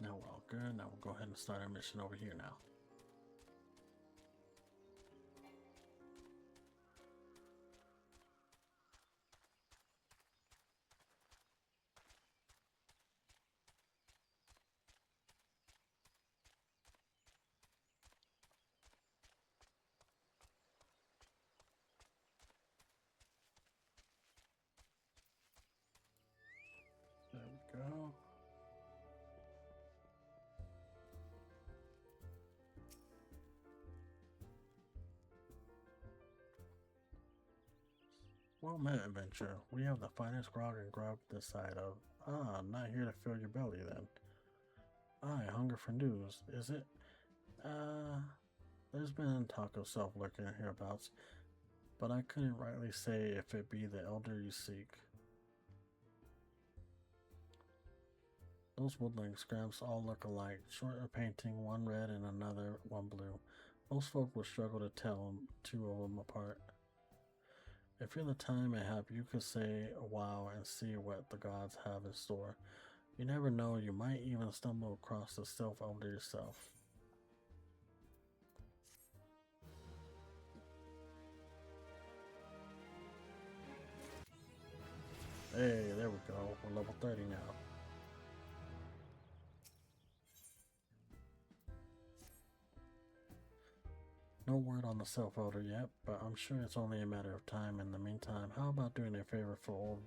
Now we're all good. Now we'll go ahead and start our mission over here now. There we go. Well met, adventure. We have the finest grog and grub this side of. Ah, not here to fill your belly then. I hunger for news, is it? There's been talk of self-lurking hereabouts, but I couldn't rightly say if it be the elder you seek. Those woodland scramps all look alike, short of painting, one red and another one blue. Most folk would struggle to tell two of them apart. If you're the time and have, you could say a while and see what the gods have in store. You never know, you might even stumble across the Sylph Elder yourself. Hey, there we go. We're level 30 now. No word on the Sylph Elder yet, but I'm sure it's only a matter of time. In the meantime, how about doing a favor for old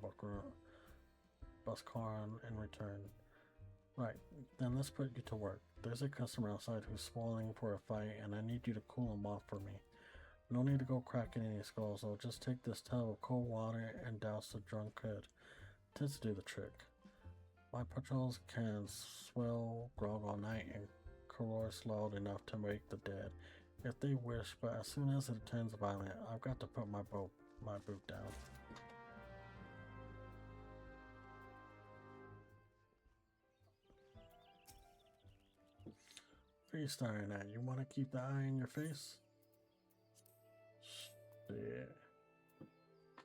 Buscaron in return? Right, then let's put you to work. There's a customer outside who's spoiling for a fight, and I need you to cool him off for me. No need to go cracking any skulls, though. Just take this tub of cold water and douse the drunkard. Tends to do the trick. My patrols can swell grog all night and coerce loud enough to wake the dead, if they wish, but as soon as it turns violent, I've got to put my boot down. What are you staring at? You want to keep the eye in your face? Shit.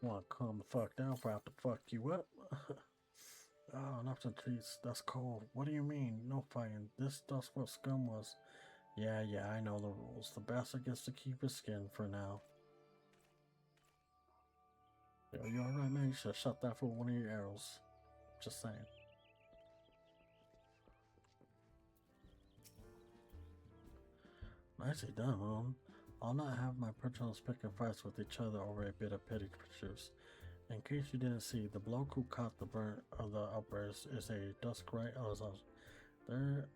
Want to calm the fuck down before I have to fuck you up? Oh, enough to treats. That's cold. What do you mean? No fighting. That's what scum was. Yeah, I know the rules. The bastard gets to keep his skin for now. Yo, you alright, man? You should have shot that for one of your arrows. Just saying. Nicely done, Moon. I'll not have my patrons picking fights with each other over a bit of petty juice. In case you didn't see, the bloke who caught the burnt of the outburst is a Duskrite Ozaz. There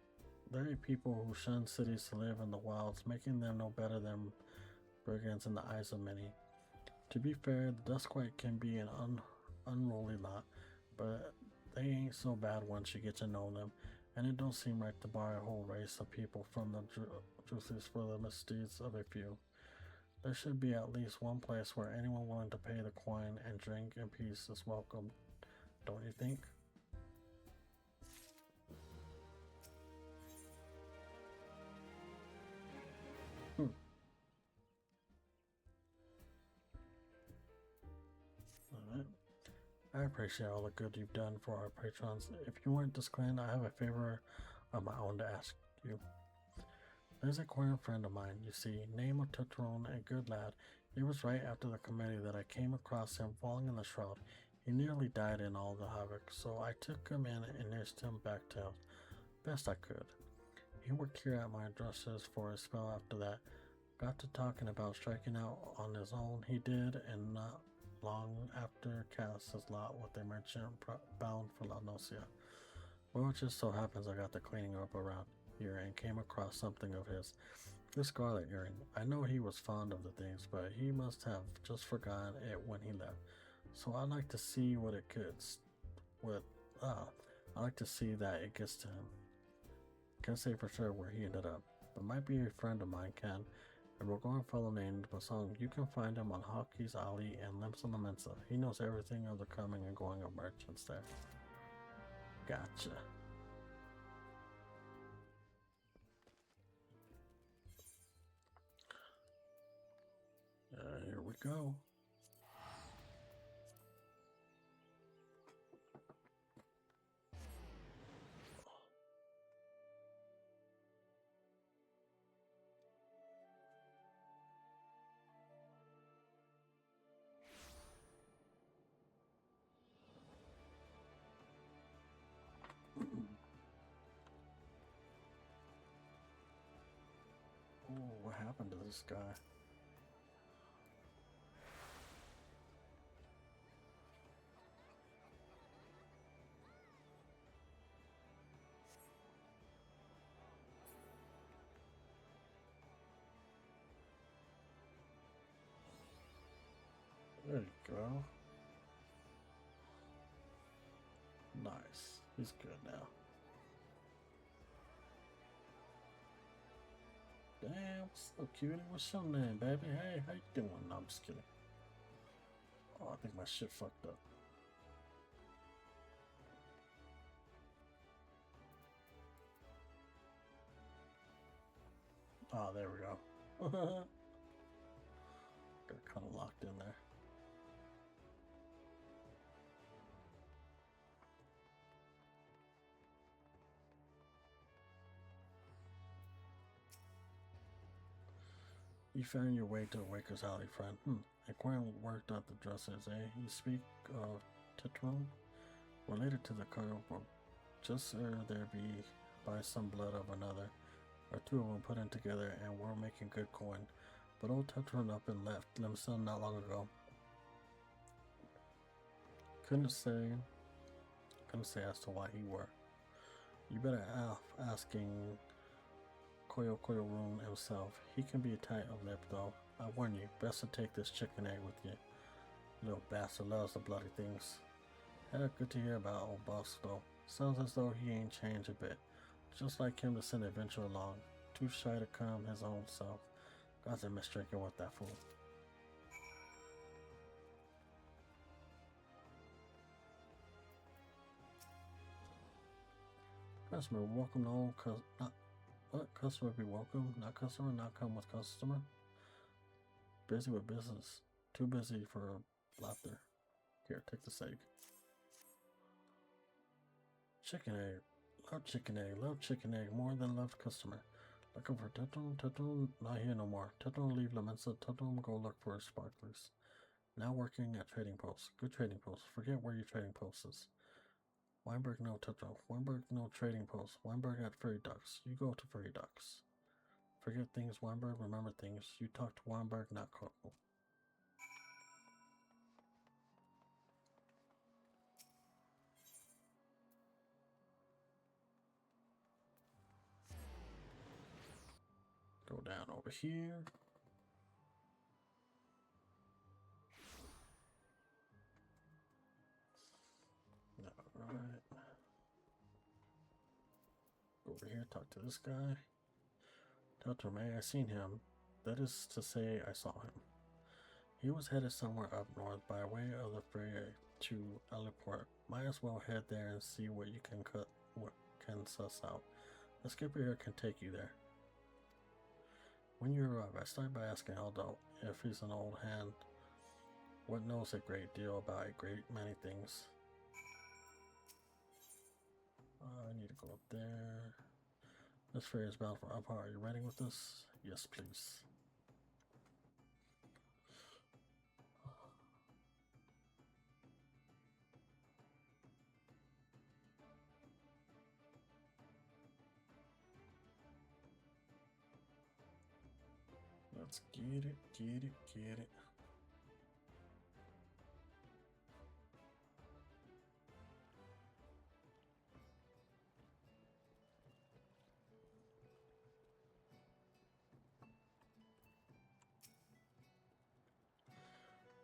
are people who shun cities to live in the wilds, making them no better than brigands in the eyes of many. To be fair, the Duskwite can be an unruly lot, but they ain't so bad once you get to know them, and it don't seem right to bar a whole race of people from the juices for the misdeeds of a few. There should be at least one place where anyone willing to pay the coin and drink in peace is welcome, don't you think? Alright. I appreciate all the good you've done for our patrons. If you weren't this clan, I have a favor of my own to ask you. There's a choir friend of mine, you see, name of Tutron, a good lad. It was right after the committee that I came across him falling in the shroud. He nearly died in all the havoc, so I took him in and nursed him back to health. Best I could. He worked here at my dresses for a spell after that. Got to talking about striking out on his own. He did, and not long after cast his lot with a merchant bound for La Nocia. Well, it just so happens I got to cleaning up around here and came across something of his. This scarlet earring. I know he was fond of the things, but he must have just forgotten it when he left. So I like to see what it gets. I like to see that it gets to him. Can't say for sure where he ended up, but might be a friend of mine can. And we're going to fellow named Basong. You can find him on Hockey's Alley and Limps on the Mensa. He knows everything of the coming and going of merchants there. Gotcha. Here we go. Oh, what happened to this guy? There you go. Nice. He's good now. Damn, what's up, cutie? What's your name, baby? Hey, how you doing? No, I'm just kidding. Oh, I think my shit fucked up. Oh, there we go. Got kind of locked in there. You found your way to Waker's Alley, friend. Inquiring worked out the dresses, eh? You speak of Tetron? Related to the Carnival. Just there be by some blood of another, or two of them put in together, and we're making good coin. But old Tetron up and left Limson not long ago. Couldn't say as to why he were. You better asking Koyo Rune himself. He can be tight of lip though. I warn you, best to take this chicken egg with you. Little bastard loves the bloody things. Good to hear about old boss though. Sounds as though he ain't changed a bit. Just like him to send adventure along. Too shy to come his own self. God's a misdrinking with that fool. Customer, welcome to old what? Customer be welcome, not customer, not come with customer. Busy with business. Too busy for laughter. Here, take this egg. Chicken egg. Love chicken egg. Love chicken egg more than loved customer. Looking for Tetron? Tetron not here no more. Tetron leave La Mensa. Tetron go look for sparklers. Now working at trading post. Good trading post. Forget where your trading post is. Weinberg no Tetron. Weinberg no trading post. Weinberg at Fairy Ducks. You go to Fairy Ducks. Forget things, Weinberg. Remember things. You talk to Weinberg, not Coco. Go down over here. Alright. Over here, talk to this guy. Dr. May, I seen him. That is to say, I saw him. He was headed somewhere up north by way of the ferry to Aliport. Might as well head there and see what you can suss out. The skipper here can take you there. When you arrive, I start by asking Aldo if he's an old hand. What knows a great deal about a great many things. I need to go up there. This ferry is bound for Upper. Are you riding with us? Yes, please. Let's get it, get it, get it.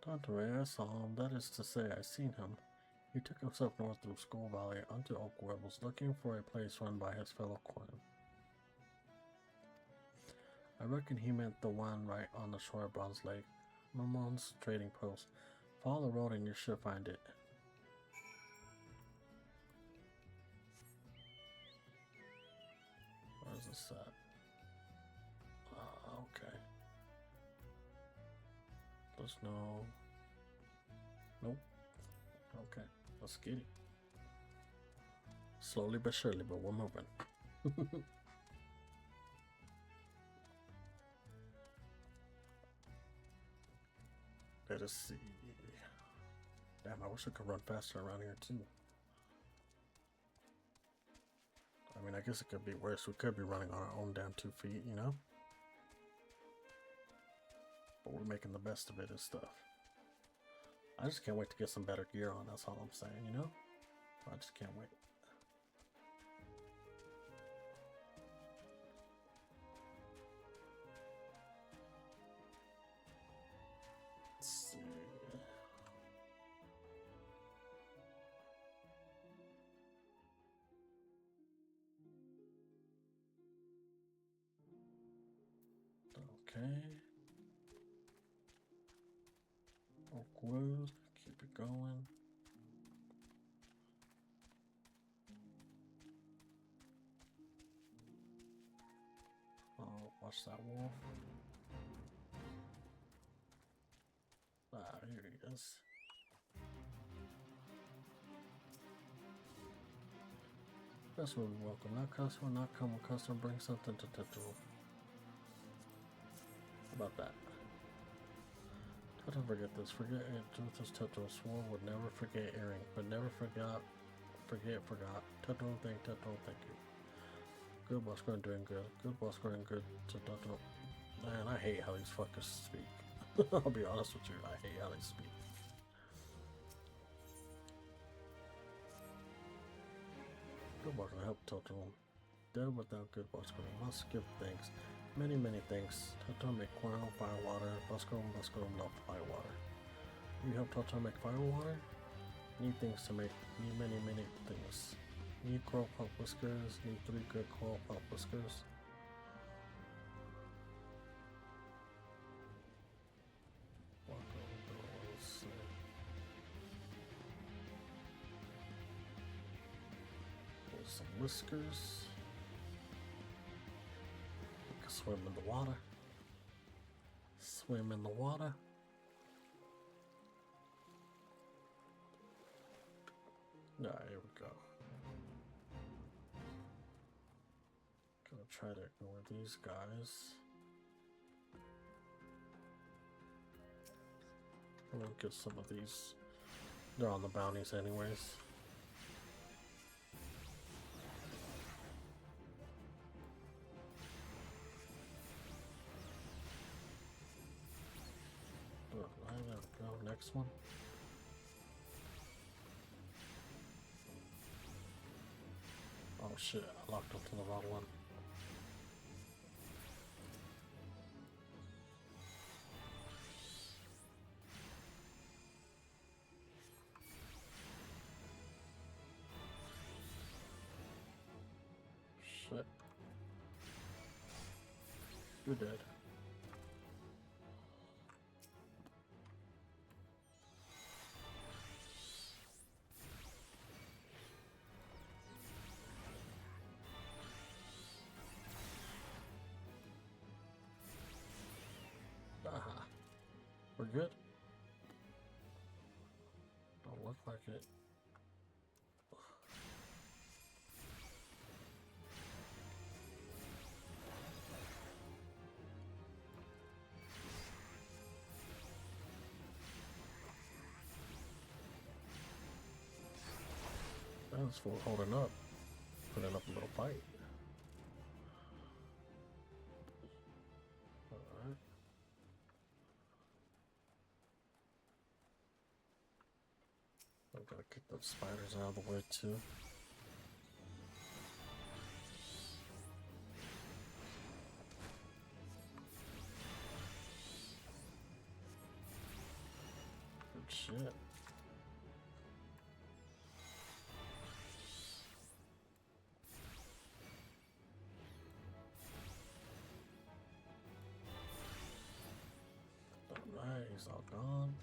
Dante, I saw him. That is to say, I seen him. He took himself north through Skull Valley unto Oakwood, was looking for a place run by his fellow Quinn. I reckon he meant the one right on the shore of Bronze Lake. Mamon's trading post. Follow the road and you should find it. Where's this at? Okay. There's no... Nope. Okay, let's get it. Slowly but surely, but we're moving. Let us see. Damn, I wish I could run faster around here too. I mean, I guess it could be worse. We could be running on our own damn 2 feet, you know? But we're making the best of it and stuff. I just can't wait to get some better gear on, that's all I'm saying, you know? I just can't wait. Let's see. Okay. Oakwood, keep it going. Oh, watch that wolf. Ah, here he is. That's what we welcome. Not customer, not come when customer brings something to Tetsuo. How about that? Don't forget this. Forget it. Truth is Tetsuo swore would never forget earring, but never forgot. Tetsuo, thank you. Good boss going doing good. Good boss going good to Tetsuo. Man, I hate how these fuckers speak. I'll be honest with you. I hate how they speak. Good boss can help Tetsuo. Dead without good boss going. Must give thanks. Many things. Tetsuo make corn, fire water. Busco, love fire water. You help Tetsuo make fire water? Need things to make. Need many things. Need coral pop whiskers. Need 3 good coral pop whiskers. There's some whiskers. We can swim in the water. Swim in the water. Yeah, here we go. Gonna try to ignore these guys. I'm gonna get some of these. They're on the bounties anyways. Alright, there we go. Next one. Oh shit, I locked onto the wrong one. Shit. You're dead. Aha. We're good? Don't look like it. That's for holding up. Putting up a little fight. Alright. Gotta kick those spiders out of the way too. Good shit. Alright, he's all gone.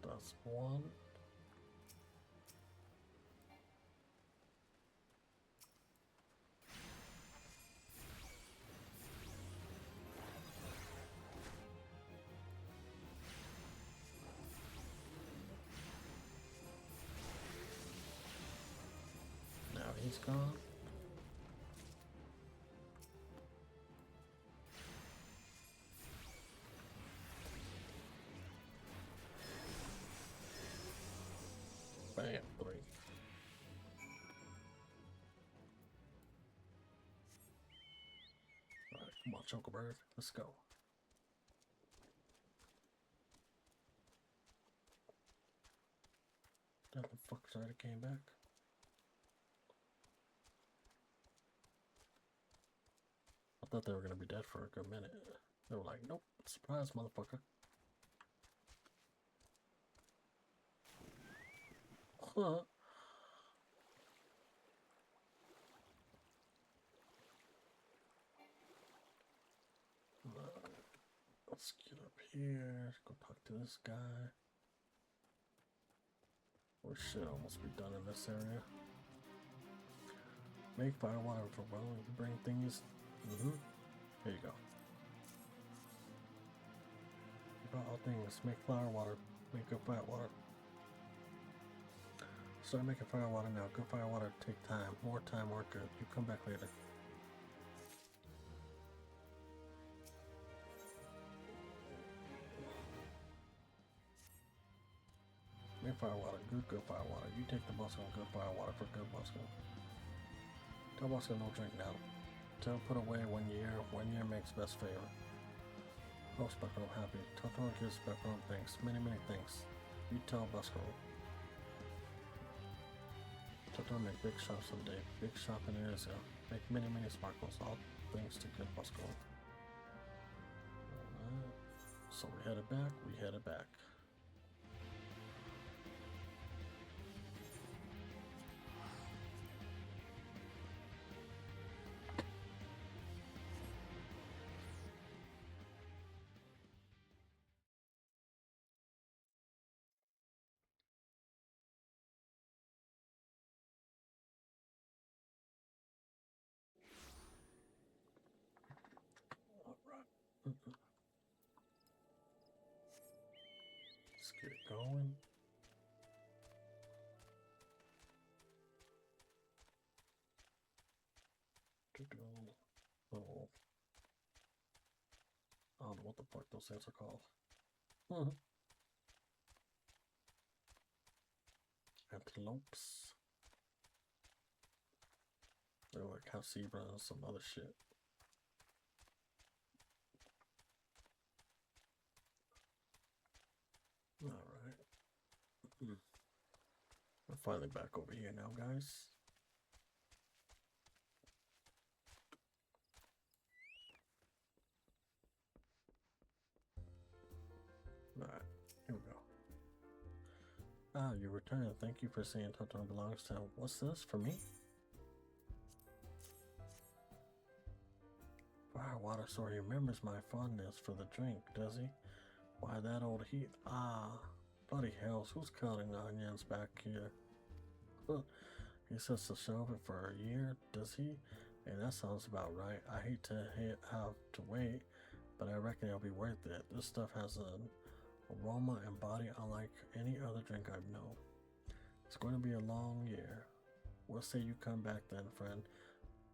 That's one. Now he's gone. Bam, 3. Alright, come on, Chocobird. Let's go. That the fuckers already came back. I thought they were gonna be dead for a good minute. They were like, nope, surprise, motherfucker. Huh. Let's get up here, go talk to this guy. We should almost be done in this area. Make fire water for bring thingies. Here you go. About all things, make fire water, make good fire water. Start making fire water now. Good fire water take time. More time, more good. You come back later. Make fire water, good fire water. You take the Bosco, good fire water for good Bosco. Tell Bosco no drink now. Tell put away 1 year. 1 year makes best favor. Oh, Speckle, happy. Totoro gives Speckle thanks. Many things. You tell Bosco. Totoro make big shop someday. Big shop in Arizona. Make many sparkles. All thanks to good Bosco. So we headed back. Let's get it going. Oh, I don't know what the fuck those things are called. Antelopes. They're like half zebra and some other shit. Alright. We're finally back over here now, guys. Alright, here we go. Ah, you returned. Thank you for saying Totoro belongs to him. What's this, for me? Firewater, so he remembers my fondness for the drink, does he? Why, that old heat. Ah, bloody hells, who's cutting onions back here? He says to shelve it for a year, does he? Hey, that sounds about right. I hate to have to wait, but I reckon it'll be worth it. This stuff has an aroma and body unlike any other drink I've known. It's going to be a long year. We'll say you come back then, friend.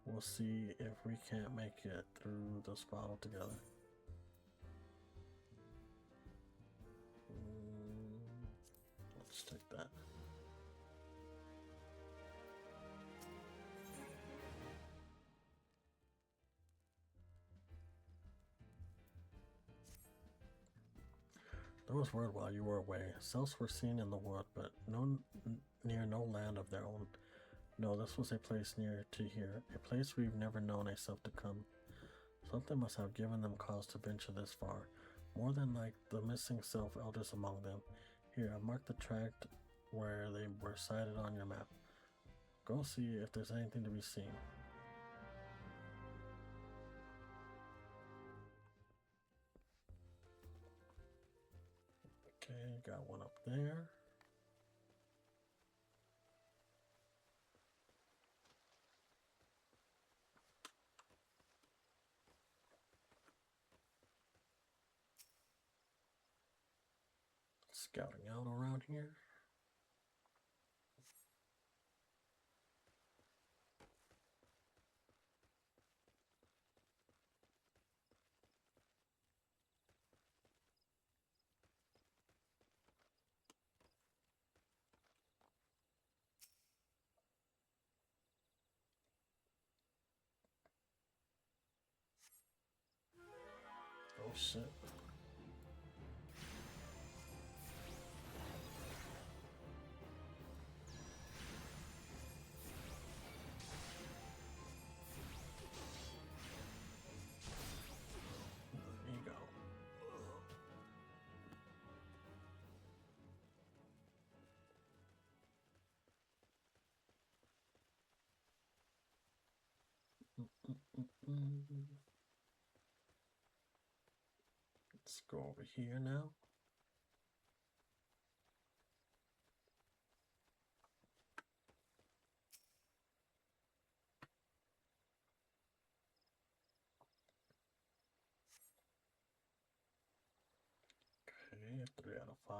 We'll see if we can't make it through this bottle together. Let's take that. There was word while you were away. Cells were seen in the wood, but near no land of their own. No, this was a place near to here, a place we've never known a self to come. Something must have given them cause to venture this far. More than like the missing self elders among them. Here, I marked the tract where they were sighted on your map. Go see if there's anything to be seen. Okay, got one up there. Scouting out around here. Oh shit. There you go. Let's go over here now. Okay, 3 out of 5.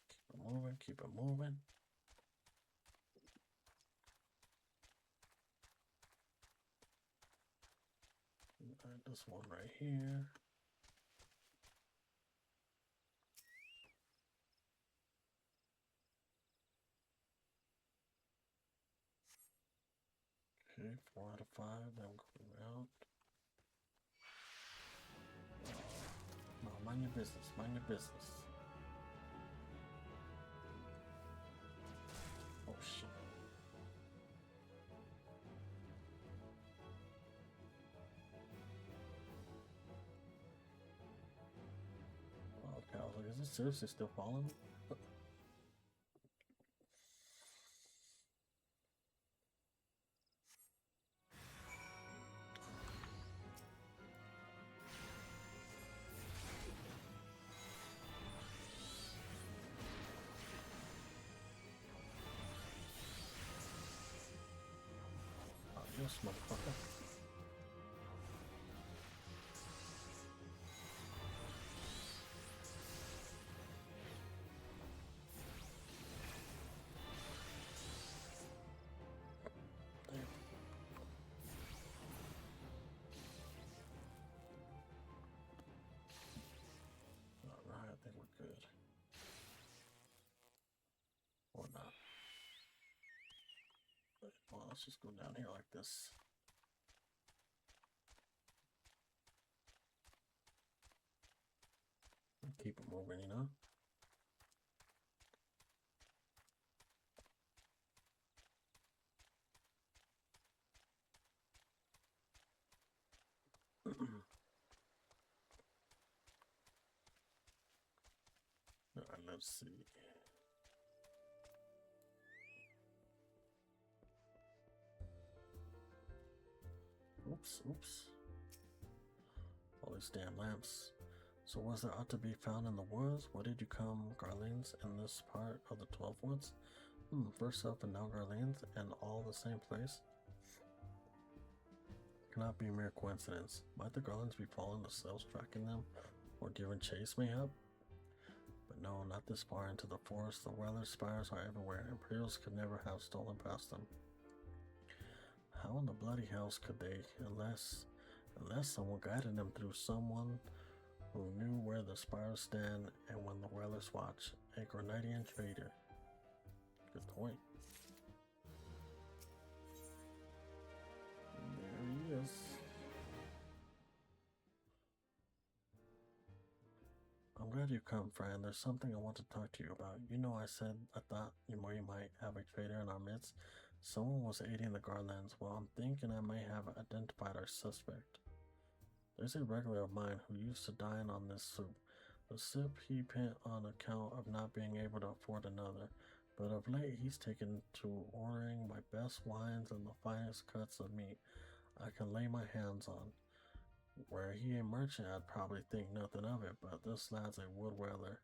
Keep it moving, keep it moving. This one right here. Okay, 4 out of 5. Then going around. No, mind your business. Mind your business. Oh shit. Okay, I was like, is this seriously still falling? Yes, motherfucker. Damn. Alright, I think we're good. Or not. Well, let's just go down here like this. And keep it moving, you know? Alright, let's see. Oops. All these damn lamps. So was there ought to be found in the woods? What did you come, Garleans, in this part of the 12 Woods? First Self and now Garleans, and all the same place? Cannot be mere coincidence. Might the Garlands be following the cells, tracking them, or giving chase mayhap? But no, not this far into the forest. The weather spires are everywhere. Imperials could never have stolen past them. How in the bloody house could they, unless Unless someone guided them through someone who knew where the spires stand and when the Whalers watch. A Grenadian trader. Good point. There he is. I'm glad you come, friend. There's something I want to talk to you about. You know, I said I thought you might have a traitor in our midst. Someone was aiding the Garlands. Well, I'm thinking I may have identified our suspect. There's a regular of mine who used to dine on this soup. The sip he pent on account of not being able to afford another, but of late he's taken to ordering my best wines and the finest cuts of meat I can lay my hands on. Were he a merchant, I'd probably think nothing of it, but this lad's a woodweller.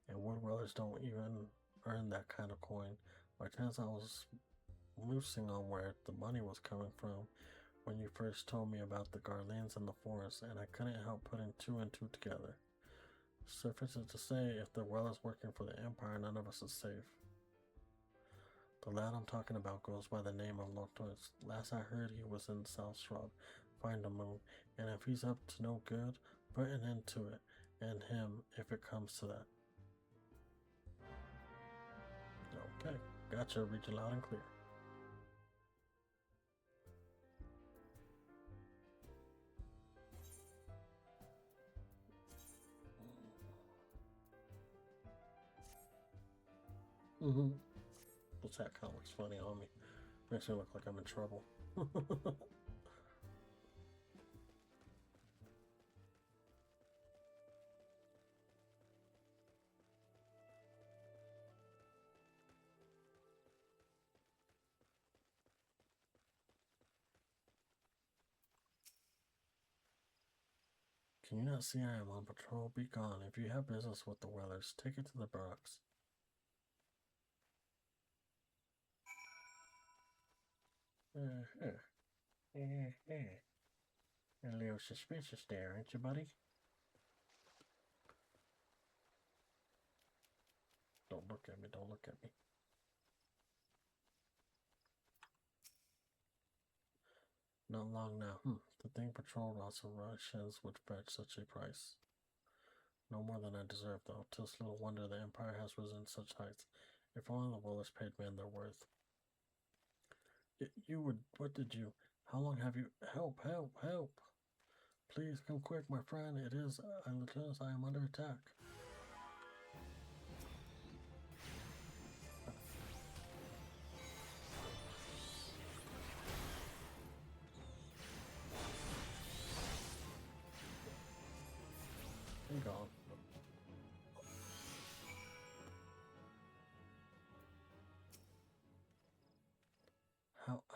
And woodwellers don't even earn that kind of coin. By chance I was moosing on where the money was coming from when you first told me about the Garlands in the forest, and I couldn't help putting two and two together. Suffice it to say, if the well is working for the Empire, none of us is safe. The lad I'm talking about goes by the name of Lotus. Last I heard, he was in South Shrub, find the moon, and if he's up to no good, put an end to it, and him, if it comes to that. Okay, gotcha, read you loud and clear. What's that kind of looks funny on me? Makes me look like I'm in trouble. Can you not see I am on patrol? Be gone. If you have business with the Whalers, take it to the barracks. You're a little suspicious there, ain't you, buddy? Don't look at me, don't look at me. Not long now. To think patrol routes and rations would fetch such a price. No more than I deserve, though. 'Tis little wonder the Empire has risen to such heights. If only the Whalers paid men their worth. You would. What did you? How long have you? Help! Help! Help! Please come quick, my friend. It is, Lieutenant. I am under attack. I'm gone.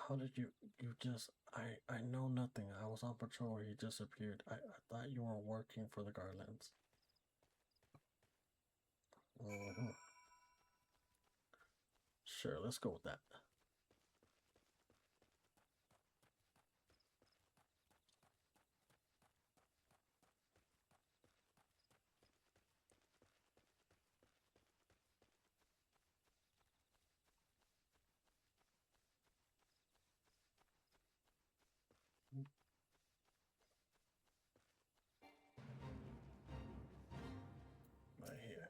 How did you just, I know nothing. I was on patrol, he disappeared. I thought you were working for the Garlands. Sure, let's go with that. Right here.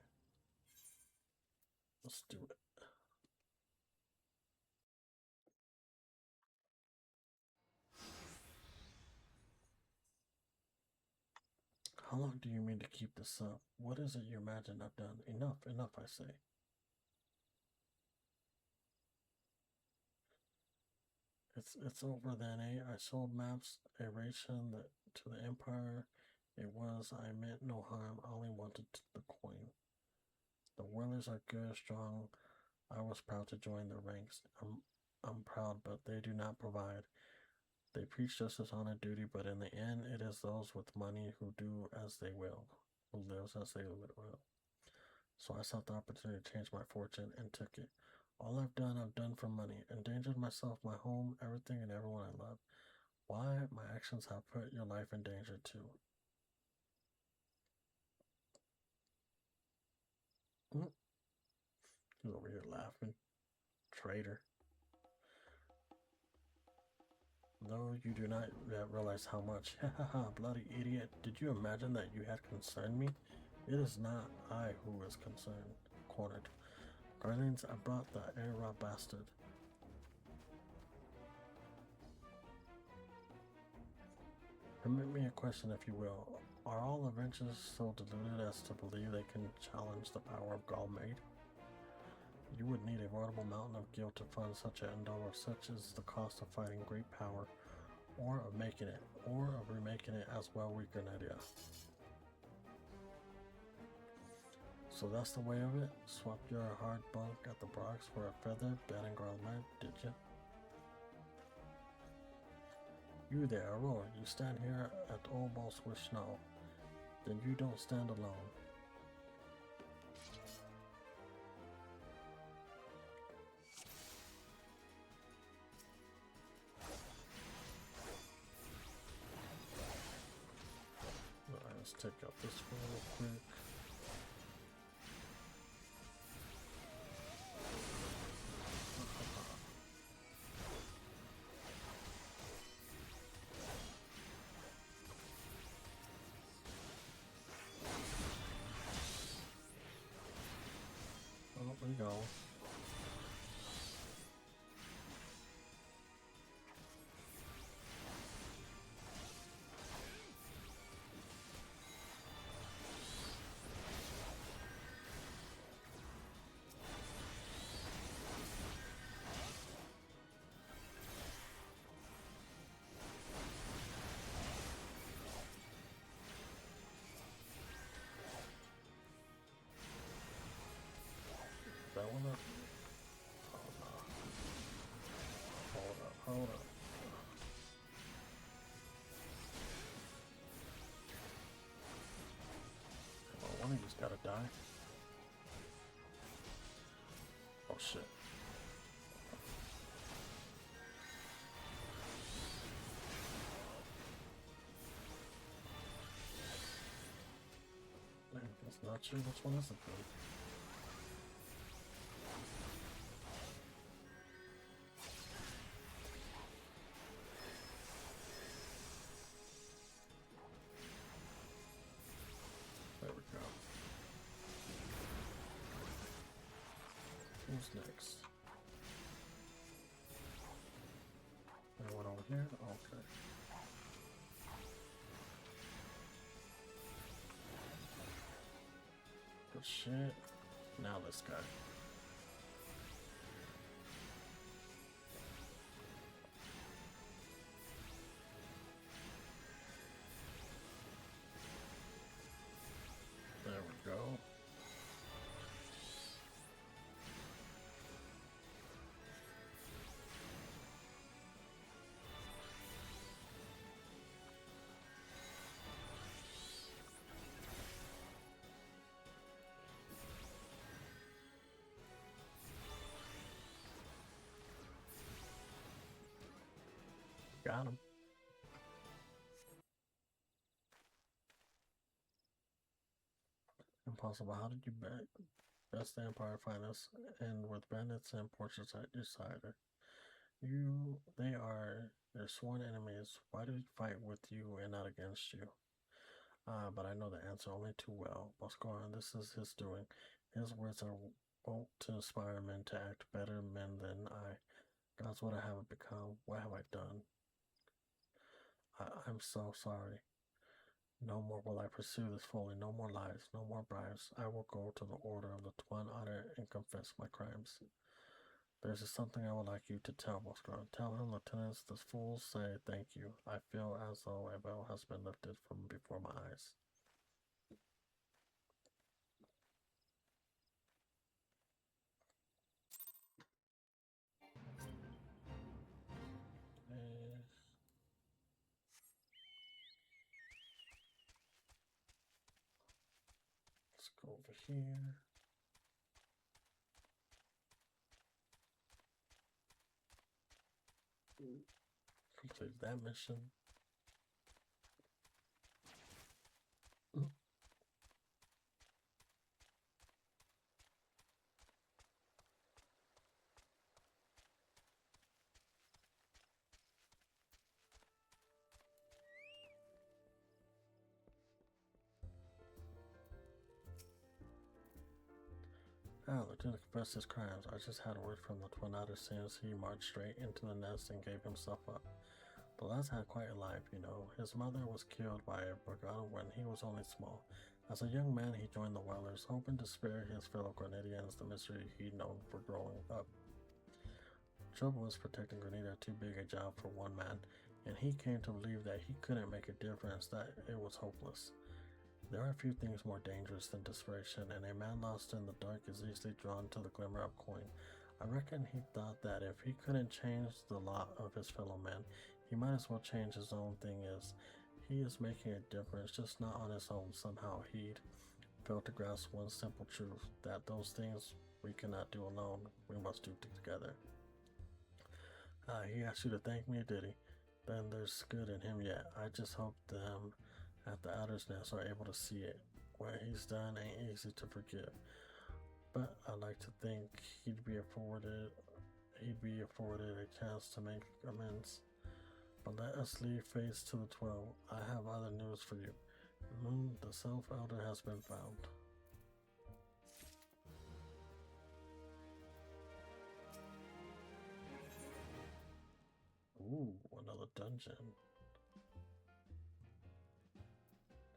Let's do it. How long do you mean to keep this up? What is it you imagine I've done? Enough, enough, I say. It's over then, eh? I sold maps, a ration to the Empire. It was, I meant no harm, I only wanted the coin. The Whalers are good, strong. I was proud to join their ranks. I'm proud, but they do not provide. They preach justice, honor, duty, but in the end, it is those with money who do as they will, who lives as they will. So I sought the opportunity to change my fortune and took it. All I've done for money. Endangered myself, my home, everything and everyone I love. Why? My actions have put your life in danger too. He's over here laughing. Traitor. No, you do not yet realize how much. Hahaha, bloody idiot. Did you imagine that you had concerned me? It is not I who is concerned. Cornered. Guardians, I brought the Era bastard. Permit me a question, if you will. Are all Avengers so deluded as to believe they can challenge the power of Galmaid? You would need a veritable mountain of guilt to fund such an endeavor. Such is the cost of fighting great power, or of making it, or of remaking it as well weaker idea. So that's the way of it? Swap your hard bunk at the Bronx for a feather, bed and garland, did you? You there, Aurora, you stand here at almost with snow. Then you don't stand alone. Alright, let's take out this one real quick. Oh, there we go. That one up? Oh no. Hold up. Come on, one of you's gotta die. Oh shit. Man, that's not sure which one is it though. There we go. Who's next? Anyone over here? Okay. Good shit. Now this guy. There we go. Got him. Impossible. How did you best the Empire finest and with bandits and portraits at your side? They are their sworn enemies. Why do they fight with you and not against you? But I know the answer only too well. Boscoran, this is his doing. His words are wont to inspire men to act better men than I. God's what I have become. What have I done? I'm so sorry. No more will I pursue this folly. No more lies. No more bribes. I will go to the Order of the Twin Otter and confess my crimes. There's just something I would like you to tell Boscaran. Tell him, lieutenants, the fools say thank you. I feel as though a veil has been lifted from before my eyes. Let's go over here. Complete that mission. Lieutenant confessed his crimes. I just had word from the twin otter since he marched straight into the nest and gave himself up. The lads had quite a life, you know. His mother was killed by a brigada when he was only small. As a young man, he joined the Whalers, hoping to spare his fellow Grenadians the misery he'd known for growing up. Trouble was protecting Grenada too big a job for one man, and he came to believe that he couldn't make a difference, that it was hopeless. There are few things more dangerous than desperation, and a man lost in the dark is easily drawn to the glimmer of coin. I reckon he thought that if he couldn't change the lot of his fellow men, he might as well change his own. Thing is, he is making a difference, just not on his own. Somehow he'd failed to grasp one simple truth, that those things we cannot do alone, we must do together. He asked you to thank me, did he? Then there's good in him yet. I just hope them at the Outer's Nest are able to see it. What he's done ain't easy to forgive. But I like to think he'd be afforded a chance to make amends. But let us leave phase to the 12. I have other news for you. Moon, the Self Elder has been found. Ooh, another dungeon.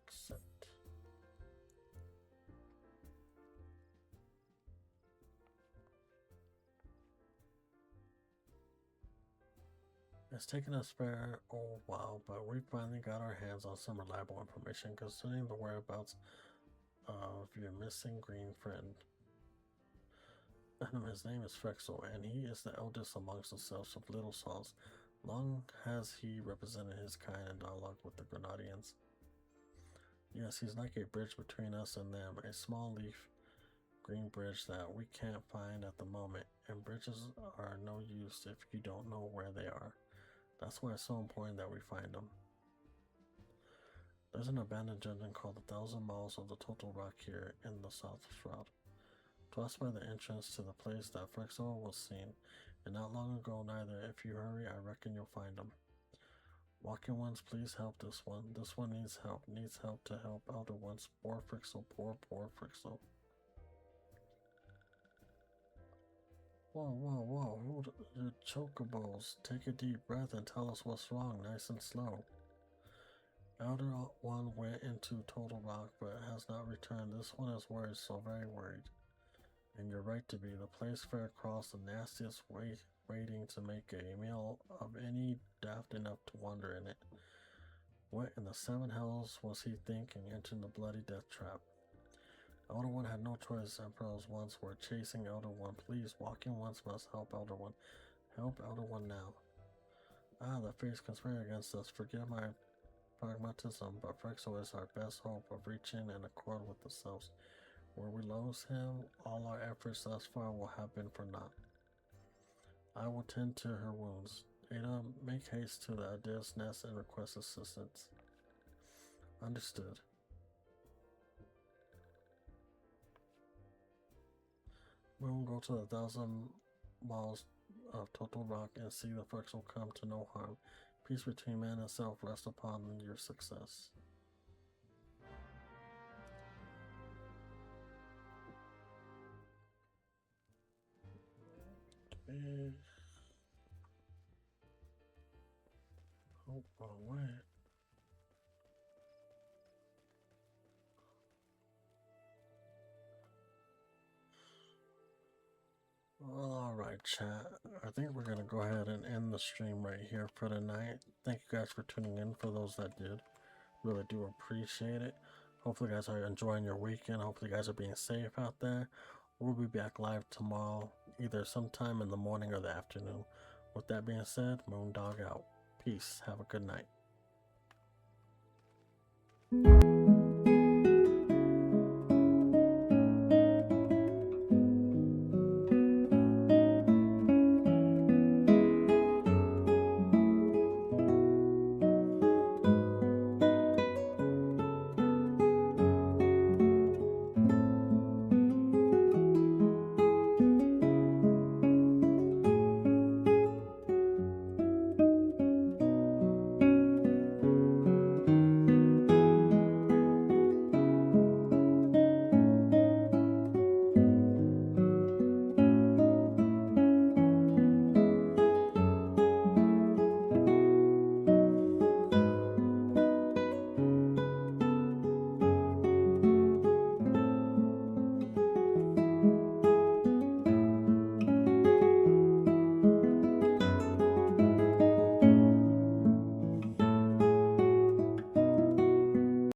Accept. It's taken us a fair old while, but we finally got our hands on some reliable information concerning the whereabouts of your missing green friend. His name is Frexel, and he is the eldest amongst the selves of Little Sauls. Long has he represented his kind in dialogue with the Grenadians. Yes, he's like a bridge between us and them, a small leaf green bridge that we can't find at the moment, and bridges are no use if you don't know where they are. That's why it's so important that we find them. There's an abandoned dungeon called the 1,000 Miles of the Total Rock here in the South Shroud. Twice by the entrance to the place that Frexel was seen, and not long ago neither. If you hurry, I reckon you'll find him. Walking ones, please help this one. This one needs help to help elder ones. Poor Frexel, poor Frexel. Whoa, hold your chocobos. Take a deep breath and tell us what's wrong, nice and slow. Elder one went into Total Rock, but has not returned. This one is worried, so very worried. And you're right to be. The place fair across the nastiest waiting to make a meal of any daft enough to wander in it. What in the 7 hells was he thinking, entering the bloody death trap? Elder One had no choice. Emperors once were chasing Elder One. Please, walking ones must help Elder One. Help Elder One now. The fates conspire against us. Forgive my pragmatism, but Frexel is our best hope of reaching an accord with the selves. Where we lose him, all our efforts thus far will have been for naught. I will tend to her wounds. Ada, make haste to the Adair's Nest and request assistance. Understood. We will go to the 1,000 Miles of Total Rock and see the Frexel come to no harm. Peace between man and self rest upon your success. Oh, wrong way. Alright, chat. I think we're gonna go ahead and end the stream right here for tonight. Thank you guys for tuning in, for those that did. Really do appreciate it. Hopefully you guys are enjoying your weekend. Hopefully you guys are being safe out there. We'll be back live tomorrow, either sometime in the morning or the afternoon. With that being said, Moondog out. Peace. Have a good night.